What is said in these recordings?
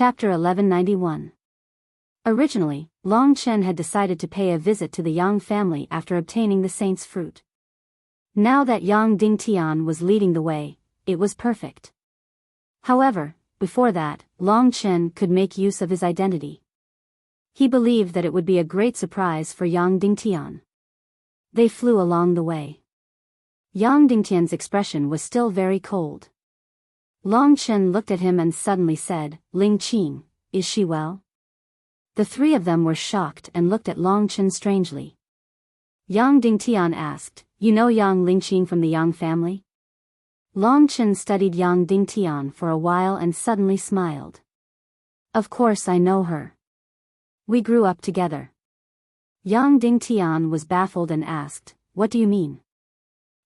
Chapter 1191. Originally, Long Chen had decided to pay a visit to the Yang family after obtaining the saint's fruit. Now that Yang Dingtian was leading the way, it was perfect. However, before that, Long Chen could make use of his identity. He believed that it would be a great surprise for Yang Dingtian. They flew along the way. Yang Dingtian's expression was still very cold. Long Chen looked at him and suddenly said, "Ling Qing, is she well?" The three of them were shocked and looked at Long Chen strangely. Yang Dingtian asked, "You know Yang Lingqing from the Yang family?" Long Chen studied Yang Dingtian for a while and suddenly smiled. "Of course I know her. We grew up together." Yang Dingtian was baffled and asked, "What do you mean?"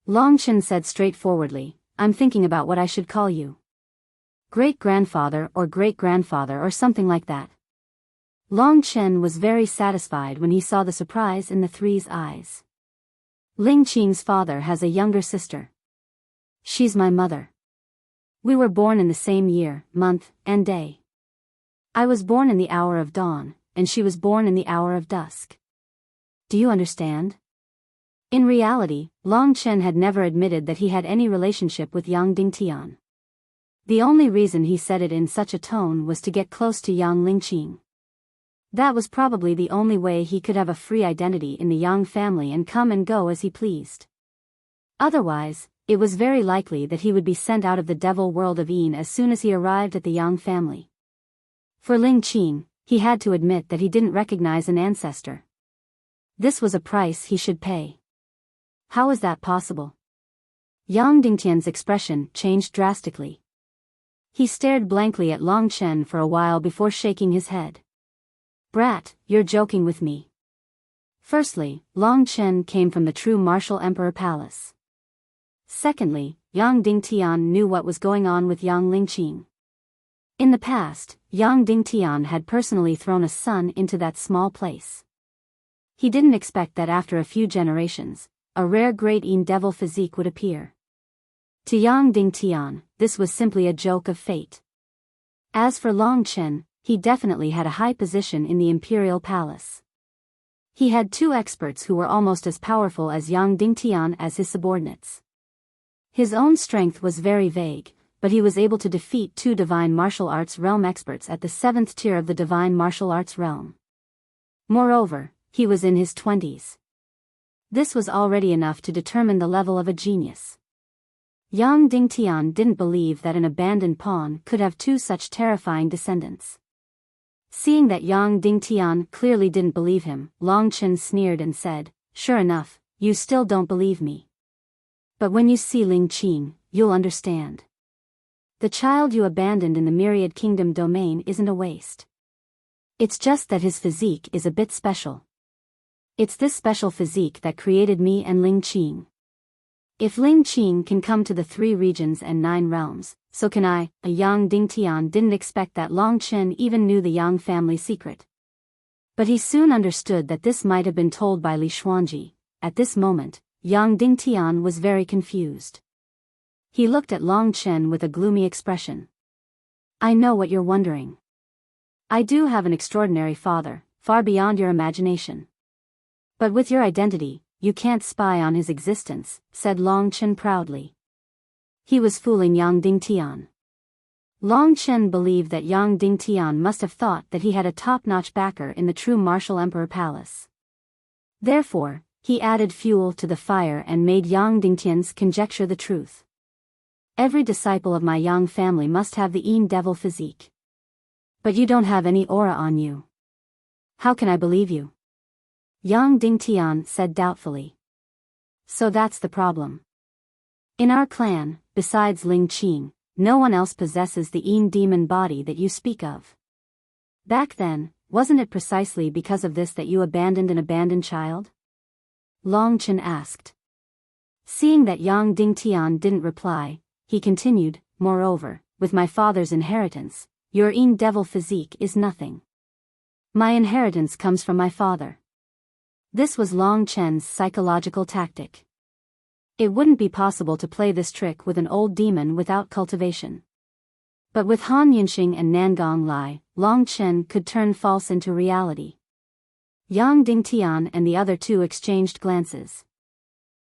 Long Chen said straightforwardly, "I'm thinking about what I should call you. Great-grandfather or something like that." Long Chen was very satisfied when he saw the surprise in the three's eyes. "Ling Qing's father has a younger sister. She's my mother. We were born in the same year, month, and day. I was born in the hour of dawn, and she was born in the hour of dusk. Do you understand?" In reality, Long Chen had never admitted that he had any relationship with Yang Dingtian. The only reason he said it in such a tone was to get close to Yang Lingqing. That was probably the only way he could have a free identity in the Yang family and come and go as he pleased. Otherwise, it was very likely that he would be sent out of the devil world of Yin as soon as he arrived at the Yang family. For Ling Qing, he had to admit that he didn't recognize an ancestor. This was a price he should pay. How is that possible? Yang Dingtian's expression changed drastically. He stared blankly at Long Chen for a while before shaking his head. "Brat, you're joking with me." Firstly, Long Chen came from the true martial emperor palace. Secondly, Yang Dingtian knew what was going on with Yang Lingqing. In the past, Yang Dingtian had personally thrown a son into that small place. He didn't expect that after a few generations, a rare great Yin devil physique would appear. To Yang Dingtian, this was simply a joke of fate. As for Long Chen, he definitely had a high position in the imperial palace. He had two experts who were almost as powerful as Yang Dingtian as his subordinates. His own strength was very vague, but he was able to defeat two divine martial arts realm experts at the 7th tier of the divine martial arts realm. Moreover, he was in his 20s. This was already enough to determine the level of a genius. Yang Dingtian didn't believe that an abandoned pawn could have two such terrifying descendants. Seeing that Yang Dingtian clearly didn't believe him, Long Chen sneered and said, "Sure enough, you still don't believe me. But when you see Ling Qing, you'll understand. The child you abandoned in the Myriad Kingdom domain isn't a waste. It's just that his physique is a bit special. It's this special physique that created me and Ling Qing. If Ling Qing can come to the 3 regions and 9 realms, so can I." Yang Dingtian didn't expect that Long Chen even knew the Yang family secret. But he soon understood that this might have been told by Li Xuanji. At this moment, Yang Dingtian was very confused. He looked at Long Chen with a gloomy expression. "I know what you're wondering. I do have an extraordinary father, far beyond your imagination. But with your identity, you can't spy on his existence," said Long Chen proudly. He was fooling Yang Dingtian. Long Chen believed that Yang Dingtian must have thought that he had a top-notch backer in the true martial emperor palace. Therefore, he added fuel to the fire and made Yang Dingtian's conjecture the truth. "Every disciple of my Yang family must have the Yin devil physique. But you don't have any aura on you. How can I believe you?" Yang Dingtian said doubtfully. "So that's the problem. In our clan, besides Ling Qing, no one else possesses the Yin demon body that you speak of. Back then, wasn't it precisely because of this that you abandoned an abandoned child?" Long Chen asked. Seeing that Yang Dingtian didn't reply, he continued, "Moreover, with my father's inheritance, your Yin devil physique is nothing. My inheritance comes from my father." This was Long Chen's psychological tactic. It wouldn't be possible to play this trick with an old demon without cultivation. But with Han Yunxing and Nangong Lai, Long Chen could turn false into reality. Yang Dingtian and the other two exchanged glances.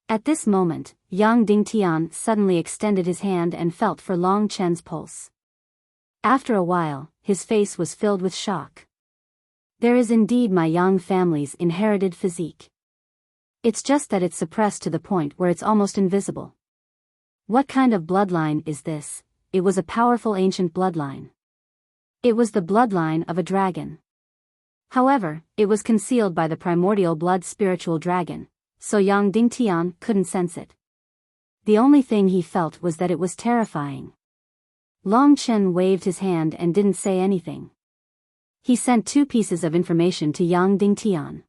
At this moment, Yang Dingtian suddenly extended his hand and felt for Long Chen's pulse. After a while, his face was filled with shock. There is indeed my Yang family's inherited physique. It's just that it's suppressed to the point where it's almost invisible. What kind of bloodline is this? It was a powerful ancient bloodline. It was the bloodline of a dragon. However, it was concealed by the primordial blood spiritual dragon, so Yang Dingtian couldn't sense it. The only thing he felt was that it was terrifying. Long Chen waved his hand and didn't say anything. He sent two pieces of information to Yang Dingtian.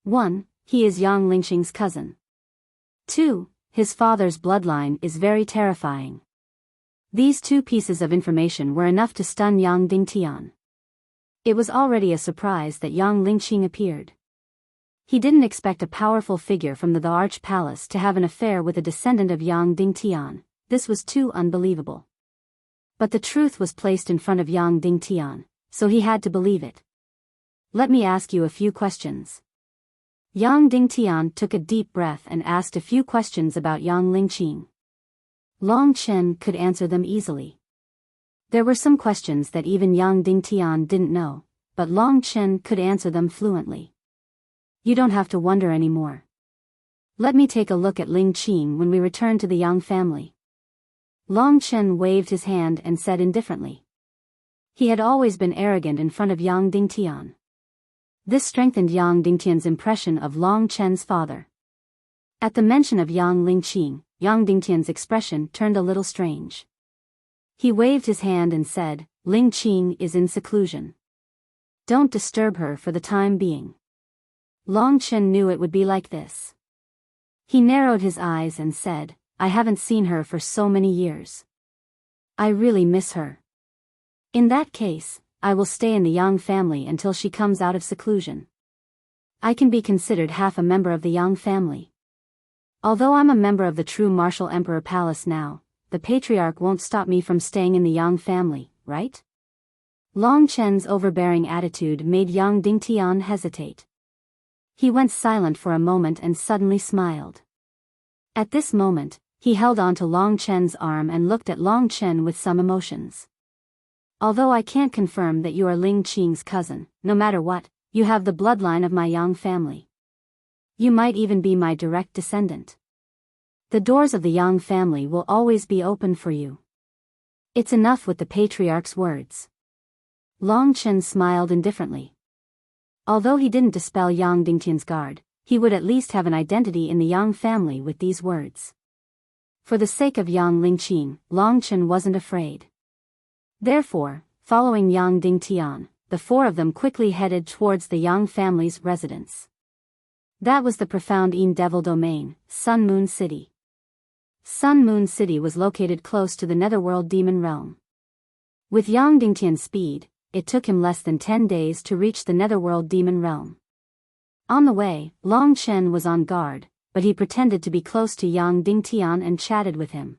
1. He is Yang Lingxing's cousin. 2. His father's bloodline is very terrifying. These two pieces of information were enough to stun Yang Dingtian. It was already a surprise that Yang Lingxing appeared. He didn't expect a powerful figure from the Arch Palace to have an affair with a descendant of Yang Dingtian. This was too unbelievable. But the truth was placed in front of Yang Dingtian, so he had to believe it. Let me ask you a few questions. Yang Dingtian took a deep breath and asked a few questions about Yang Lingxing. Long Chen could answer them easily. There were some questions that even Yang Dingtian didn't know, but Long Chen could answer them fluently. You don't have to wonder anymore. Let me take a look at Lingxing when we return to the Yang family. Long Chen waved his hand and said indifferently. He had always been arrogant in front of Yang Dingtian. This strengthened Yang Dingtian's impression of Long Chen's father. At the mention of Yang Lingxing, Yang Dingtian's expression turned a little strange. He waved his hand and said, Lingxing is in seclusion. Don't disturb her for the time being. Long Chen knew it would be like this. He narrowed his eyes and said, I haven't seen her for so many years. I really miss her. In that case, I will stay in the Yang family until she comes out of seclusion. I can be considered half a member of the Yang family. Although I'm a member of the true Martial Emperor Palace now, the Patriarch won't stop me from staying in the Yang family, right? Long Chen's overbearing attitude made Yang Dingtian hesitate. He went silent for a moment and suddenly smiled. At this moment, he held on to Long Chen's arm and looked at Long Chen with some emotions. Although I can't confirm that you are Lingxing's cousin, no matter what, you have the bloodline of my Yang family. You might even be my direct descendant. The doors of the Yang family will always be open for you. It's enough with the Patriarch's words. Long Chen smiled indifferently. Although he didn't dispel Yang Dingtian's guard, he would at least have an identity in the Yang family with these words. For the sake of Yang Lingxing, Long Chen wasn't afraid. Therefore, following Yang Dingtian, the four of them quickly headed towards the Yang family's residence. That was the profound Een Devil domain, Sun Moon City. Sun Moon City was located close to the Netherworld Demon Realm. With Yang Dingtian's speed, it took him less than 10 days to reach the Netherworld Demon Realm. On the way, Long Chen was on guard, but he pretended to be close to Yang Dingtian and chatted with him.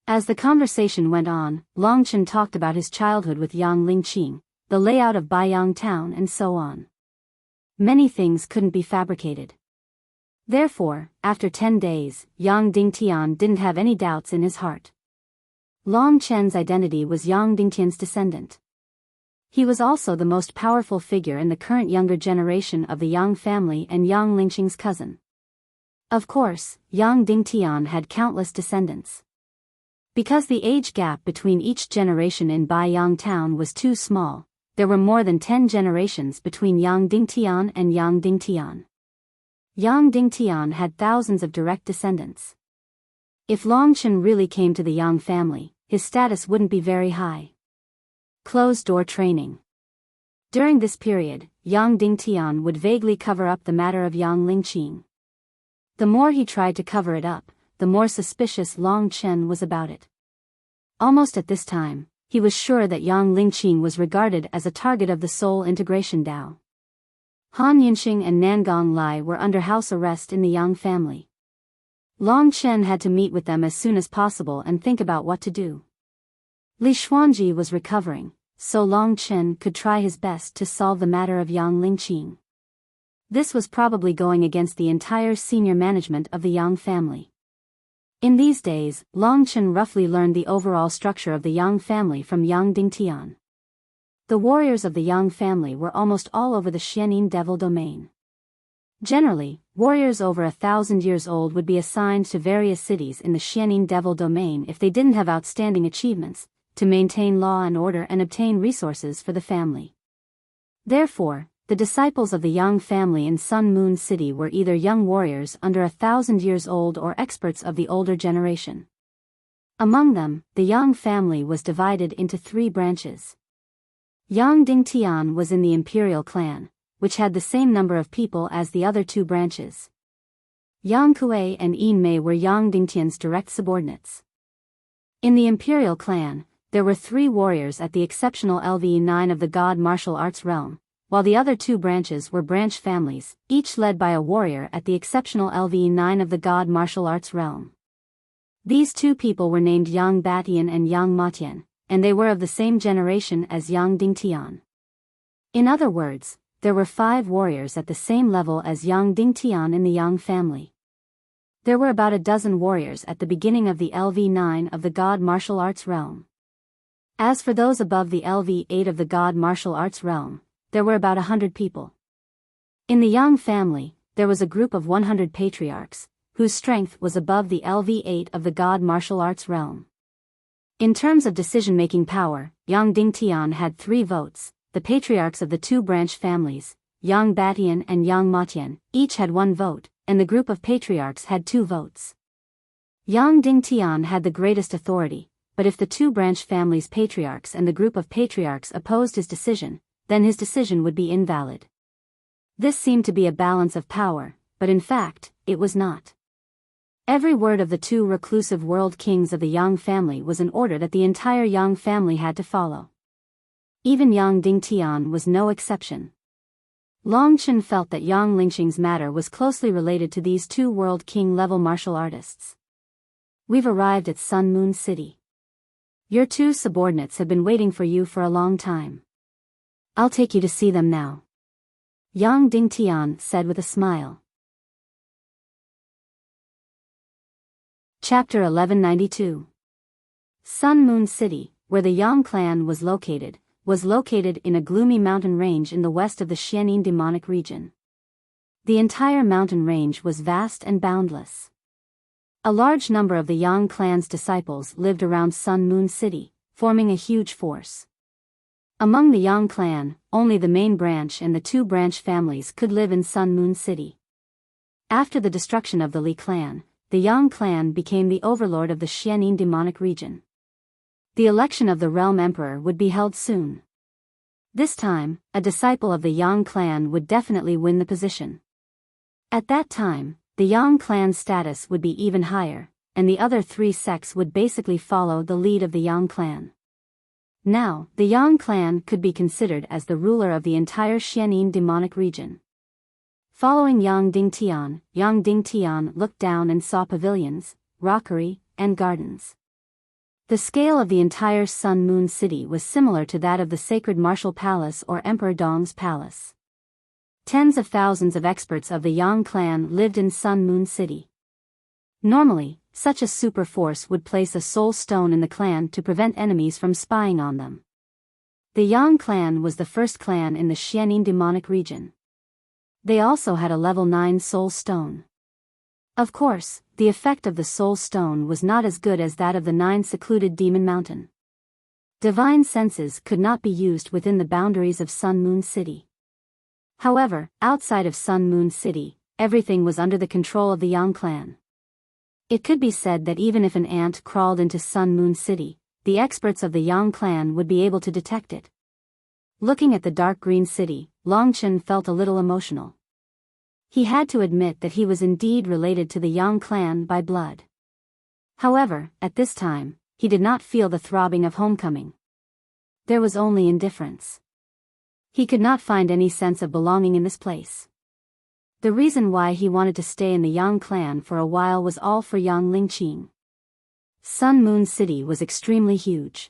As the conversation went on, Long Chen talked about his childhood with Yang Lingxing, the layout of Biyao town and so on. Many things couldn't be fabricated. Therefore, after 10 days, Yang Dingtian didn't have any doubts in his heart. Long Chen's identity was Yang Dingtian's descendant. He was also the most powerful figure in the current younger generation of the Yang family and Yang Lingxing's cousin. Of course, Yang Dingtian had countless descendants. Because the age gap between each generation in Biyao town was too small, there were more than 10 generations between Yang Dingtian and Yang Dingtian. Yang Dingtian had thousands of direct descendants. If Long Chen really came to the Yang family, his status wouldn't be very high. Closed-door training. During this period, Yang Dingtian would vaguely cover up the matter of Yang Lingxing. The more he tried to cover it up, the more suspicious Long Chen was about it. Almost at this time, he was sure that Yang Lingxing was regarded as a target of the Soul Integration Dao. Han Yunxing and Nangong Lai were under house arrest in the Yang family. Long Chen had to meet with them as soon as possible and think about what to do. Li Xuanji was recovering, so Long Chen could try his best to solve the matter of Yang Lingqing. This was probably going against the entire senior management of the Yang family. In these days, Long Chen roughly learned the overall structure of the Yang family from Yang Dingtian. The warriors of the Yang family were almost all over the Xianin Devil domain. Generally, warriors over 1,000 years old would be assigned to various cities in the Xianin Devil domain if they didn't have outstanding achievements, to maintain law and order and obtain resources for the family. Therefore, the disciples of the Yang family in Sun Moon City were either young warriors under 1,000 years old or experts of the older generation. Among them, the Yang family was divided into 3 branches. Yang Dingtian was in the imperial clan, which had the same number of people as the other 2 branches. Yang Kuei and Yin Mei were Yang Dingtian's direct subordinates. In the imperial clan, there were 3 warriors at the exceptional LV9 of the God martial arts realm, while the other 2 branches were branch families, each led by a warrior at the exceptional LV9 of the God martial arts realm. These 2 people were named Yang Batian and Yang Matian, and they were of the same generation as Yang Dingtian. In other words, there were 5 warriors at the same level as Yang Dingtian in the Yang family. There were about a dozen warriors at the beginning of the LV9 of the God martial arts realm. As for those above the LV8 of the God martial arts realm, there were about 100 people. In the Yang family, there was a group of 100 patriarchs, whose strength was above the LV8 of the God martial arts realm. In terms of decision-making power, Yang Dingtian had 3 votes, the patriarchs of the 2 branch families, Yang Batian and Yang Matian, each had 1 vote, and the group of patriarchs had 2 votes. Yang Dingtian had the greatest authority, but if the 2 branch families' patriarchs and the group of patriarchs opposed his decision, then his decision would be invalid. This seemed to be a balance of power, but in fact, it was not. Every word of the 2 reclusive world kings of the Yang family was an order that the entire Yang family had to follow. Even Yang Dingtian was no exception. Long Chen felt that Yang Lingqing's matter was closely related to these 2 world king-level martial artists. We've arrived at Sun Moon City. Your 2 subordinates have been waiting for you for a long time. I'll take you to see them now. Yang Dingtian said with a smile. Chapter 1192. Sun Moon City, where the Yang clan was located in a gloomy mountain range in the west of the Xianin demonic region. The entire mountain range was vast and boundless. A large number of the Yang clan's disciples lived around Sun Moon City, forming a huge force. Among the Yang clan, only the main branch and the 2 branch families could live in Sun Moon City. After the destruction of the Li clan, the Yang clan became the overlord of the Xianin demonic region. The election of the realm emperor would be held soon. This time, a disciple of the Yang clan would definitely win the position. At that time, the Yang clan's status would be even higher, and the other 3 sects would basically follow the lead of the Yang clan. Now, the Yang clan could be considered as the ruler of the entire Xianin demonic region. Following Yang Dingtian looked down and saw pavilions, rockery, and gardens. The scale of the entire Sun Moon City was similar to that of the Sacred Martial Palace or Emperor Dong's palace. Tens of thousands of experts of the Yang clan lived in Sun Moon City. Normally, such a super force would place a soul stone in the clan to prevent enemies from spying on them. The Yang clan was the first clan in the Xianin demonic region. They also had a level 9 soul stone. Of course, the effect of the soul stone was not as good as that of the 9 secluded demon mountain. Divine senses could not be used within the boundaries of Sun Moon City. However, outside of Sun Moon City, everything was under the control of the Yang clan. It could be said that even if an ant crawled into Sun Moon City, the experts of the Yang clan would be able to detect it. Looking at the dark green city, Long Chen felt a little emotional. He had to admit that he was indeed related to the Yang clan by blood. However, at this time, he did not feel the throbbing of homecoming. There was only indifference. He could not find any sense of belonging in this place. The reason why he wanted to stay in the Yang clan for a while was all for Yang Lingqing. Sun Moon City was extremely huge.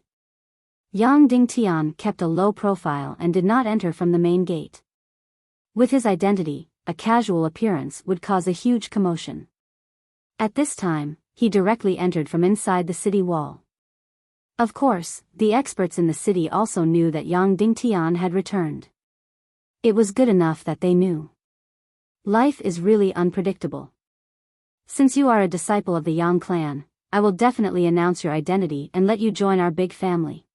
Yang Dingtian kept a low profile and did not enter from the main gate. With his identity, a casual appearance would cause a huge commotion. At this time, he directly entered from inside the city wall. Of course, the experts in the city also knew that Yang Dingtian had returned. It was good enough that they knew. Life is really unpredictable. Since you are a disciple of the Yang clan, I will definitely announce your identity and let you join our big family.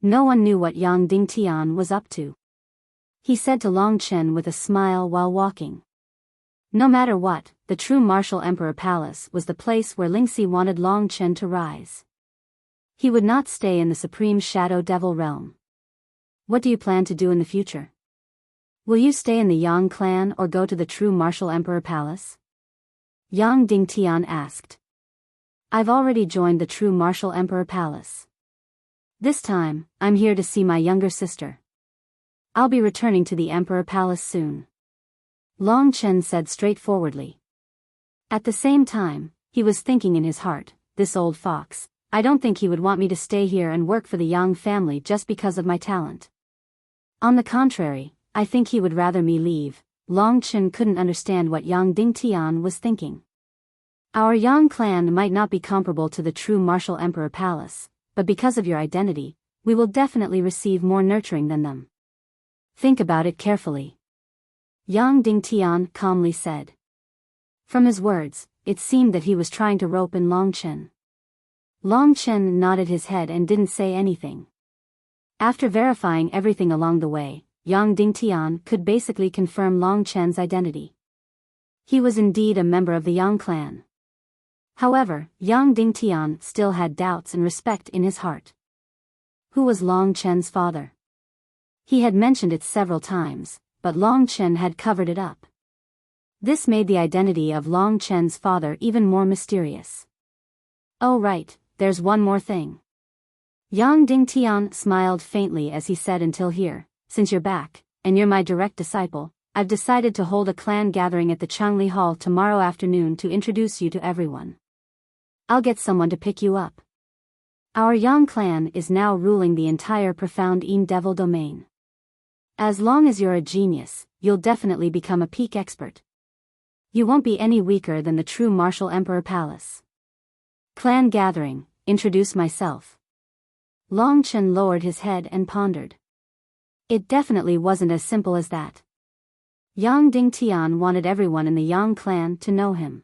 No one knew what Yang Dingtian was up to. He said to Long Chen with a smile while walking. No matter what, the true Martial Emperor Palace was the place where Lingxi wanted Long Chen to rise. He would not stay in the Supreme Shadow Devil realm. What do you plan to do in the future? Will you stay in the Yang clan or go to the true Martial Emperor Palace? Yang Dingtian asked. I've already joined the true Martial Emperor Palace. This time, I'm here to see my younger sister. I'll be returning to the Emperor Palace soon. Long Chen said straightforwardly. At the same time, he was thinking in his heart, this old fox, I don't think he would want me to stay here and work for the Yang family just because of my talent. On the contrary, I think he would rather me leave. Long Chen couldn't understand what Yang Dingtian was thinking. Our Yang clan might not be comparable to the true Martial Emperor Palace, but because of your identity, we will definitely receive more nurturing than them. Think about it carefully. Yang Dingtian calmly said. From his words, it seemed that he was trying to rope in Long Chen. Long Chen nodded his head and didn't say anything. After verifying everything along the way, Yang Dingtian could basically confirm Long Chen's identity. He was indeed a member of the Yang clan. However, Yang Dingtian still had doubts and respect in his heart. Who was Long Chen's father? He had mentioned it several times, but Long Chen had covered it up. This made the identity of Long Chen's father even more mysterious. Oh right, there's one more thing. Yang Dingtian smiled faintly as he said until here, since you're back, and you're my direct disciple, I've decided to hold a clan gathering at the Changli Hall tomorrow afternoon to introduce you to everyone. I'll get someone to pick you up. Our Yang clan is now ruling the entire profound Yin Devil domain. As long as you're a genius, you'll definitely become a peak expert. You won't be any weaker than the true Martial Emperor Palace. Clan gathering, introduce myself. Long Chen lowered his head and pondered. It definitely wasn't as simple as that. Yang Dingtian wanted everyone in the Yang clan to know him.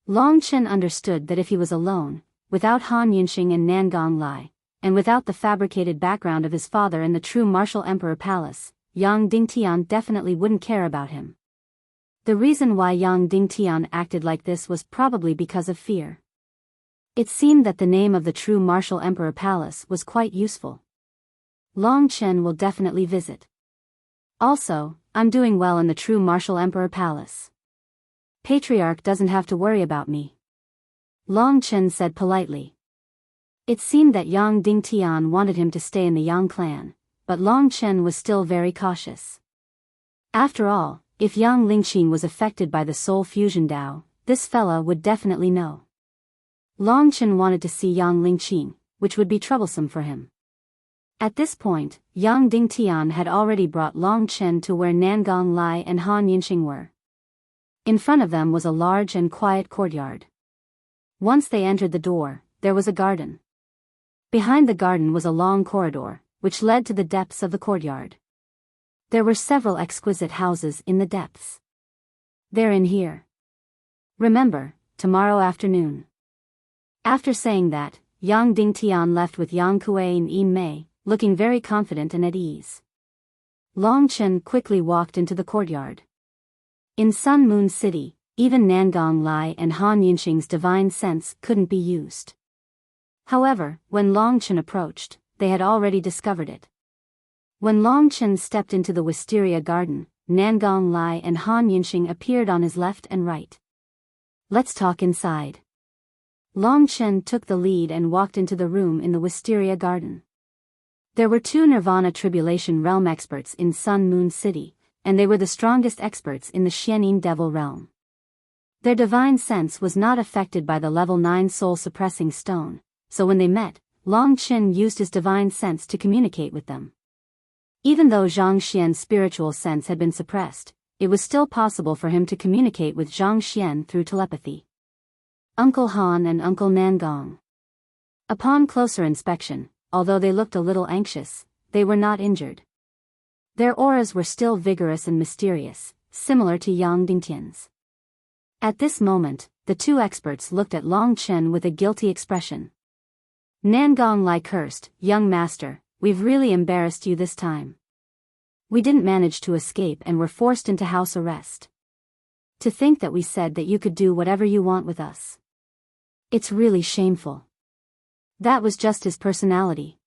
Long Chen understood that if he was alone, without Han Yunxing and Nangong Lai, and without the fabricated background of his father in the true Martial Emperor Palace, Yang Dingtian definitely wouldn't care about him. The reason why Yang Dingtian acted like this was probably because of fear. It seemed that the name of the true Martial Emperor Palace was quite useful. Long Chen will definitely visit. Also, I'm doing well in the true Martial Emperor Palace. Patriarch doesn't have to worry about me. Long Chen said politely. It seemed that Yang Dingtian wanted him to stay in the Yang clan, but Long Chen was still very cautious. After all, if Yang Lingqing was affected by the soul fusion Dao, this fella would definitely know. Long Chen wanted to see Yang Lingqing, which would be troublesome for him. At this point, Yang Dingtian had already brought Long Chen to where Nangong Lai and Han Yunxing were. In front of them was a large and quiet courtyard. Once they entered the door, there was a garden. Behind the garden was a long corridor, which led to the depths of the courtyard. There were several exquisite houses in the depths. They're in here. Remember, tomorrow afternoon. After saying that, Yang Dingtian left with Yang Kuei and Yin Mei, looking very confident and at ease. Long Chen quickly walked into the courtyard. In Sun Moon City, even Nangong Lai and Han Yunxing's divine sense couldn't be used. However, when Long Chen approached, they had already discovered it. When Long Chen stepped into the wisteria garden, Nangong Lai and Han Yunxing appeared on his left and right. Let's talk inside. Long Chen took the lead and walked into the room in the wisteria garden. There were 2 Nirvana Tribulation Realm experts in Sun Moon City, and they were the strongest experts in the Xianyin Devil Realm. Their divine sense was not affected by the level 9 soul suppressing stone, so when they met, Long Qin used his divine sense to communicate with them. Even though Zhang Xian's spiritual sense had been suppressed, it was still possible for him to communicate with Zhang Xian through telepathy. Uncle Han and Uncle Nangong. Upon closer inspection, although they looked a little anxious, they were not injured. Their auras were still vigorous and mysterious, similar to Yang Dingtian's. At this moment, the two experts looked at Long Chen with a guilty expression. Nangong Lai cursed, "Young master, we've really embarrassed you this time. We didn't manage to escape and were forced into house arrest. To think that we said that you could do whatever you want with us. It's really shameful." That was just his personality.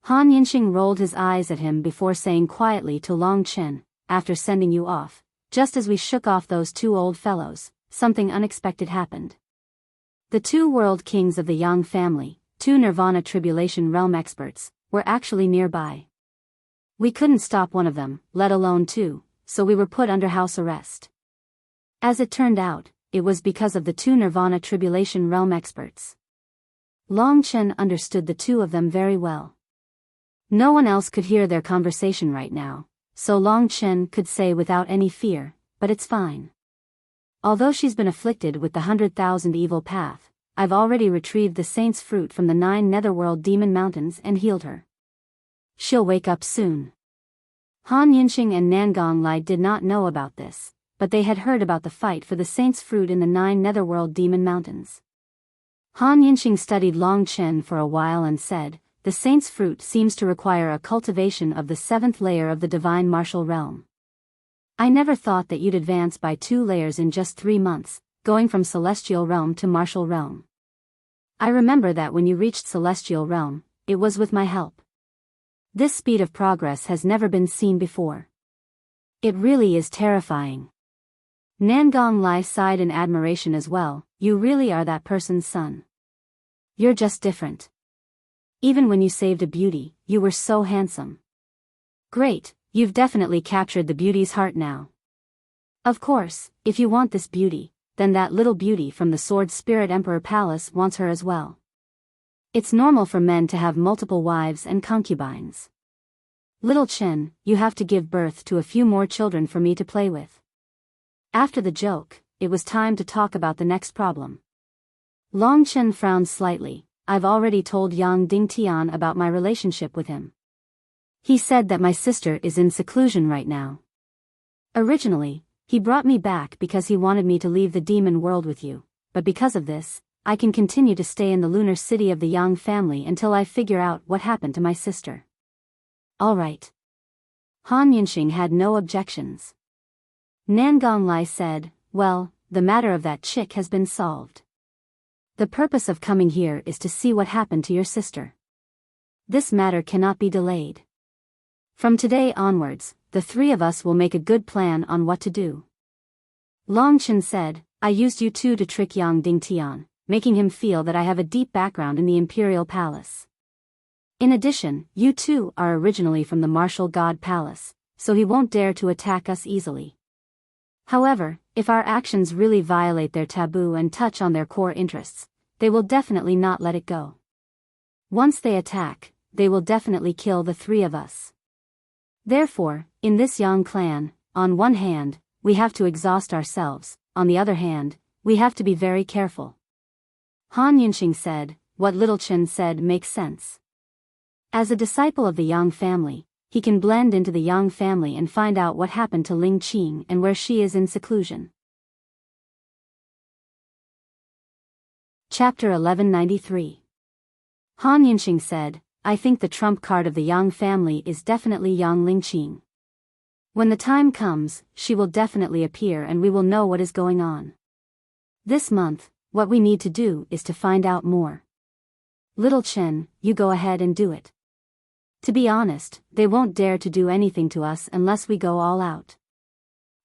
Han Yinxing rolled his eyes at him before saying quietly to Long Chen, "After sending you off, just as we shook off those two old fellows, something unexpected happened. The two world kings of the Yang family, two Nirvana Tribulation Realm experts, were actually nearby. We couldn't stop one of them, let alone two, so we were put under house arrest. As it turned out, it was because of the two Nirvana Tribulation Realm experts." Long Chen understood the two of them very well. No one else could hear their conversation right now, so Long Chen could say without any fear, "But it's fine. Although she's been afflicted with the 100,000 evil path, I've already retrieved the saint's fruit from the 9 netherworld demon mountains and healed her. She'll wake up soon." Han Yinxing and Nangong Lai did not know about this, but they had heard about the fight for the saint's fruit in the 9 netherworld demon mountains. Han Yinxing studied Long Chen for a while and said, "The saint's fruit seems to require a cultivation of the 7th layer of the divine martial realm. I never thought that you'd advance by 2 layers in just 3 months, going from celestial realm to martial realm. I remember that when you reached celestial realm, it was with my help. This speed of progress has never been seen before. It really is terrifying." Nangong Lai sighed in admiration as well. "You really are that person's son. You're just different. Even when you saved a beauty, you were so handsome. Great, you've definitely captured the beauty's heart now. Of course, if you want this beauty, then that little beauty from the Sword Spirit Emperor Palace wants her as well. It's normal for men to have multiple wives and concubines. Little Chen, you have to give birth to a few more children for me to play with." After the joke, it was time to talk about the next problem. Long Chen frowned slightly. "I've already told Yang Dingtian about my relationship with him. He said that my sister is in seclusion right now. Originally, he brought me back because he wanted me to leave the demon world with you, but because of this, I can continue to stay in the lunar city of the Yang family until I figure out what happened to my sister." "All right." Han Yinxing had no objections. Nangong Lai said, "Well, the matter of that chick has been solved. The purpose of coming here is to see what happened to your sister. This matter cannot be delayed. From today onwards, the 3 of us will make a good plan on what to do." Long Chen said, "I used you two to trick Yang Dingtian, making him feel that I have a deep background in the Imperial Palace. In addition, you two are originally from the Martial God Palace, so he won't dare to attack us easily. However, if our actions really violate their taboo and touch on their core interests, they will definitely not let it go. Once they attack, they will definitely kill the 3 of us. Therefore, in this Yang clan, on one hand, we have to exhaust ourselves, on the other hand, we have to be very careful." Han Yinxing said, "What Little Chen said makes sense. As a disciple of the Yang family, he can blend into the Yang family and find out what happened to Ling Qing and where she is in seclusion." Chapter 1193. Han Yinxing said, "I think the trump card of the Yang family is definitely Yang Lingqing. When the time comes, she will definitely appear and we will know what is going on. This month, what we need to do is to find out more. Little Chen, you go ahead and do it. To be honest, they won't dare to do anything to us unless we go all out.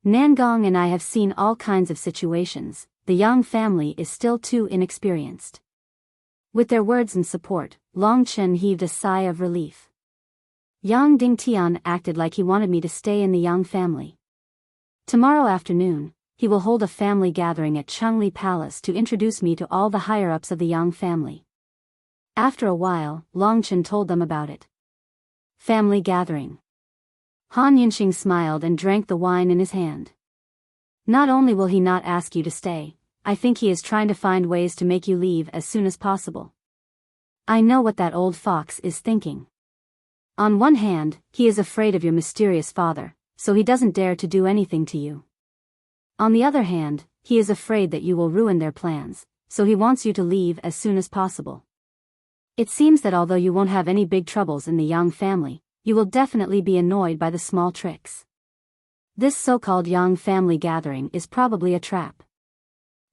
Nangong and I have seen all kinds of situations. The Yang family is still too inexperienced." With their words and support, Long Chen heaved a sigh of relief. Yang Dingtian acted like he wanted me to stay in the Yang family. Tomorrow afternoon, he will hold a family gathering at Chengli Palace to introduce me to all the higher-ups of the Yang family. After a while, Long Chen told them about it. Family gathering. Han Yunxing smiled and drank the wine in his hand. Not only will he not ask you to stay, I think he is trying to find ways to make you leave as soon as possible. I know what that old fox is thinking. On one hand, he is afraid of your mysterious father, so he doesn't dare to do anything to you. On the other hand, he is afraid that you will ruin their plans, so he wants you to leave as soon as possible. It seems that although you won't have any big troubles in the Yang family, you will definitely be annoyed by the small tricks. This so-called Yang family gathering is probably a trap.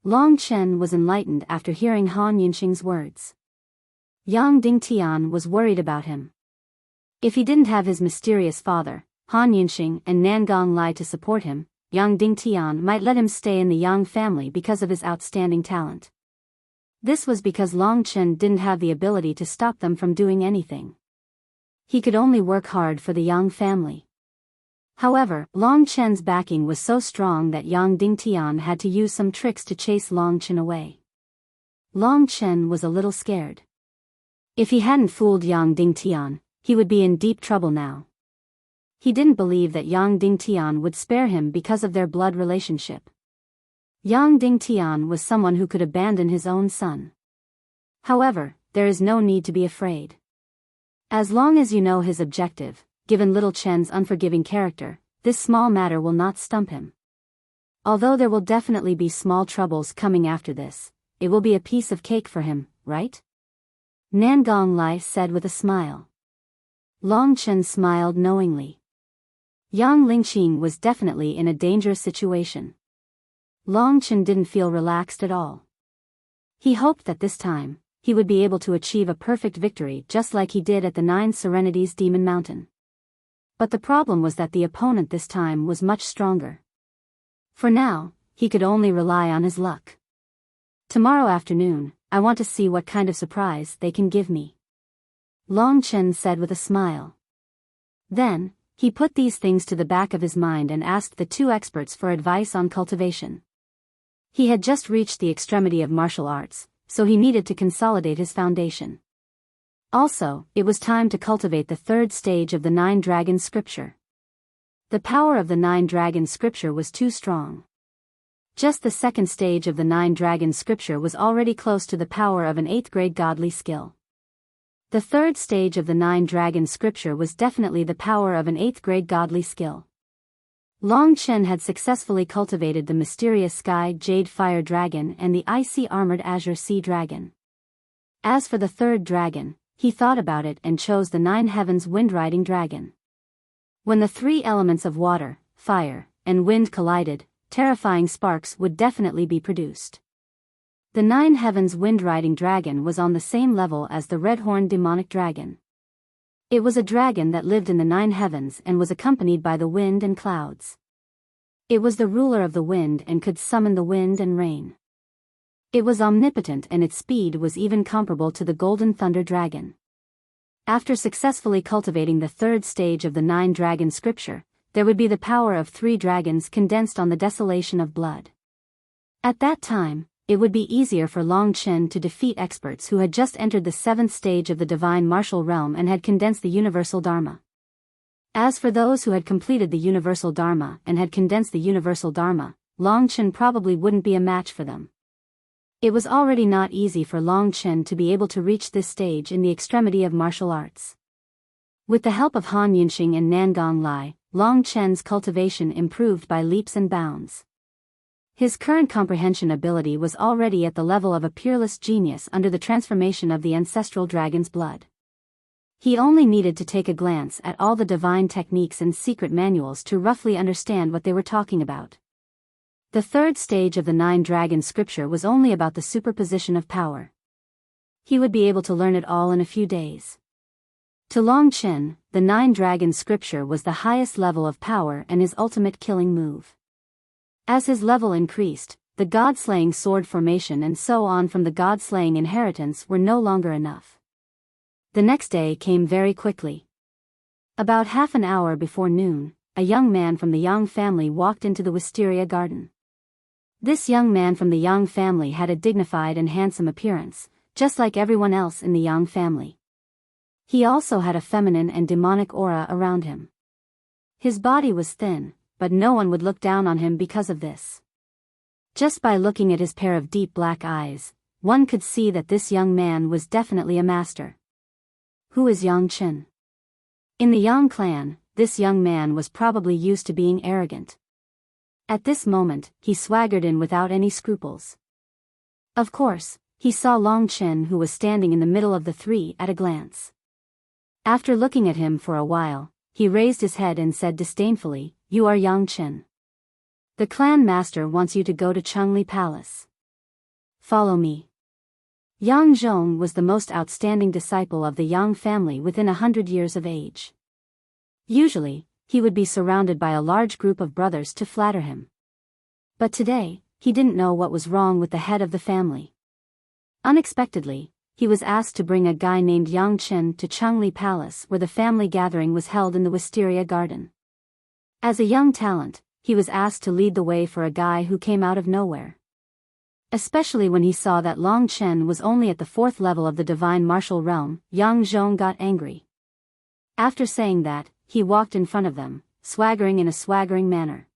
Long Chen was enlightened after hearing Han Yunxing's words. Yang Dingtian was worried about him. If he didn't have his mysterious father, Han Yunxing and Nangong Lai to support him, Yang Dingtian might let him stay in the Yang family because of his outstanding talent. This was because Long Chen didn't have the ability to stop them from doing anything. He could only work hard for the Yang family. However, Long Chen's backing was so strong that Yang Dingtian had to use some tricks to chase Long Chen away. Long Chen was a little scared. If he hadn't fooled Yang Dingtian, he would be in deep trouble now. He didn't believe that Yang Dingtian would spare him because of their blood relationship. Yang Dingtian was someone who could abandon his own son. However, there is no need to be afraid. As long as you know his objective, given little Chen's unforgiving character, this small matter will not stump him. Although there will definitely be small troubles coming after this, it will be a piece of cake for him, right? Nangong Lai said with a smile. Long Chen smiled knowingly. Yang Lingqing was definitely in a dangerous situation. Long Chen didn't feel relaxed at all. He hoped that this time, he would be able to achieve a perfect victory just like he did at the Nine Serenities Demon Mountain. But the problem was that the opponent this time was much stronger. For now, he could only rely on his luck. Tomorrow afternoon, I want to see what kind of surprise they can give me. Long Chen said with a smile. Then, he put these things to the back of his mind and asked the two experts for advice on cultivation. He had just reached the extremity of martial arts, so he needed to consolidate his foundation. Also, it was time to cultivate the third stage of the Nine Dragon Scripture. The power of the Nine Dragon Scripture was too strong. Just the second stage of the Nine Dragon Scripture was already close to the power of an 8th grade godly skill. The third stage of the Nine Dragon Scripture was definitely the power of an 8th grade godly skill. Long Chen had successfully cultivated the mysterious Sky Jade Fire Dragon and the Icy Armored Azure Sea Dragon. As for the third dragon, he thought about it and chose the Nine Heavens Wind Riding Dragon. When the three elements of water, fire, and wind collided, terrifying sparks would definitely be produced. The Nine Heavens Wind Riding Dragon was on the same level as the Red-Horned Demonic Dragon. It was a dragon that lived in the Nine Heavens and was accompanied by the wind and clouds. It was the ruler of the wind and could summon the wind and rain. It was omnipotent and its speed was even comparable to the Golden Thunder Dragon. After successfully cultivating the third stage of the Nine Dragon Scripture, there would be the power of 3 dragons condensed on the desolation of blood. At that time, it would be easier for Long Chen to defeat experts who had just entered the 7th stage of the divine martial realm and had condensed the universal Dharma. As for those who had completed the universal Dharma and had condensed the universal Dharma, Long Chen probably wouldn't be a match for them. It was already not easy for Long Chen to be able to reach this stage in the extremity of martial arts. With the help of Han Yunxing and Nangong Lai, Long Chen's cultivation improved by leaps and bounds. His current comprehension ability was already at the level of a peerless genius under the transformation of the ancestral dragon's blood. He only needed to take a glance at all the divine techniques and secret manuals to roughly understand what they were talking about. The third stage of the Nine Dragon Scripture was only about the superposition of power. He would be able to learn it all in a few days. To Long Chen, the Nine Dragon Scripture was the highest level of power and his ultimate killing move. As his level increased, the god-slaying sword formation and so on from the god-slaying inheritance were no longer enough. The next day came very quickly. About half an hour before noon, a young man from the Yang family walked into the wisteria garden. This young man from the Yang family had a dignified and handsome appearance, just like everyone else in the Yang family. He also had a feminine and demonic aura around him. His body was thin, but no one would look down on him because of this. Just by looking at his pair of deep black eyes, one could see that this young man was definitely a master. Who is Yang Chen? In the Yang clan, this young man was probably used to being arrogant. At this moment, he swaggered in without any scruples. Of course, he saw Long Chen, who was standing in the middle of the three, at a glance. After looking at him for a while, he raised his head and said disdainfully, "You are Yang Chen. The clan master wants you to go to Chengli Palace. Follow me." Yang Zhong was the most outstanding disciple of the Yang family within 100 years of age. Usually, he would be surrounded by a large group of brothers to flatter him. But today, he didn't know what was wrong with the head of the family. Unexpectedly, he was asked to bring a guy named Yang Chen to Chengli Palace, where the family gathering was held in the Wisteria Garden. As a young talent, he was asked to lead the way for a guy who came out of nowhere. Especially when he saw that Long Chen was only at the 4th level of the divine martial realm, Yang Zhong got angry. After saying that, he walked in front of them, swaggering in a swaggering manner.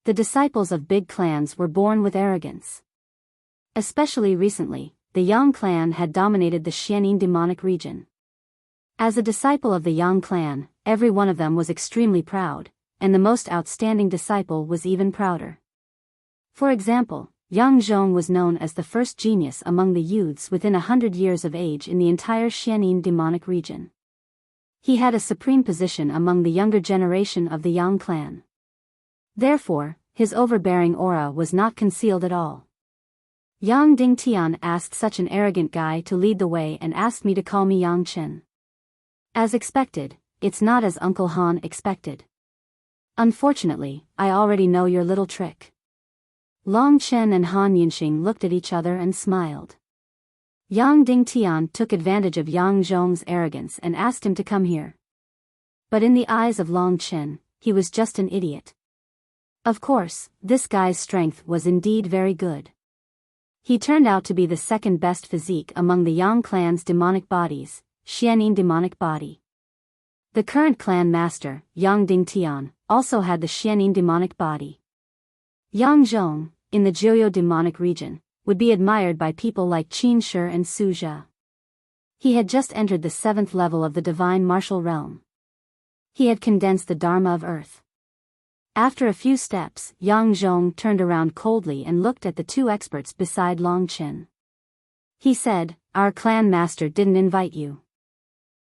The disciples of big clans were born with arrogance. Especially recently, the Yang clan had dominated the Xianin demonic region. As a disciple of the Yang clan, every one of them was extremely proud, and the most outstanding disciple was even prouder. For example, Yang Zhong was known as the first genius among the youths within 100 years of age in the entire Xianin demonic region. He had a supreme position among the younger generation of the Yang clan. Therefore, his overbearing aura was not concealed at all. Yang Dingtian asked such an arrogant guy to lead the way and asked me to call me Yang Chen. As expected, it's not as Uncle Han expected. Unfortunately, I already know your little trick. Long Chen and Han Yunxing looked at each other and smiled. Yang Dingtian took advantage of Yang Zhong's arrogance and asked him to come here. But in the eyes of Long Chen, he was just an idiot. Of course, this guy's strength was indeed very good. He turned out to be the second best physique among the Yang clan's demonic bodies, Xianin demonic body. The current clan master, Yang Dingtian, also had the Xianin demonic body. Yang Zhong, in the Jiuyou demonic region, would be admired by people like Qin Shi and Su Zhe. He had just entered the 7th level of the divine martial realm. He had condensed the Dharma of earth. After a few steps, Yang Zhong turned around coldly and looked at the two experts beside Long Chen. He said, "Our clan master didn't invite you.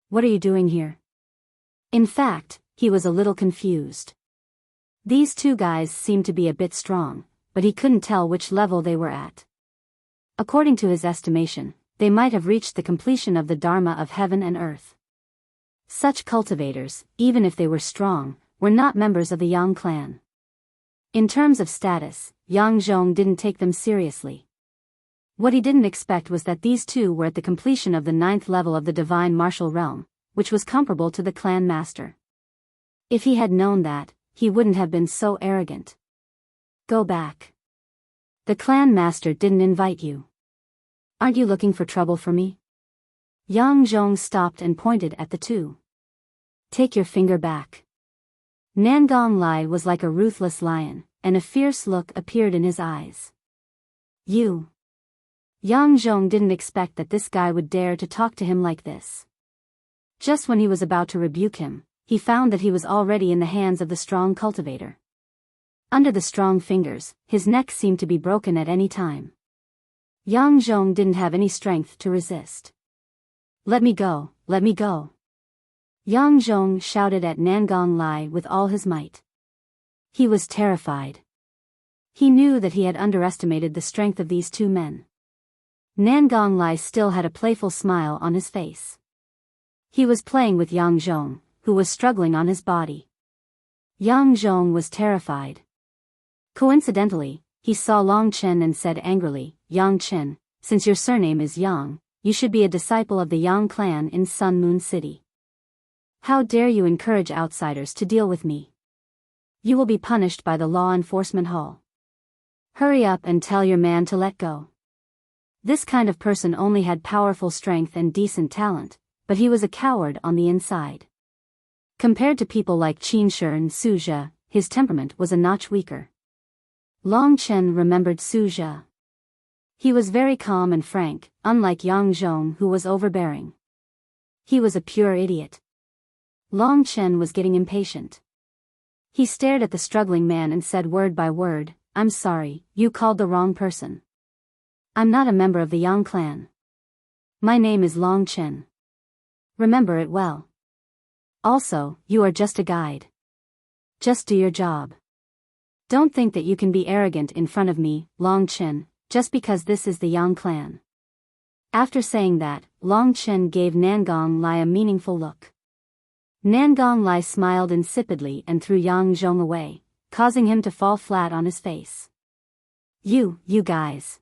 What are you doing here?" In fact, he was a little confused. These two guys seemed to be a bit strong, but he couldn't tell which level they were at. According to his estimation, they might have reached the completion of the Dharma of heaven and earth. Such cultivators, even if they were strong, were not members of the Yang clan. In terms of status, Yang Zhong didn't take them seriously. What he didn't expect was that these two were at the completion of the 9th level of the divine martial realm, which was comparable to the clan master. If he had known that, he wouldn't have been so arrogant. Go back. The clan master didn't invite you. Aren't you looking for trouble for me? Yang Zhong stopped and pointed at the two. Take your finger back. Nangong Lai was like a ruthless lion, and a fierce look appeared in his eyes. You. Yang Zhong didn't expect that this guy would dare to talk to him like this. Just when he was about to rebuke him, he found that he was already in the hands of the strong cultivator. Under the strong fingers, his neck seemed to be broken at any time. Yang Zhong didn't have any strength to resist. Let me go, let me go. Yang Zhong shouted at Nangong Lai with all his might. He was terrified. He knew that he had underestimated the strength of these two men. Nangong Lai still had a playful smile on his face. He was playing with Yang Zhong, who was struggling on his body. Yang Zhong was terrified. Coincidentally, he saw Long Chen and said angrily, "Yang Chen, since your surname is Yang, you should be a disciple of the Yang clan in Sun Moon City. How dare you encourage outsiders to deal with me? You will be punished by the Law Enforcement Hall. Hurry up and tell your man to let go." This kind of person only had powerful strength and decent talent, but he was a coward on the inside. Compared to people like Qinshi and Suzhe, his temperament was a notch weaker. Long Chen remembered Suzhe. He was very calm and frank, unlike Yang Zhong, who was overbearing. He was a pure idiot. Long Chen was getting impatient. He stared at the struggling man and said word by word, "I'm sorry, you called the wrong person. I'm not a member of the Yang clan. My name is Long Chen. Remember it well. Also, you are just a guide. Just do your job. Don't think that you can be arrogant in front of me, Long Chen, just because this is the Yang clan." After saying that, Long Chen gave Nangong Lai a meaningful look. Nangong Lai smiled insipidly and threw Yang Zhong away, causing him to fall flat on his face. You guys."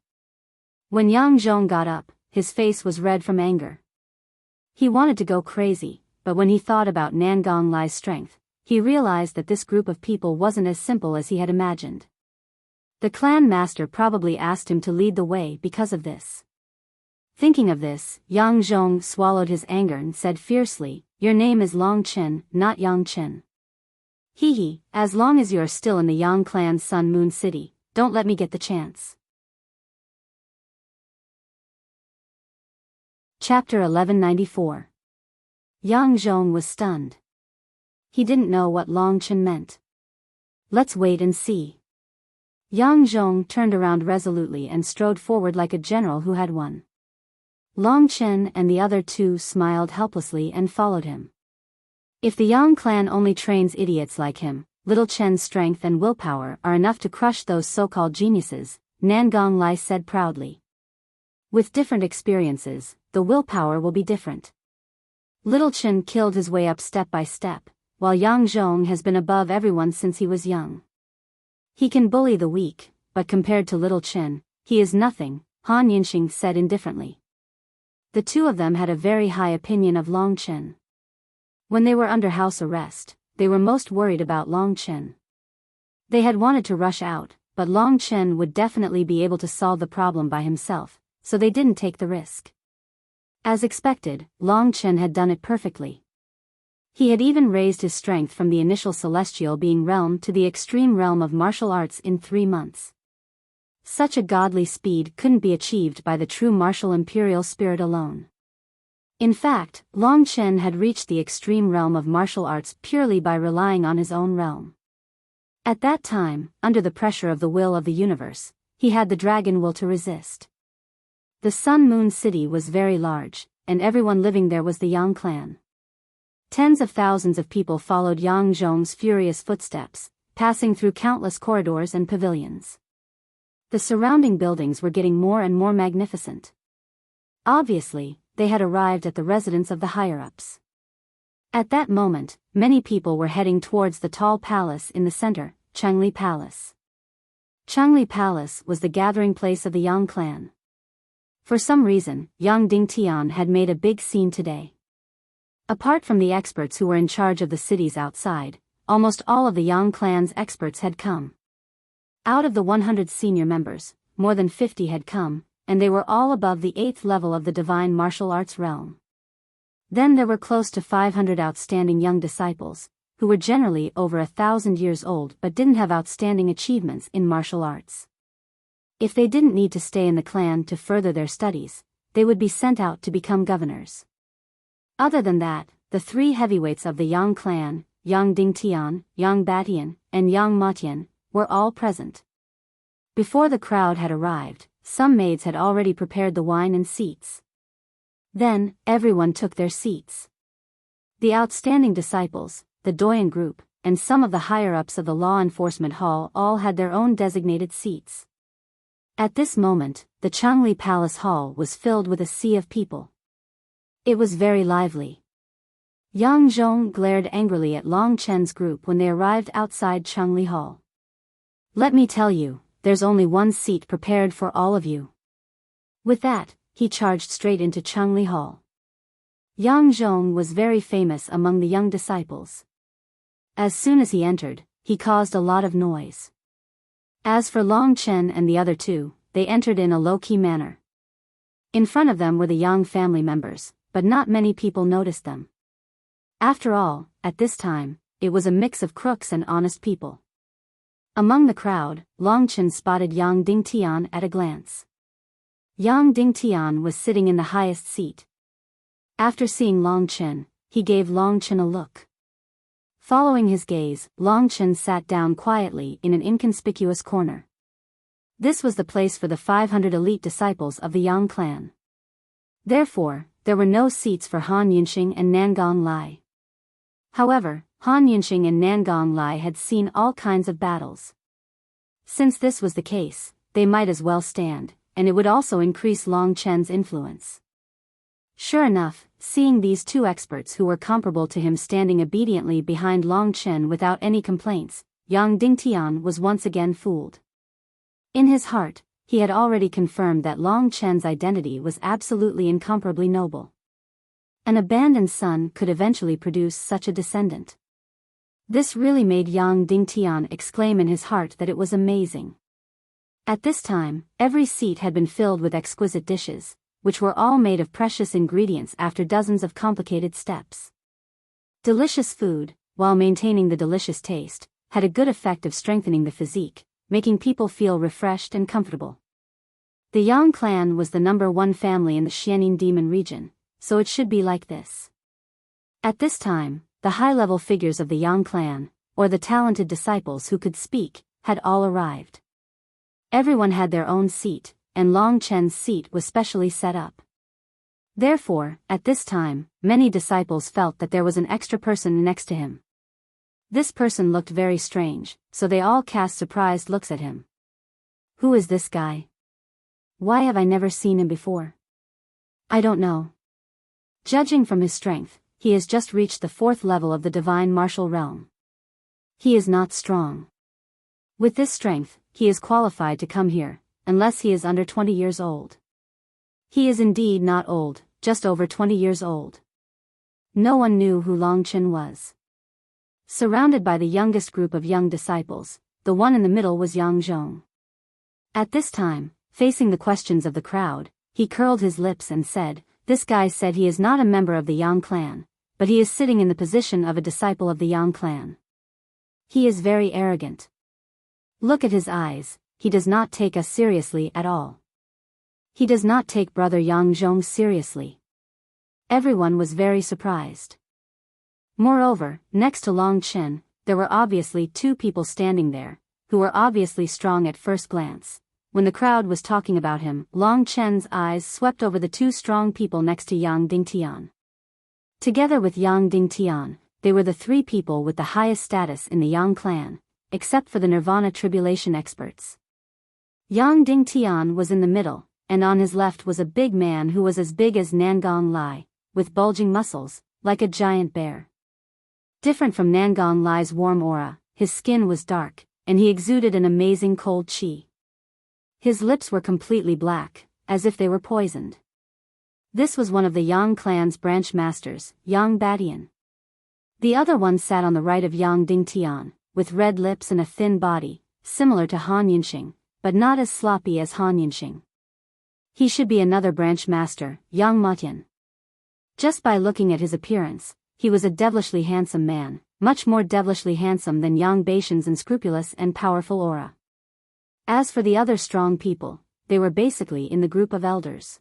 When Yang Zhong got up, his face was red from anger. He wanted to go crazy, but when he thought about Nangong Lai's strength, he realized that this group of people wasn't as simple as he had imagined. The clan master probably asked him to lead the way because of this. Thinking of this, Yang Zhong swallowed his anger and said fiercely, "Your name is Long Chen, not Yang Chen. Hee, as long as you are still in the Yang clan's Sun Moon City, don't let me get the chance." Chapter 1194. Yang Zhong was stunned. He didn't know what Long Chen meant. "Let's wait and see." Yang Zhong turned around resolutely and strode forward like a general who had won. Long Chen and the other two smiled helplessly and followed him. If the Yang clan only trains idiots like him, little Chen's strength and willpower are enough to crush those so-called geniuses, Nangong Lai said proudly. With different experiences, the willpower will be different. Little Chen killed his way up step by step, while Yang Zhong has been above everyone since he was young. He can bully the weak, but compared to Little Chen, he is nothing, Han Yinxing said indifferently. The two of them had a very high opinion of Long Chen. When they were under house arrest, they were most worried about Long Chen. They had wanted to rush out, but Long Chen would definitely be able to solve the problem by himself, so they didn't take the risk. As expected, Long Chen had done it perfectly. He had even raised his strength from the initial celestial being realm to the extreme realm of martial arts in 3 months. Such a godly speed couldn't be achieved by the true martial imperial spirit alone. In fact, Long Chen had reached the extreme realm of martial arts purely by relying on his own realm. At that time, under the pressure of the will of the universe, he had the dragon will to resist. The Sun Moon City was very large, and everyone living there was the Yang clan. Tens of thousands of people followed Yang Zhong's furious footsteps, passing through countless corridors and pavilions. The surrounding buildings were getting more and more magnificent. Obviously, they had arrived at the residence of the higher-ups. At that moment, many people were heading towards the tall palace in the center, Changli Palace. Changli Palace was the gathering place of the Yang clan. For some reason, Yang Dingtian had made a big scene today. Apart from the experts who were in charge of the cities outside, almost all of the Yang clan's experts had come. Out of the 100 senior members, more than 50 had come, and they were all above the 8th level of the divine martial arts realm. Then there were close to 500 outstanding young disciples, who were generally over 1,000 years old but didn't have outstanding achievements in martial arts. If they didn't need to stay in the clan to further their studies, they would be sent out to become governors. Other than that, the 3 heavyweights of the Yang clan, Yang Dingtian, Yang Batian, and Yang Matian, were all present. Before the crowd had arrived, some maids had already prepared the wine and seats. Then, everyone took their seats. The outstanding disciples, the Doyen group, and some of the higher-ups of the law enforcement hall all had their own designated seats. At this moment, the Changli Palace Hall was filled with a sea of people. It was very lively. Yang Zhong glared angrily at Long Chen's group when they arrived outside Changli Hall. "Let me tell you, there's only one seat prepared for all of you." With that, he charged straight into Changli Hall. Yang Zhong was very famous among the young disciples. As soon as he entered, he caused a lot of noise. As for Long Chen and the other two, they entered in a low-key manner. In front of them were the Yang family members, but not many people noticed them. After all, at this time, it was a mix of crooks and honest people. Among the crowd, Long Chen spotted Yang Dingtian at a glance. Yang Dingtian was sitting in the highest seat. After seeing Long Chen, he gave Long Chen a look. Following his gaze, Long Chen sat down quietly in an inconspicuous corner. This was the place for the 500 elite disciples of the Yang clan. Therefore, there were no seats for Han Yunxing and Nangong Lai. However, Han Yunxing and Nangong Lai had seen all kinds of battles. Since this was the case, they might as well stand, and it would also increase Long Chen's influence. Sure enough, seeing these two experts who were comparable to him standing obediently behind Long Chen without any complaints, Yang Dingtian was once again fooled. In his heart, he had already confirmed that Long Chen's identity was absolutely incomparably noble. An abandoned son could eventually produce such a descendant. This really made Yang Dingtian exclaim in his heart that it was amazing. At this time, every seat had been filled with exquisite dishes, which were all made of precious ingredients after dozens of complicated steps. Delicious food, while maintaining the delicious taste, had a good effect of strengthening the physique, making people feel refreshed and comfortable. The Yang clan was the #1 family in the Xianin Demon region, so it should be like this. At this time, the high-level figures of the Yang clan, or the talented disciples who could speak, had all arrived. Everyone had their own seat, and Long Chen's seat was specially set up. Therefore, at this time, many disciples felt that there was an extra person next to him. This person looked very strange, so they all cast surprised looks at him. Who is this guy? Why have I never seen him before? I don't know. Judging from his strength, he has just reached the 4th level of the divine martial realm. He is not strong. With this strength, he is qualified to come here, unless he is under 20 years old. He is indeed not old, just over 20 years old. No one knew who Long Chen was. Surrounded by the youngest group of young disciples, the one in the middle was Yang Zhong. At this time, facing the questions of the crowd, he curled his lips and said, "This guy said he is not a member of the Yang clan, but he is sitting in the position of a disciple of the Yang clan. He is very arrogant. Look at his eyes, he does not take us seriously at all. He does not take brother Yang Zhong seriously." Everyone was very surprised. Moreover, next to Long Chen, there were obviously 2 people standing there, who were obviously strong at first glance. When the crowd was talking about him, Long Chen's eyes swept over the 2 strong people next to Yang Dingtian. Together with Yang Dingtian, they were the 3 people with the highest status in the Yang clan, except for the Nirvana tribulation experts. Yang Dingtian was in the middle, and on his left was a big man who was as big as Nangong Lai, with bulging muscles, like a giant bear. Different from Nangong Lai's warm aura, his skin was dark, and he exuded an amazing cold qi. His lips were completely black, as if they were poisoned. This was one of the Yang clan's branch masters, Yang Badian. The other one sat on the right of Yang Dingtian, with red lips and a thin body, similar to Han Yunxing, but not as sloppy as Han Yunxing. He should be another branch master, Yang Matian. Just by looking at his appearance, he was a devilishly handsome man, much more devilishly handsome than Yang Baishan's unscrupulous and powerful aura. As for the other strong people, they were basically in the group of elders.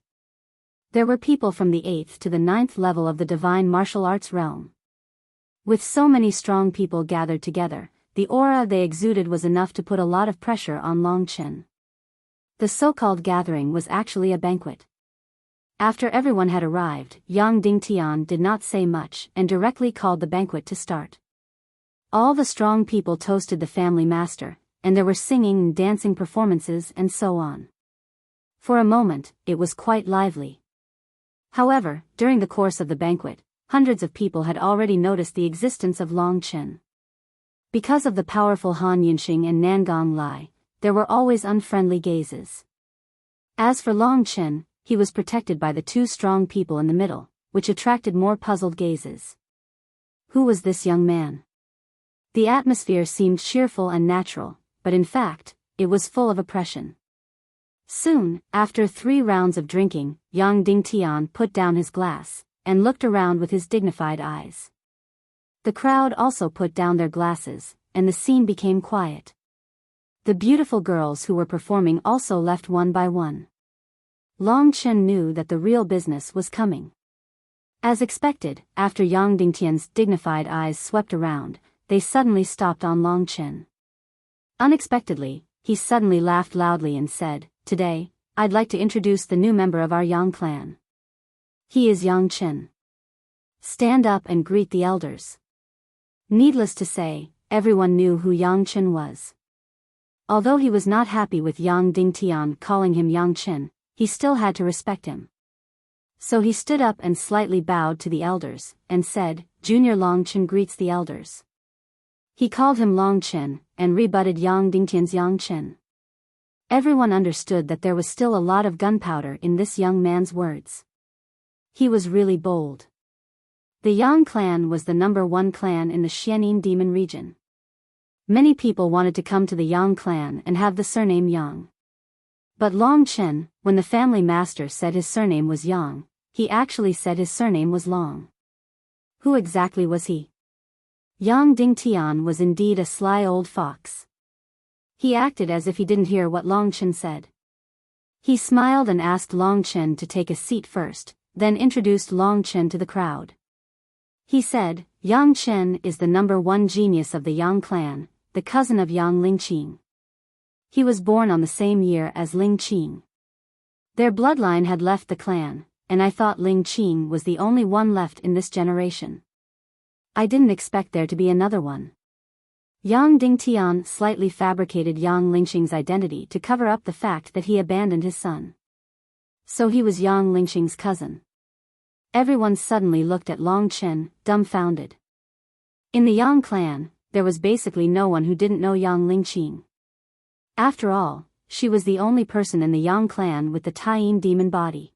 There were people from the 8th to the 9th level of the divine martial arts realm. With so many strong people gathered together, the aura they exuded was enough to put a lot of pressure on Long Chen. The so-called gathering was actually a banquet. After everyone had arrived, Yang Dingtian did not say much and directly called the banquet to start. All the strong people toasted the family master, and there were singing and dancing performances and so on. For a moment, it was quite lively. However, during the course of the banquet, hundreds of people had already noticed the existence of Long Chen. Because of the powerful Han Yunxing and Nangong Lai, there were always unfriendly gazes. As for Long Chen, he was protected by the 2 strong people in the middle, which attracted more puzzled gazes. Who was this young man? The atmosphere seemed cheerful and natural, but in fact, it was full of oppression. Soon, after 3 rounds of drinking, young Ding Tian put down his glass, and looked around with his dignified eyes. The crowd also put down their glasses, and the scene became quiet. The beautiful girls who were performing also left one by one. Long Chen knew that the real business was coming. As expected, after Yang Dingtian's dignified eyes swept around, they suddenly stopped on Long Chen. Unexpectedly, he suddenly laughed loudly and said, "Today, I'd like to introduce the new member of our Yang clan. He is Yang Chen. Stand up and greet the elders." Needless to say, everyone knew who Yang Chen was. Although he was not happy with Yang Dingtian calling him Yang Chen, he still had to respect him. So he stood up and slightly bowed to the elders, and said, "Junior Long Chen greets the elders." He called him Long Chen, and rebutted Yang Dingtian's Yang Chen. Everyone understood that there was still a lot of gunpowder in this young man's words. He was really bold. The Yang clan was the #1 clan in the Xianin demon region. Many people wanted to come to the Yang clan and have the surname Yang. But Long Chen, when the family master said his surname was Yang, he actually said his surname was Long. Who exactly was he? Yang Dingtian was indeed a sly old fox. He acted as if he didn't hear what Long Chen said. He smiled and asked Long Chen to take a seat first, then introduced Long Chen to the crowd. He said, "Yang Chen is the #1 genius of the Yang clan, the cousin of Yang Lingqing. He was born on the same year as Lingqing. Their bloodline had left the clan, and I thought Lingqing was the only one left in this generation. I didn't expect there to be another one." Yang Dingtian slightly fabricated Yang Lingqing's identity to cover up the fact that he abandoned his son. So he was Yang Lingqing's cousin. Everyone suddenly looked at Long Chen, dumbfounded. In the Yang clan, there was basically no one who didn't know Yang Lingqing. After all, she was the only person in the Yang clan with the Taiyin demon body.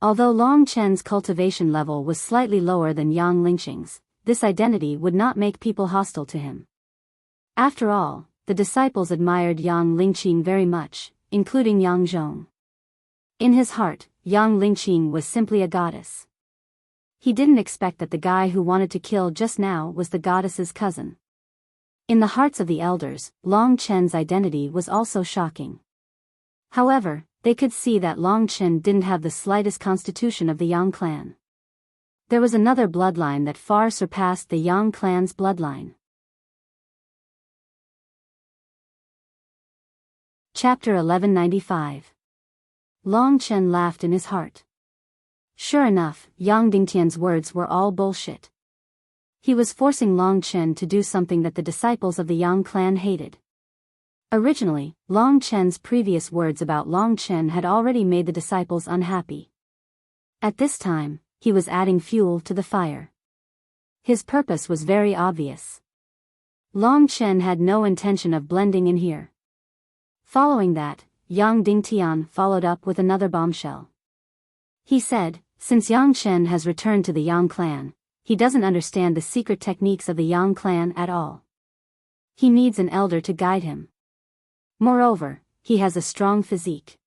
Although Long Chen's cultivation level was slightly lower than Yang Lingqing's, this identity would not make people hostile to him. After all, the disciples admired Yang Lingqing very much, including Yang Zhong. In his heart, Yang Lingqing was simply a goddess. He didn't expect that the guy who wanted to kill just now was the goddess's cousin. In the hearts of the elders, Long Chen's identity was also shocking. However, they could see that Long Chen didn't have the slightest constitution of the Yang clan. There was another bloodline that far surpassed the Yang clan's bloodline. Chapter 1195. Long Chen laughed in his heart. Sure enough, Yang Dingtian's words were all bullshit. He was forcing Long Chen to do something that the disciples of the Yang clan hated. Originally, Long Chen's previous words about Long Chen had already made the disciples unhappy. At this time, he was adding fuel to the fire. His purpose was very obvious. Long Chen had no intention of blending in here. Following that, Yang Dingtian followed up with another bombshell. He said, since Yang Chen has returned to the Yang clan, he doesn't understand the secret techniques of the Yang clan at all. He needs an elder to guide him. Moreover, he has a strong physique.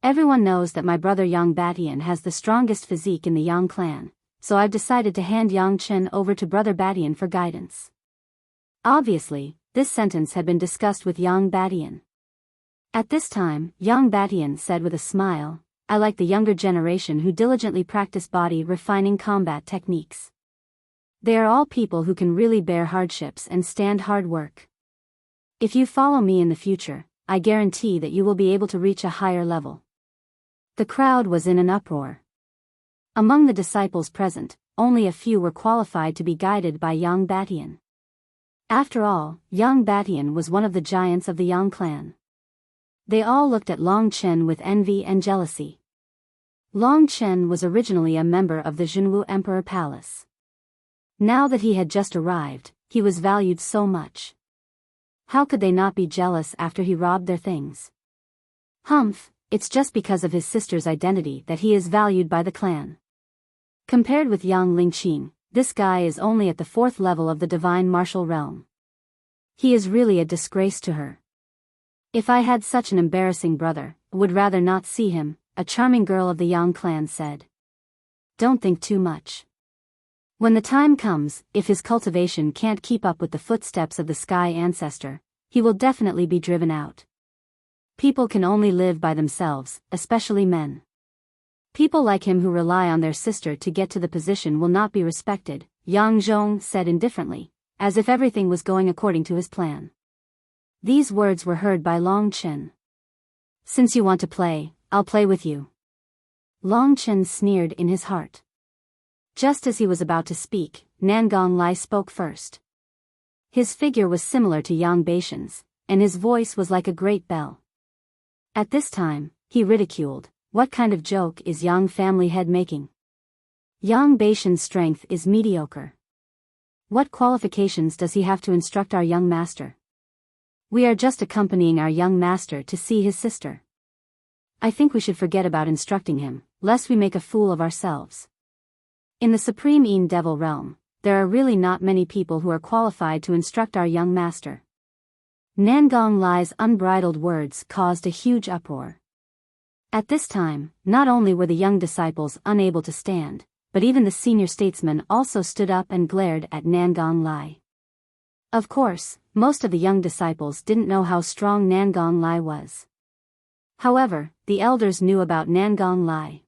Everyone knows that my brother Yang Batian has the strongest physique in the Yang clan, so I've decided to hand Yang Chen over to brother Batian for guidance. Obviously, this sentence had been discussed with Yang Batian. At this time, Yang Batian said with a smile, I like the younger generation who diligently practice body refining combat techniques. They are all people who can really bear hardships and stand hard work. If you follow me in the future, I guarantee that you will be able to reach a higher level. The crowd was in an uproar. Among the disciples present, only a few were qualified to be guided by Yang Batian. After all, Yang Batian was one of the giants of the Yang clan. They all looked at Long Chen with envy and jealousy. Long Chen was originally a member of the Zhenwu Emperor Palace. Now that he had just arrived, he was valued so much. How could they not be jealous after he robbed their things? Humph, it's just because of his sister's identity that he is valued by the clan. Compared with Yang Lingqing, this guy is only at the 4th level of the divine martial realm. He is really a disgrace to her. If I had such an embarrassing brother, would rather not see him, a charming girl of the Yang clan said. Don't think too much. When the time comes, if his cultivation can't keep up with the footsteps of the sky ancestor, he will definitely be driven out. People can only live by themselves, especially men. People like him who rely on their sister to get to the position will not be respected, Yang Zhong said indifferently, as if everything was going according to his plan. These words were heard by Long Chen. Since you want to play, I'll play with you. Long Chen sneered in his heart. Just as he was about to speak, Nangong Lai spoke first. His figure was similar to Yang Baishan's, and his voice was like a great bell. At this time, he ridiculed, what kind of joke is Yang family head making? Yang Baishan's strength is mediocre. What qualifications does he have to instruct our young master? We are just accompanying our young master to see his sister. I think we should forget about instructing him, lest we make a fool of ourselves. In the Supreme Yin Devil realm, there are really not many people who are qualified to instruct our young master. Nangong Lai's unbridled words caused a huge uproar. At this time, not only were the young disciples unable to stand, but even the senior statesmen also stood up and glared at Nangong Lai. Of course, most of the young disciples didn't know how strong Nangong Lai was. However, the elders knew about Nangong Lai.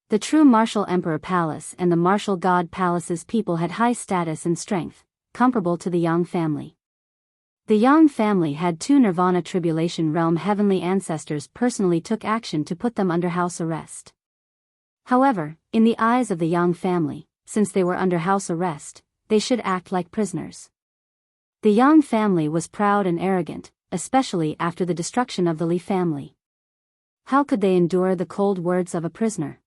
The true Martial Emperor Palace and the Martial God Palace's people had high status and strength, comparable to the Yang family. The Yang family had 2 Nirvana Tribulation Realm heavenly ancestors personally took action to put them under house arrest. However, in the eyes of the Yang family, since they were under house arrest, they should act like prisoners. The Yang family was proud and arrogant, especially after the destruction of the Li family. How could they endure the cold words of a prisoner?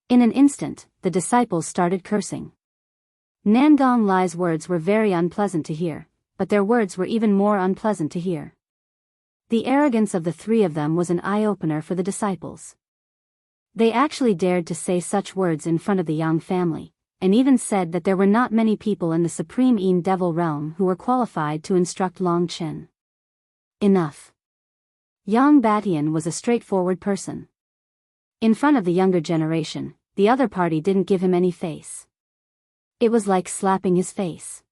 In an instant, the disciples started cursing. Nangong Lai's words were very unpleasant to hear, but their words were even more unpleasant to hear. The arrogance of the 3 of them was an eye-opener for the disciples. They actually dared to say such words in front of the Yang family, and even said that there were not many people in the Supreme Yin Devil realm who were qualified to instruct Long Chen. Enough. Yang Batian was a straightforward person. In front of the younger generation, the other party didn't give him any face. It was like slapping his face.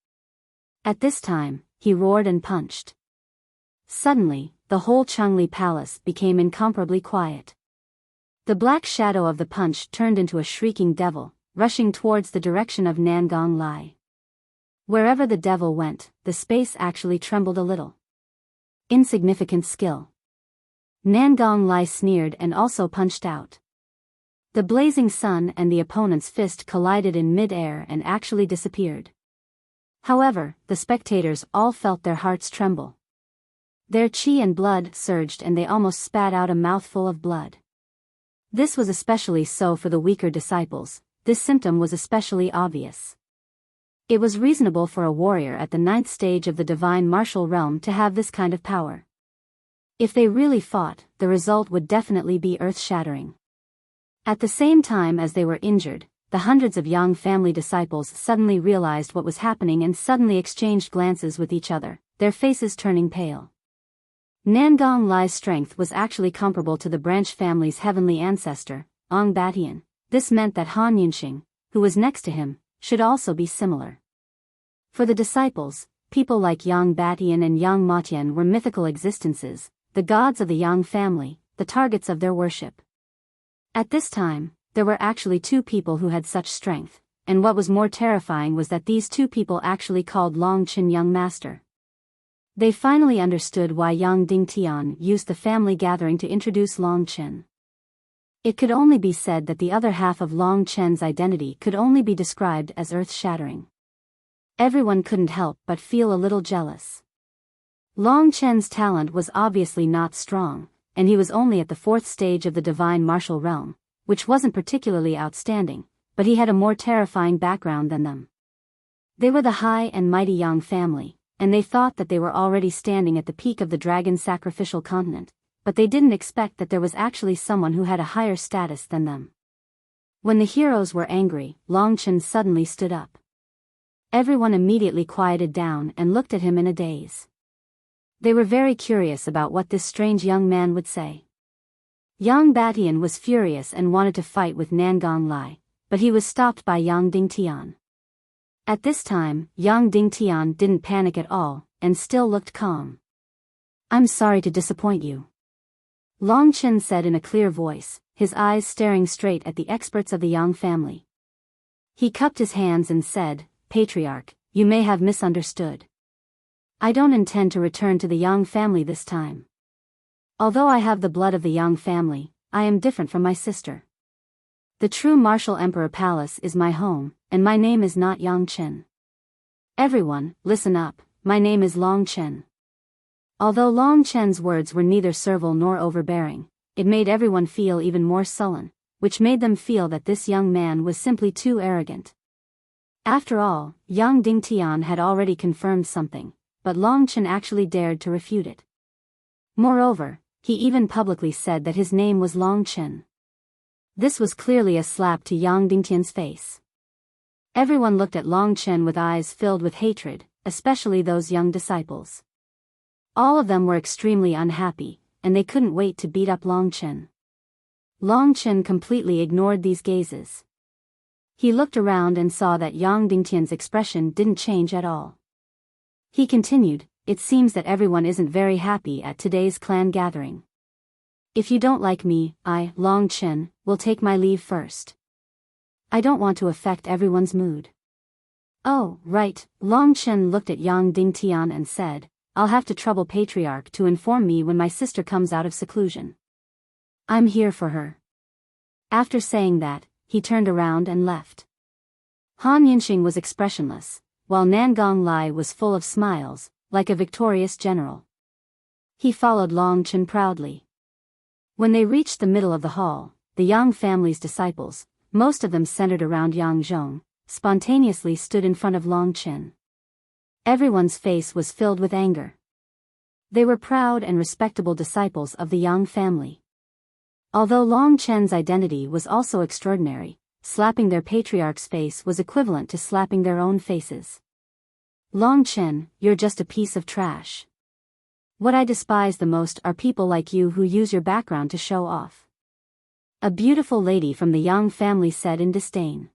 At this time, he roared and punched. Suddenly, the whole Changli Palace became incomparably quiet. The black shadow of the punch turned into a shrieking devil, rushing towards the direction of Nangong Lai. Wherever the devil went, the space actually trembled a little. Insignificant skill. Nangong Lai sneered and also punched out. The blazing sun and the opponent's fist collided in mid-air and actually disappeared. However, the spectators all felt their hearts tremble. Their chi and blood surged and they almost spat out a mouthful of blood. This was especially so for the weaker disciples. This symptom was especially obvious. It was reasonable for a warrior at the 9th stage of the divine martial realm to have this kind of power. If they really fought, the result would definitely be earth-shattering. At the same time as they were injured, the hundreds of Yang family disciples suddenly realized what was happening and suddenly exchanged glances with each other, their faces turning pale. Nangong Lai's strength was actually comparable to the branch family's heavenly ancestor, Ong Batian. This meant that Han Yunxing, who was next to him, should also be similar. For the disciples, people like Yang Batian and Yang Matian were mythical existences, the gods of the Yang family, the targets of their worship. At this time, there were actually 2 people who had such strength, and what was more terrifying was that these 2 people actually called Long Chen Young Master. They finally understood why Yang Dingtian used the family gathering to introduce Long Chen. It could only be said that the other half of Long Chen's identity could only be described as earth-shattering. Everyone couldn't help but feel a little jealous. Long Chen's talent was obviously not strong, and he was only at the 4th stage of the divine martial realm, which wasn't particularly outstanding, but he had a more terrifying background than them. They were the high and mighty Yang family, and they thought that they were already standing at the peak of the dragon sacrificial continent, but they didn't expect that there was actually someone who had a higher status than them. When the heroes were angry, Long Chen suddenly stood up. Everyone immediately quieted down and looked at him in a daze. They were very curious about what this strange young man would say. Yang Batian was furious and wanted to fight with Nangong Lai, but he was stopped by Yang Dingtian. At this time, Yang Dingtian didn't panic at all, and still looked calm. "I'm sorry to disappoint you," Long Chen said in a clear voice, his eyes staring straight at the experts of the Yang family. He cupped his hands and said, "Patriarch, you may have misunderstood. I don't intend to return to the Yang family this time. Although I have the blood of the Yang family, I am different from my sister. The true martial emperor palace is my home, and my name is not Yang Chen. Everyone, listen up, my name is Long Chen." Although Long Chen's words were neither servile nor overbearing, it made everyone feel even more sullen, which made them feel that this young man was simply too arrogant. After all, Yang Dingtian had already confirmed something, but Long Chen actually dared to refute it. Moreover, he even publicly said that his name was Long Chen. This was clearly a slap to Yang Dingtian's face. Everyone looked at Long Chen with eyes filled with hatred, especially those young disciples. All of them were extremely unhappy, and they couldn't wait to beat up Long Chen. Long Chen completely ignored these gazes. He looked around and saw that Yang Dingtian's expression didn't change at all. He continued, "It seems that everyone isn't very happy at today's clan gathering. If you don't like me, I, Long Chen, will take my leave first. I don't want to affect everyone's mood." "Oh, right," Long Chen looked at Yang Dingtian and said, "I'll have to trouble Patriarch to inform me when my sister comes out of seclusion. I'm here for her." After saying that, he turned around and left. Han Yinxing was expressionless, while Nangong Lai was full of smiles, like a victorious general. He followed Long Chen proudly. When they reached the middle of the hall, the Yang family's disciples, most of them centered around Yang Zhong, spontaneously stood in front of Long Chen. Everyone's face was filled with anger. They were proud and respectable disciples of the Yang family. Although Long Chen's identity was also extraordinary, slapping their patriarch's face was equivalent to slapping their own faces. "Long Chen, you're just a piece of trash. What I despise the most are people like you who use your background to show off," a beautiful lady from the Yang family said in disdain.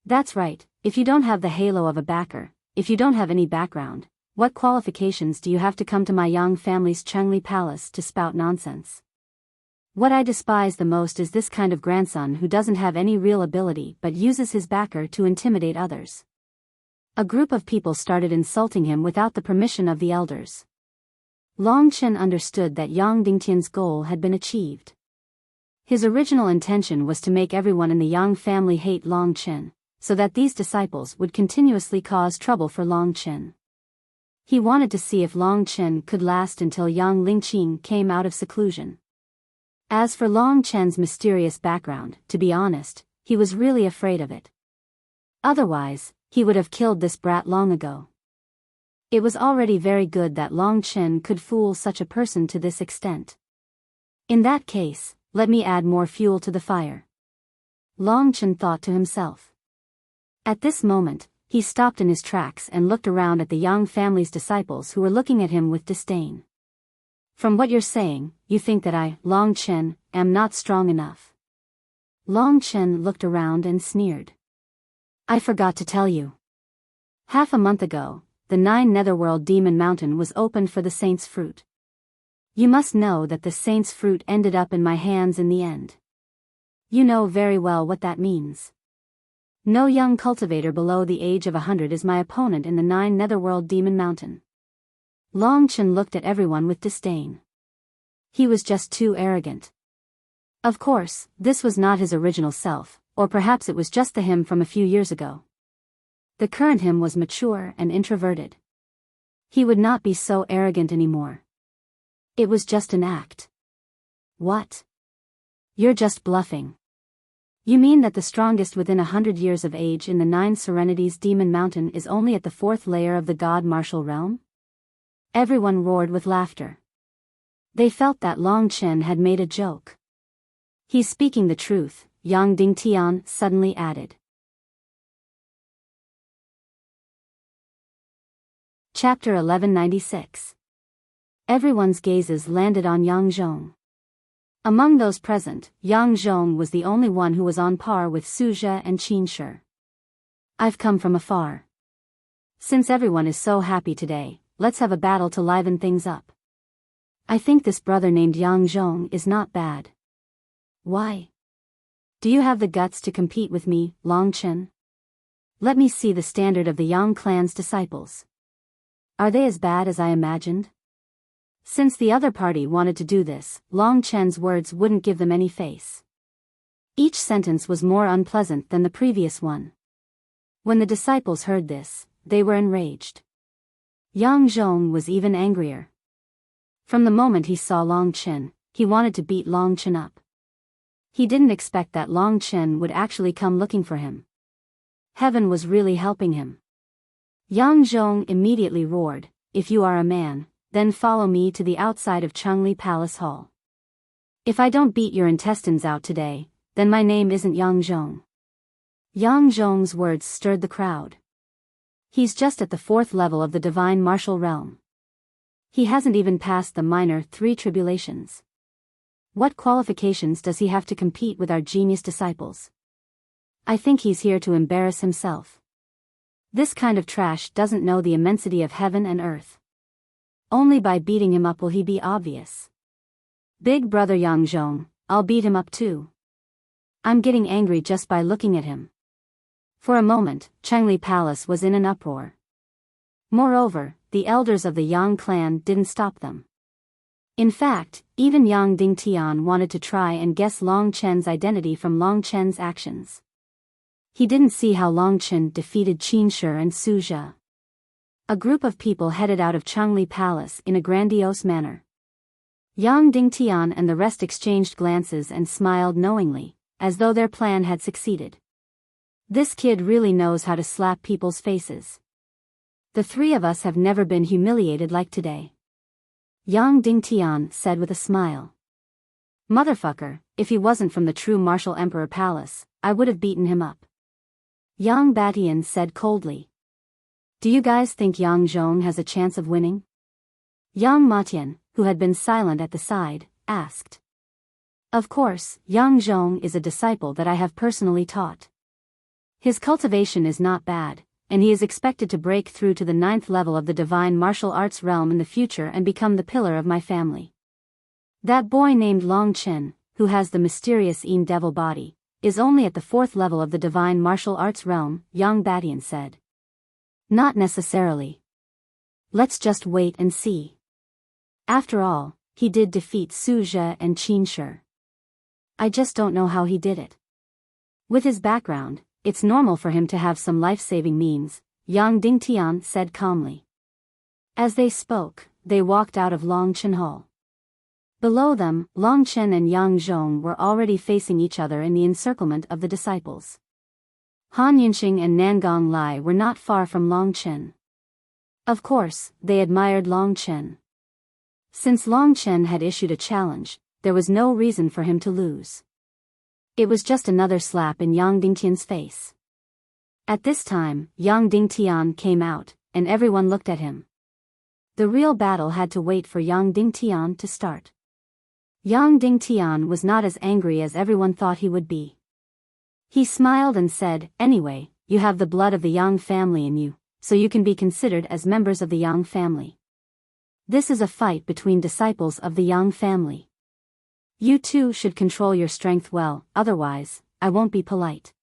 "That's right, if you don't have the halo of a backer, if you don't have any background, what qualifications do you have to come to my Yang family's Chengli palace to spout nonsense? What I despise the most is this kind of grandson who doesn't have any real ability but uses his backer to intimidate others." A group of people started insulting him without the permission of the elders. Long Chen understood that Yang Dingtian's goal had been achieved. His original intention was to make everyone in the Yang family hate Long Chen, so that these disciples would continuously cause trouble for Long Chen. He wanted to see if Long Chen could last until Yang Lingqing came out of seclusion. As for Long Chen's mysterious background, to be honest, he was really afraid of it. Otherwise, he would have killed this brat long ago. It was already very good that Long Chen could fool such a person to this extent. In that case, let me add more fuel to the fire, Long Chen thought to himself. At this moment, he stopped in his tracks and looked around at the Yang family's disciples who were looking at him with disdain. "From what you're saying, you think that I, Long Chen, am not strong enough." Long Chen looked around and sneered. "I forgot to tell you. Half a month ago, the 9 Netherworld Demon Mountain was opened for the Saint's Fruit. You must know that the Saint's Fruit ended up in my hands in the end. You know very well what that means. No young cultivator below the age of 100 is my opponent in the 9 Netherworld Demon Mountain." Long Chen looked at everyone with disdain. He was just too arrogant. Of course, this was not his original self, or perhaps it was just the him from a few years ago. The current him was mature and introverted. He would not be so arrogant anymore. It was just an act. "What? You're just bluffing. You mean that the strongest within 100 years of age in the 9 Serenities Demon Mountain is only at the 4th layer of the God Martial Realm?" Everyone roared with laughter. They felt that Long Chen had made a joke. "He's speaking the truth," Yang Dingtian suddenly added. Chapter 1196. Everyone's gazes landed on Yang Zhong. Among those present, Yang Zhong was the only one who was on par with Su Zhe and Qin Shi. I've come from afar. Since everyone is so happy today, let's have a battle to liven things up. I think this brother named Yang Zhong is not bad. Why? Do you have the guts to compete with me, Long Chen? Let me see the standard of the Yang clan's disciples. Are they as bad as I imagined? Since the other party wanted to do this, Long Chen's words wouldn't give them any face. Each sentence was more unpleasant than the previous one. When the disciples heard this, they were enraged. Yang Zhong was even angrier. From the moment he saw Long Chen, he wanted to beat Long Chen up. He didn't expect that Long Chen would actually come looking for him. Heaven was really helping him. Yang Zhong immediately roared, "If you are a man, then follow me to the outside of Changli Palace Hall. If I don't beat your intestines out today, then my name isn't Yang Zhong." Yang Zhong's words stirred the crowd. He's just at the 4th level of the divine martial realm. He hasn't even passed the minor 3 tribulations. What qualifications does he have to compete with our genius disciples? I think he's here to embarrass himself. This kind of trash doesn't know the immensity of heaven and earth. Only by beating him up will he be obvious. Big brother Yang Zhong, I'll beat him up too. I'm getting angry just by looking at him. For a moment, Changli Palace was in an uproar. Moreover, the elders of the Yang clan didn't stop them. In fact, even Yang Dingtian wanted to try and guess Long Chen's identity from Long Chen's actions. He didn't see how Long Chen defeated Qin Shi and Su Zhe. A group of people headed out of Changli Palace in a grandiose manner. Yang Dingtian and the rest exchanged glances and smiled knowingly, as though their plan had succeeded. This kid really knows how to slap people's faces. The 3 of us have never been humiliated like today. Yang Dingtian said with a smile. Motherfucker, if he wasn't from the true martial emperor palace, I would have beaten him up. Yang Batian said coldly. Do you guys think Yang Zhong has a chance of winning? Yang Matian, who had been silent at the side, asked. Of course, Yang Zhong is a disciple that I have personally taught. His cultivation is not bad, and he is expected to break through to the 9th level of the divine martial arts realm in the future and become the pillar of my family. That boy named Long Chen, who has the mysterious Yin devil body, is only at the 4th level of the divine martial arts realm, Yang Batian said. Not necessarily. Let's just wait and see. After all, he did defeat Su Zhe and Qin Shi. I just don't know how he did it. With his background, it's normal for him to have some life-saving means, Yang Dingtian said calmly. As they spoke, they walked out of Long Chen Hall. Below them, Long Chen and Yang Zhong were already facing each other in the encirclement of the disciples. Han Yunxing and Nangong Lai were not far from Long Chen. Of course, they admired Long Chen. Since Long Chen had issued a challenge, there was no reason for him to lose. It was just another slap in Yang Dingtian's face. At this time, Yang Dingtian came out, and everyone looked at him. The real battle had to wait for Yang Dingtian to start. Yang Dingtian was not as angry as everyone thought he would be. He smiled and said, Anyway, you have the blood of the Yang family in you, so you can be considered as members of the Yang family. This is a fight between disciples of the Yang family. You too should control your strength well, otherwise, I won't be polite.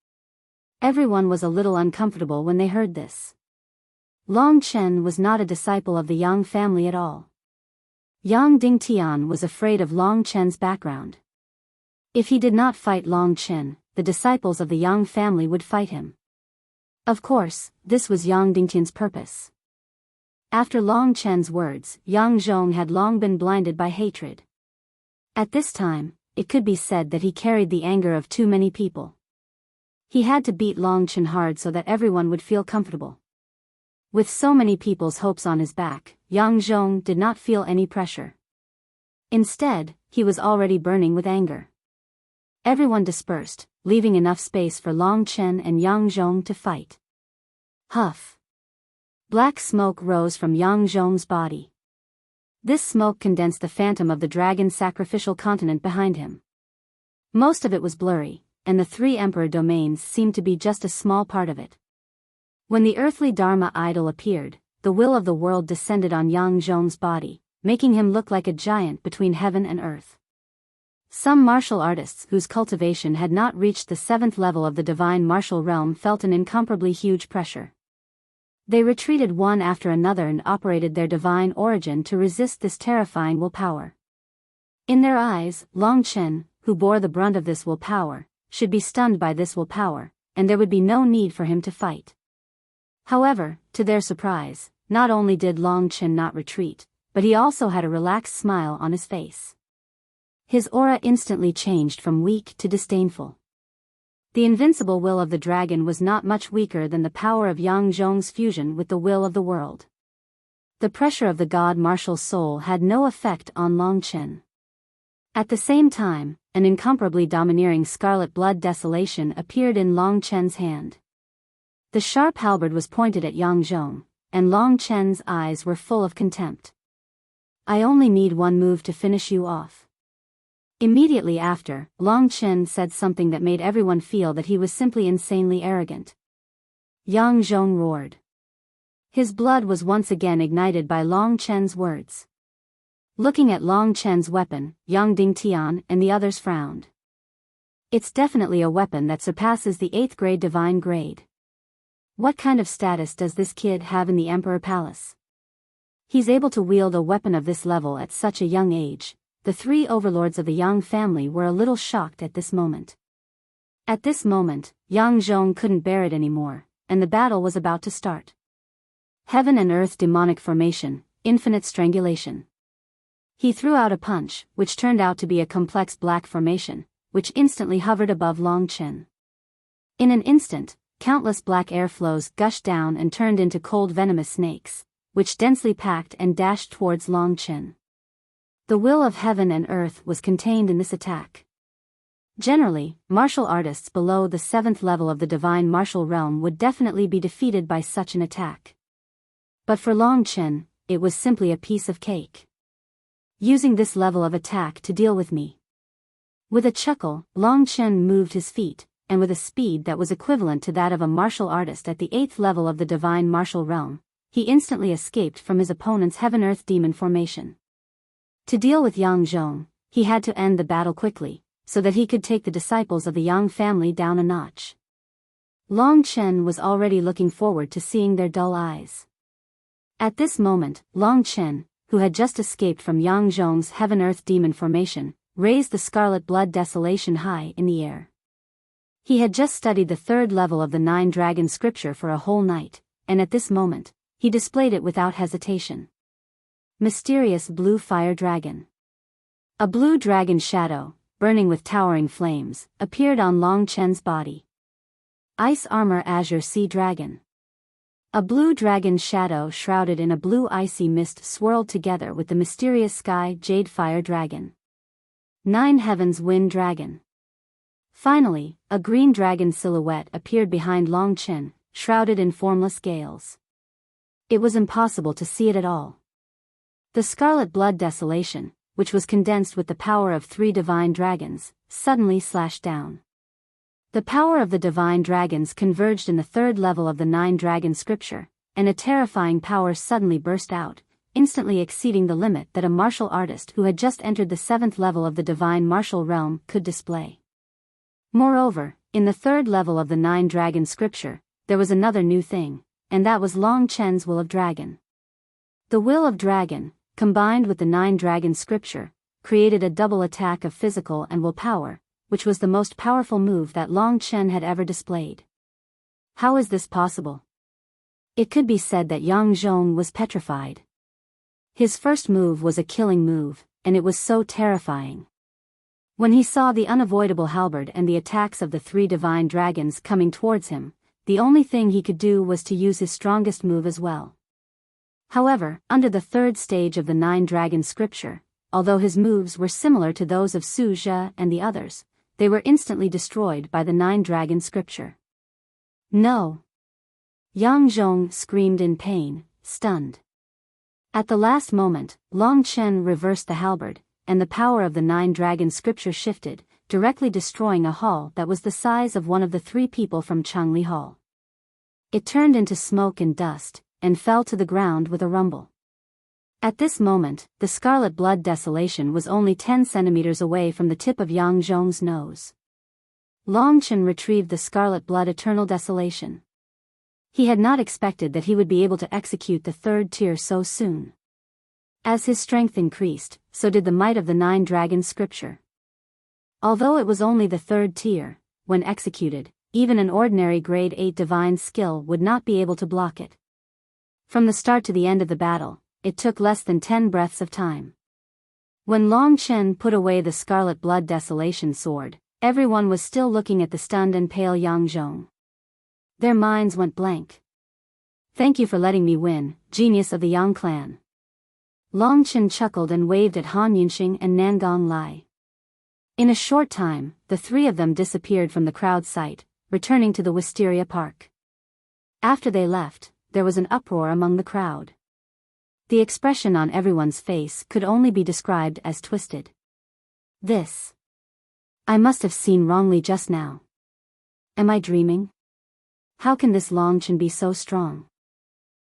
Everyone was a little uncomfortable when they heard this. Long Chen was not a disciple of the Yang family at all. Yang Dingtian was afraid of Long Chen's background. If he did not fight Long Chen, the disciples of the Yang family would fight him. Of course, this was Yang Dingtian's purpose. After Long Chen's words, Yang Zhong had long been blinded by hatred. At this time, it could be said that he carried the anger of too many people. He had to beat Long Chen hard so that everyone would feel comfortable. With so many people's hopes on his back, Yang Zhong did not feel any pressure. Instead, he was already burning with anger. Everyone dispersed, leaving enough space for Long Chen and Yang Zhong to fight. Huff. Black smoke rose from Yang Zhong's body. This smoke condensed the phantom of the dragon's sacrificial continent behind him. Most of it was blurry, and the three emperor domains seemed to be just a small part of it. When the earthly Dharma idol appeared, the will of the world descended on Yang Zhong's body, making him look like a giant between heaven and earth. Some martial artists whose cultivation had not reached the 7th level of the divine martial realm felt an incomparably huge pressure. They retreated one after another and operated their divine origin to resist this terrifying willpower. In their eyes, Long Chen, who bore the brunt of this willpower, should be stunned by this willpower, and there would be no need for him to fight. However, to their surprise, not only did Long Chen not retreat, but he also had a relaxed smile on his face. His aura instantly changed from weak to disdainful. The invincible will of the dragon was not much weaker than the power of Yang Zhong's fusion with the will of the world. The pressure of the god martial soul had no effect on Long Chen. At the same time, an incomparably domineering scarlet blood desolation appeared in Long Chen's hand. The sharp halberd was pointed at Yang Zhong, and Long Chen's eyes were full of contempt. "I only need one move to finish you off." Immediately after, Long Chen said something that made everyone feel that he was simply insanely arrogant. Yang Zhong roared. His blood was once again ignited by Long Chen's words. Looking at Long Chen's weapon, Yang Dingtian and the others frowned. It's definitely a weapon that surpasses the 8th grade divine grade. What kind of status does this kid have in the Emperor Palace? He's able to wield a weapon of this level at such a young age. The three overlords of the Yang family were a little shocked at this moment. At this moment, Yang Zhong couldn't bear it anymore, and the battle was about to start. Heaven and earth demonic formation, infinite strangulation. He threw out a punch, which turned out to be a complex black formation, which instantly hovered above Long Chen. In an instant, countless black air flows gushed down and turned into cold venomous snakes, which densely packed and dashed towards Long Chen. The will of heaven and earth was contained in this attack. Generally, martial artists below the 7th level of the divine martial realm would definitely be defeated by such an attack. But for Long Chen, it was simply a piece of cake. Using this level of attack to deal with me. With a chuckle, Long Chen moved his feet, and with a speed that was equivalent to that of a martial artist at the 8th level of the divine martial realm, he instantly escaped from his opponent's heaven-earth demon formation. To deal with Yang Zhong, he had to end the battle quickly, so that he could take the disciples of the Yang family down a notch. Long Chen was already looking forward to seeing their dull eyes. At this moment, Long Chen, who had just escaped from Yang Zhong's heaven-earth demon formation, raised the scarlet blood desolation high in the air. He had just studied the 3rd level of the 9 dragon scripture for a whole night, and at this moment, he displayed it without hesitation. Mysterious blue fire dragon. A blue dragon shadow, burning with towering flames, appeared on Long Chen's body. Ice armor azure sea dragon. A blue dragon shadow shrouded in a blue icy mist swirled together with the mysterious sky jade fire dragon. 9 heavens wind dragon. Finally, a green dragon silhouette appeared behind Long Chen, shrouded in formless gales. It was impossible to see it at all. The scarlet blood desolation, which was condensed with the power of 3 divine dragons, suddenly slashed down. The power of the divine dragons converged in the 3rd level of the 9 dragon scripture, and a terrifying power suddenly burst out, instantly exceeding the limit that a martial artist who had just entered the 7th level of the divine martial realm could display. Moreover, in the 3rd level of the 9 dragon scripture, there was another new thing, and that was Long Chen's will of dragon. The will of dragon, combined with the 9 dragon scripture, created a double attack of physical and will power, which was the most powerful move that Long Chen had ever displayed. How is this possible? It could be said that Yang Zhong was petrified. His first move was a killing move, and it was so terrifying. When he saw the unavoidable halberd and the attacks of the 3 divine dragons coming towards him, the only thing he could do was to use his strongest move as well. However, under the 3rd stage of the 9 dragon scripture, although his moves were similar to those of Su Zhe and the others, they were instantly destroyed by the 9 dragon scripture. No! Yang Zhong screamed in pain, stunned. At the last moment, Long Chen reversed the halberd, and the power of the 9-dragon scripture shifted, directly destroying a hall that was the size of one of the 3 people from Changli Hall. It turned into smoke and dust, and fell to the ground with a rumble. At this moment, the scarlet blood desolation was only 10 centimeters away from the tip of Yang Zhong's nose. Long Chen retrieved the scarlet blood eternal desolation. He had not expected that he would be able to execute the 3rd tier so soon. As his strength increased, so did the might of the 9-dragon scripture. Although it was only the 3rd tier, when executed, even an ordinary grade 8 divine skill would not be able to block it. From the start to the end of the battle, it took less than 10 breaths of time. When Long Chen put away the scarlet blood desolation sword, everyone was still looking at the stunned and pale Yang Zhong. Their minds went blank. "Thank you for letting me win, genius of the Yang clan." Long Chen chuckled and waved at Han Yunxing and Nangong Lai. In a short time, the 3 of them disappeared from the crowd sight, returning to the Wisteria Park. After they left, there was an uproar among the crowd. The expression on everyone's face could only be described as twisted. This. I must have seen wrongly just now. Am I dreaming? How can this Long Chen be so strong?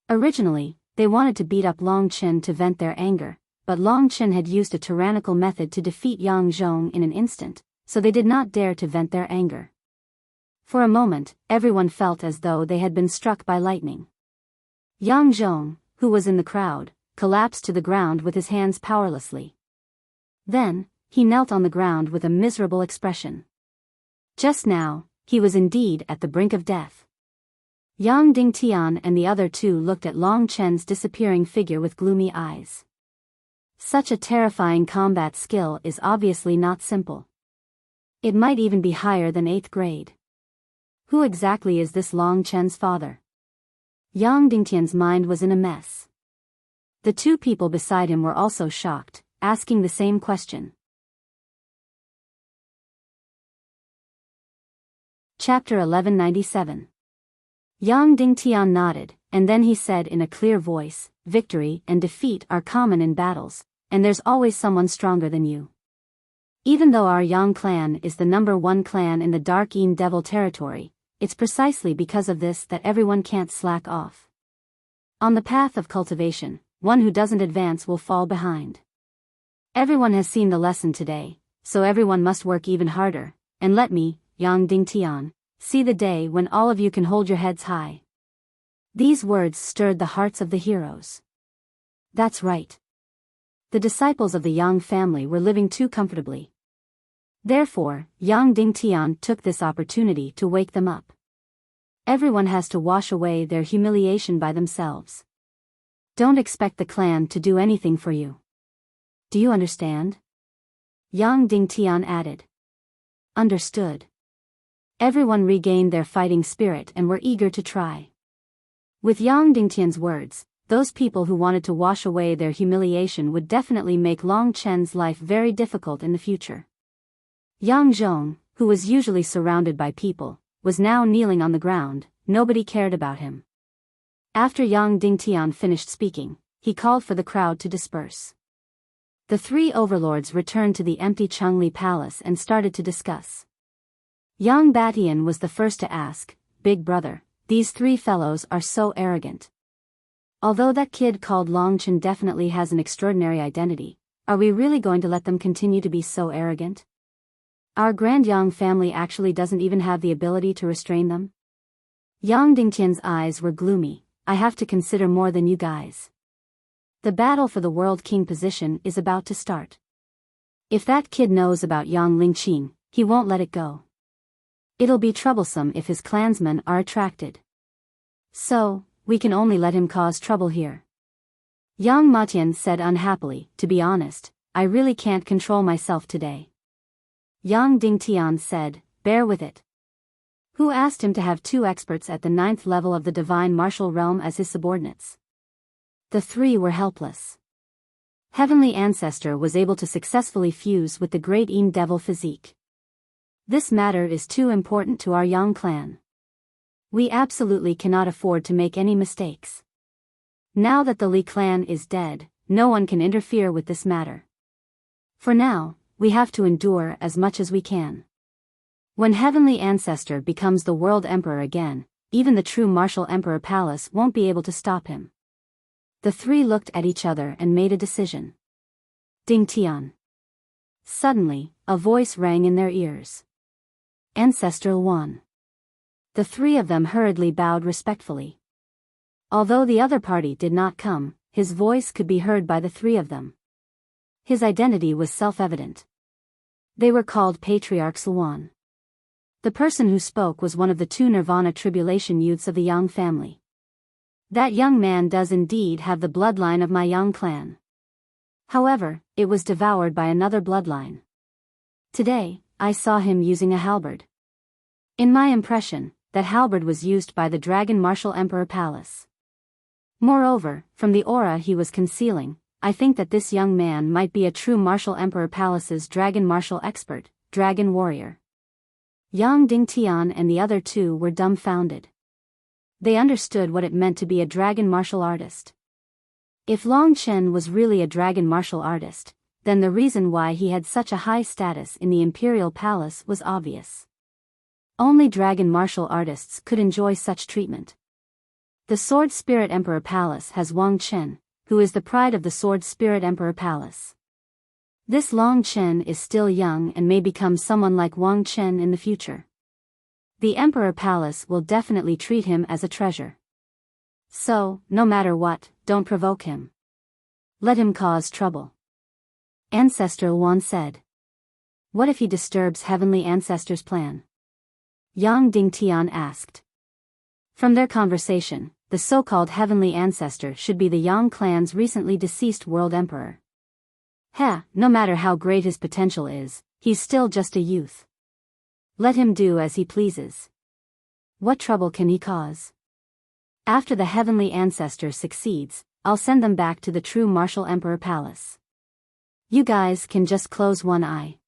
Originally, they wanted to beat up Long Chen to vent their anger, but Long Chen had used a tyrannical method to defeat Yang Zhong in an instant, so they did not dare to vent their anger. For a moment, everyone felt as though they had been struck by lightning. Yang Zhong, who was in the crowd, collapsed to the ground with his hands powerlessly. Then, he knelt on the ground with a miserable expression. Just now, he was indeed at the brink of death. Yang Dingtian and the other 2 looked at Long Chen's disappearing figure with gloomy eyes. Such a terrifying combat skill is obviously not simple. It might even be higher than 8th grade. Who exactly is this Long Chen's father? Yang Dingtian's mind was in a mess. The 2 people beside him were also shocked, asking the same question. Chapter 1197. Yang Dingtian nodded, and then he said in a clear voice, "Victory and defeat are common in battles, and there's always someone stronger than you. Even though our Yang clan is the number 1 clan in the Dark Een Devil territory, it's precisely because of this that everyone can't slack off. On the path of cultivation, one who doesn't advance will fall behind. Everyone has seen the lesson today, so everyone must work even harder, and let me, Yang Dingtian, see the day when all of you can hold your heads high." These words stirred the hearts of the heroes. That's right. The disciples of the Yang family were living too comfortably. Therefore, Yang Dingtian took this opportunity to wake them up. Everyone has to wash away their humiliation by themselves. Don't expect the clan to do anything for you. Do you understand? Yang Dingtian added. Understood. Everyone regained their fighting spirit and were eager to try. With Yang Dingtian's words, those people who wanted to wash away their humiliation would definitely make Long Chen's life very difficult in the future. Yang Zhong, who was usually surrounded by people, was now kneeling on the ground. Nobody cared about him. After Yang Dingtian finished speaking, he called for the crowd to disperse. The 3 overlords returned to the empty Changli Palace and started to discuss. Yang Batian was the first to ask, "Big brother, these 3 fellows are so arrogant. Although that kid called Long Chen definitely has an extraordinary identity, are we really going to let them continue to be so arrogant? Our Grand Yang family actually doesn't even have the ability to restrain them?" Yang Dingtian's eyes were gloomy. "I have to consider more than you guys. The battle for the World King position is about to start. If that kid knows about Yang Lingqing, he won't let it go. It'll be troublesome if his clansmen are attracted. So, we can only let him cause trouble here." Yang Matian said unhappily, "To be honest, I really can't control myself today." Yang Dingtian said, "Bear with it. Who asked him to have 2 experts at the 9th level of the divine martial realm as his subordinates?" The 3 were helpless. Heavenly Ancestor was able to successfully fuse with the Great Een Devil physique. This matter is too important to our Yang clan. We absolutely cannot afford to make any mistakes. Now that the Li clan is dead, no one can interfere with this matter. For now, we have to endure as much as we can. When Heavenly Ancestor becomes the World Emperor again, even the true Martial Emperor Palace won't be able to stop him. The three looked at each other and made a decision. Ding Tian. Suddenly, a voice rang in their ears. Ancestral 1. The three of them hurriedly bowed respectfully. Although the other party did not come, his voice could be heard by the three of them. His identity was self-evident. They were called Patriarchs 1. The person who spoke was one of the two Nirvana Tribulation youths of the Yang family. That young man does indeed have the bloodline of my Yang clan. However, it was devoured by another bloodline. Today, I saw him using a halberd. In my impression, that halberd was used by the Dragon Martial Emperor Palace. Moreover, from the aura he was concealing, I think that this young man might be a true Martial Emperor Palace's Dragon Martial expert, Dragon Warrior. Yang Dingtian and the other two were dumbfounded. They understood what it meant to be a dragon martial artist. If Long Chen was really a dragon martial artist, then the reason why he had such a high status in the Imperial Palace was obvious. Only dragon martial artists could enjoy such treatment. The Sword Spirit Emperor Palace has Wang Chen, who is the pride of the Sword Spirit Emperor Palace. This Long Chen is still young and may become someone like Wang Chen in the future. The Emperor Palace will definitely treat him as a treasure. So, no matter what, don't provoke him. Let him cause trouble. Ancestral 1 said. What if he disturbs Heavenly Ancestor's plan? Yang Dingtian asked. From their conversation, the so-called Heavenly Ancestor should be the Yang clan's recently deceased World Emperor. No matter how great his potential is, he's still just a youth. Let him do as he pleases. What trouble can he cause? After the Heavenly Ancestor succeeds, I'll send them back to the true Martial Emperor Palace. You guys can just close one eye.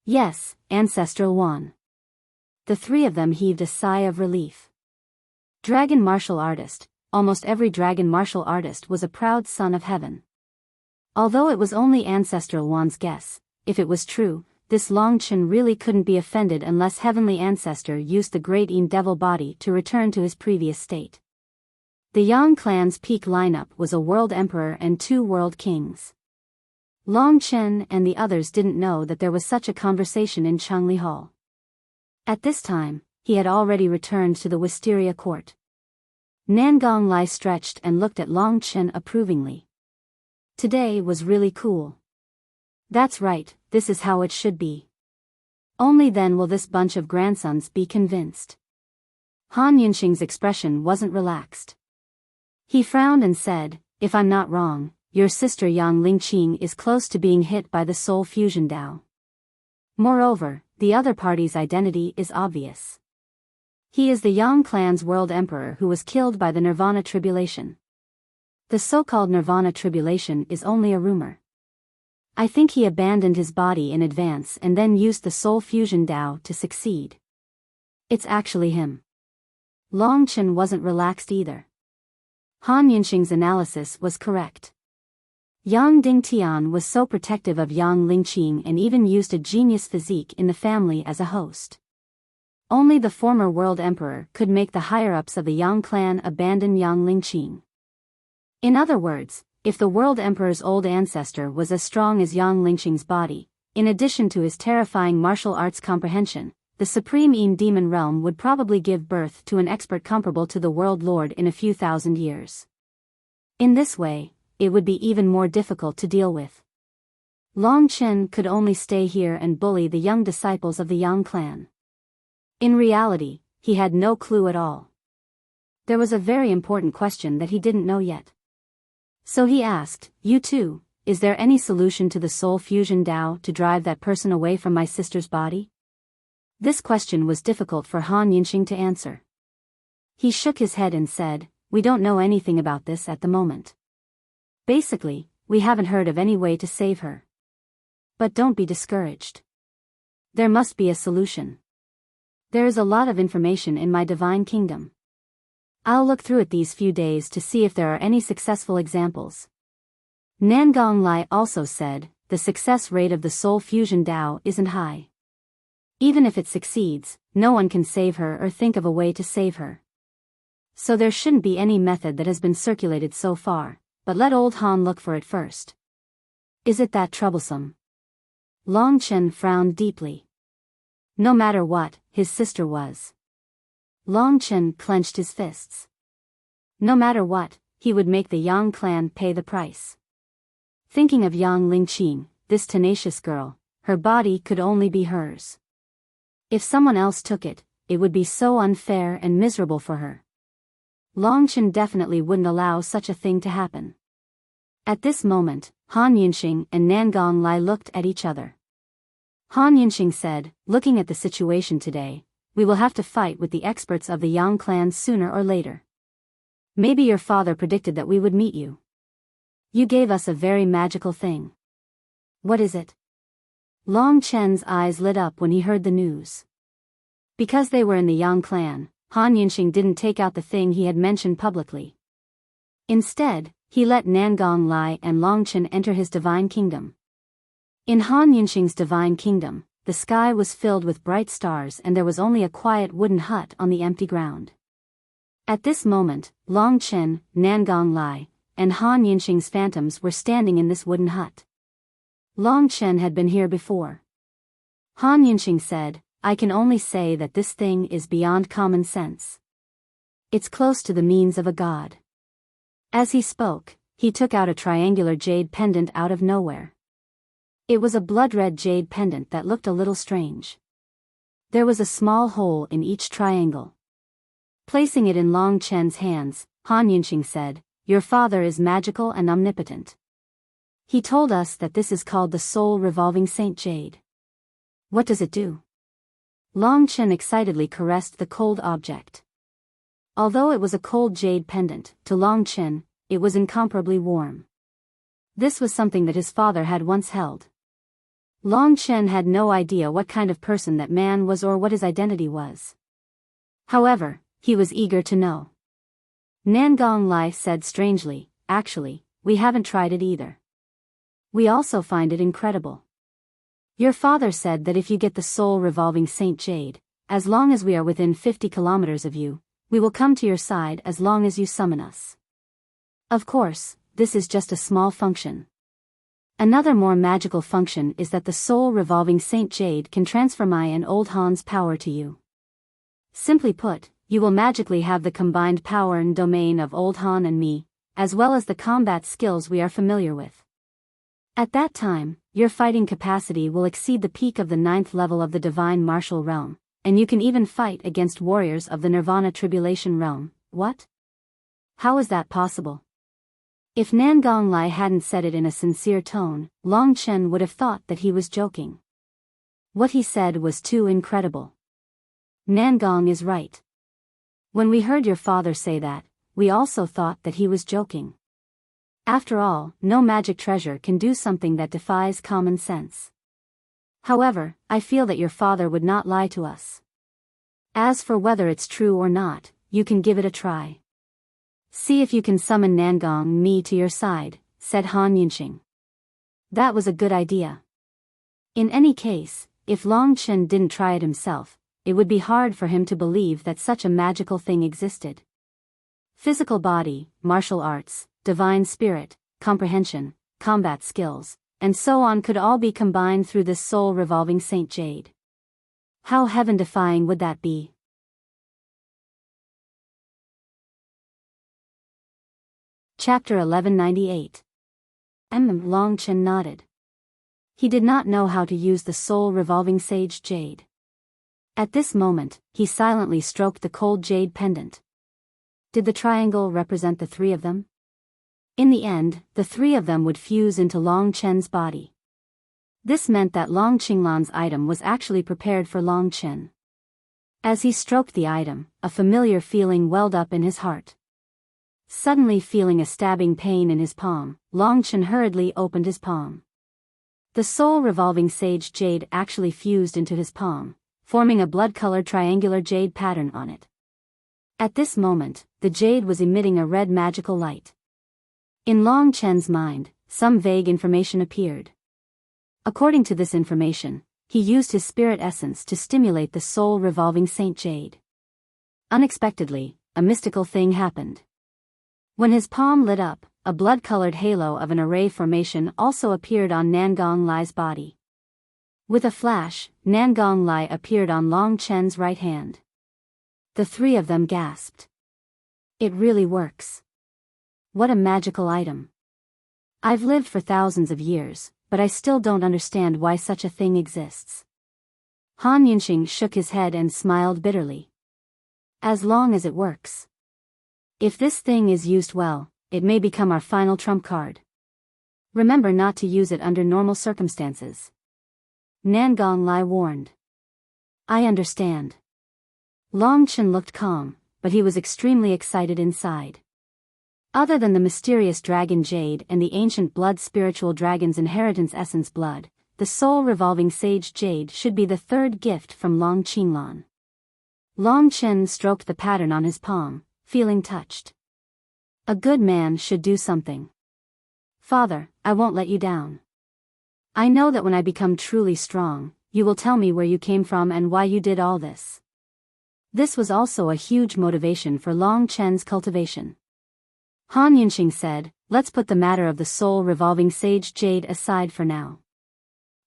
Yes, Ancestral 1. The three of them heaved a sigh of relief. Dragon Martial Artist, almost every Dragon Martial Artist was a proud son of heaven. Although it was only Ancestral 1's guess, if it was true, this Long Chen really couldn't be offended unless Heavenly Ancestor used the Great Een Devil body to return to his previous state. The Yang clan's peak lineup was a World Emperor and 2 World Kings. Long Chen and the others didn't know that there was such a conversation in Changli Hall. At this time, he had already returned to the Wisteria court. Nangong Lai stretched and looked at Long Chen approvingly. Today was really cool. That's right, this is how it should be. Only then will this bunch of grandsons be convinced. Han Yunxing's expression wasn't relaxed. He frowned and said, if I'm not wrong, your sister Yang Lingqing is close to being hit by the Soul Fusion Dao. Moreover, the other party's identity is obvious. He is the Yang clan's world emperor who was killed by the Nirvana Tribulation. The so-called Nirvana Tribulation is only a rumor. I think he abandoned his body in advance and then used the Soul Fusion Dao to succeed. It's actually him. Long Chen wasn't relaxed either. Han Yunxing's analysis was correct. Yang Dingtian was so protective of Yang Lingqing and even used a genius physique in the family as a host. Only the former world emperor could make the higher-ups of the Yang clan abandon Yang Lingqing. In other words, if the world emperor's old ancestor was as strong as Yang Lingqing's body, in addition to his terrifying martial arts comprehension, the supreme Een demon realm would probably give birth to an expert comparable to the world lord in a few thousand years. In this way, it would be even more difficult to deal with. Long Chen could only stay here and bully the young disciples of the Yang clan. In reality, he had no clue at all. There was a very important question that he didn't know yet. So he asked, you too, is there any solution to the Soul Fusion Dao to drive that person away from my sister's body? This question was difficult for Han Yunxing to answer. He shook his head and said, we don't know anything about this at the moment. Basically, we haven't heard of any way to save her. But don't be discouraged. There must be a solution. There is a lot of information in my divine kingdom. I'll look through it these few days to see if there are any successful examples. Nangong Lai also said, the success rate of the soul fusion Dao isn't high. Even if it succeeds, no one can save her or think of a way to save her. So there shouldn't be any method that has been circulated so far, but let old Han look for it first. Is it that troublesome? Long Chen frowned deeply. No matter what, his sister was. Long Chen clenched his fists. No matter what, he would make the Yang clan pay the price. Thinking of Yang Lingqing, this tenacious girl, her body could only be hers. If someone else took it, it would be so unfair and miserable for her. Long Chen definitely wouldn't allow such a thing to happen. At this moment, Han Yinxing and Nangong Lai looked at each other. Han Yinxing said, looking at the situation today, we will have to fight with the experts of the Yang clan sooner or later. Maybe your father predicted that we would meet you. You gave us a very magical thing. What is it? Long Chen's eyes lit up when he heard the news. Because they were in the Yang clan, Han Yinxing didn't take out the thing he had mentioned publicly. Instead, he let Nangong Lai and Long Chen enter his divine kingdom. In Han Yinxing's divine kingdom, the sky was filled with bright stars and there was only a quiet wooden hut on the empty ground. At this moment, Long Chen, Nangong Lai, and Han Yinxing's phantoms were standing in this wooden hut. Long Chen had been here before. Han Yinxing said, I can only say that this thing is beyond common sense. It's close to the means of a god. As he spoke, he took out a triangular jade pendant out of nowhere. It was a blood-red jade pendant that looked a little strange. There was a small hole in each triangle. Placing it in Long Chen's hands, Han Yinxing said, your father is magical and omnipotent. He told us that this is called the Soul Revolving Saint Jade. What does it do? Long Chen excitedly caressed the cold object. Although it was a cold jade pendant, to Long Chen, it was incomparably warm. This was something that his father had once held. Long Chen had no idea what kind of person that man was or what his identity was. However, he was eager to know. Nangong Lai said strangely, actually, we haven't tried it either. We also find it incredible. Your father said that if you get the soul revolving Saint Jade, as long as we are within 50 kilometers of you, we will come to your side as long as you summon us. Of course, this is just a small function. Another more magical function is that the soul revolving Saint Jade can transfer my and Old Han's power to you. Simply put, you will magically have the combined power and domain of Old Han and me, as well as the combat skills we are familiar with. At that time, your fighting capacity will exceed the peak of the 9th level of the divine martial realm, and you can even fight against warriors of the Nirvana Tribulation realm. What? How is that possible? If Nangong Lai hadn't said it in a sincere tone, Long Chen would have thought that he was joking. What he said was too incredible. Nangong is right. When we heard your father say that, we also thought that he was joking. After all, no magic treasure can do something that defies common sense. However, I feel that your father would not lie to us. As for whether it's true or not, you can give it a try. See if you can summon Nangong me to your side, said Han Yinxing. That was a good idea. In any case, if Long Chen didn't try it himself, it would be hard for him to believe that such a magical thing existed. Physical body, martial arts, divine spirit, comprehension, combat skills, and so on could all be combined through this soul-revolving Saint Jade. How heaven-defying would that be? Chapter 1198. Long Chen nodded. He did not know how to use the soul-revolving Sage Jade. At this moment, he silently stroked the cold jade pendant. Did the triangle represent the three of them? In the end, the three of them would fuse into Long Chen's body. This meant that Long Qinglan's item was actually prepared for Long Chen. As he stroked the item, a familiar feeling welled up in his heart. Suddenly feeling a stabbing pain in his palm, Long Chen hurriedly opened his palm. The soul-revolving Sage Jade actually fused into his palm, forming a blood-colored triangular jade pattern on it. At this moment, the jade was emitting a red magical light. In Long Chen's mind, some vague information appeared. According to this information, he used his spirit essence to stimulate the soul-revolving Saint Jade. Unexpectedly, a mystical thing happened. When his palm lit up, a blood-colored halo of an array formation also appeared on Nangong Lai's body. With a flash, Nangong Lai appeared on Long Chen's right hand. The three of them gasped. It really works. What a magical item. I've lived for thousands of years, but I still don't understand why such a thing exists. Han Yunxing shook his head and smiled bitterly. As long as it works. If this thing is used well, it may become our final trump card. Remember not to use it under normal circumstances. Nangong Lai warned. I understand. Long Chen looked calm, but he was extremely excited inside. Other than the mysterious dragon jade and the ancient blood spiritual dragon's inheritance essence blood, the soul-revolving sage jade should be the third gift from Long Qinlan. Long Chen stroked the pattern on his palm, feeling touched. A good man should do something. Father, I won't let you down. I know that when I become truly strong, you will tell me where you came from and why you did all this. This was also a huge motivation for Long Chen's cultivation. Han Yunxing said, let's put the matter of the soul-revolving sage jade aside for now.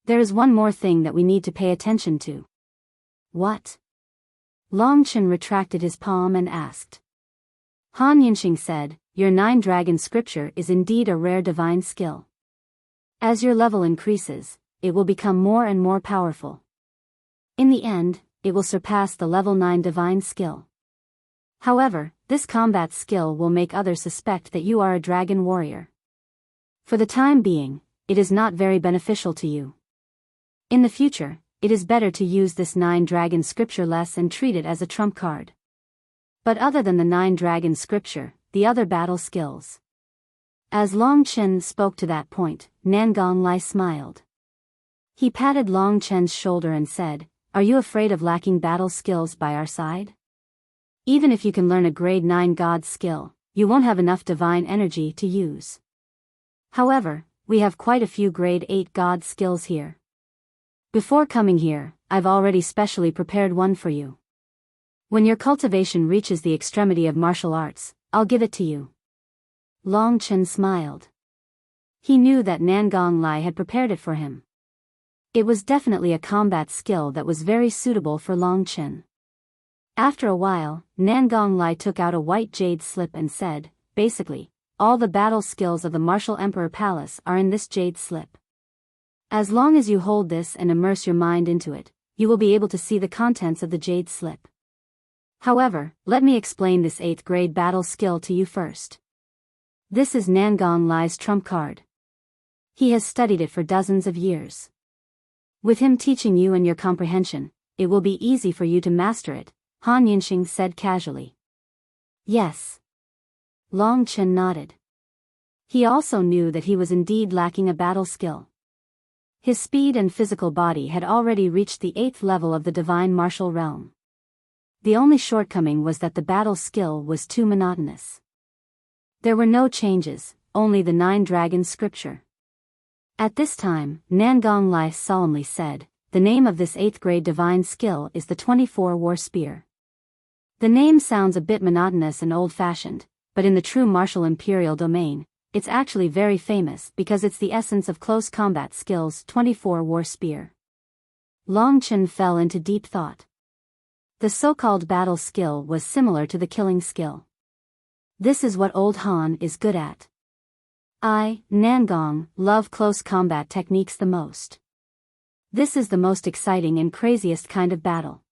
There is one more thing that we need to pay attention to. What? Long Chen retracted his palm and asked. Han Yunxing said, your 9-dragon scripture is indeed a rare divine skill. As your level increases, it will become more and more powerful. In the end, it will surpass the level 9 divine skill. However, this combat skill will make others suspect that you are a dragon warrior. For the time being, it is not very beneficial to you. In the future, it is better to use this 9-dragon scripture less and treat it as a trump card. But other than the 9-dragon scripture, the other battle skills. As Long Chen spoke to that point, Nangong Lai smiled. He patted Long Chen's shoulder and said, are you afraid of lacking battle skills by our side? Even if you can learn a grade 9 god skill, you won't have enough divine energy to use. However, we have quite a few grade 8 god skills here. Before coming here, I've already specially prepared one for you. When your cultivation reaches the extremity of martial arts, I'll give it to you. Long Chen smiled. He knew that Nangong Lai had prepared it for him. It was definitely a combat skill that was very suitable for Long Chen. After a while, Nangong Lai took out a white jade slip and said, basically, all the battle skills of the Martial Emperor Palace are in this jade slip. As long as you hold this and immerse your mind into it, you will be able to see the contents of the jade slip. However, let me explain this 8th grade battle skill to you first. This is Nangong Lai's trump card. He has studied it for dozens of years. With him teaching you and your comprehension, it will be easy for you to master it, Han Yunxing said casually. Yes. Long Chen nodded. He also knew that he was indeed lacking a battle skill. His speed and physical body had already reached the 8th level of the divine martial realm. The only shortcoming was that the battle skill was too monotonous. There were no changes, only the 9-dragon scripture. At this time, Nangong Lai solemnly said, the name of this 8th grade divine skill is the 24 War Spear. The name sounds a bit monotonous and old-fashioned, but in the true martial imperial domain, it's actually very famous because it's the essence of close combat skills 24 War Spear. Long Chen fell into deep thought. The so-called battle skill was similar to the killing skill. This is what old Han is good at. I, Nangong, love close combat techniques the most. This is the most exciting and craziest kind of battle.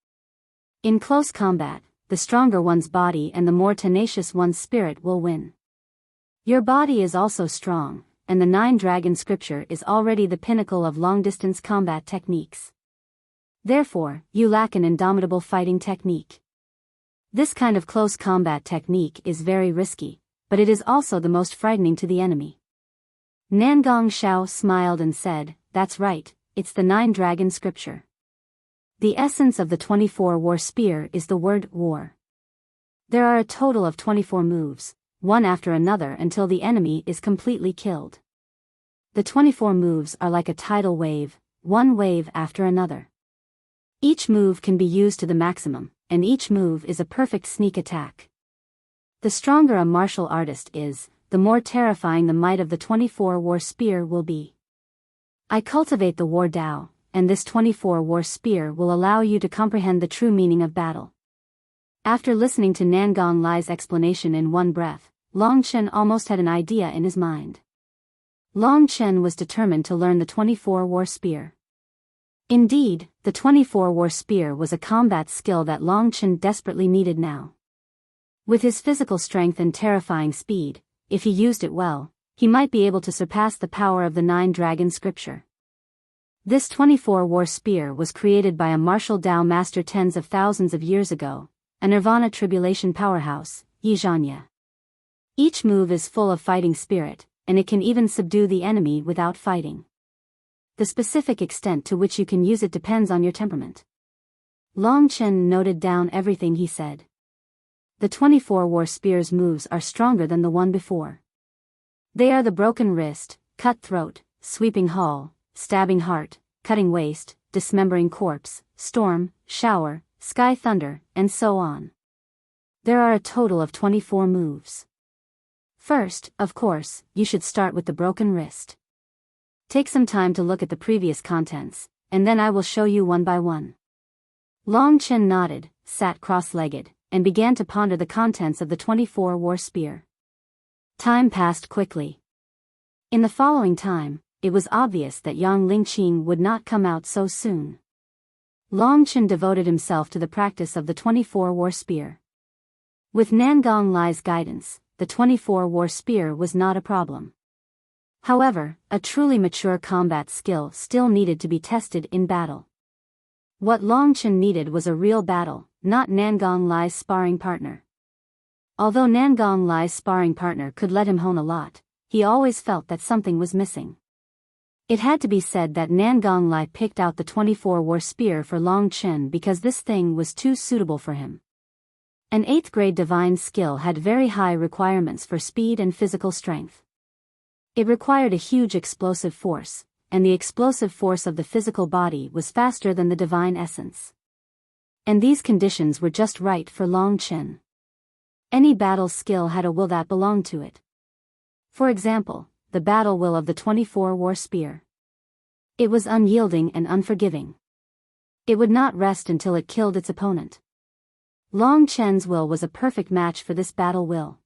In close combat, the stronger one's body and the more tenacious one's spirit will win. Your body is also strong, and the 9-dragon scripture is already the pinnacle of long-distance combat techniques. Therefore, you lack an indomitable fighting technique. This kind of close combat technique is very risky, but it is also the most frightening to the enemy. Nangong Shao smiled and said, that's right, it's the 9-dragon scripture. The essence of the 24 War Spear is the word war. There are a total of 24 moves, one after another until the enemy is completely killed. The 24 moves are like a tidal wave, one wave after another. Each move can be used to the maximum, and each move is a perfect sneak attack. The stronger a martial artist is, the more terrifying the might of the 24 War Spear will be. I cultivate the War Dao, and this 24 War Spear will allow you to comprehend the true meaning of battle. After listening to Nangong Lai's explanation in one breath, Long Chen almost had an idea in his mind. Long Chen was determined to learn the 24 War Spear. Indeed, the 24 War Spear was a combat skill that Long Chen desperately needed now. With his physical strength and terrifying speed, if he used it well, he might be able to surpass the power of the 9 Dragon Scripture. This 24 War Spear was created by a martial Dao master tens of thousands of years ago, a Nirvana tribulation powerhouse, Yizhanya. Each move is full of fighting spirit, and it can even subdue the enemy without fighting. The specific extent to which you can use it depends on your temperament. Long Chen noted down everything he said. The 24 War Spear's moves are stronger than the one before. They are the broken wrist, cut throat, sweeping hull, stabbing heart, cutting waist, dismembering corpse, storm, shower, sky thunder, and so on. There are a total of 24 moves. First, of course, you should start with the broken wrist. Take some time to look at the previous contents, and then I will show you one by one. Long Chen nodded, sat cross-legged, and began to ponder the contents of the 24 War Spear. Time passed quickly. In the following time, it was obvious that Yang Lingqing would not come out so soon. Long Chen devoted himself to the practice of the 24 War Spear. With Nangong Lai's guidance, the 24 War Spear was not a problem. However, a truly mature combat skill still needed to be tested in battle. What Long Chen needed was a real battle, not Nangong Lai's sparring partner. Although Nangong Lai's sparring partner could let him hone a lot, he always felt that something was missing. It had to be said that Nangong Lai picked out the 24 War Spear for Long Chen because this thing was too suitable for him. An 8th grade divine skill had very high requirements for speed and physical strength. It required a huge explosive force, and the explosive force of the physical body was faster than the divine essence. And these conditions were just right for Long Chen. Any battle skill had a will that belonged to it. For example, the battle will of the 24 War Spear. It was unyielding and unforgiving. It would not rest until it killed its opponent. Long Chen's will was a perfect match for this battle will.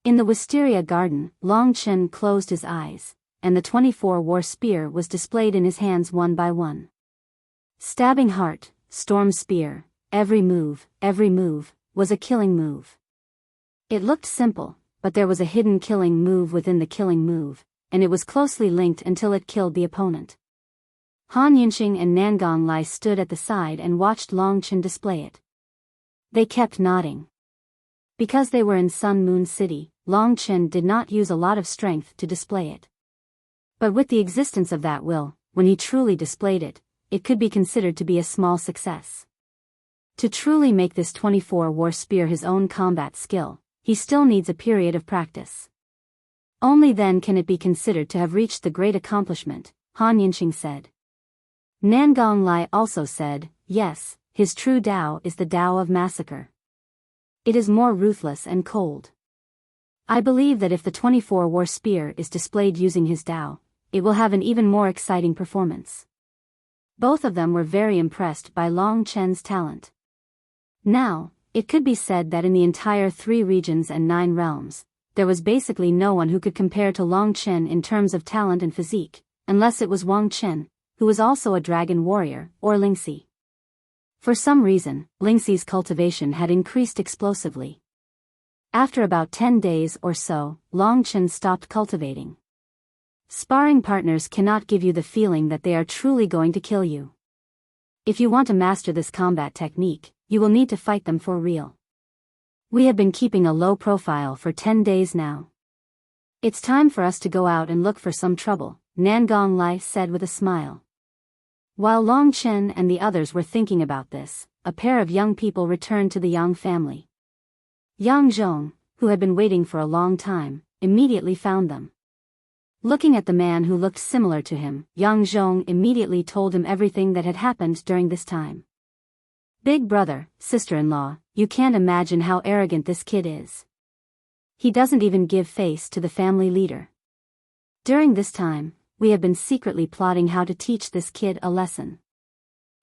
In the wisteria garden, Long Chen closed his eyes, and the 24 War Spear was displayed in his hands one by one. Stabbing heart, storm spear, every move, was a killing move. It looked simple, but there was a hidden killing move within the killing move, and it was closely linked until it killed the opponent. Han Yunxing and Nangong Lai stood at the side and watched Long Chen display it. They kept nodding. Because they were in Sun Moon City, Long Chen did not use a lot of strength to display it. But with the existence of that will, when he truly displayed it, it could be considered to be a small success. To truly make this 24 War Spear his own combat skill, he still needs a period of practice. Only then can it be considered to have reached the great accomplishment, Han Yunxing said. Nangong Lai also said, yes, his true Tao is the Tao of massacre. It is more ruthless and cold. I believe that if the 24 War Spear is displayed using his Tao, it will have an even more exciting performance. Both of them were very impressed by Long Chen's talent. Now, it could be said that in the entire 3 regions and 9 realms, there was basically no one who could compare to Long Chen in terms of talent and physique, unless it was Wang Chen, who was also a dragon warrior, or Lingxi. For some reason, Lingxi's cultivation had increased explosively. After about 10 days or so, Long Chen stopped cultivating. Sparring partners cannot give you the feeling that they are truly going to kill you. If you want to master this combat technique, you will need to fight them for real. We have been keeping a low profile for 10 days now. It's time for us to go out and look for some trouble, Nangong Lai said with a smile. While Long Chen and the others were thinking about this, a pair of young people returned to the Yang family. Yang Zhong, who had been waiting for a long time, immediately found them. Looking at the man who looked similar to him, Yang Zhong immediately told him everything that had happened during this time. Big brother, sister-in-law, you can't imagine how arrogant this kid is. He doesn't even give face to the family leader. During this time, we have been secretly plotting how to teach this kid a lesson.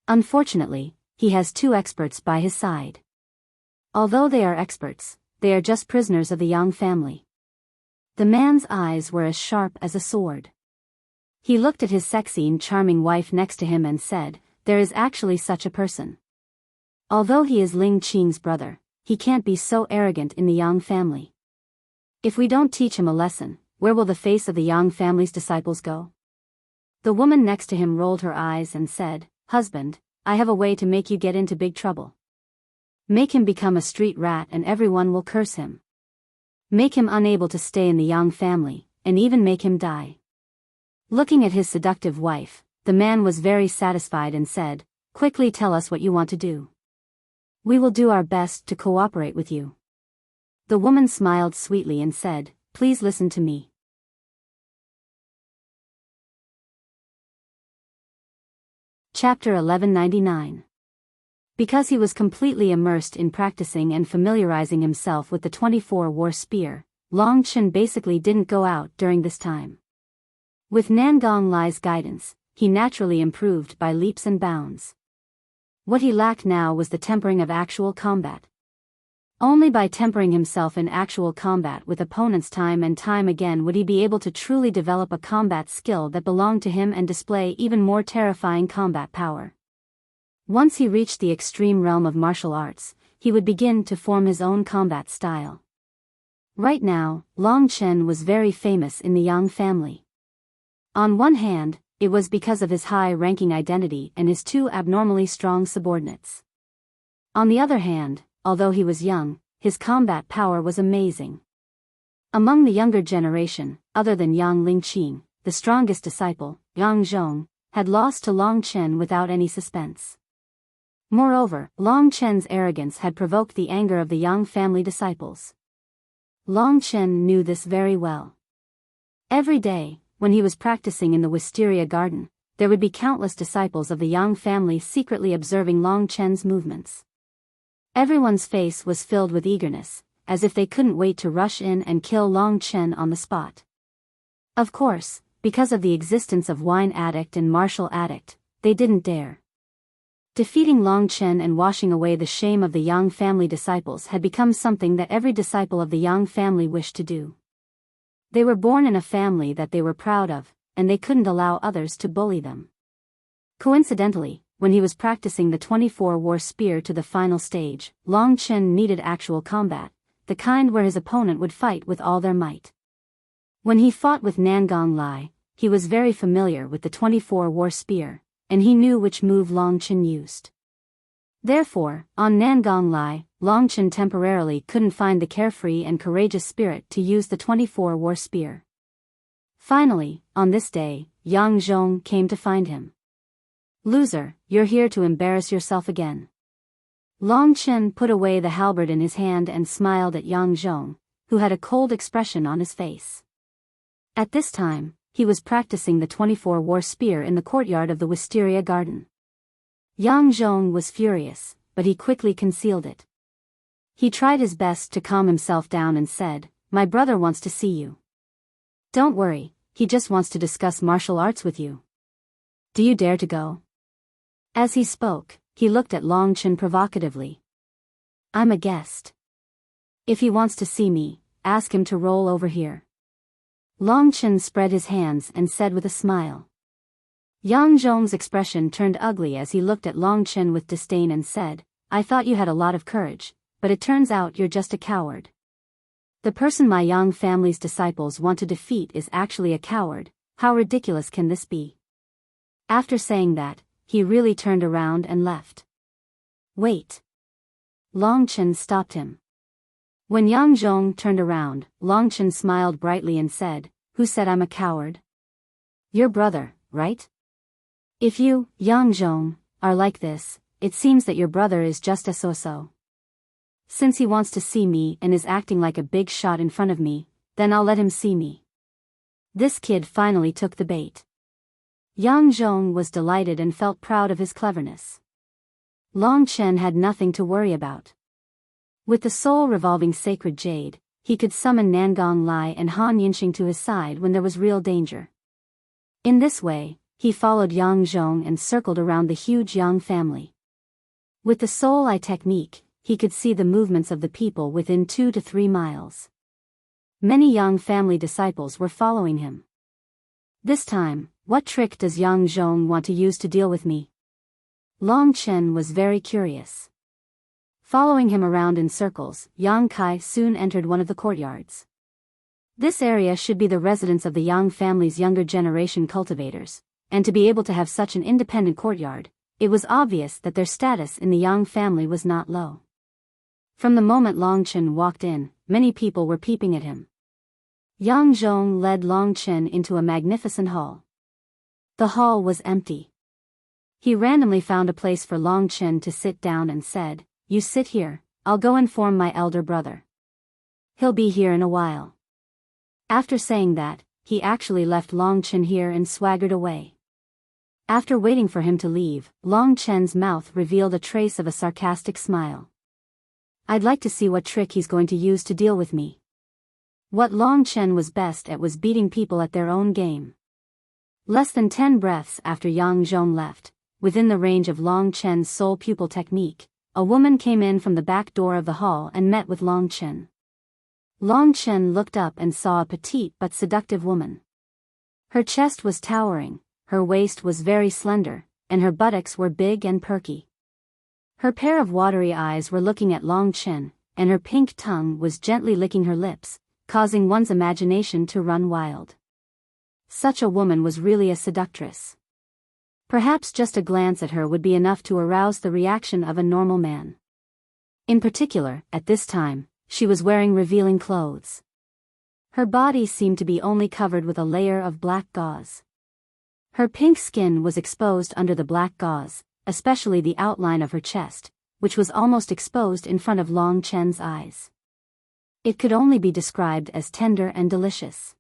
Unfortunately, he has two experts by his side. Although they are experts, they are just prisoners of the Yang family. The man's eyes were as sharp as a sword. He looked at his sexy and charming wife next to him and said, there is actually such a person. Although he is Ling Qing's brother, he can't be so arrogant in the Yang family. If we don't teach him a lesson, where will the face of the Yang family's disciples go? The woman next to him rolled her eyes and said, husband, I have a way to make you get into big trouble. Make him become a street rat and everyone will curse him. Make him unable to stay in the Yang family, and even make him die. Looking at his seductive wife, the man was very satisfied and said, quickly tell us what you want to do. We will do our best to cooperate with you. The woman smiled sweetly and said, please listen to me. Chapter 1199. Because he was completely immersed in practicing and familiarizing himself with the 24-war spear, Long Chen basically didn't go out during this time. With Nangong Lai's guidance, he naturally improved by leaps and bounds. What he lacked now was the tempering of actual combat. Only by tempering himself in actual combat with opponents time and time again would he be able to truly develop a combat skill that belonged to him and display even more terrifying combat power. Once he reached the extreme realm of martial arts, he would begin to form his own combat style. Right now, Long Chen was very famous in the Yang family. On one hand, it was because of his high-ranking identity and his two abnormally strong subordinates. On the other hand, although he was young, his combat power was amazing. Among the younger generation, other than Yang Lingqing, the strongest disciple, Yang Zhong, had lost to Long Chen without any suspense. Moreover, Long Chen's arrogance had provoked the anger of the Yang family disciples. Long Chen knew this very well. Every day, when he was practicing in the wisteria garden, there would be countless disciples of the Yang family secretly observing Long Chen's movements. Everyone's face was filled with eagerness, as if they couldn't wait to rush in and kill Long Chen on the spot. Of course, because of the existence of wine addict and martial addict, they didn't dare. Defeating Long Chen and washing away the shame of the Yang family disciples had become something that every disciple of the Yang family wished to do. They were born in a family that they were proud of, and they couldn't allow others to bully them. Coincidentally, when he was practicing the 24-war spear to the final stage, Long Chen needed actual combat, the kind where his opponent would fight with all their might. When he fought with Nangong Lai, he was very familiar with the 24-war spear, and he knew which move Long Chen used. Therefore, on Nangong Lai, Long Chen temporarily couldn't find the carefree and courageous spirit to use the 24-war spear. Finally, on this day, Yang Zhong came to find him. Loser, you're here to embarrass yourself again. Long Chen put away the halberd in his hand and smiled at Yang Zhong, who had a cold expression on his face. At this time, he was practicing the 24-war spear in the courtyard of the wisteria garden. Yang Zhong was furious, but he quickly concealed it. He tried his best to calm himself down and said, my brother wants to see you. Don't worry, he just wants to discuss martial arts with you. Do you dare to go? As he spoke, he looked at Long Chen provocatively. I'm a guest. If he wants to see me, ask him to roll over here. Long Chen spread his hands and said with a smile. Yang Zhong's expression turned ugly as he looked at Long Chen with disdain and said, I thought you had a lot of courage, but it turns out you're just a coward. The person my Yang family's disciples want to defeat is actually a coward. How ridiculous can this be? After saying that, he really turned around and left. Wait. Long Chen stopped him. When Yang Zhong turned around, Long Chen smiled brightly and said, who said I'm a coward? Your brother, right? If you, Yang Zhong, are like this, it seems that your brother is just a so-so. Since he wants to see me and is acting like a big shot in front of me, then I'll let him see me. This kid finally took the bait. Yang Zhong was delighted and felt proud of his cleverness. Long Chen had nothing to worry about. With the soul-revolving sacred jade, he could summon Nangong Lai and Han Yinxing to his side when there was real danger. In this way, he followed Yang Zhong and circled around the huge Yang family. With the soul eye technique, he could see the movements of the people within 2 to 3 miles. Many Yang family disciples were following him. This time, what trick does Yang Zhong want to use to deal with me? Long Chen was very curious. Following him around in circles, Yang Kai soon entered one of the courtyards. This area should be the residence of the Yang family's younger generation cultivators, and to be able to have such an independent courtyard, it was obvious that their status in the Yang family was not low. From the moment Long Chen walked in, many people were peeping at him. Yang Zhong led Long Chen into a magnificent hall. The hall was empty. He randomly found a place for Long Chen to sit down and said, "You sit here, I'll go inform my elder brother. He'll be here in a while." After saying that, he actually left Long Chen here and swaggered away. After waiting for him to leave, Long Chen's mouth revealed a trace of a sarcastic smile. "I'd like to see what trick he's going to use to deal with me." What Long Chen was best at was beating people at their own game. Less than 10 breaths after Yang Zhong left, within the range of Long Chen's soul pupil technique, a woman came in from the back door of the hall and met with Long Chen. Long Chen looked up and saw a petite but seductive woman. Her chest was towering, her waist was very slender, and her buttocks were big and perky. Her pair of watery eyes were looking at Long Chen, and her pink tongue was gently licking her lips, causing one's imagination to run wild. Such a woman was really a seductress. Perhaps just a glance at her would be enough to arouse the reaction of a normal man. In particular, at this time, she was wearing revealing clothes. Her body seemed to be only covered with a layer of black gauze. Her pink skin was exposed under the black gauze, especially the outline of her chest, which was almost exposed in front of Long Chen's eyes. It could only be described as tender and delicious.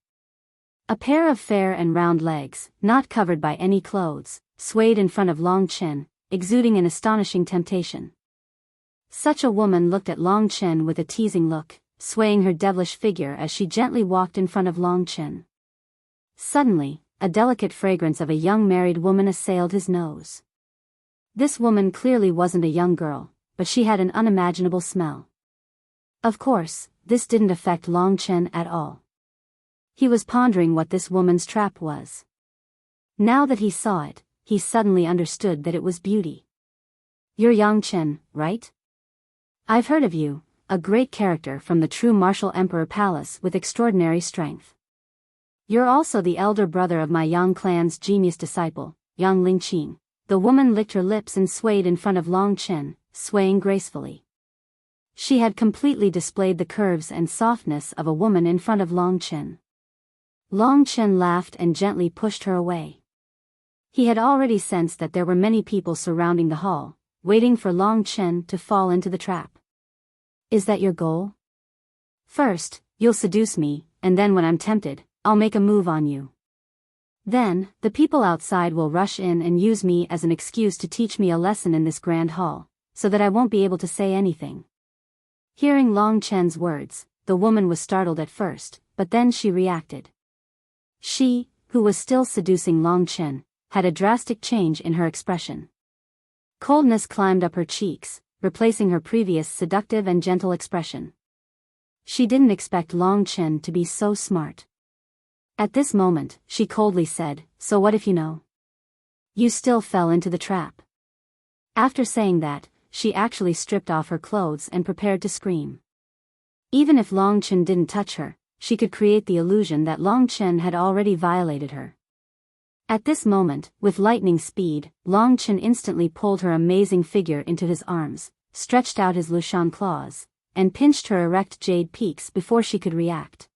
A pair of fair and round legs, not covered by any clothes, swayed in front of Long Chen, exuding an astonishing temptation. Such a woman looked at Long Chen with a teasing look, swaying her devilish figure as she gently walked in front of Long Chen. Suddenly, a delicate fragrance of a young married woman assailed his nose. This woman clearly wasn't a young girl, but she had an unimaginable smell. Of course, this didn't affect Long Chen at all. He was pondering what this woman's trap was. Now that he saw it, he suddenly understood that it was beauty. "You're Yang Chen, right? I've heard of you, a great character from the true martial emperor palace with extraordinary strength. You're also the elder brother of my Yang clan's genius disciple, Yang Lingqing." The woman licked her lips and swayed in front of Long Chen, swaying gracefully. She had completely displayed the curves and softness of a woman in front of Long Chen. Long Chen laughed and gently pushed her away. He had already sensed that there were many people surrounding the hall, waiting for Long Chen to fall into the trap. "Is that your goal? First, you'll seduce me, and then when I'm tempted, I'll make a move on you. Then, the people outside will rush in and use me as an excuse to teach me a lesson in this grand hall, so that I won't be able to say anything." Hearing Long Chen's words, the woman was startled at first, but then she reacted. She, who was still seducing Long Chen, had a drastic change in her expression. Coldness climbed up her cheeks, replacing her previous seductive and gentle expression. She didn't expect Long Chen to be so smart. At this moment, she coldly said, "So what if you know? You still fell into the trap." After saying that, she actually stripped off her clothes and prepared to scream. Even if Long Chen didn't touch her, she could create the illusion that Long Chen had already violated her. At this moment, with lightning speed, Long Chen instantly pulled her amazing figure into his arms, stretched out his Lushan claws, and pinched her erect jade peaks before she could react.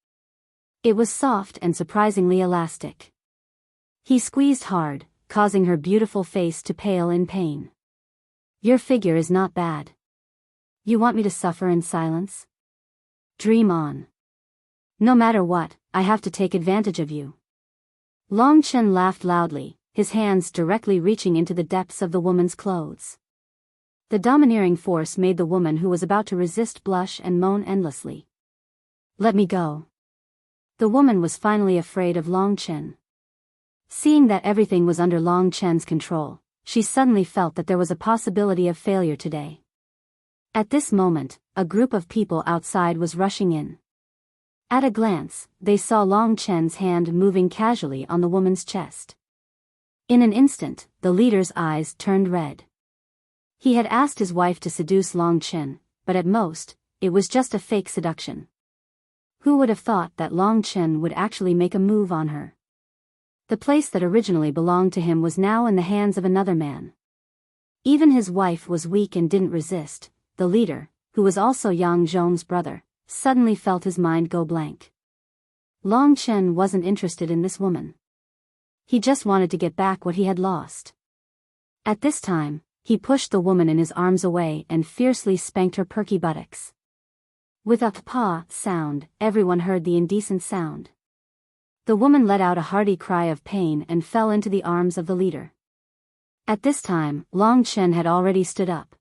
It was soft and surprisingly elastic. He squeezed hard, causing her beautiful face to pale in pain. "Your figure is not bad. You want me to suffer in silence? Dream on. No matter what, I have to take advantage of you. Long Chen laughed loudly, his hands directly reaching into the depths of the woman's clothes. The domineering force made the woman who was about to resist blush and moan endlessly. Let me go. The woman was finally afraid of Long Chen. Seeing that everything was under Long Chen's control, she suddenly felt that there was a possibility of failure today. At this moment, a group of people outside was rushing in. At a glance, they saw Long Chen's hand moving casually on the woman's chest. In an instant, the leader's eyes turned red. He had asked his wife to seduce Long Chen, but at most, it was just a fake seduction. Who would have thought that Long Chen would actually make a move on her? The place that originally belonged to him was now in the hands of another man. Even his wife was weak and didn't resist. The leader, who was also Yang Zhong's brother, suddenly felt his mind go blank. Long Chen wasn't interested in this woman. He just wanted to get back what he had lost. At this time, he pushed the woman in his arms away and fiercely spanked her perky buttocks. With a "pa" sound, everyone heard the indecent sound. The woman let out a hearty cry of pain and fell into the arms of the leader. At this time, Long Chen had already stood up.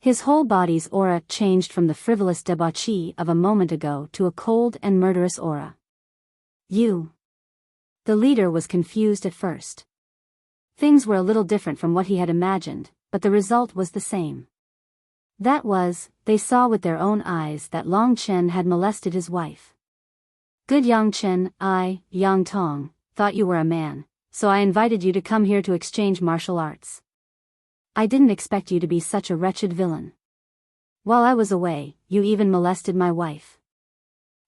His whole body's aura changed from the frivolous debauchee of a moment ago to a cold and murderous aura. You. The leader was confused at first. Things were a little different from what he had imagined, but the result was the same. That was, they saw with their own eyes that Long Chen had molested his wife. Good Yang Chen, I, Yang Tong, thought you were a man, so I invited you to come here to exchange martial arts. I didn't expect you to be such a wretched villain. While I was away, you even molested my wife.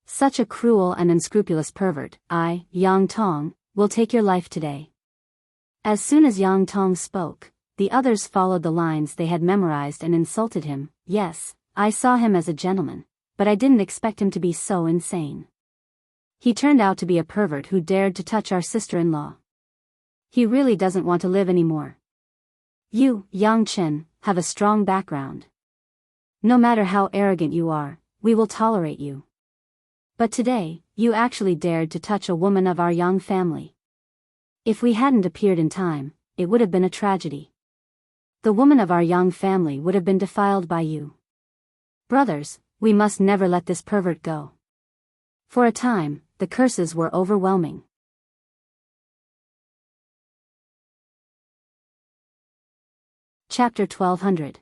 Such a cruel and unscrupulous pervert, I, Yang Tong, will take your life today. As soon as Yang Tong spoke, the others followed the lines they had memorized and insulted him. Yes, I saw him as a gentleman, but I didn't expect him to be so insane. He turned out to be a pervert who dared to touch our sister-in-law. He really doesn't want to live anymore. You, Yang Chen, have a strong background. No matter how arrogant you are, we will tolerate you. But today, you actually dared to touch a woman of our Yang family. If we hadn't appeared in time, it would have been a tragedy. The woman of our Yang family would have been defiled by you. Brothers, we must never let this pervert go. For a time, the curses were overwhelming. Chapter 1200.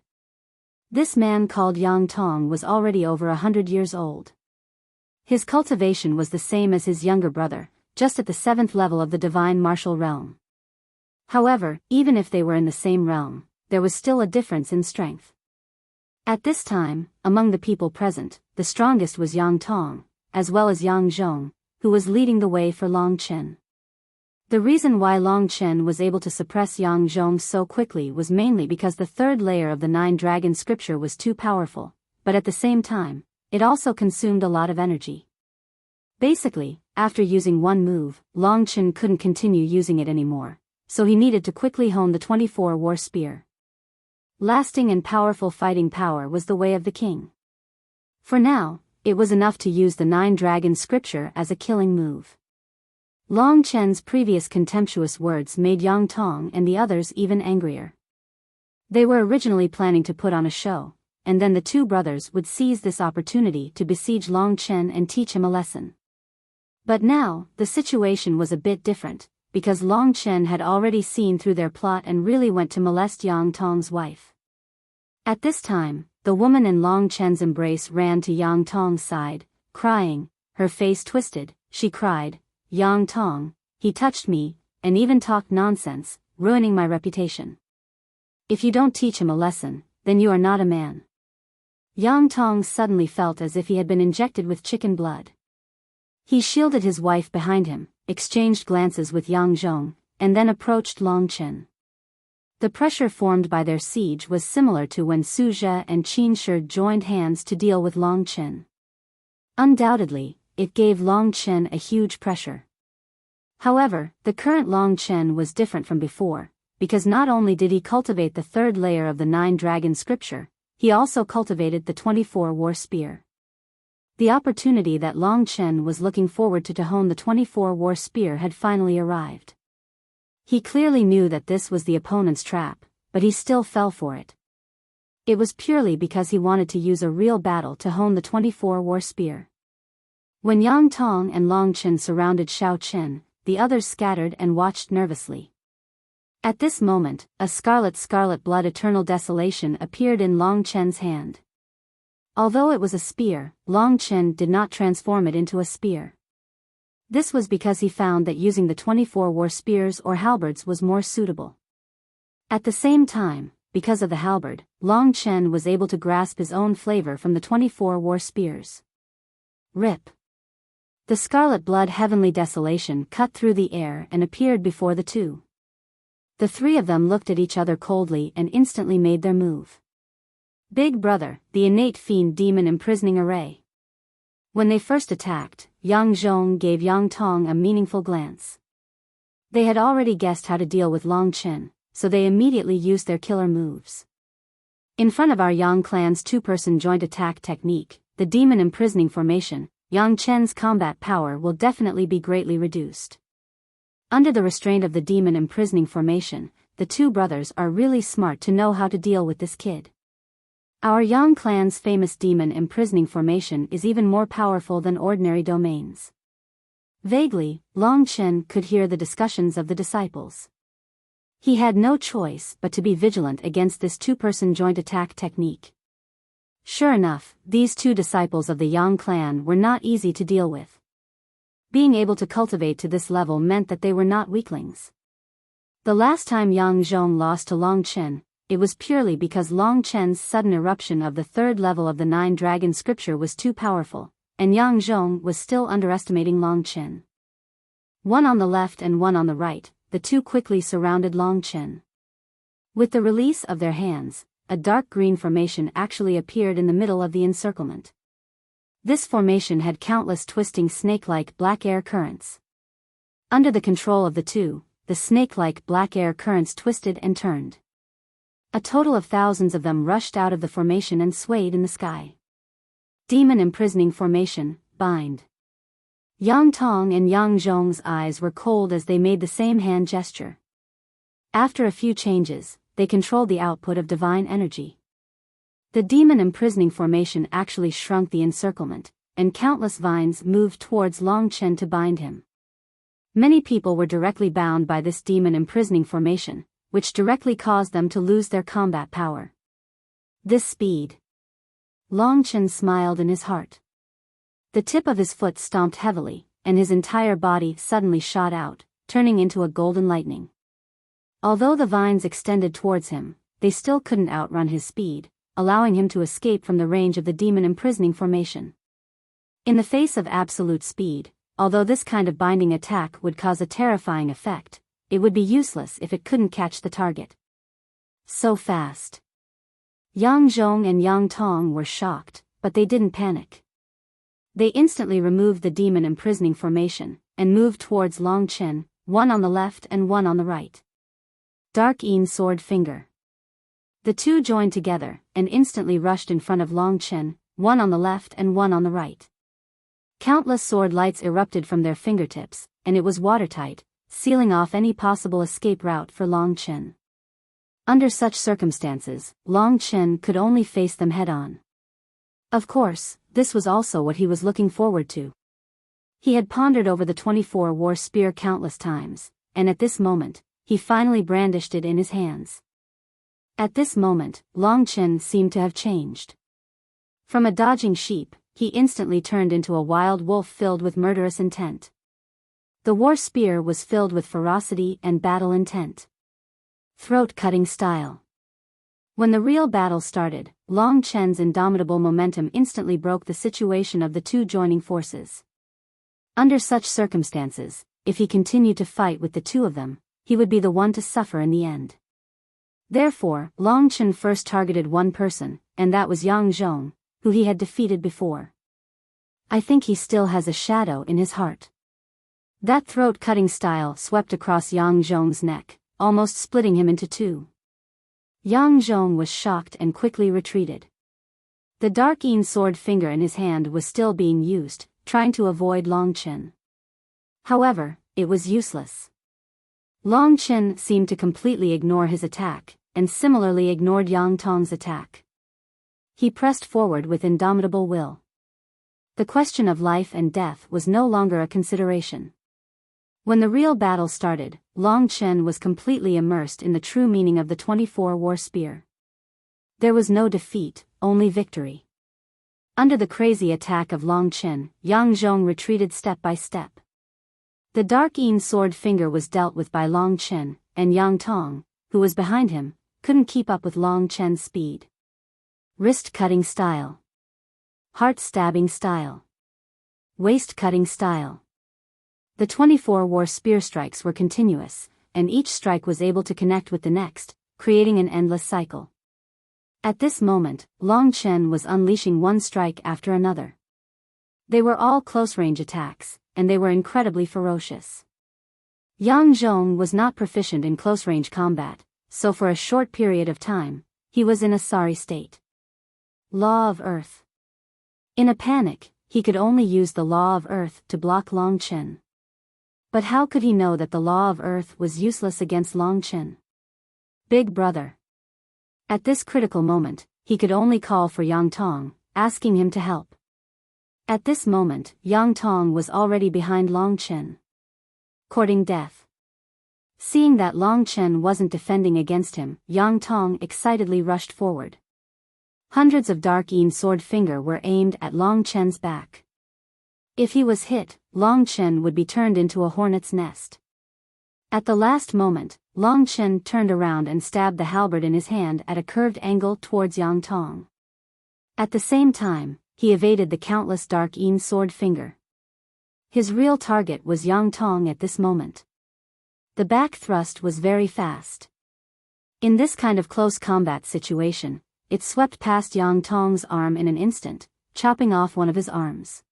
This man called Yang Tong was already over 100 years old. His cultivation was the same as his younger brother, just at the 7th level of the divine martial realm. However, even if they were in the same realm, there was still a difference in strength. At this time, among the people present, the strongest was Yang Tong, as well as Yang Zhong, who was leading the way for Long Chen. The reason why Long Chen was able to suppress Yang Zhong so quickly was mainly because the 3rd layer of the 9-dragon scripture was too powerful, but at the same time, it also consumed a lot of energy. Basically, after using one move, Long Chen couldn't continue using it anymore, so he needed to quickly hone the 24 war spear. Lasting and powerful fighting power was the way of the king. For now, it was enough to use the 9-dragon scripture as a killing move. Long Chen's previous contemptuous words made Yang Tong and the others even angrier. They were originally planning to put on a show, and then the two brothers would seize this opportunity to besiege Long Chen and teach him a lesson. But now, the situation was a bit different, because Long Chen had already seen through their plot and really went to molest Yang Tong's wife. At this time, the woman in Long Chen's embrace ran to Yang Tong's side, crying, her face twisted. She cried, "Yang Tong, he touched me, and even talked nonsense, ruining my reputation. If you don't teach him a lesson, then you are not a man." Yang Tong suddenly felt as if he had been injected with chicken blood. He shielded his wife behind him, exchanged glances with Yang Zhong, and then approached Long Chen. The pressure formed by their siege was similar to when Su Zhe and Qin Shi joined hands to deal with Long Chen. Undoubtedly, it gave Long Chen a huge pressure. However, the current Long Chen was different from before, because not only did he cultivate the 3rd layer of the 9-dragon scripture, he also cultivated the 24 war spear. The opportunity that Long Chen was looking forward to hone the 24 war spear had finally arrived. He clearly knew that this was the opponent's trap, but he still fell for it. It was purely because he wanted to use a real battle to hone the 24 war spear. When Yang Tong and Long Chen surrounded Xiao Chen, the others scattered and watched nervously. At this moment, a scarlet blood eternal desolation appeared in Long Chen's hand. Although it was a spear, Long Chen did not transform it into a spear. This was because he found that using the 24 war spears or halberds was more suitable. At the same time, because of the halberd, Long Chen was able to grasp his own flavor from the 24 war spears. Rip. The scarlet blood heavenly desolation cut through the air and appeared before the two. The three of them looked at each other coldly and instantly made their move. Big Brother, the innate fiend demon imprisoning array. When they first attacked, Yang Zhong gave Yang Tong a meaningful glance. They had already guessed how to deal with Long Chen, so they immediately used their killer moves. In front of our Yang clan's two-person joint attack technique, the demon imprisoning formation, Yang Chen's combat power will definitely be greatly reduced. Under the restraint of the demon imprisoning formation, the two brothers are really smart to know how to deal with this kid. Our Yang clan's famous demon imprisoning formation is even more powerful than ordinary domains. Vaguely, Long Chen could hear the discussions of the disciples. He had no choice but to be vigilant against this two-person joint attack technique. Sure enough, these two disciples of the Yang clan were not easy to deal with. Being able to cultivate to this level meant that they were not weaklings. The last time Yang Zhong lost to Long Chen, it was purely because Long Chen's sudden eruption of the third level of the Nine Dragon Scripture was too powerful, and Yang Zhong was still underestimating Long Chen. One on the left and one on the right, the two quickly surrounded Long Chen. With the release of their hands, a dark green formation actually appeared in the middle of the encirclement. This formation had countless twisting snake-like black air currents. Under the control of the two, the snake-like black air currents twisted and turned. A total of thousands of them rushed out of the formation and swayed in the sky. Demon imprisoning formation, bind. Yang Tong and Yang Zhong's eyes were cold as they made the same hand gesture. After a few changes, they controlled the output of divine energy. The demon imprisoning formation actually shrunk the encirclement, and countless vines moved towards Long Chen to bind him. Many people were directly bound by this demon imprisoning formation, which directly caused them to lose their combat power. This speed. Long Chen smiled in his heart. The tip of his foot stomped heavily, and his entire body suddenly shot out, turning into a golden lightning. Although the vines extended towards him, they still couldn't outrun his speed, allowing him to escape from the range of the demon imprisoning formation. In the face of absolute speed, although this kind of binding attack would cause a terrifying effect, it would be useless if it couldn't catch the target. So fast. Yang Zhong and Yang Tong were shocked, but they didn't panic. They instantly removed the demon imprisoning formation, and moved towards Long Chen, one on the left and one on the right. Dark Yin sword finger. The two joined together, and instantly rushed in front of Long Chen, one on the left and one on the right. Countless sword lights erupted from their fingertips, and it was watertight, sealing off any possible escape route for Long Chen. Under such circumstances, Long Chen could only face them head-on. Of course, this was also what he was looking forward to. He had pondered over the 24 war spear countless times, and at this moment, he finally brandished it in his hands. At this moment, Long Chen seemed to have changed. From a dodging sheep, he instantly turned into a wild wolf filled with murderous intent. The war spear was filled with ferocity and battle intent. Throat-cutting style. When the real battle started, Long Chen's indomitable momentum instantly broke the situation of the two joining forces. Under such circumstances, if he continued to fight with the two of them, he would be the one to suffer in the end. Therefore, Long Chen first targeted one person, and that was Yang Zhong, who he had defeated before. I think he still has a shadow in his heart. That throat-cutting style swept across Yang Zhong's neck, almost splitting him into two. Yang Zhong was shocked and quickly retreated. The dark Yin sword finger in his hand was still being used, trying to avoid Long Chen. However, it was useless. Long Chen seemed to completely ignore his attack, and similarly ignored Yang Tong's attack. He pressed forward with indomitable will. The question of life and death was no longer a consideration. When the real battle started, Long Chen was completely immersed in the true meaning of the 24-war spear. There was no defeat, only victory. Under the crazy attack of Long Chen, Yang Zhong retreated step by step. The dark Yin sword finger was dealt with by Long Chen, and Yang Tong, who was behind him, couldn't keep up with Long Chen's speed. Wrist-cutting style. Heart-stabbing style. Waist-cutting style. The 24-war spear strikes were continuous, and each strike was able to connect with the next, creating an endless cycle. At this moment, Long Chen was unleashing one strike after another. They were all close-range attacks, and they were incredibly ferocious. Yang Zhong was not proficient in close-range combat, so for a short period of time, he was in a sorry state. Law of Earth. In a panic, he could only use the Law of Earth to block Long Chen. But how could he know that the Law of Earth was useless against Long Chen? Big brother. At this critical moment, he could only call for Yang Tong, asking him to help. At this moment, Yang Tong was already behind Long Chen, courting death. Seeing that Long Chen wasn't defending against him, Yang Tong excitedly rushed forward. Hundreds of dark Yin sword finger were aimed at Long Chen's back. If he was hit, Long Chen would be turned into a hornet's nest. At the last moment, Long Chen turned around and stabbed the halberd in his hand at a curved angle towards Yang Tong. At the same time, he evaded the countless dark Yin sword finger. His real target was Yang Tong at this moment. The back thrust was very fast. In this kind of close combat situation, it swept past Yang Tong's arm in an instant, chopping off one of his arms.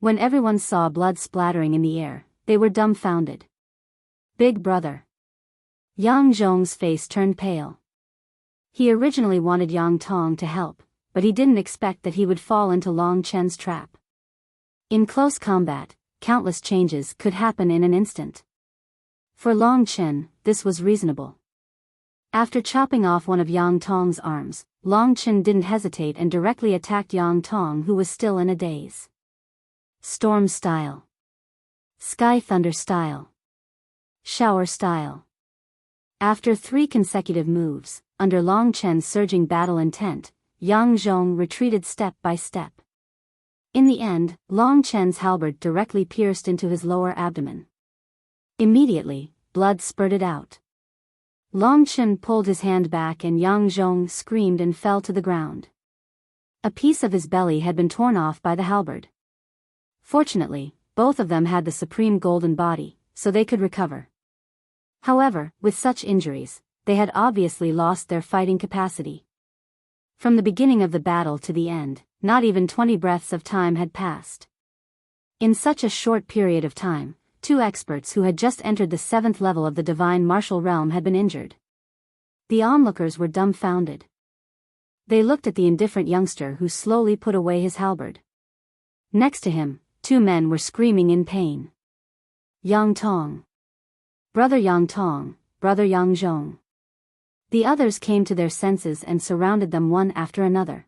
When everyone saw blood splattering in the air, they were dumbfounded. Big brother. Yang Zhong's face turned pale. He originally wanted Yang Tong to help, but he didn't expect that he would fall into Long Chen's trap. In close combat, countless changes could happen in an instant. For Long Chen, this was reasonable. After chopping off one of Yang Tong's arms, Long Chen didn't hesitate and directly attacked Yang Tong, who was still in a daze. Storm style. Sky thunder style. Shower style. After 3 consecutive moves, under Long Chen's surging battle intent, Yang Zhong retreated step by step. In the end, Long Chen's halberd directly pierced into his lower abdomen. Immediately, blood spurted out. Long Chen pulled his hand back and Yang Zhong screamed and fell to the ground. A piece of his belly had been torn off by the halberd. Fortunately, both of them had the supreme golden body, so they could recover. However, with such injuries, they had obviously lost their fighting capacity. From the beginning of the battle to the end, not even 20 breaths of time had passed. In such a short period of time, 2 experts who had just entered the 7th level of the divine martial realm had been injured. The onlookers were dumbfounded. They looked at the indifferent youngster who slowly put away his halberd. Next to him, 2 men were screaming in pain. Yang Tong. Brother Yang Tong, brother Yang Zhong. The others came to their senses and surrounded them one after another.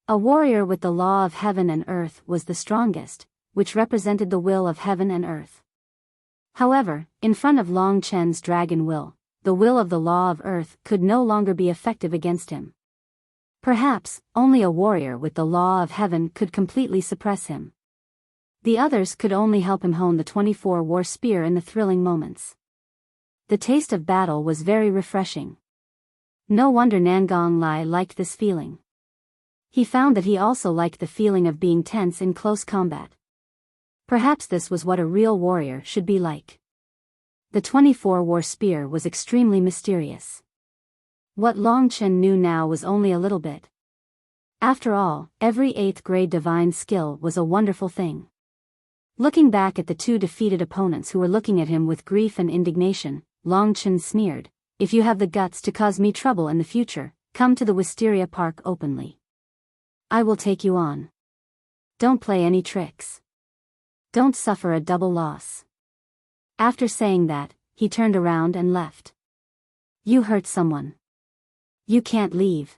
A warrior with the law of heaven and earth was the strongest, which represented the will of heaven and earth. However, in front of Long Chen's dragon will, the will of the law of earth could no longer be effective against him. Perhaps, only a warrior with the law of heaven could completely suppress him. The others could only help him hone the 24-war spear in the thrilling moments. The taste of battle was very refreshing. No wonder Nangong Lai liked this feeling. He found that he also liked the feeling of being tense in close combat. Perhaps this was what a real warrior should be like. The 24-war spear was extremely mysterious. What Long Chen knew now was only a little bit. After all, every 8th grade divine skill was a wonderful thing. Looking back at the 2 defeated opponents who were looking at him with grief and indignation, Long Chen sneered, if you have the guts to cause me trouble in the future, come to the Wisteria Park openly. I will take you on. Don't play any tricks. Don't suffer a double loss." After saying that, he turned around and left. "You hurt someone. You can't leave."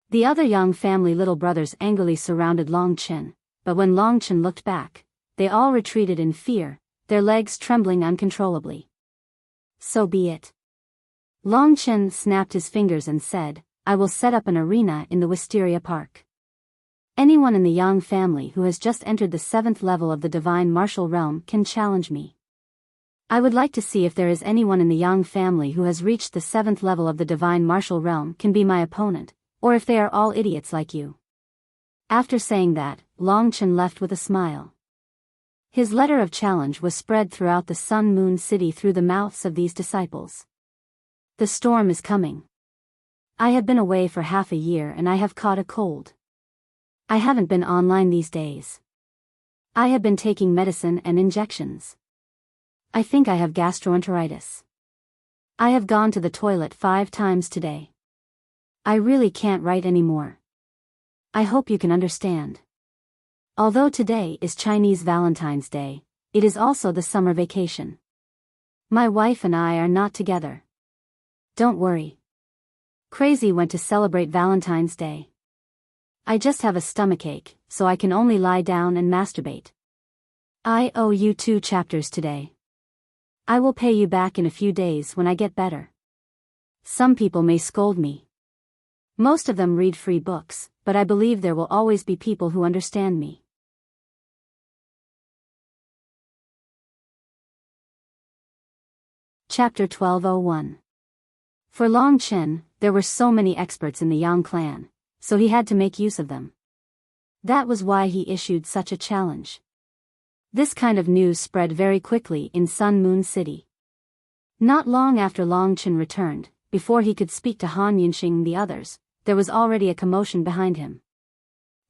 The other Yang family little brothers angrily surrounded Long Chen, but when Long Chen looked back, they all retreated in fear, their legs trembling uncontrollably. "So be it." Long Chen snapped his fingers and said, "I will set up an arena in the Wisteria Park. Anyone in the Yang family who has just entered the 7th level of the divine martial realm can challenge me. I would like to see if there is anyone in the Yang family who has reached the 7th level of the divine martial realm can be my opponent, or if they are all idiots like you." After saying that, Long Chen left with a smile. His letter of challenge was spread throughout the Sun Moon City through the mouths of these disciples. The storm is coming. I have been away for half a year and I have caught a cold. I haven't been online these days. I have been taking medicine and injections. I think I have gastroenteritis. I have gone to the toilet 5 times today. I really can't write anymore. I hope you can understand. Although today is Chinese Valentine's Day, it is also the summer vacation. My wife and I are not together. Don't worry. Crazy went to celebrate Valentine's Day. I just have a stomachache, so I can only lie down and masturbate. I owe you 2 chapters today. I will pay you back in a few days when I get better. Some people may scold me. Most of them read free books, but I believe there will always be people who understand me. Chapter 1201. For Long Chen, there were so many experts in the Yang clan, so he had to make use of them. That was why he issued such a challenge. This kind of news spread very quickly in Sun Moon City. Not long after Long Chen returned, before he could speak to Han Yunxing and the others, there was already a commotion behind him.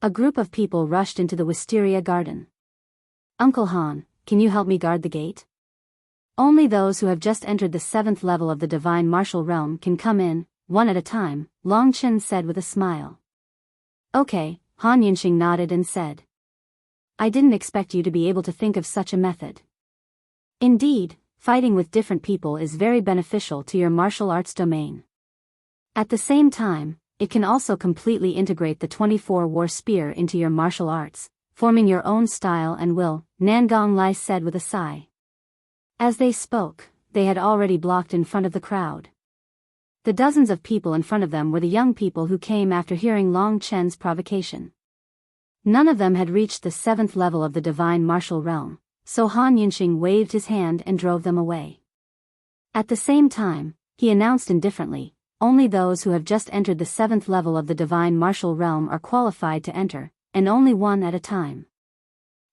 A group of people rushed into the Wisteria Garden. "Uncle Han, can you help me guard the gate? Only those who have just entered the 7th level of the divine martial realm can come in, one at a time," Long Chen said with a smile. "Okay," Han Yunxing nodded and said. "I didn't expect you to be able to think of such a method. Indeed, fighting with different people is very beneficial to your martial arts domain. At the same time, it can also completely integrate the 24 war spear into your martial arts, forming your own style and will," Nangong Lai said with a sigh. As they spoke, they had already blocked in front of the crowd. The dozens of people in front of them were the young people who came after hearing Long Chen's provocation. None of them had reached the 7th level of the divine martial realm, so Han Yunxing waved his hand and drove them away. At the same time, he announced indifferently, "Only those who have just entered the 7th level of the divine martial realm are qualified to enter, and only one at a time.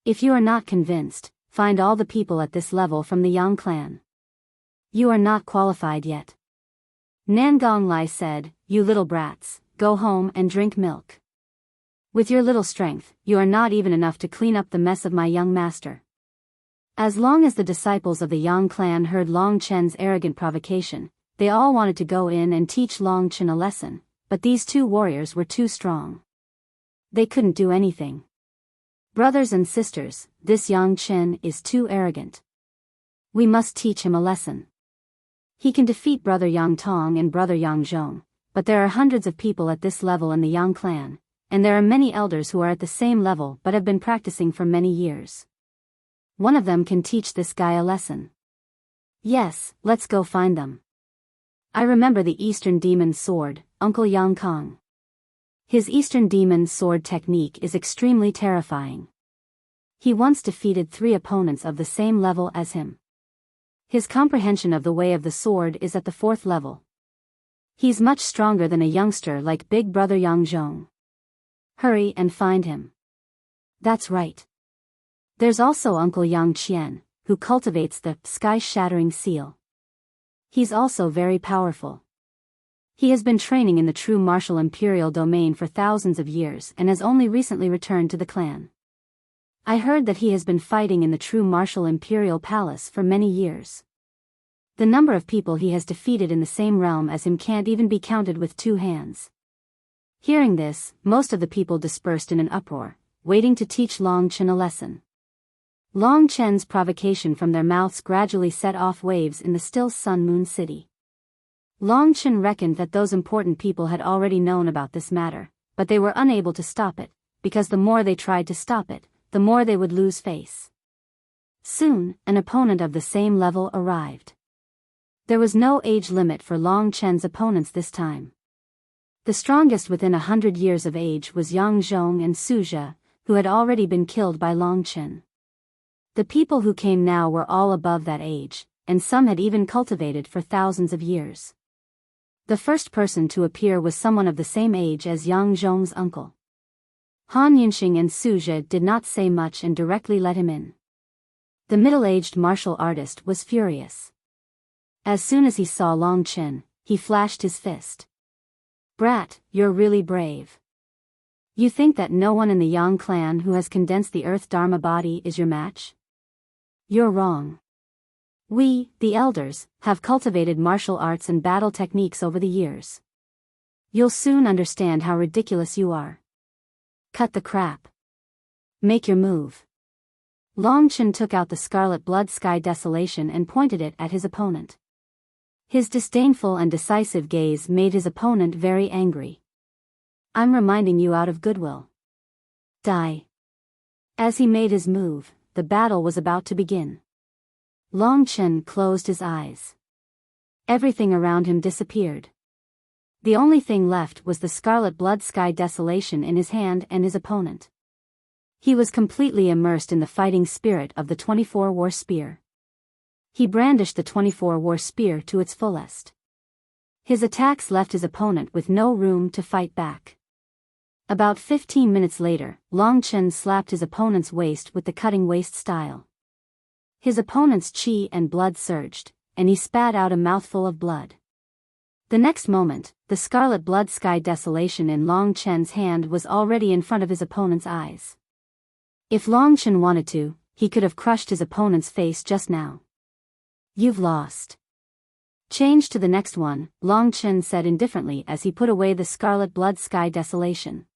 If you are not convinced, find all the people at this level from the Yang clan. You are not qualified yet." Nangong Lai said, "You little brats, go home and drink milk. With your little strength, you are not even enough to clean up the mess of my young master." As long as the disciples of the Yang clan heard Long Chen's arrogant provocation, they all wanted to go in and teach Long Chen a lesson, but these 2 warriors were too strong. They couldn't do anything. "Brothers and sisters, this Yang Chen is too arrogant. We must teach him a lesson. He can defeat Brother Yang Tong and Brother Yang Zhong, but there are hundreds of people at this level in the Yang clan, and there are many elders who are at the same level but have been practicing for many years. One of them can teach this guy a lesson. Yes, let's go find them. I remember the Eastern Demon Sword, Uncle Yang Kong. His Eastern Demon Sword technique is extremely terrifying. He once defeated 3 opponents of the same level as him. His comprehension of the way of the sword is at the 4th level. He's much stronger than a youngster like Big Brother Yang Zhong. Hurry and find him." "That's right. There's also Uncle Yang Qian, who cultivates the sky-shattering seal. He's also very powerful. He has been training in the true martial imperial domain for thousands of years and has only recently returned to the clan. I heard that he has been fighting in the true martial imperial palace for many years. The number of people he has defeated in the same realm as him can't even be counted with 2 hands. Hearing this, most of the people dispersed in an uproar, waiting to teach Long Chen a lesson. Long Chen's provocation from their mouths gradually set off waves in the still Sun Moon City. Long Chen reckoned that those important people had already known about this matter, but they were unable to stop it, because the more they tried to stop it, the more they would lose face. Soon, an opponent of the same level arrived. There was no age limit for Long Chen's opponents this time. The strongest within 100 years of age was Yang Zhong and Suzhe, who had already been killed by Long Chen. The people who came now were all above that age, and some had even cultivated for thousands of years. The first person to appear was someone of the same age as Yang Zhong's uncle. Han Yunxing and Suzhe did not say much and directly let him in. The middle-aged martial artist was furious. As soon as he saw Long Chen, he flashed his fist. "Brat, you're really brave. You think that no one in the Yang clan who has condensed the Earth Dharma body is your match? You're wrong. We, the elders, have cultivated martial arts and battle techniques over the years. You'll soon understand how ridiculous you are. Cut the crap. Make your move." Long Chen took out the scarlet blood sky desolation and pointed it at his opponent. His disdainful and decisive gaze made his opponent very angry. "I'm reminding you out of goodwill. Die." As he made his move, the battle was about to begin. Long Chen closed his eyes. Everything around him disappeared. The only thing left was the scarlet blood sky desolation in his hand and his opponent. He was completely immersed in the fighting spirit of the 24 War Spear. He brandished the 24 War Spear to its fullest. His attacks left his opponent with no room to fight back. About 15 minutes later, Long Chen slapped his opponent's waist with the cutting waist style. His opponent's chi and blood surged, and he spat out a mouthful of blood. The next moment, the scarlet blood sky desolation in Long Chen's hand was already in front of his opponent's eyes. If Long Chen wanted to, he could have crushed his opponent's face just now. "You've lost." "Change to the next one," Long Chen said indifferently as he put away the scarlet blood sky desolation.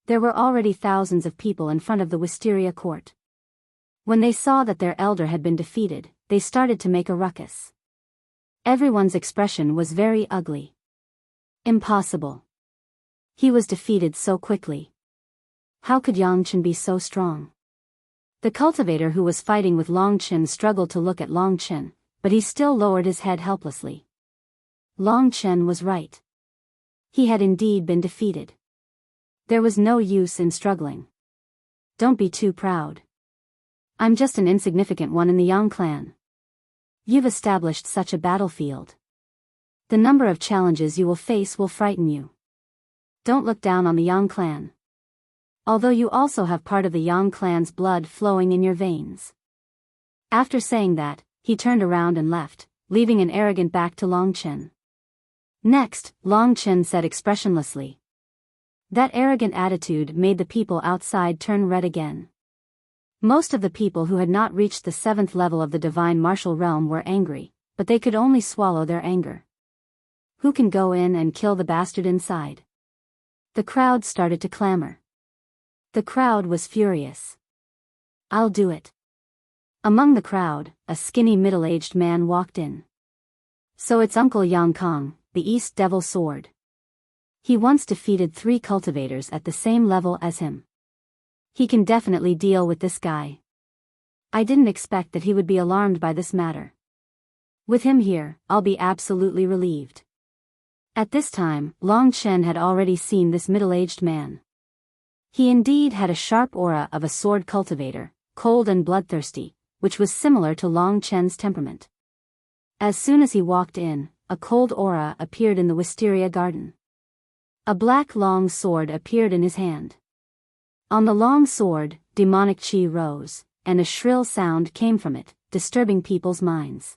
There were already thousands of people in front of the Wisteria court. When they saw that their elder had been defeated, they started to make a ruckus. Everyone's expression was very ugly. Impossible. He was defeated so quickly. How could Yang Chen be so strong? The cultivator who was fighting with Long Chen struggled to look at Long Chen, but he still lowered his head helplessly. Long Chen was right. He had indeed been defeated. There was no use in struggling. "Don't be too proud. I'm just an insignificant one in the Yang clan. You've established such a battlefield. The number of challenges you will face will frighten you. Don't look down on the Yang clan. Although you also have part of the Yang clan's blood flowing in your veins." After saying that, he turned around and left, leaving an arrogant back to Long Chen. Next, Long Chen said expressionlessly. That arrogant attitude made the people outside turn red again. Most of the people who had not reached the 7th level of the divine martial realm were angry, but they could only swallow their anger. "Who can go in and kill the bastard inside?" The crowd started to clamor. The crowd was furious. "I'll do it." Among the crowd, a skinny middle-aged man walked in. "So it's Uncle Yang Kong, the East Devil Sword. He once defeated 3 cultivators at the same level as him. He can definitely deal with this guy. I didn't expect that he would be alarmed by this matter. With him here, I'll be absolutely relieved." At this time, Long Chen had already seen this middle-aged man. He indeed had a sharp aura of a sword cultivator, cold and bloodthirsty, which was similar to Long Chen's temperament. As soon as he walked in, a cold aura appeared in the wisteria garden. A black long sword appeared in his hand. On the long sword, demonic chi rose, and a shrill sound came from it, disturbing people's minds.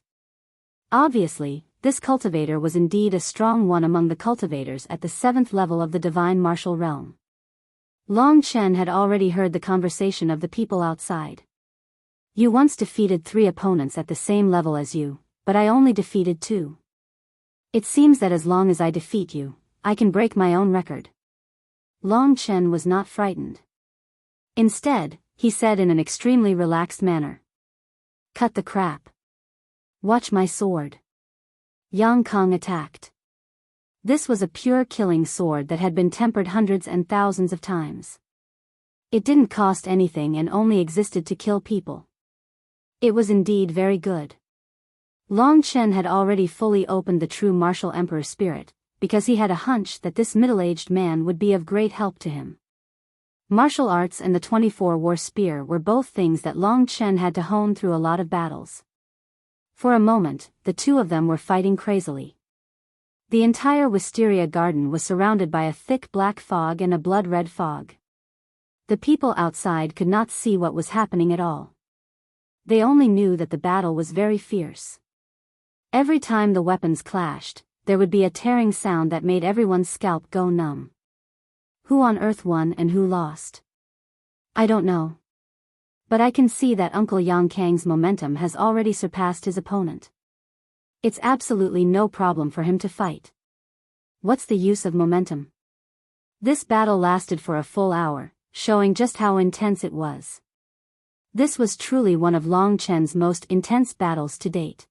Obviously, this cultivator was indeed a strong one among the cultivators at the 7th level of the divine martial realm. Long Chen had already heard the conversation of the people outside. "You once defeated 3 opponents at the same level as you, but I only defeated 2. It seems that as long as I defeat you, I can break my own record. Long Chen was not frightened. Instead, he said in an extremely relaxed manner. Cut the crap. Watch my sword. Yang Kong attacked. This was a pure killing sword that had been tempered hundreds and thousands of times. It didn't cost anything and only existed to kill people. It was indeed very good. Long Chen had already fully opened the true martial emperor spirit, because he had a hunch that this middle-aged man would be of great help to him. Martial arts and the 24-war spear were both things that Long Chen had to hone through a lot of battles. For a moment, the two of them were fighting crazily. The entire wisteria garden was surrounded by a thick black fog and a blood-red fog. The people outside could not see what was happening at all. They only knew that the battle was very fierce. Every time the weapons clashed, there would be a tearing sound that made everyone's scalp go numb. Who on earth won and who lost? I don't know. But I can see that Uncle Yang Kang's momentum has already surpassed his opponent. It's absolutely no problem for him to fight. What's the use of momentum? This battle lasted for a full hour, showing just how intense it was. This was truly one of Long Chen's most intense battles to date.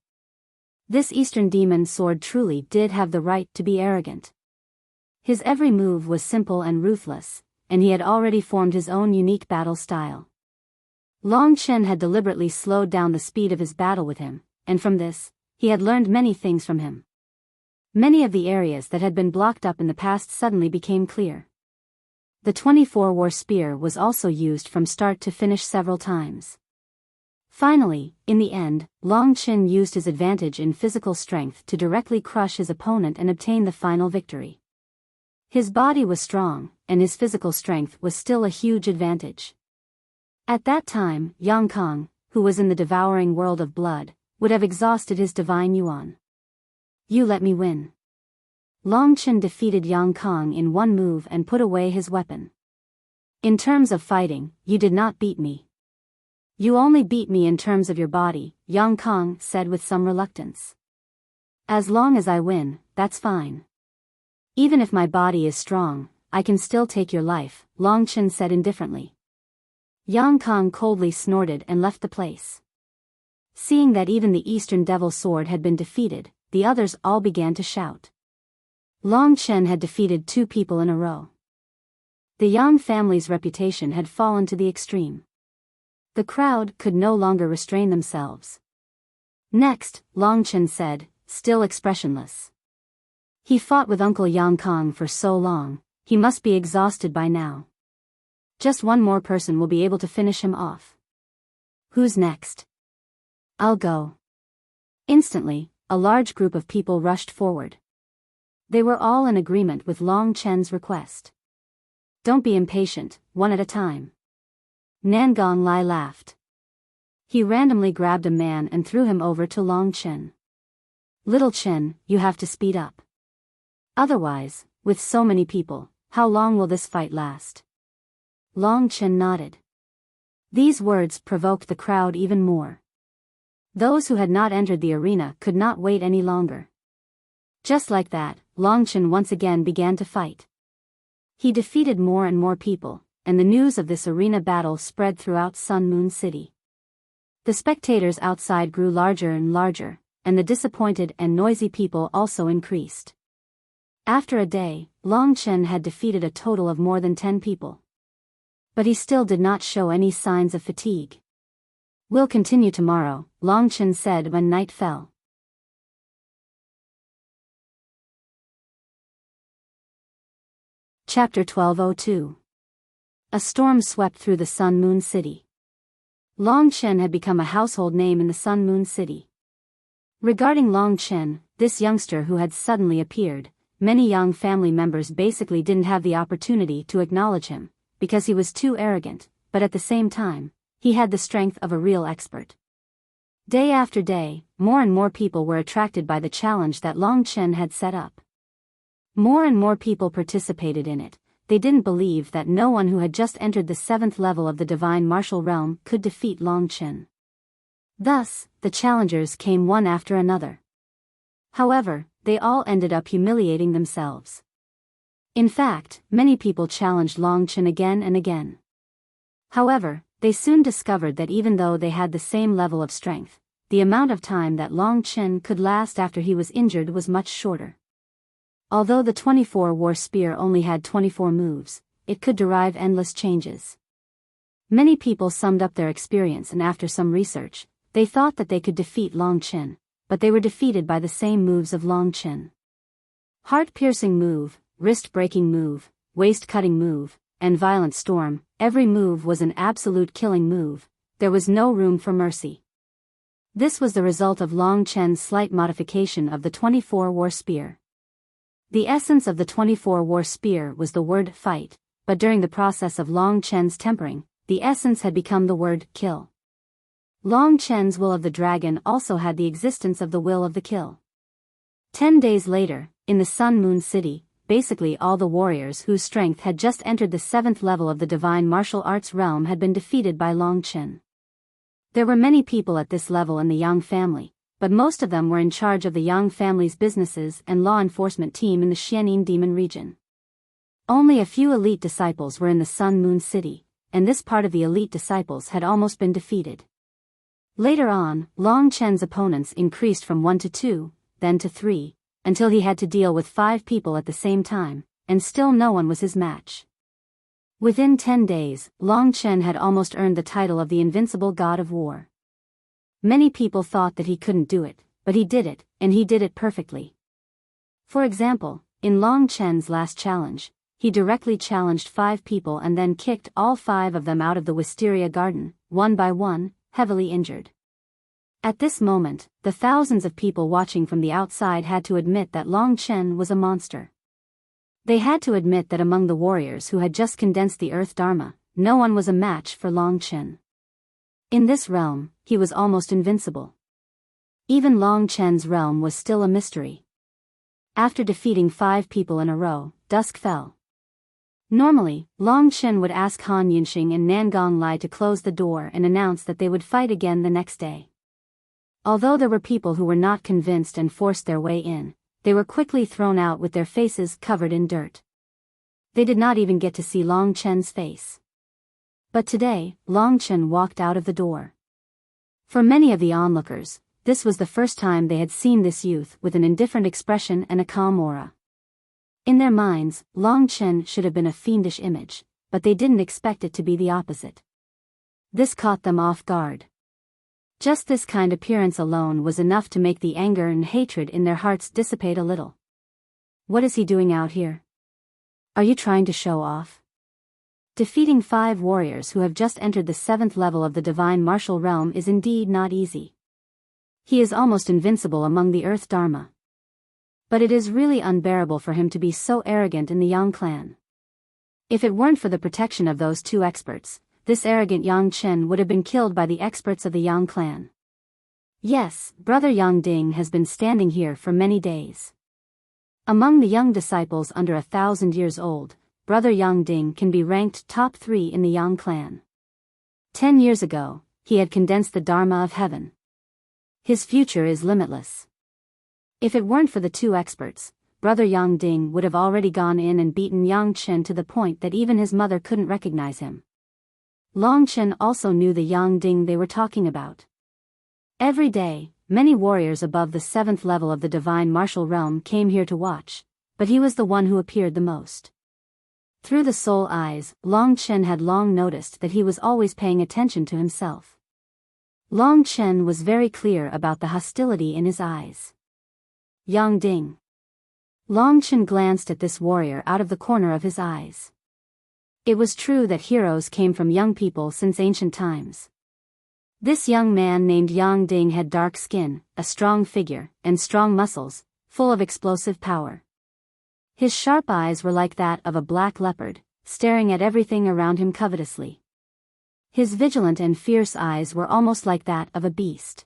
This Eastern demon sword truly did have the right to be arrogant. His every move was simple and ruthless, and he had already formed his own unique battle style. Long Chen had deliberately slowed down the speed of his battle with him, and from this, he had learned many things from him. Many of the areas that had been blocked up in the past suddenly became clear. The 24-war spear was also used from start to finish several times. Finally, in the end, Long Chen used his advantage in physical strength to directly crush his opponent and obtain the final victory. His body was strong, and his physical strength was still a huge advantage. At that time, Yang Kong, who was in the devouring world of blood, would have exhausted his divine yuan. You let me win. Long Chen defeated Yang Kong in one move and put away his weapon. In terms of fighting, you did not beat me. You only beat me in terms of your body, Yang Kong said with some reluctance. As long as I win, that's fine. Even if my body is strong, I can still take your life, Long Chen said indifferently. Yang Kong coldly snorted and left the place. Seeing that even the Eastern Devil Sword had been defeated, the others all began to shout. Long Chen had defeated 2 people in a row. The Yang family's reputation had fallen to the extreme. The crowd could no longer restrain themselves. Next, Long Chen said, still expressionless. He fought with Uncle Yang Kong for so long, he must be exhausted by now. Just one more person will be able to finish him off. Who's next? I'll go. Instantly, a large group of people rushed forward. They were all in agreement with Long Chen's request. Don't be impatient, one at a time. Nangong Lai laughed. He randomly grabbed a man and threw him over to Long Chen. Little Chen, you have to speed up. Otherwise, with so many people, how long will this fight last? Long Chen nodded. These words provoked the crowd even more. Those who had not entered the arena could not wait any longer. Just like that, Long Chen once again began to fight. He defeated more and more people, and the news of this arena battle spread throughout Sun Moon City. The spectators outside grew larger and larger, and the disappointed and noisy people also increased. After a day, Long Chen had defeated a total of more than 10 people. But he still did not show any signs of fatigue. We'll continue tomorrow, Long Chen said when night fell. Chapter 1202. A storm swept through the Sun Moon City. Long Chen had become a household name in the Sun Moon City. Regarding Long Chen, this youngster who had suddenly appeared, many young family members basically didn't have the opportunity to acknowledge him, because he was too arrogant, but at the same time, he had the strength of a real expert. Day after day, more and more people were attracted by the challenge that Long Chen had set up. More and more people participated in it. They didn't believe that no one who had just entered the 7th level of the divine martial realm could defeat Long Chen. Thus, the challengers came one after another. However, they all ended up humiliating themselves. In fact, many people challenged Long Chen again and again. However, they soon discovered that even though they had the same level of strength, the amount of time that Long Chen could last after he was injured was much shorter. Although the 24 war spear only had 24 moves, it could derive endless changes. Many people summed up their experience, and after some research, they thought that they could defeat Long Chen, but they were defeated by the same moves of Long Chen. Heart-piercing move, wrist-breaking move, waist-cutting move, and violent storm. Every move was an absolute killing move. There was no room for mercy. This was the result of Long Chen's slight modification of the 24 war spear. The essence of the 24 war spear was the word fight, but during the process of Long Chen's tempering, the essence had become the word kill. Long Chen's will of the dragon also had the existence of the will of the kill. 10 days later, in the Sun Moon City, basically all the warriors whose strength had just entered the 7th level of the divine martial arts realm had been defeated by Long Chen. There were many people at this level in the Yang family, but most of them were in charge of the Yang family's businesses and law enforcement team in the Xianin Demon region. Only a few elite disciples were in the Sun Moon City, and this part of the elite disciples had almost been defeated. Later on, Long Chen's opponents increased from 1 to 2, then to 3, until he had to deal with 5 people at the same time, and still no one was his match. Within 10 days, Long Chen had almost earned the title of the Invincible God of War. Many people thought that he couldn't do it, but he did it, and he did it perfectly. For example, in Long Chen's last challenge, he directly challenged 5 people and then kicked all 5 of them out of the Wisteria Garden, one by one, heavily injured. At this moment, the thousands of people watching from the outside had to admit that Long Chen was a monster. They had to admit that among the warriors who had just condensed the Earth Dharma, no one was a match for Long Chen. In this realm, he was almost invincible. Even Long Chen's realm was still a mystery. After defeating 5 people in a row, dusk fell. Normally, Long Chen would ask Han Yunxing and Nangong Lai to close the door and announce that they would fight again the next day. Although there were people who were not convinced and forced their way in, they were quickly thrown out with their faces covered in dirt. They did not even get to see Long Chen's face. But today, Long Chen walked out of the door. For many of the onlookers, this was the first time they had seen this youth with an indifferent expression and a calm aura. In their minds, Long Chen should have been a fiendish image, but they didn't expect it to be the opposite. This caught them off guard. Just this kind appearance alone was enough to make the anger and hatred in their hearts dissipate a little. What is he doing out here? Are you trying to show off? Defeating 5 warriors who have just entered the 7th level of the divine martial realm is indeed not easy. He is almost invincible among the Earth Dharma. But it is really unbearable for him to be so arrogant in the Yang clan. If it weren't for the protection of those 2 experts, this arrogant Yang Chen would have been killed by the experts of the Yang clan. Yes, Brother Yang Ding has been standing here for many days. Among the young disciples under 1,000 years old, Brother Yang Ding can be ranked top 3 in the Yang clan. 10 years ago, he had condensed the Dharma of heaven. His future is limitless. If it weren't for the 2 experts, Brother Yang Ding would have already gone in and beaten Yang Chen to the point that even his mother couldn't recognize him. Long Chen also knew the Yang Ding they were talking about. Every day, many warriors above the 7th level of the divine martial realm came here to watch, but he was the one who appeared the most. Through the soul eyes, Long Chen had long noticed that he was always paying attention to himself. Long Chen was very clear about the hostility in his eyes. Yang Ding. Long Chen glanced at this warrior out of the corner of his eyes. It was true that heroes came from young people since ancient times. This young man named Yang Ding had dark skin, a strong figure, and strong muscles, full of explosive power. His sharp eyes were like that of a black leopard, staring at everything around him covetously. His vigilant and fierce eyes were almost like that of a beast.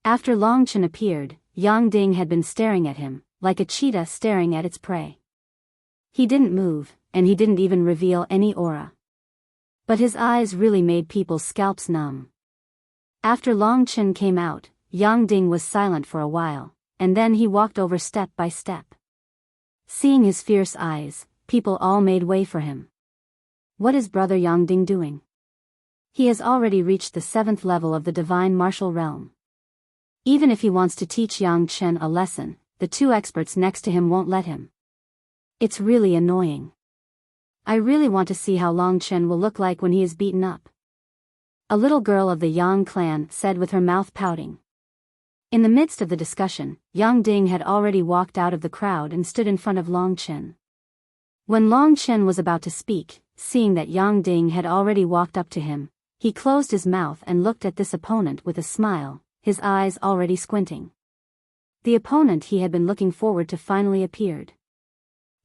After Long Chen appeared, Yang Ding had been staring at him, like a cheetah staring at its prey. He didn't move, and he didn't even reveal any aura. But his eyes really made people's scalps numb. After Long Chen came out, Yang Ding was silent for a while, and then he walked over step by step. Seeing his fierce eyes, people all made way for him. What is brother Yang Ding doing? He has already reached the 7th level of the divine martial realm. Even if he wants to teach Yang Chen a lesson, the 2 experts next to him won't let him. It's really annoying. I really want to see how Long Chen will look like when he is beaten up. A little girl of the Yang clan said with her mouth pouting. In the midst of the discussion, Yang Ding had already walked out of the crowd and stood in front of Long Chen. When Long Chen was about to speak, seeing that Yang Ding had already walked up to him, he closed his mouth and looked at this opponent with a smile, his eyes already squinting. The opponent he had been looking forward to finally appeared.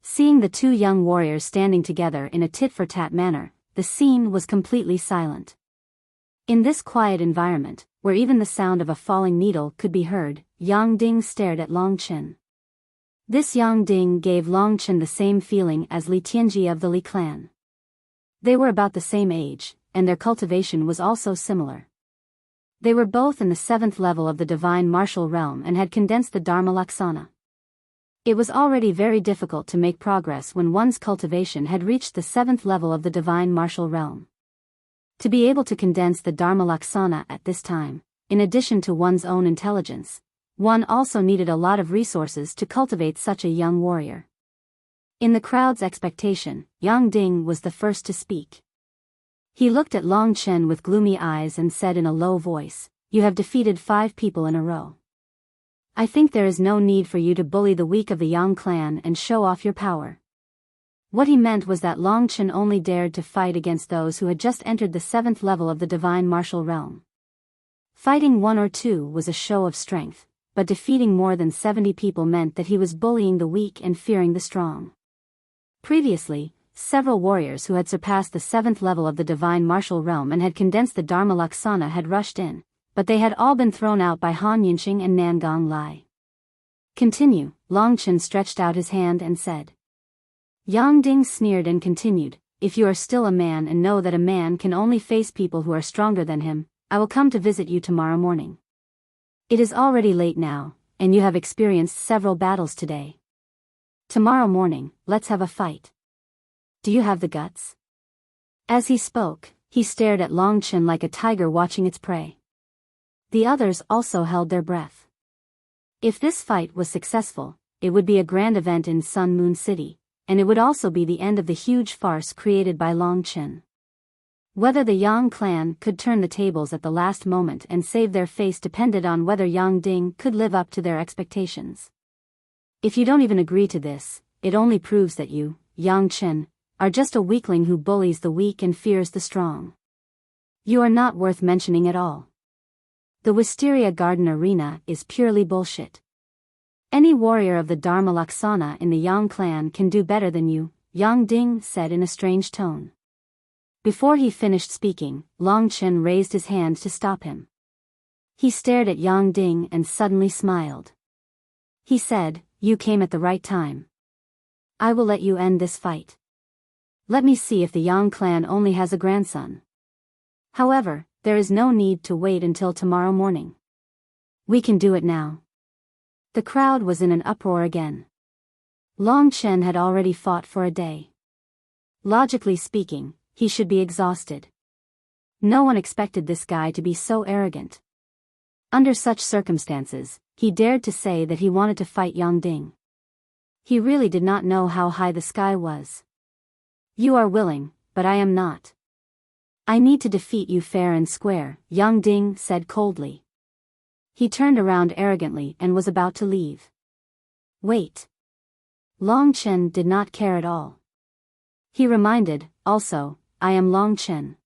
Seeing the 2 young warriors standing together in a tit-for-tat manner, the scene was completely silent. In this quiet environment, where even the sound of a falling needle could be heard, Yang Ding stared at Long Chen. This Yang Ding gave Long Chen the same feeling as Li Tianji of the Li clan. They were about the same age, and their cultivation was also similar. They were both in the 7th level of the divine martial realm and had condensed the Dharma Laksana. It was already very difficult to make progress when one's cultivation had reached the 7th level of the divine martial realm. To be able to condense the Dharma Laksana at this time, in addition to one's own intelligence, one also needed a lot of resources to cultivate such a young warrior. In the crowd's expectation, Yang Ding was the first to speak. He looked at Long Chen with gloomy eyes and said in a low voice, "You have defeated 5 people in a row. I think there is no need for you to bully the weak of the Yang clan and show off your power." What he meant was that Long Chen only dared to fight against those who had just entered the 7th level of the divine martial realm. Fighting 1 or 2 was a show of strength, but defeating more than 70 people meant that he was bullying the weak and fearing the strong. Previously, several warriors who had surpassed the 7th level of the divine martial realm and had condensed the Dharma Laksana had rushed in, but they had all been thrown out by Han Yunqing and Nangong Lai. "Continue," Long Chen stretched out his hand and said. Yang Ding sneered and continued, "If you are still a man and know that a man can only face people who are stronger than him, I will come to visit you tomorrow morning. It is already late now, and you have experienced several battles today. Tomorrow morning, let's have a fight. Do you have the guts?" As he spoke, he stared at Long Chen like a tiger watching its prey. The others also held their breath. If this fight was successful, it would be a grand event in Sun Moon City, and it would also be the end of the huge farce created by Long Chen. Whether the Yang clan could turn the tables at the last moment and save their face depended on whether Yang Ding could live up to their expectations. If you don't even agree to this, it only proves that you, Yang Chen, are just a weakling who bullies the weak and fears the strong. You are not worth mentioning at all. The Wisteria Garden Arena is purely bullshit. Any warrior of the Dharma Laksana in the Yang clan can do better than you, Yang Ding said in a strange tone. Before he finished speaking, Long Chen raised his hand to stop him. He stared at Yang Ding and suddenly smiled. He said, "You came at the right time. I will let you end this fight. Let me see if the Yang clan only has a grandson. However, there is no need to wait until tomorrow morning. We can do it now." The crowd was in an uproar again. Long Chen had already fought for a day. Logically speaking, he should be exhausted. No one expected this guy to be so arrogant. Under such circumstances, he dared to say that he wanted to fight Yang Ding. He really did not know how high the sky was. "You are willing, but I am not. I need to defeat you fair and square," Yang Ding said coldly. He turned around arrogantly and was about to leave. "Wait." Long Chen did not care at all. He reminded, "Also, I am Long Chen.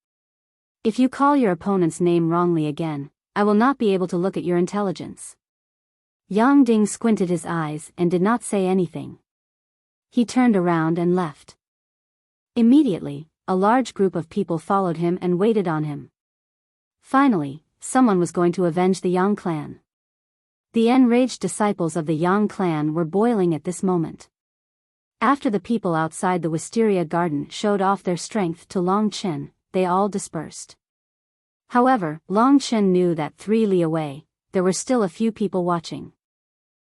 If you call your opponent's name wrongly again, I will not be able to look at your intelligence." Yang Ding squinted his eyes and did not say anything. He turned around and left. Immediately, a large group of people followed him and waited on him. Finally, someone was going to avenge the Yang clan. The enraged disciples of the Yang clan were boiling at this moment. After the people outside the Wisteria Garden showed off their strength to Long Chen, they all dispersed. However, Long Chen knew that 3 li away, there were still a few people watching.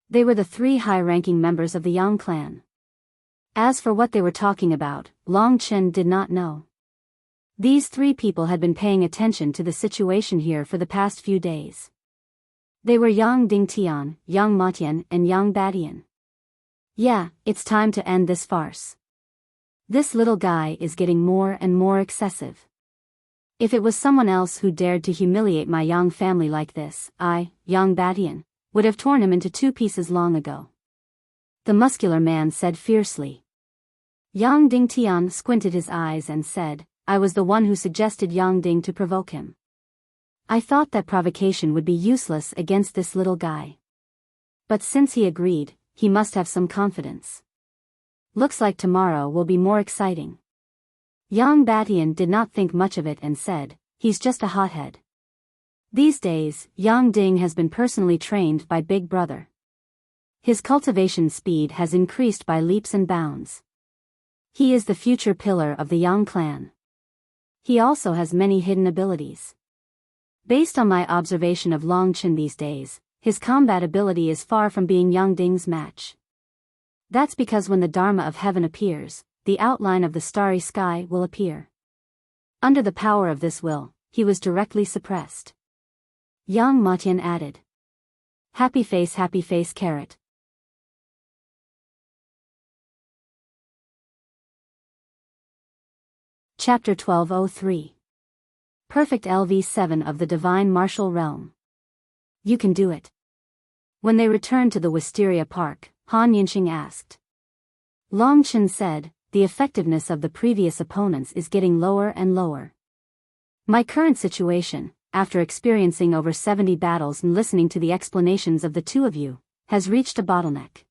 They were the 3 high-ranking members of the Yang clan. As for what they were talking about, Long Chen did not know. These 3 people had been paying attention to the situation here for the past few days. They were Yang Dingtian, Yang Matian, and Yang Badian. Yeah, it's time to end this farce. This little guy is getting more and more excessive. If it was someone else who dared to humiliate my Yang family like this, I, Yang Badian, would have torn him into 2 pieces long ago. The muscular man said fiercely. Yang Dingtian squinted his eyes and said, I was the one who suggested Yang Ding to provoke him. I thought that provocation would be useless against this little guy. But since he agreed, he must have some confidence. Looks like tomorrow will be more exciting. Yang Batian did not think much of it and said, he's just a hothead. These days, Yang Ding has been personally trained by Big Brother. His cultivation speed has increased by leaps and bounds. He is the future pillar of the Yang clan. He also has many hidden abilities. Based on my observation of Long Chen these days, his combat ability is far from being Yang Ding's match. That's because when the Dharma of heaven appears, the outline of the starry sky will appear. Under the power of this will, he was directly suppressed. Yang Matian added. Happy face carrot. Chapter 1203. Perfect LV7 of the Divine Martial Realm. You can do it. When they returned to the Wisteria Park, Han Yinxing asked. Long Chen said, the effectiveness of the previous opponents is getting lower and lower. My current situation, after experiencing over 70 battles and listening to the explanations of the 2 of you, has reached a bottleneck.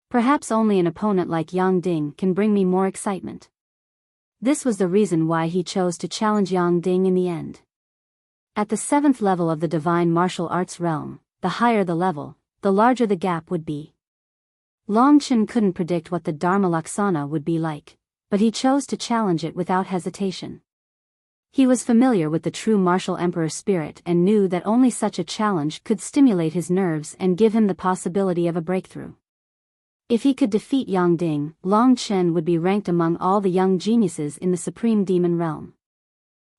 Perhaps only an opponent like Yang Ding can bring me more excitement. This was the reason why he chose to challenge Yang Ding in the end. At the 7th level of the Divine Martial Arts realm, the higher the level, the larger the gap would be. Long Chen couldn't predict what the Dharma Laksana would be like, but he chose to challenge it without hesitation. He was familiar with the true martial emperor spirit and knew that only such a challenge could stimulate his nerves and give him the possibility of a breakthrough. If he could defeat Yang Ding, Long Chen would be ranked among all the young geniuses in the Supreme Demon Realm.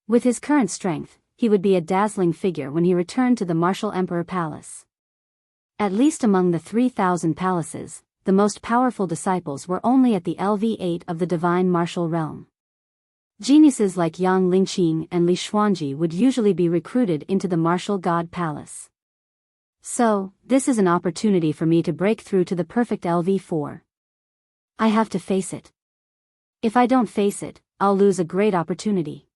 With his current strength, he would be a dazzling figure when he returned to the Martial Emperor Palace. At least among the 3,000 palaces, the most powerful disciples were only at the LV8 of the Divine Martial Realm. Geniuses like Yang Lingqing and Li Xuanji would usually be recruited into the Martial God Palace. So, this is an opportunity for me to break through to the perfect LV4. I have to face it. If I don't face it, I'll lose a great opportunity.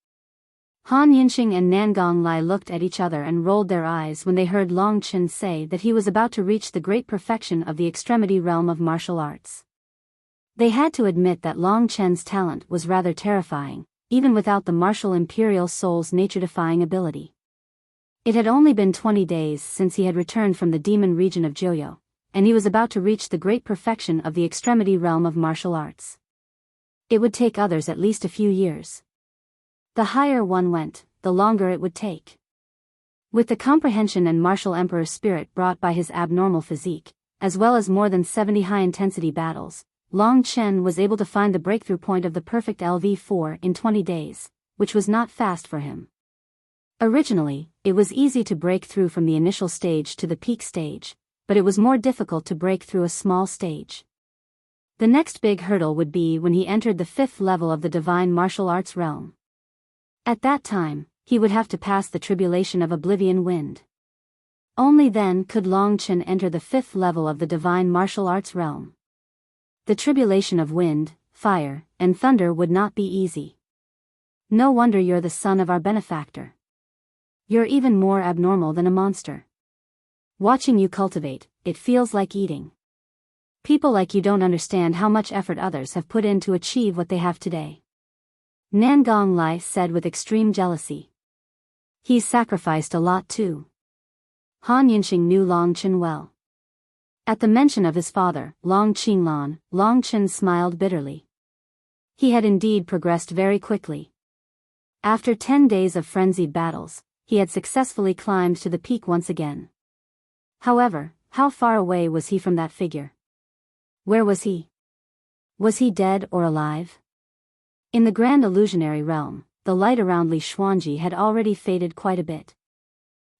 Han Yinxing and Nangong Lai looked at each other and rolled their eyes when they heard Long Chen say that he was about to reach the great perfection of the extremity realm of martial arts. They had to admit that Long Chen's talent was rather terrifying, even without the martial imperial soul's nature-defying ability. It had only been 20 days since he had returned from the demon region of Joyo, and he was about to reach the great perfection of the extremity realm of martial arts. It would take others at least a few years. The higher one went, the longer it would take. With the comprehension and martial emperor spirit brought by his abnormal physique, as well as more than 70 high-intensity battles, Long Chen was able to find the breakthrough point of the perfect LV4 in 20 days, which was not fast for him. Originally, it was easy to break through from the initial stage to the peak stage, but it was more difficult to break through a small stage. The next big hurdle would be when he entered the 5th level of the Divine Martial Arts realm. At that time, he would have to pass the tribulation of Oblivion Wind. Only then could Long Chen enter the 5th level of the Divine Martial Arts realm. The tribulation of wind, fire, and thunder would not be easy. No wonder you're the son of our benefactor. You're even more abnormal than a monster. Watching you cultivate, it feels like eating. People like you don't understand how much effort others have put in to achieve what they have today. Nangong Lai said with extreme jealousy. He's sacrificed a lot too. Han Yinxing knew Long Chen well. At the mention of his father, Long Qinglan, Long Chen smiled bitterly. He had indeed progressed very quickly. After 10 days of frenzied battles, he had successfully climbed to the peak once again. However, how far away was he from that figure? Where was he? Was he dead or alive? In the grand illusionary realm, the light around Li Xuanji had already faded quite a bit.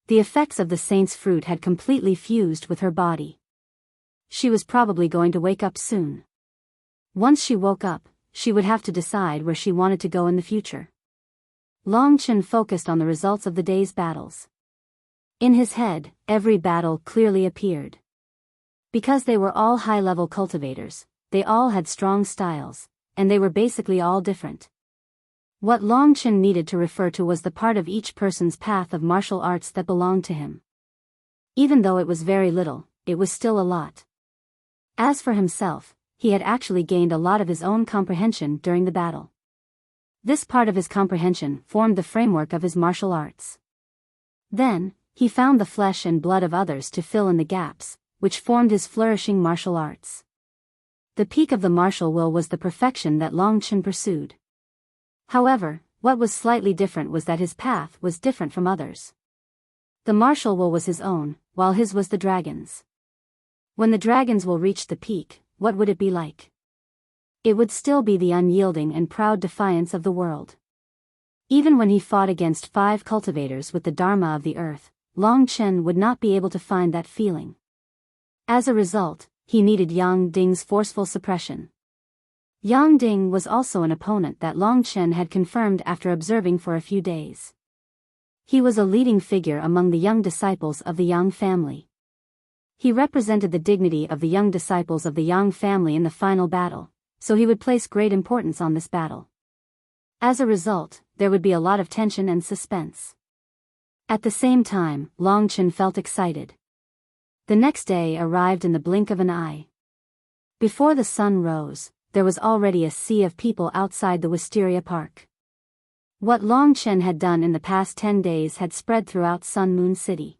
The effects of the saint's fruit had completely fused with her body. She was probably going to wake up soon. Once she woke up, she would have to decide where she wanted to go in the future. Long Chen focused on the results of the day's battles. In his head, every battle clearly appeared. Because they were all high-level cultivators, they all had strong styles, and they were basically all different. What Long Chen needed to refer to was the part of each person's path of martial arts that belonged to him. Even though it was very little, it was still a lot. As for himself, he had actually gained a lot of his own comprehension during the battle. This part of his comprehension formed the framework of his martial arts. Then, he found the flesh and blood of others to fill in the gaps, which formed his flourishing martial arts. The peak of the martial will was the perfection that Long Chen pursued. However, what was slightly different was that his path was different from others. The martial will was his own, while his was the dragon's. When the dragon's will reached the peak, what would it be like? It would still be the unyielding and proud defiance of the world. Even when he fought against 5 cultivators with the Dharma of the earth, Long Chen would not be able to find that feeling. As a result, he needed Yang Ding's forceful suppression. Yang Ding was also an opponent that Long Chen had confirmed after observing for a few days. He was a leading figure among the young disciples of the Yang family. He represented the dignity of the young disciples of the Yang family in the final battle, so he would place great importance on this battle. As a result, there would be a lot of tension and suspense. At the same time, Long Chen felt excited. The next day arrived in the blink of an eye. Before the sun rose, there was already a sea of people outside the Wisteria Park. What Long Chen had done in the past 10 days had spread throughout Sun Moon City.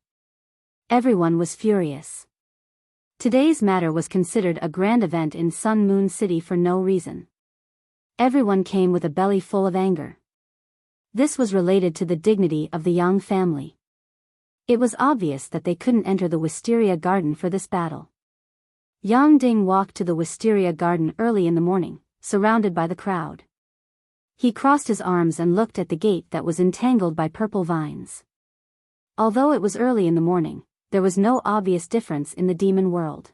Everyone was furious. Today's matter was considered a grand event in Sun Moon City for no reason. Everyone came with a belly full of anger. This was related to the dignity of the Yang family. It was obvious that they couldn't enter the Wisteria Garden for this battle. Yang Ding walked to the Wisteria Garden early in the morning, surrounded by the crowd. He crossed his arms and looked at the gate that was entangled by purple vines. Although it was early in the morning, there was no obvious difference in the demon world.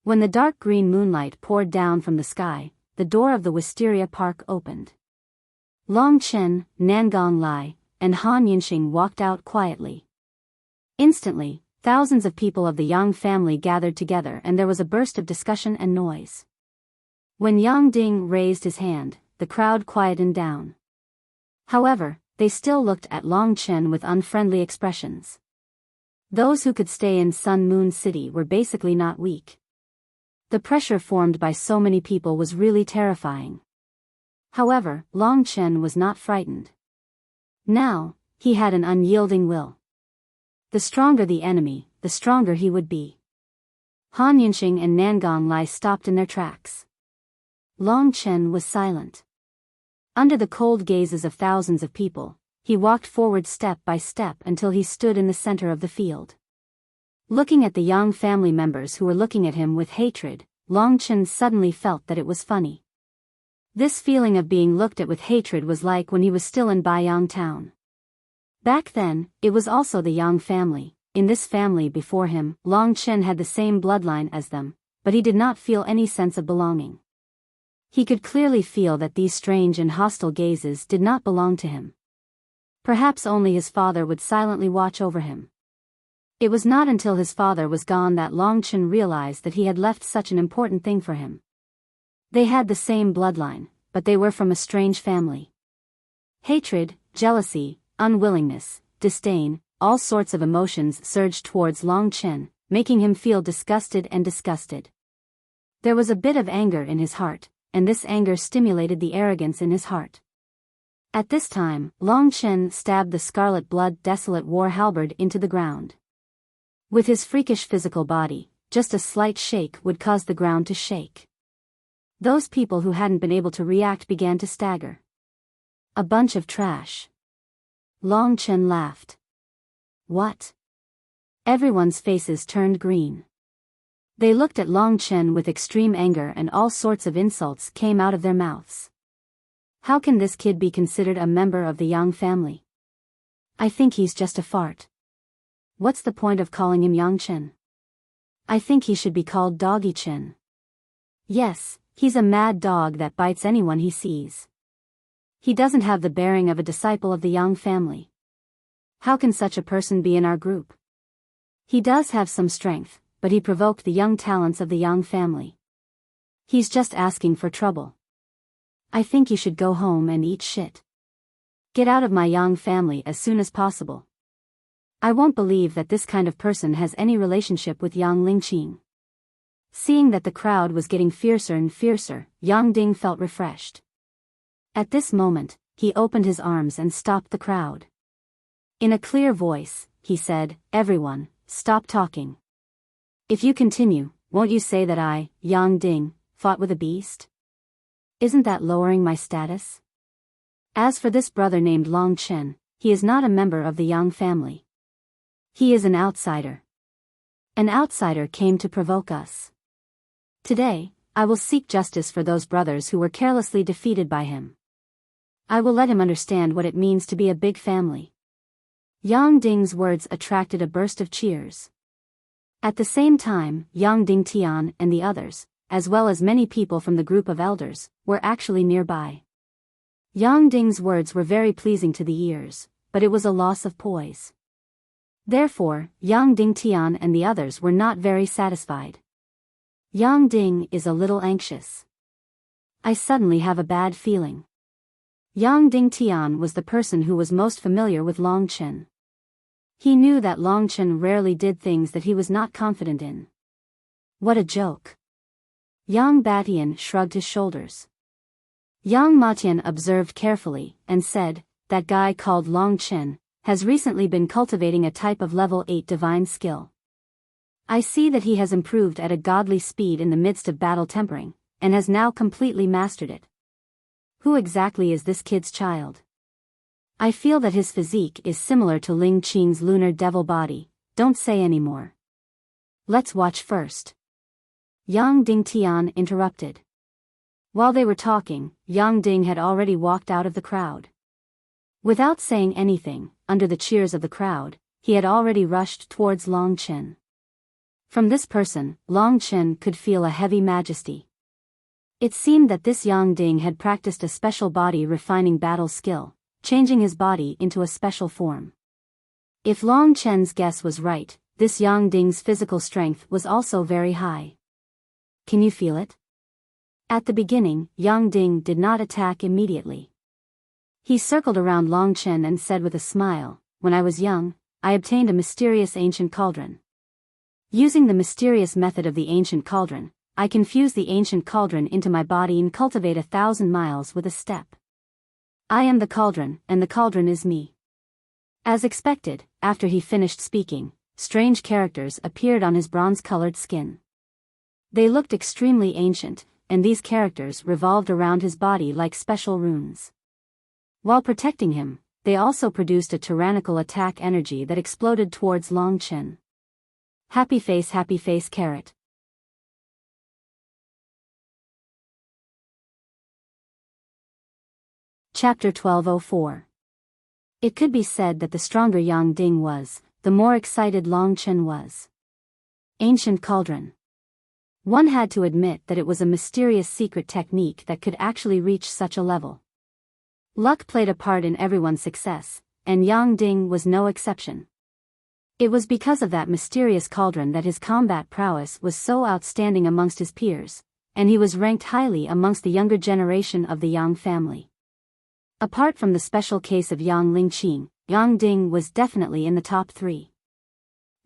When the dark green moonlight poured down from the sky, the door of the Wisteria Park opened. Long Chen, Nangong Lai, and Han Yinxing walked out quietly. Instantly, thousands of people of the Yang family gathered together and there was a burst of discussion and noise. When Yang Ding raised his hand, the crowd quietened down. However, they still looked at Long Chen with unfriendly expressions. Those who could stay in Sun Moon City were basically not weak. The pressure formed by so many people was really terrifying. However, Long Chen was not frightened. Now, he had an unyielding will. The stronger the enemy, the stronger he would be. Han Yinxing and Nangong Lai stopped in their tracks. Long Chen was silent. Under the cold gazes of thousands of people, he walked forward step by step until he stood in the center of the field. Looking at the Yang family members who were looking at him with hatred, Long Chen suddenly felt that it was funny. This feeling of being looked at with hatred was like when he was still in Biyao town. Back then, it was also the Yang family. In this family before him, Long Chen had the same bloodline as them, but he did not feel any sense of belonging. He could clearly feel that these strange and hostile gazes did not belong to him. Perhaps only his father would silently watch over him. It was not until his father was gone that Long Chen realized that he had left such an important thing for him. They had the same bloodline, but they were from a strange family. Hatred, jealousy, unwillingness, disdain, all sorts of emotions surged towards Long Chen, making him feel disgusted and disgusted. There was a bit of anger in his heart, and this anger stimulated the arrogance in his heart. At this time, Long Chen stabbed the scarlet blood desolate war halberd into the ground. With his freakish physical body, just a slight shake would cause the ground to shake. Those people who hadn't been able to react began to stagger. A bunch of trash. Long Chen laughed. What? Everyone's faces turned green. They looked at Long Chen with extreme anger and all sorts of insults came out of their mouths. How can this kid be considered a member of the Yang family? I think he's just a fart. What's the point of calling him Yang Chen? I think he should be called Doggy Chen. Yes, he's a mad dog that bites anyone he sees. He doesn't have the bearing of a disciple of the Yang family. How can such a person be in our group? He does have some strength, but he provoked the young talents of the Yang family. He's just asking for trouble. I think you should go home and eat shit. Get out of my Yang family as soon as possible. I won't believe that this kind of person has any relationship with Yang Lingqing. Seeing that the crowd was getting fiercer and fiercer, Yang Ding felt refreshed. At this moment, he opened his arms and stopped the crowd. In a clear voice, he said, "Everyone, stop talking. If you continue, won't you say that I, Yang Ding, fought with a beast? Isn't that lowering my status? As for this brother named Long Chen, he is not a member of the Yang family. He is an outsider. An outsider came to provoke us. Today, I will seek justice for those brothers who were carelessly defeated by him. I will let him understand what it means to be a big family." Yang Ding's words attracted a burst of cheers. At the same time, Yang Ding Tian and the others, as well as many people from the group of elders, were actually nearby. Yang Ding's words were very pleasing to the ears, but it was a loss of poise. Therefore, Yang Ding Tian and the others were not very satisfied. Yang Ding is a little anxious. I suddenly have a bad feeling. Yang Ding Tian was the person who was most familiar with Long Chen. He knew that Long Chen rarely did things that he was not confident in. What a joke. Yang Batian shrugged his shoulders. Yang Matian observed carefully and said, "That guy called Long Chen has recently been cultivating a type of level 8 divine skill. I see that he has improved at a godly speed in the midst of battle tempering, and has now completely mastered it. Who exactly is this kid's child? I feel that his physique is similar to Ling Qing's lunar devil body. Don't say any more. Let's watch first." Yang Ding Tian interrupted. While they were talking, Yang Ding had already walked out of the crowd. Without saying anything, under the cheers of the crowd, he had already rushed towards Long Chen. From this person, Long Chen could feel a heavy majesty. It seemed that this Yang Ding had practiced a special body refining battle skill, changing his body into a special form. If Long Chen's guess was right, this Yang Ding's physical strength was also very high. Can you feel it? At the beginning, Yang Ding did not attack immediately. He circled around Long Chen and said with a smile, "When I was young, I obtained a mysterious ancient cauldron. Using the mysterious method of the ancient cauldron, I can fuse the ancient cauldron into my body and cultivate 1,000 miles with a step. I am the cauldron, and the cauldron is me." As expected, after he finished speaking, strange characters appeared on his bronze-colored skin. They looked extremely ancient, and these characters revolved around his body like special runes. While protecting him, they also produced a tyrannical attack energy that exploded towards Long Chen. Happy face carrot. Chapter 1204. It could be said that the stronger Yang Ding was, the more excited Long Chen was. Ancient cauldron. One had to admit that it was a mysterious secret technique that could actually reach such a level. Luck played a part in everyone's success, and Yang Ding was no exception. It was because of that mysterious cauldron that his combat prowess was so outstanding amongst his peers, and he was ranked highly amongst the younger generation of the Yang family. Apart from the special case of Yang Lingqing, Yang Ding was definitely in the top 3.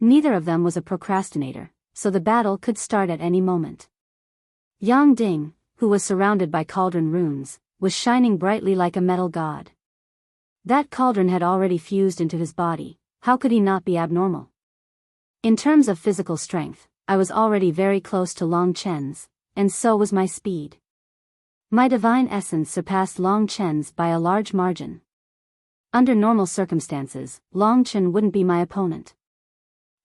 Neither of them was a procrastinator, so the battle could start at any moment. Yang Ding, who was surrounded by cauldron runes, was shining brightly like a metal god. That cauldron had already fused into his body. How could he not be abnormal? In terms of physical strength, I was already very close to Long Chen's, and so was my speed. My divine essence surpassed Long Chen's by a large margin. Under normal circumstances, Long Chen wouldn't be my opponent.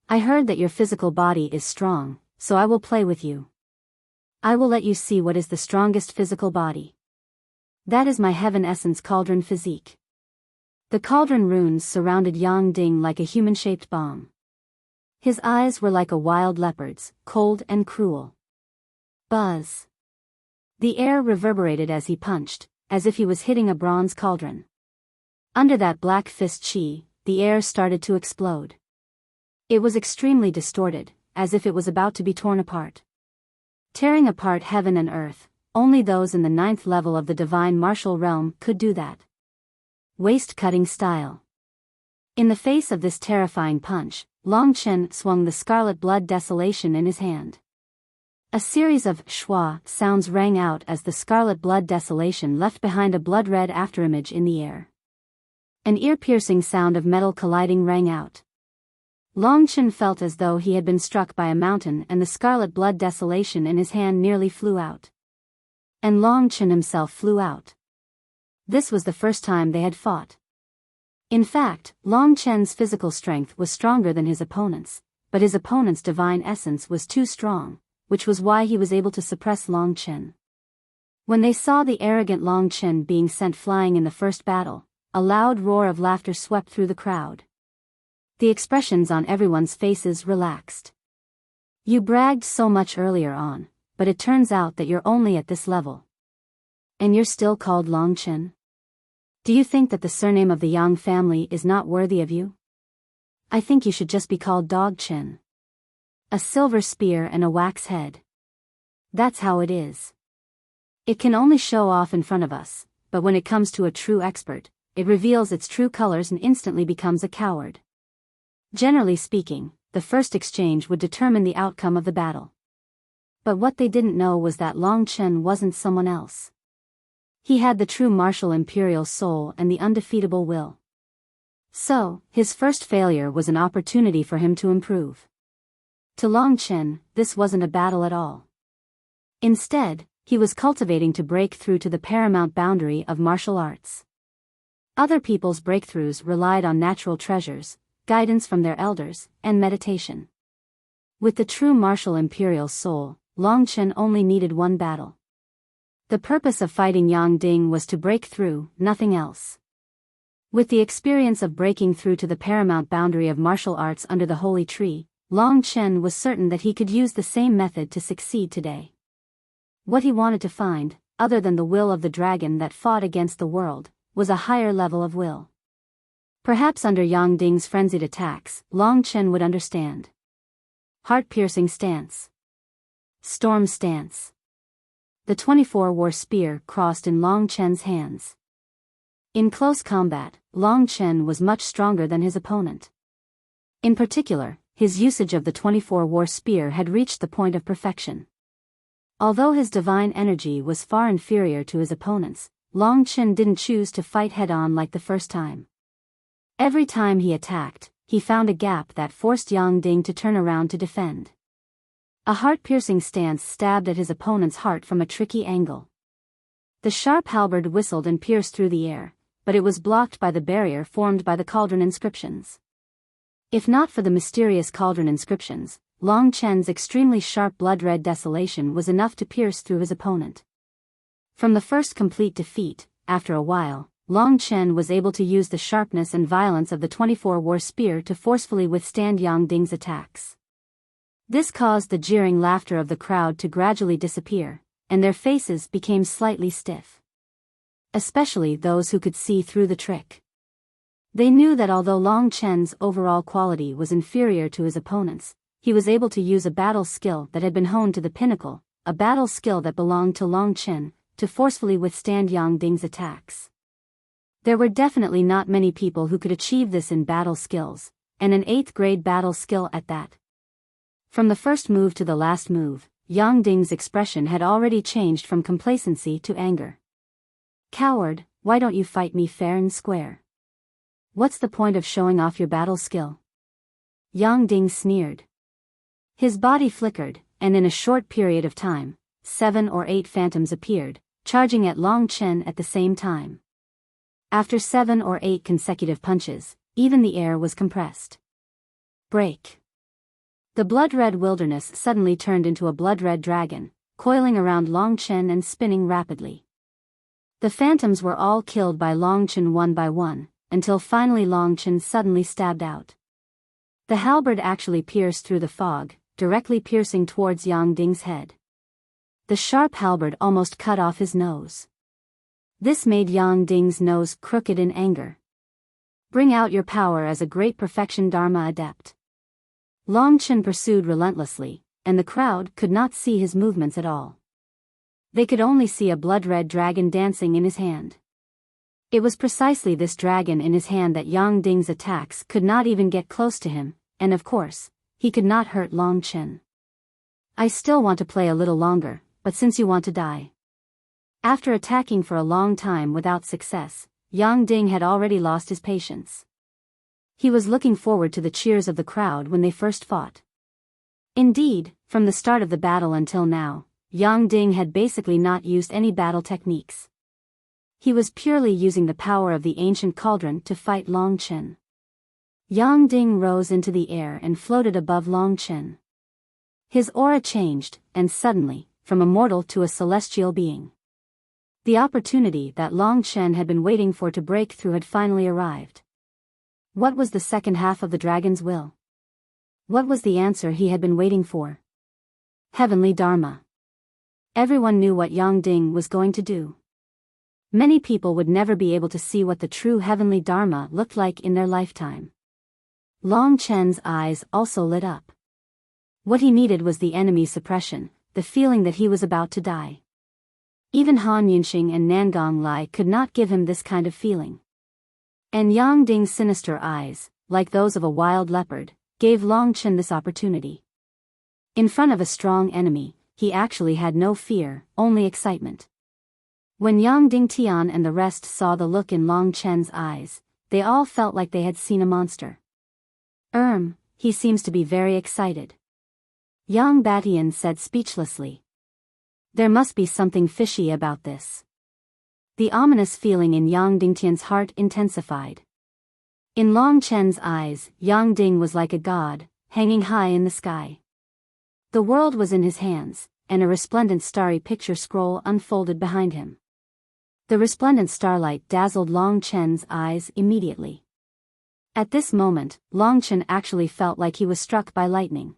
I heard that your physical body is strong, so I will play with you. I will let you see what is the strongest physical body. That is my heaven essence cauldron physique. The cauldron runes surrounded Yang Ding like a human-shaped bomb. His eyes were like a wild leopard's, cold and cruel. Buzz. The air reverberated as he punched, as if he was hitting a bronze cauldron. Under that black fist chi, the air started to explode. It was extremely distorted, as if it was about to be torn apart. Tearing apart heaven and earth, only those in the 9th level of the divine martial realm could do that. Waist-cutting style. In the face of this terrifying punch, Long Chen swung the scarlet blood desolation in his hand. A series of schwa sounds rang out as the scarlet blood desolation left behind a blood-red afterimage in the air. An ear-piercing sound of metal colliding rang out. Long Chen felt as though he had been struck by a mountain, and the scarlet blood desolation in his hand nearly flew out. And Long Chen himself flew out. This was the first time they had fought. In fact, Long Chen's physical strength was stronger than his opponent's, but his opponent's divine essence was too strong, which was why he was able to suppress Long Chen. When they saw the arrogant Long Chen being sent flying in the first battle, a loud roar of laughter swept through the crowd. The expressions on everyone's faces relaxed. You bragged so much earlier on, but it turns out that you're only at this level. And you're still called Long Chen? Do you think that the surname of the Yang family is not worthy of you? I think you should just be called Dog Chen. A silver spear and a wax head. That's how it is. It can only show off in front of us, but when it comes to a true expert, it reveals its true colors and instantly becomes a coward. Generally speaking, the first exchange would determine the outcome of the battle. But what they didn't know was that Long Chen wasn't someone else. He had the true martial imperial soul and the undefeatable will. So, his first failure was an opportunity for him to improve. To Long Chen, this wasn't a battle at all. Instead, he was cultivating to break through to the paramount boundary of martial arts. Other people's breakthroughs relied on natural treasures, guidance from their elders, and meditation. With the true martial imperial soul, Long Chen only needed one battle. The purpose of fighting Yang Ding was to break through, nothing else. With the experience of breaking through to the paramount boundary of martial arts under the holy tree, Long Chen was certain that he could use the same method to succeed today. What he wanted to find, other than the will of the dragon that fought against the world, was a higher level of will. Perhaps under Yang Ding's frenzied attacks, Long Chen would understand. Heart-piercing stance. Storm stance. The 24 war spear crossed in Long Chen's hands. In close combat, Long Chen was much stronger than his opponent. In particular, his usage of the 24 war spear had reached the point of perfection. Although his divine energy was far inferior to his opponent's, Long Chen didn't choose to fight head-on like the first time. Every time he attacked, he found a gap that forced Yang Ding to turn around to defend. A heart-piercing stance stabbed at his opponent's heart from a tricky angle. The sharp halberd whistled and pierced through the air, but it was blocked by the barrier formed by the cauldron inscriptions. If not for the mysterious cauldron inscriptions, Long Chen's extremely sharp blood-red desolation was enough to pierce through his opponent. From the first complete defeat, after a while, Long Chen was able to use the sharpness and violence of the 24 war spear to forcefully withstand Yang Ding's attacks. This caused the jeering laughter of the crowd to gradually disappear, and their faces became slightly stiff. Especially those who could see through the trick. They knew that although Long Chen's overall quality was inferior to his opponent's, he was able to use a battle skill that had been honed to the pinnacle, a battle skill that belonged to Long Chen, to forcefully withstand Yang Ding's attacks. There were definitely not many people who could achieve this in battle skills, and an 8th grade battle skill at that. From the first move to the last move, Yang Ding's expression had already changed from complacency to anger. Coward, why don't you fight me fair and square? What's the point of showing off your battle skill? Yang Ding sneered. His body flickered, and in a short period of time, 7 or 8 phantoms appeared, charging at Long Chen at the same time. After 7 or 8 consecutive punches, even the air was compressed. Break. The blood-red wilderness suddenly turned into a blood-red dragon, coiling around Long Chen and spinning rapidly. The phantoms were all killed by Long Chen one by one, until finally Long Chen suddenly stabbed out. The halberd actually pierced through the fog, directly piercing towards Yang Ding's head. The sharp halberd almost cut off his nose. This made Yang Ding's nose crooked in anger. Bring out your power as a great perfection Dharma adept. Long Chen pursued relentlessly, and the crowd could not see his movements at all. They could only see a blood-red dragon dancing in his hand. It was precisely this dragon in his hand that Yang Ding's attacks could not even get close to him, and of course, he could not hurt Long Chen. I still want to play a little longer, but since you want to die. After attacking for a long time without success, Yang Ding had already lost his patience. He was looking forward to the cheers of the crowd when they first fought. Indeed, from the start of the battle until now, Yang Ding had basically not used any battle techniques. He was purely using the power of the ancient cauldron to fight Long Chen. Yang Ding rose into the air and floated above Long Chen. His aura changed, and suddenly, from a mortal to a celestial being. The opportunity that Long Chen had been waiting for to break through had finally arrived. What was the second half of the dragon's will? What was the answer he had been waiting for? Heavenly Dharma. Everyone knew what Yang Ding was going to do. Many people would never be able to see what the true heavenly Dharma looked like in their lifetime. Long Chen's eyes also lit up. What he needed was the enemy's suppression, the feeling that he was about to die. Even Han Yunxing and Nangong Lai could not give him this kind of feeling. And Yang Ding's sinister eyes, like those of a wild leopard, gave Long Chen this opportunity. In front of a strong enemy, he actually had no fear, only excitement. When Yang Ding Tian and the rest saw the look in Long Chen's eyes, they all felt like they had seen a monster. He seems to be very excited. Yang Batian said speechlessly. There must be something fishy about this. The ominous feeling in Yang Dingtian's heart intensified. In Long Chen's eyes, Yang Ding was like a god, hanging high in the sky. The world was in his hands, and a resplendent starry picture scroll unfolded behind him. The resplendent starlight dazzled Long Chen's eyes immediately. At this moment, Long Chen actually felt like he was struck by lightning.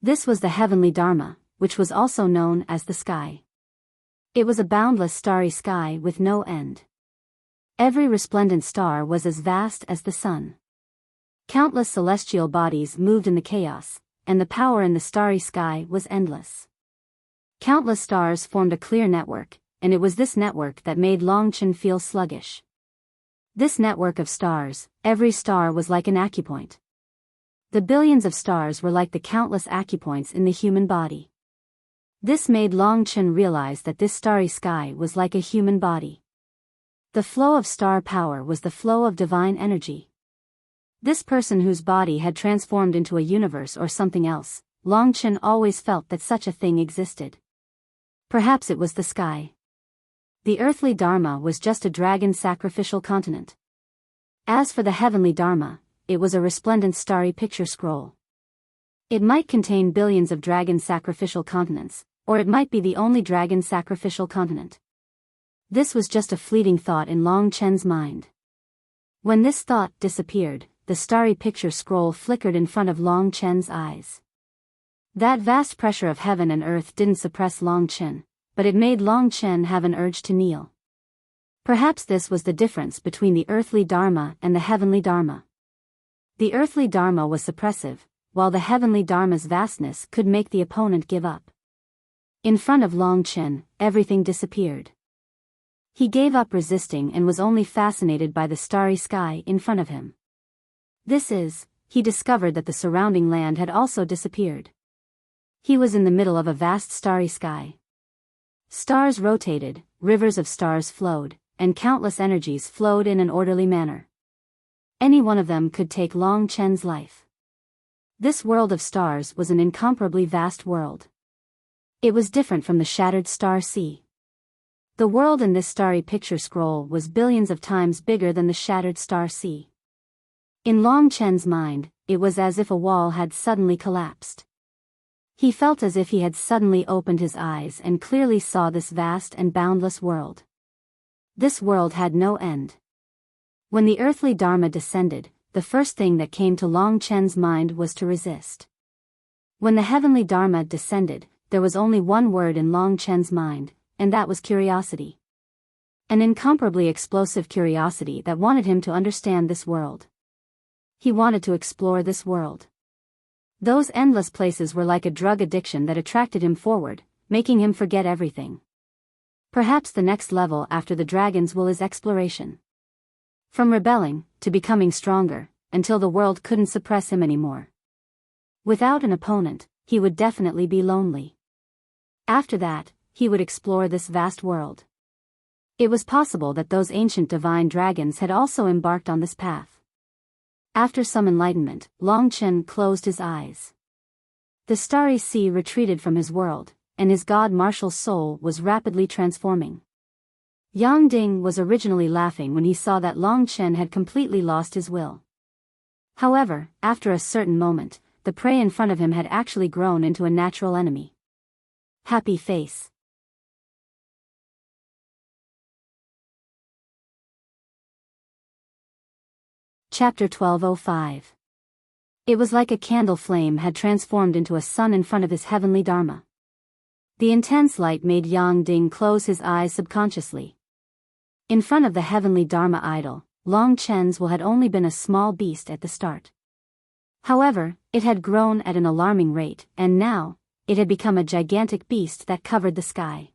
This was the heavenly Dharma, which was also known as the sky. It was a boundless starry sky with no end. Every resplendent star was as vast as the sun. Countless celestial bodies moved in the chaos, and the power in the starry sky was endless. Countless stars formed a clear network, and it was this network that made Long Chen feel sluggish. This network of stars, every star was like an acupoint. The billions of stars were like the countless acupoints in the human body. This made Long Chen realize that this starry sky was like a human body. The flow of star power was the flow of divine energy. This person whose body had transformed into a universe or something else, Long Chen always felt that such a thing existed. Perhaps it was the sky. The earthly Dharma was just a dragon sacrificial continent. As for the heavenly Dharma, it was a resplendent starry picture scroll. It might contain billions of dragon sacrificial continents, or it might be the only dragon sacrificial continent. This was just a fleeting thought in Long Chen's mind. When this thought disappeared, the starry picture scroll flickered in front of Long Chen's eyes. That vast pressure of heaven and earth didn't suppress Long Chen, but it made Long Chen have an urge to kneel. Perhaps this was the difference between the earthly Dharma and the heavenly Dharma. The earthly Dharma was suppressive, while the heavenly Dharma's vastness could make the opponent give up. In front of Long Chen, everything disappeared. He gave up resisting and was only fascinated by the starry sky in front of him. He discovered that the surrounding land had also disappeared. He was in the middle of a vast starry sky. Stars rotated, rivers of stars flowed, and countless energies flowed in an orderly manner. Any one of them could take Long Chen's life. This world of stars was an incomparably vast world. It was different from the shattered star sea. The world in this starry picture scroll was billions of times bigger than the shattered star sea. In Long Chen's mind, it was as if a wall had suddenly collapsed. He felt as if he had suddenly opened his eyes and clearly saw this vast and boundless world. This world had no end. When the earthly Dharma descended, the first thing that came to Long Chen's mind was to resist. When the heavenly Dharma descended, there was only one word in Long Chen's mind, and that was curiosity. An incomparably explosive curiosity that wanted him to understand this world. He wanted to explore this world. Those endless places were like a drug addiction that attracted him forward, making him forget everything. Perhaps the next level after the dragon's will is exploration. From rebelling, to becoming stronger, until the world couldn't suppress him anymore. Without an opponent, he would definitely be lonely. After that, he would explore this vast world. It was possible that those ancient divine dragons had also embarked on this path. After some enlightenment, Long Chen closed his eyes. The starry sea retreated from his world, and his god-martial soul was rapidly transforming. Yang Ding was originally laughing when he saw that Long Chen had completely lost his will. However, after a certain moment, the prey in front of him had actually grown into a natural enemy. Happy face. Chapter 1205. It was like a candle flame had transformed into a sun in front of his heavenly Dharma. The intense light made Yang Ding close his eyes subconsciously. In front of the heavenly Dharma idol, Long Chen's will had only been a small beast at the start. However, it had grown at an alarming rate, and now, it had become a gigantic beast that covered the sky.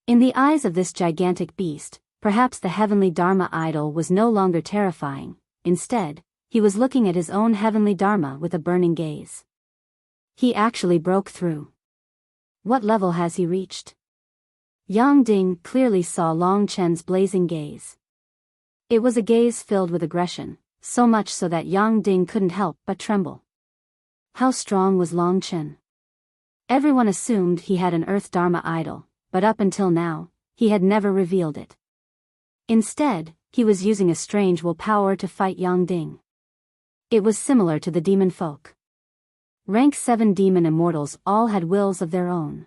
In the eyes of this gigantic beast, perhaps the heavenly Dharma idol was no longer terrifying. Instead, he was looking at his own heavenly Dharma with a burning gaze. He actually broke through. What level has he reached? Yang Ding clearly saw Long Chen's blazing gaze. It was a gaze filled with aggression, so much so that Yang Ding couldn't help but tremble. How strong was Long Chen? Everyone assumed he had an Earth Dharma idol, but up until now, he had never revealed it. Instead, he was using a strange willpower to fight Yang Ding. It was similar to the demon folk. Rank 7 demon immortals all had wills of their own.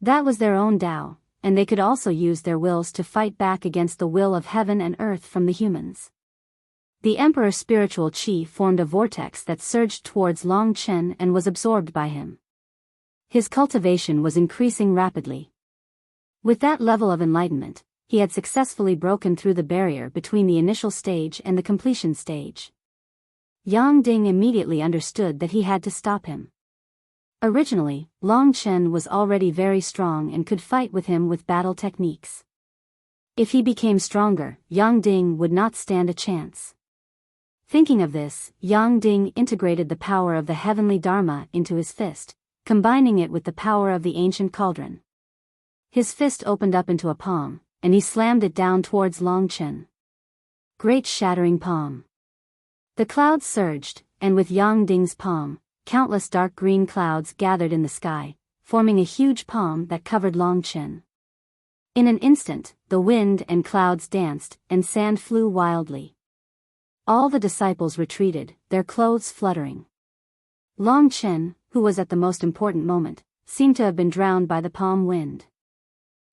That was their own Tao, and they could also use their wills to fight back against the will of heaven and earth from the humans. The Emperor's spiritual chi formed a vortex that surged towards Long Chen and was absorbed by him. His cultivation was increasing rapidly. With that level of enlightenment, he had successfully broken through the barrier between the initial stage and the completion stage. Yang Ding immediately understood that he had to stop him. Originally, Long Chen was already very strong and could fight with him with battle techniques. If he became stronger, Yang Ding would not stand a chance. Thinking of this, Yang Ding integrated the power of the heavenly Dharma into his fist, combining it with the power of the ancient cauldron. His fist opened up into a palm, and he slammed it down towards Long Chen. Great shattering palm. The clouds surged, and with Yang Ding's palm, countless dark green clouds gathered in the sky, forming a huge palm that covered Long Chen. In an instant, the wind and clouds danced, and sand flew wildly. All the disciples retreated, their clothes fluttering. Long Chen, who was at the most important moment, seemed to have been drowned by the palm wind.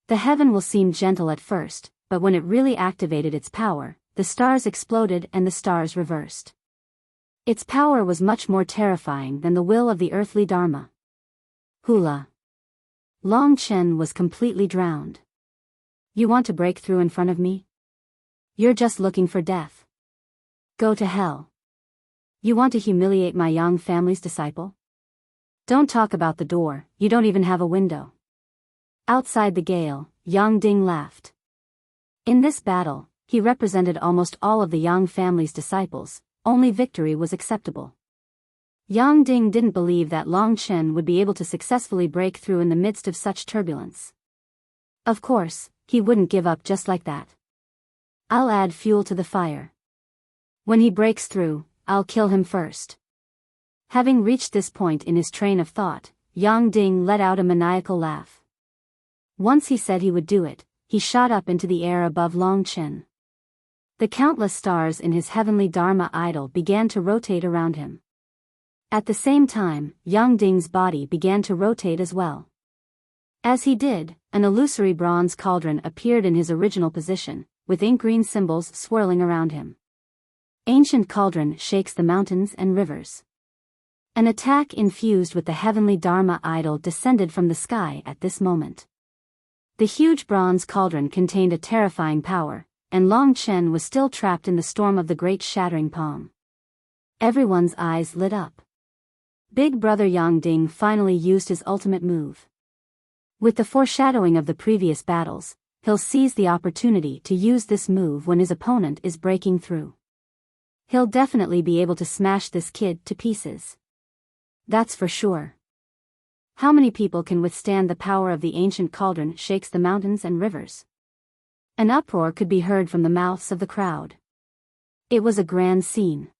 The heaven will seem gentle at first, but when it really activated its power, the stars exploded and the stars reversed. Its power was much more terrifying than the will of the earthly Dharma. Hula. Long Chen was completely drowned. You want to break through in front of me? You're just looking for death. Go to hell. You want to humiliate my Yang family's disciple? Don't talk about the door, you don't even have a window. Outside the gale, Yang Ding laughed. In this battle, he represented almost all of the Yang family's disciples, only victory was acceptable. Yang Ding didn't believe that Long Chen would be able to successfully break through in the midst of such turbulence. Of course, he wouldn't give up just like that. I'll add fuel to the fire. When he breaks through, I'll kill him first. Having reached this point in his train of thought, Yang Ding let out a maniacal laugh. Once he said he would do it, he shot up into the air above Long Chen. The countless stars in his heavenly Dharma idol began to rotate around him. At the same time, Yang Ding's body began to rotate as well. As he did, an illusory bronze cauldron appeared in his original position, with ink-green symbols swirling around him. Ancient cauldron shakes the mountains and rivers. An attack infused with the heavenly Dharma idol descended from the sky at this moment. The huge bronze cauldron contained a terrifying power, and Long Chen was still trapped in the storm of the great shattering palm. Everyone's eyes lit up. Big brother Yang Ding finally used his ultimate move. With the foreshadowing of the previous battles, he'll seize the opportunity to use this move when his opponent is breaking through. He'll definitely be able to smash this kid to pieces. That's for sure. How many people can withstand the power of the ancient cauldron shakes the mountains and rivers? An uproar could be heard from the mouths of the crowd. It was a grand scene.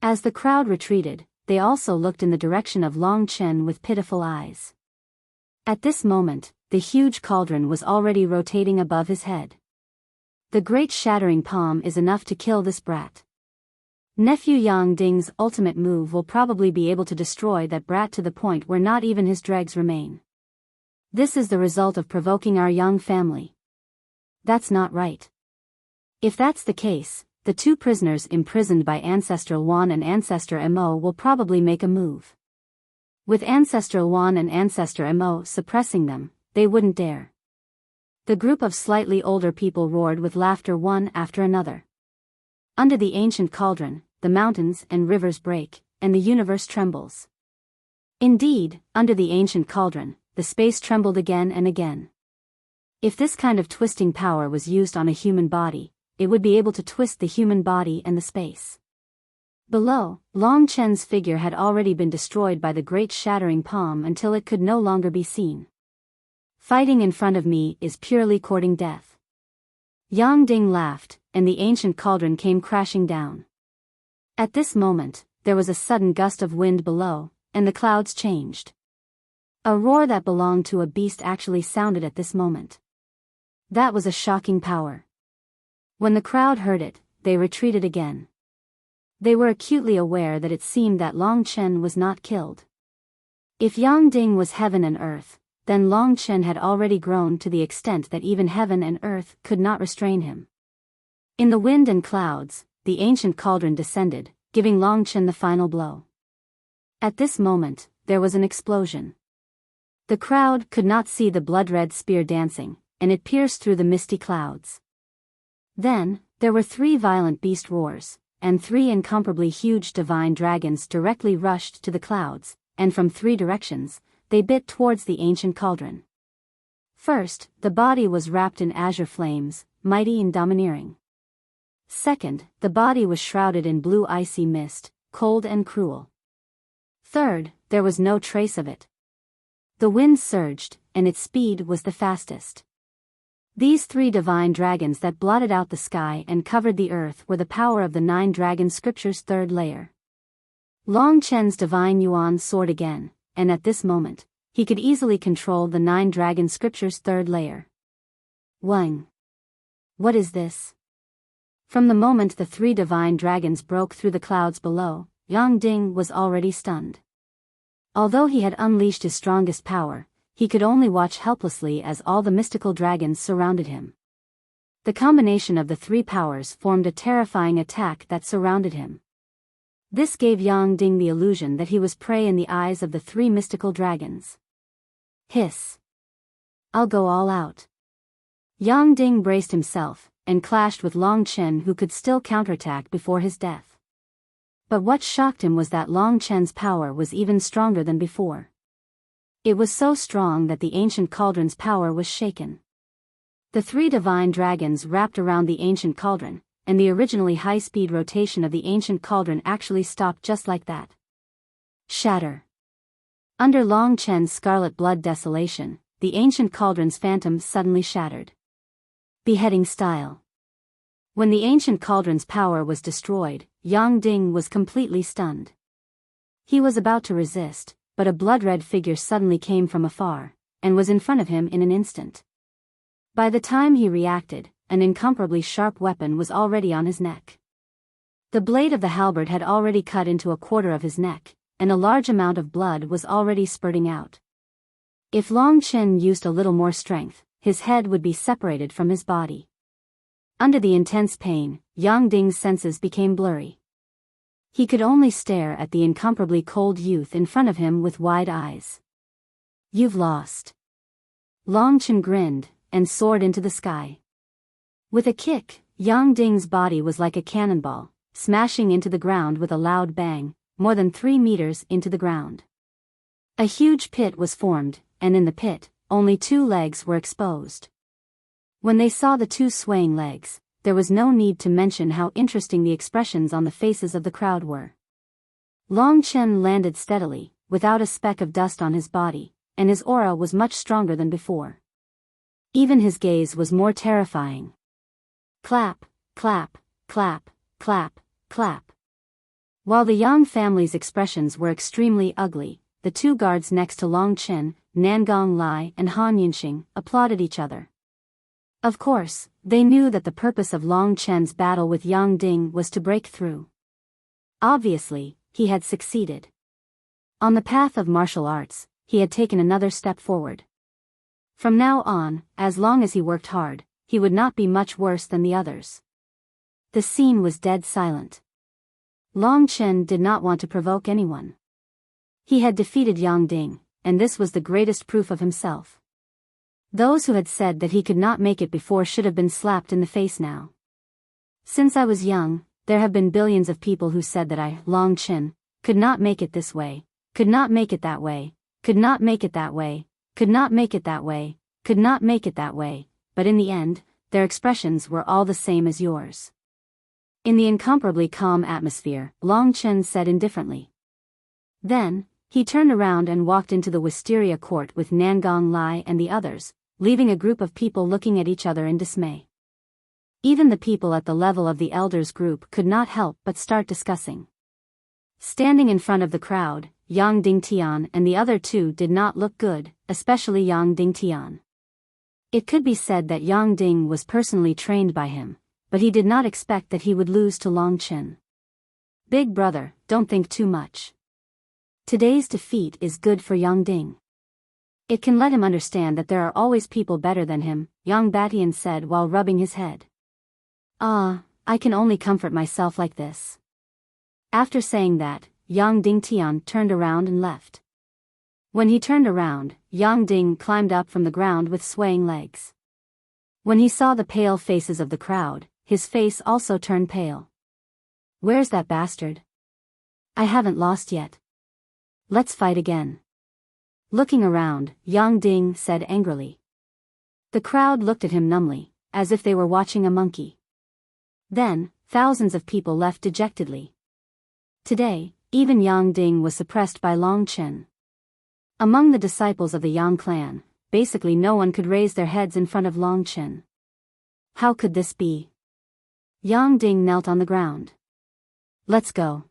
As the crowd retreated, they also looked in the direction of Long Chen with pitiful eyes. At this moment, the huge cauldron was already rotating above his head. The great shattering palm is enough to kill this brat. Nephew Yang Ding's ultimate move will probably be able to destroy that brat to the point where not even his dregs remain. This is the result of provoking our young family. That's not right. If that's the case, the two prisoners imprisoned by Ancestral 1 and Ancestor Mo will probably make a move. With Ancestral 1 and Ancestor Mo suppressing them, they wouldn't dare. The group of slightly older people roared with laughter one after another. Under the ancient cauldron, the mountains and rivers break, and the universe trembles. Indeed, under the ancient cauldron, the space trembled again and again. If this kind of twisting power was used on a human body, it would be able to twist the human body and the space. Below, Long Chen's figure had already been destroyed by the great shattering palm until it could no longer be seen. Fighting in front of me is purely courting death. Yang Ding laughed, and the ancient cauldron came crashing down. At this moment, there was a sudden gust of wind below, and the clouds changed. A roar that belonged to a beast actually sounded at this moment. That was a shocking power. When the crowd heard it, they retreated again. They were acutely aware that it seemed that Long Chen was not killed. If Yang Ding was heaven and earth, then Long Chen had already grown to the extent that even heaven and earth could not restrain him. In the wind and clouds, the ancient cauldron descended, giving Long Chen the final blow. At this moment, there was an explosion. The crowd could not see the blood-red spear dancing, and it pierced through the misty clouds. Then, there were 3 violent beast roars, and 3 incomparably huge divine dragons directly rushed to the clouds, and from 3 directions, they bit towards the ancient cauldron. First, the body was wrapped in azure flames, mighty and domineering. Second, the body was shrouded in blue icy mist, cold and cruel. Third, there was no trace of it. The wind surged, and its speed was the fastest. These 3 divine dragons that blotted out the sky and covered the earth were the power of the 9 dragon scriptures' 3rd layer. Long Chen's divine yuan soared again, and at this moment, he could easily control the 9 dragon scriptures' 3rd layer. Wang! What is this? From the moment the 3 divine dragons broke through the clouds below, Yang Ding was already stunned. Although he had unleashed his strongest power, he could only watch helplessly as all the mystical dragons surrounded him. The combination of the 3 powers formed a terrifying attack that surrounded him. This gave Yang Ding the illusion that he was prey in the eyes of the 3 mystical dragons. Hiss! I'll go all out. Yang Ding braced himself, and clashed with Long Chen, who could still counterattack before his death. But what shocked him was that Long Chen's power was even stronger than before. It was so strong that the ancient cauldron's power was shaken. The 3 divine dragons wrapped around the ancient cauldron, and the originally high-speed rotation of the ancient cauldron actually stopped just like that. Shatter! Under Long Chen's scarlet blood desolation, the ancient cauldron's phantom suddenly shattered. Beheading style. When the ancient cauldron's power was destroyed, Yang Ding was completely stunned. He was about to resist, but a blood-red figure suddenly came from afar, and was in front of him in an instant. By the time he reacted, an incomparably sharp weapon was already on his neck. The blade of the halberd had already cut into a quarter of his neck, and a large amount of blood was already spurting out. If Long Chen used a little more strength, his head would be separated from his body. Under the intense pain, Yang Ding's senses became blurry. He could only stare at the incomparably cold youth in front of him with wide eyes. "You've lost." Long Chen grinned, and soared into the sky. With a kick, Yang Ding's body was like a cannonball, smashing into the ground with a loud bang, more than 3 meters into the ground. A huge pit was formed, and in the pit, only 2 legs were exposed. When they saw the 2 swaying legs, there was no need to mention how interesting the expressions on the faces of the crowd were. Long Chen landed steadily, without a speck of dust on his body, and his aura was much stronger than before. Even his gaze was more terrifying. Clap, clap, clap, clap, clap. While the Yang family's expressions were extremely ugly, the 2 guards next to Long Chen, Nangong Lai and Han Yinxing, applauded each other. Of course, they knew that the purpose of Long Chen's battle with Yang Ding was to break through. Obviously, he had succeeded. On the path of martial arts, he had taken another step forward. From now on, as long as he worked hard, he would not be much worse than the others. The scene was dead silent. Long Chen did not want to provoke anyone. He had defeated Yang Ding, and this was the greatest proof of himself. Those who had said that he could not make it before should have been slapped in the face now. Since I was young, there have been billions of people who said that I, Long Chen, could not make it this way, could not make it that way, could not make it that way, could not make it that way, could not make it that way, but in the end, their expressions were all the same as yours. In the incomparably calm atmosphere, Long Chen said indifferently. Then, he turned around and walked into the wisteria court with Nangong Lai and the others, leaving a group of people looking at each other in dismay. Even the people at the level of the elders group could not help but start discussing. Standing in front of the crowd, Yang Dingtian and the other 2 did not look good, especially Yang Dingtian. It could be said that Yang Ding was personally trained by him, but he did not expect that he would lose to Long Chen. Big brother, don't think too much. Today's defeat is good for Yang Ding. It can let him understand that there are always people better than him, Yang Batian said while rubbing his head. I can only comfort myself like this. After saying that, Yang Dingtian turned around and left. When he turned around, Yang Ding climbed up from the ground with swaying legs. When he saw the pale faces of the crowd, his face also turned pale. "Where's that bastard? I haven't lost yet. Let's fight again." Looking around, Yang Ding said angrily. The crowd looked at him numbly, as if they were watching a monkey. Then, thousands of people left dejectedly. Today, even Yang Ding was suppressed by Long Chen. Among the disciples of the Yang clan, basically no one could raise their heads in front of Long Chen. How could this be? Yang Ding knelt on the ground. "Let's go."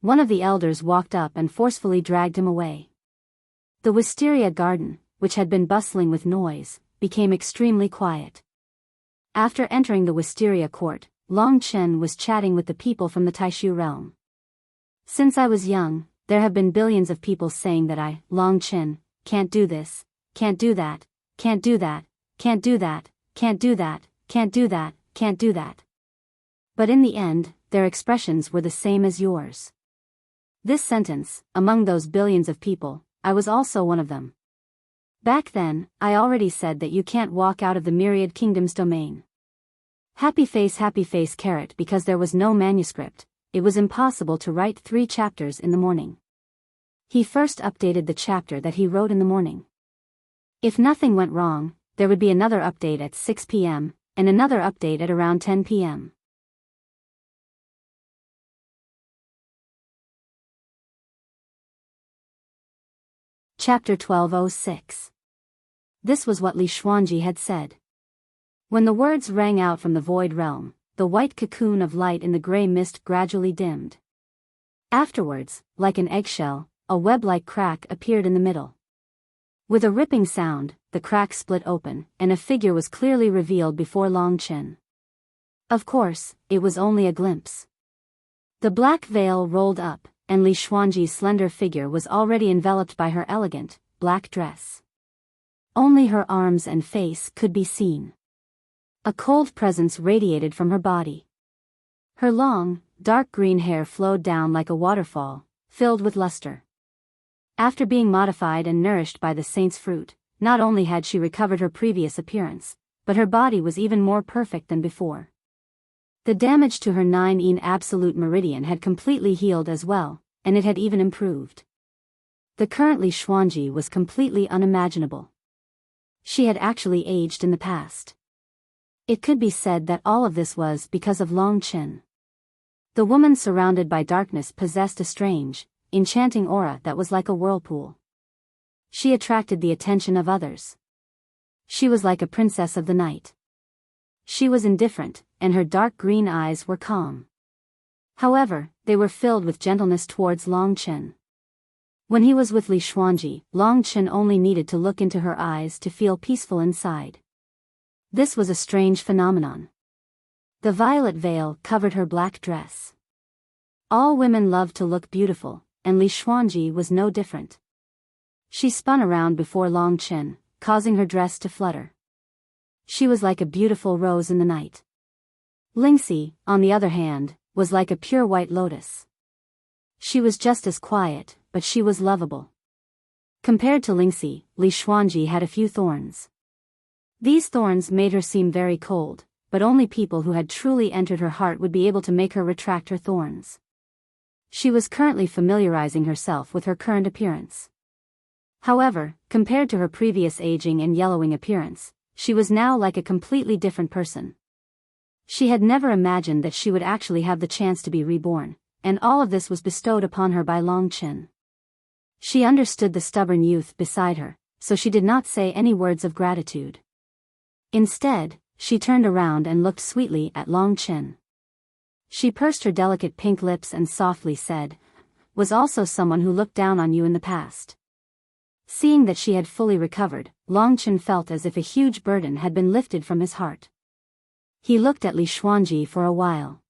One of the elders walked up and forcefully dragged him away. The wisteria garden, which had been bustling with noise, became extremely quiet. After entering the wisteria court, Long Chen was chatting with the people from the Taishu realm. "Since I was young, there have been billions of people saying that I, Long Chen, can't do this, can't do that, can't do that, can't do that, can't do that, can't do that, can't do that. But in the end, their expressions were the same as yours." This sentence, among those billions of people, I was also one of them. Back then, I already said that you can't walk out of the Myriad Kingdom's domain. Happy face carrot, because there was no manuscript, it was impossible to write 3 chapters in the morning. He first updated the chapter that he wrote in the morning. If nothing went wrong, there would be another update at 6 p.m., and another update at around 10 p.m. Chapter 1206. This was what Li Xuanji had said. When the words rang out from the void realm, the white cocoon of light in the gray mist gradually dimmed. Afterwards, like an eggshell, a web-like crack appeared in the middle. With a ripping sound, the crack split open, and a figure was clearly revealed before Long Chen. Of course, it was only a glimpse. The black veil rolled up, and Li Xuanji's slender figure was already enveloped by her elegant, black dress. Only her arms and face could be seen. A cold presence radiated from her body. Her long, dark green hair flowed down like a waterfall, filled with luster. After being modified and nourished by the saint's fruit, not only had she recovered her previous appearance, but her body was even more perfect than before. The damage to her 9-yin absolute meridian had completely healed as well, and it had even improved. The current Li Xuanji was completely unimaginable. She had actually aged in the past. It could be said that all of this was because of Long Chen. The woman surrounded by darkness possessed a strange, enchanting aura that was like a whirlpool. She attracted the attention of others. She was like a princess of the night. She was indifferent, and her dark green eyes were calm. However, they were filled with gentleness towards Long Chen. When he was with Li Xuanji, Long Chen only needed to look into her eyes to feel peaceful inside. This was a strange phenomenon. The violet veil covered her black dress. All women loved to look beautiful, and Li Xuanji was no different. She spun around before Long Chen, causing her dress to flutter. She was like a beautiful rose in the night. Lingxi, on the other hand, was like a pure white lotus. She was just as quiet, but she was lovable. Compared to Lingxi, Li Xuanji had a few thorns. These thorns made her seem very cold, but only people who had truly entered her heart would be able to make her retract her thorns. She was currently familiarizing herself with her current appearance. However, compared to her previous aging and yellowing appearance, she was now like a completely different person. She had never imagined that she would actually have the chance to be reborn, and all of this was bestowed upon her by Long Chen. She understood the stubborn youth beside her, so she did not say any words of gratitude. Instead, she turned around and looked sweetly at Long Chen. She pursed her delicate pink lips and softly said, "Was also someone who looked down on you in the past." Seeing that she had fully recovered, Long Chen felt as if a huge burden had been lifted from his heart. He looked at Li Xuanji for a while.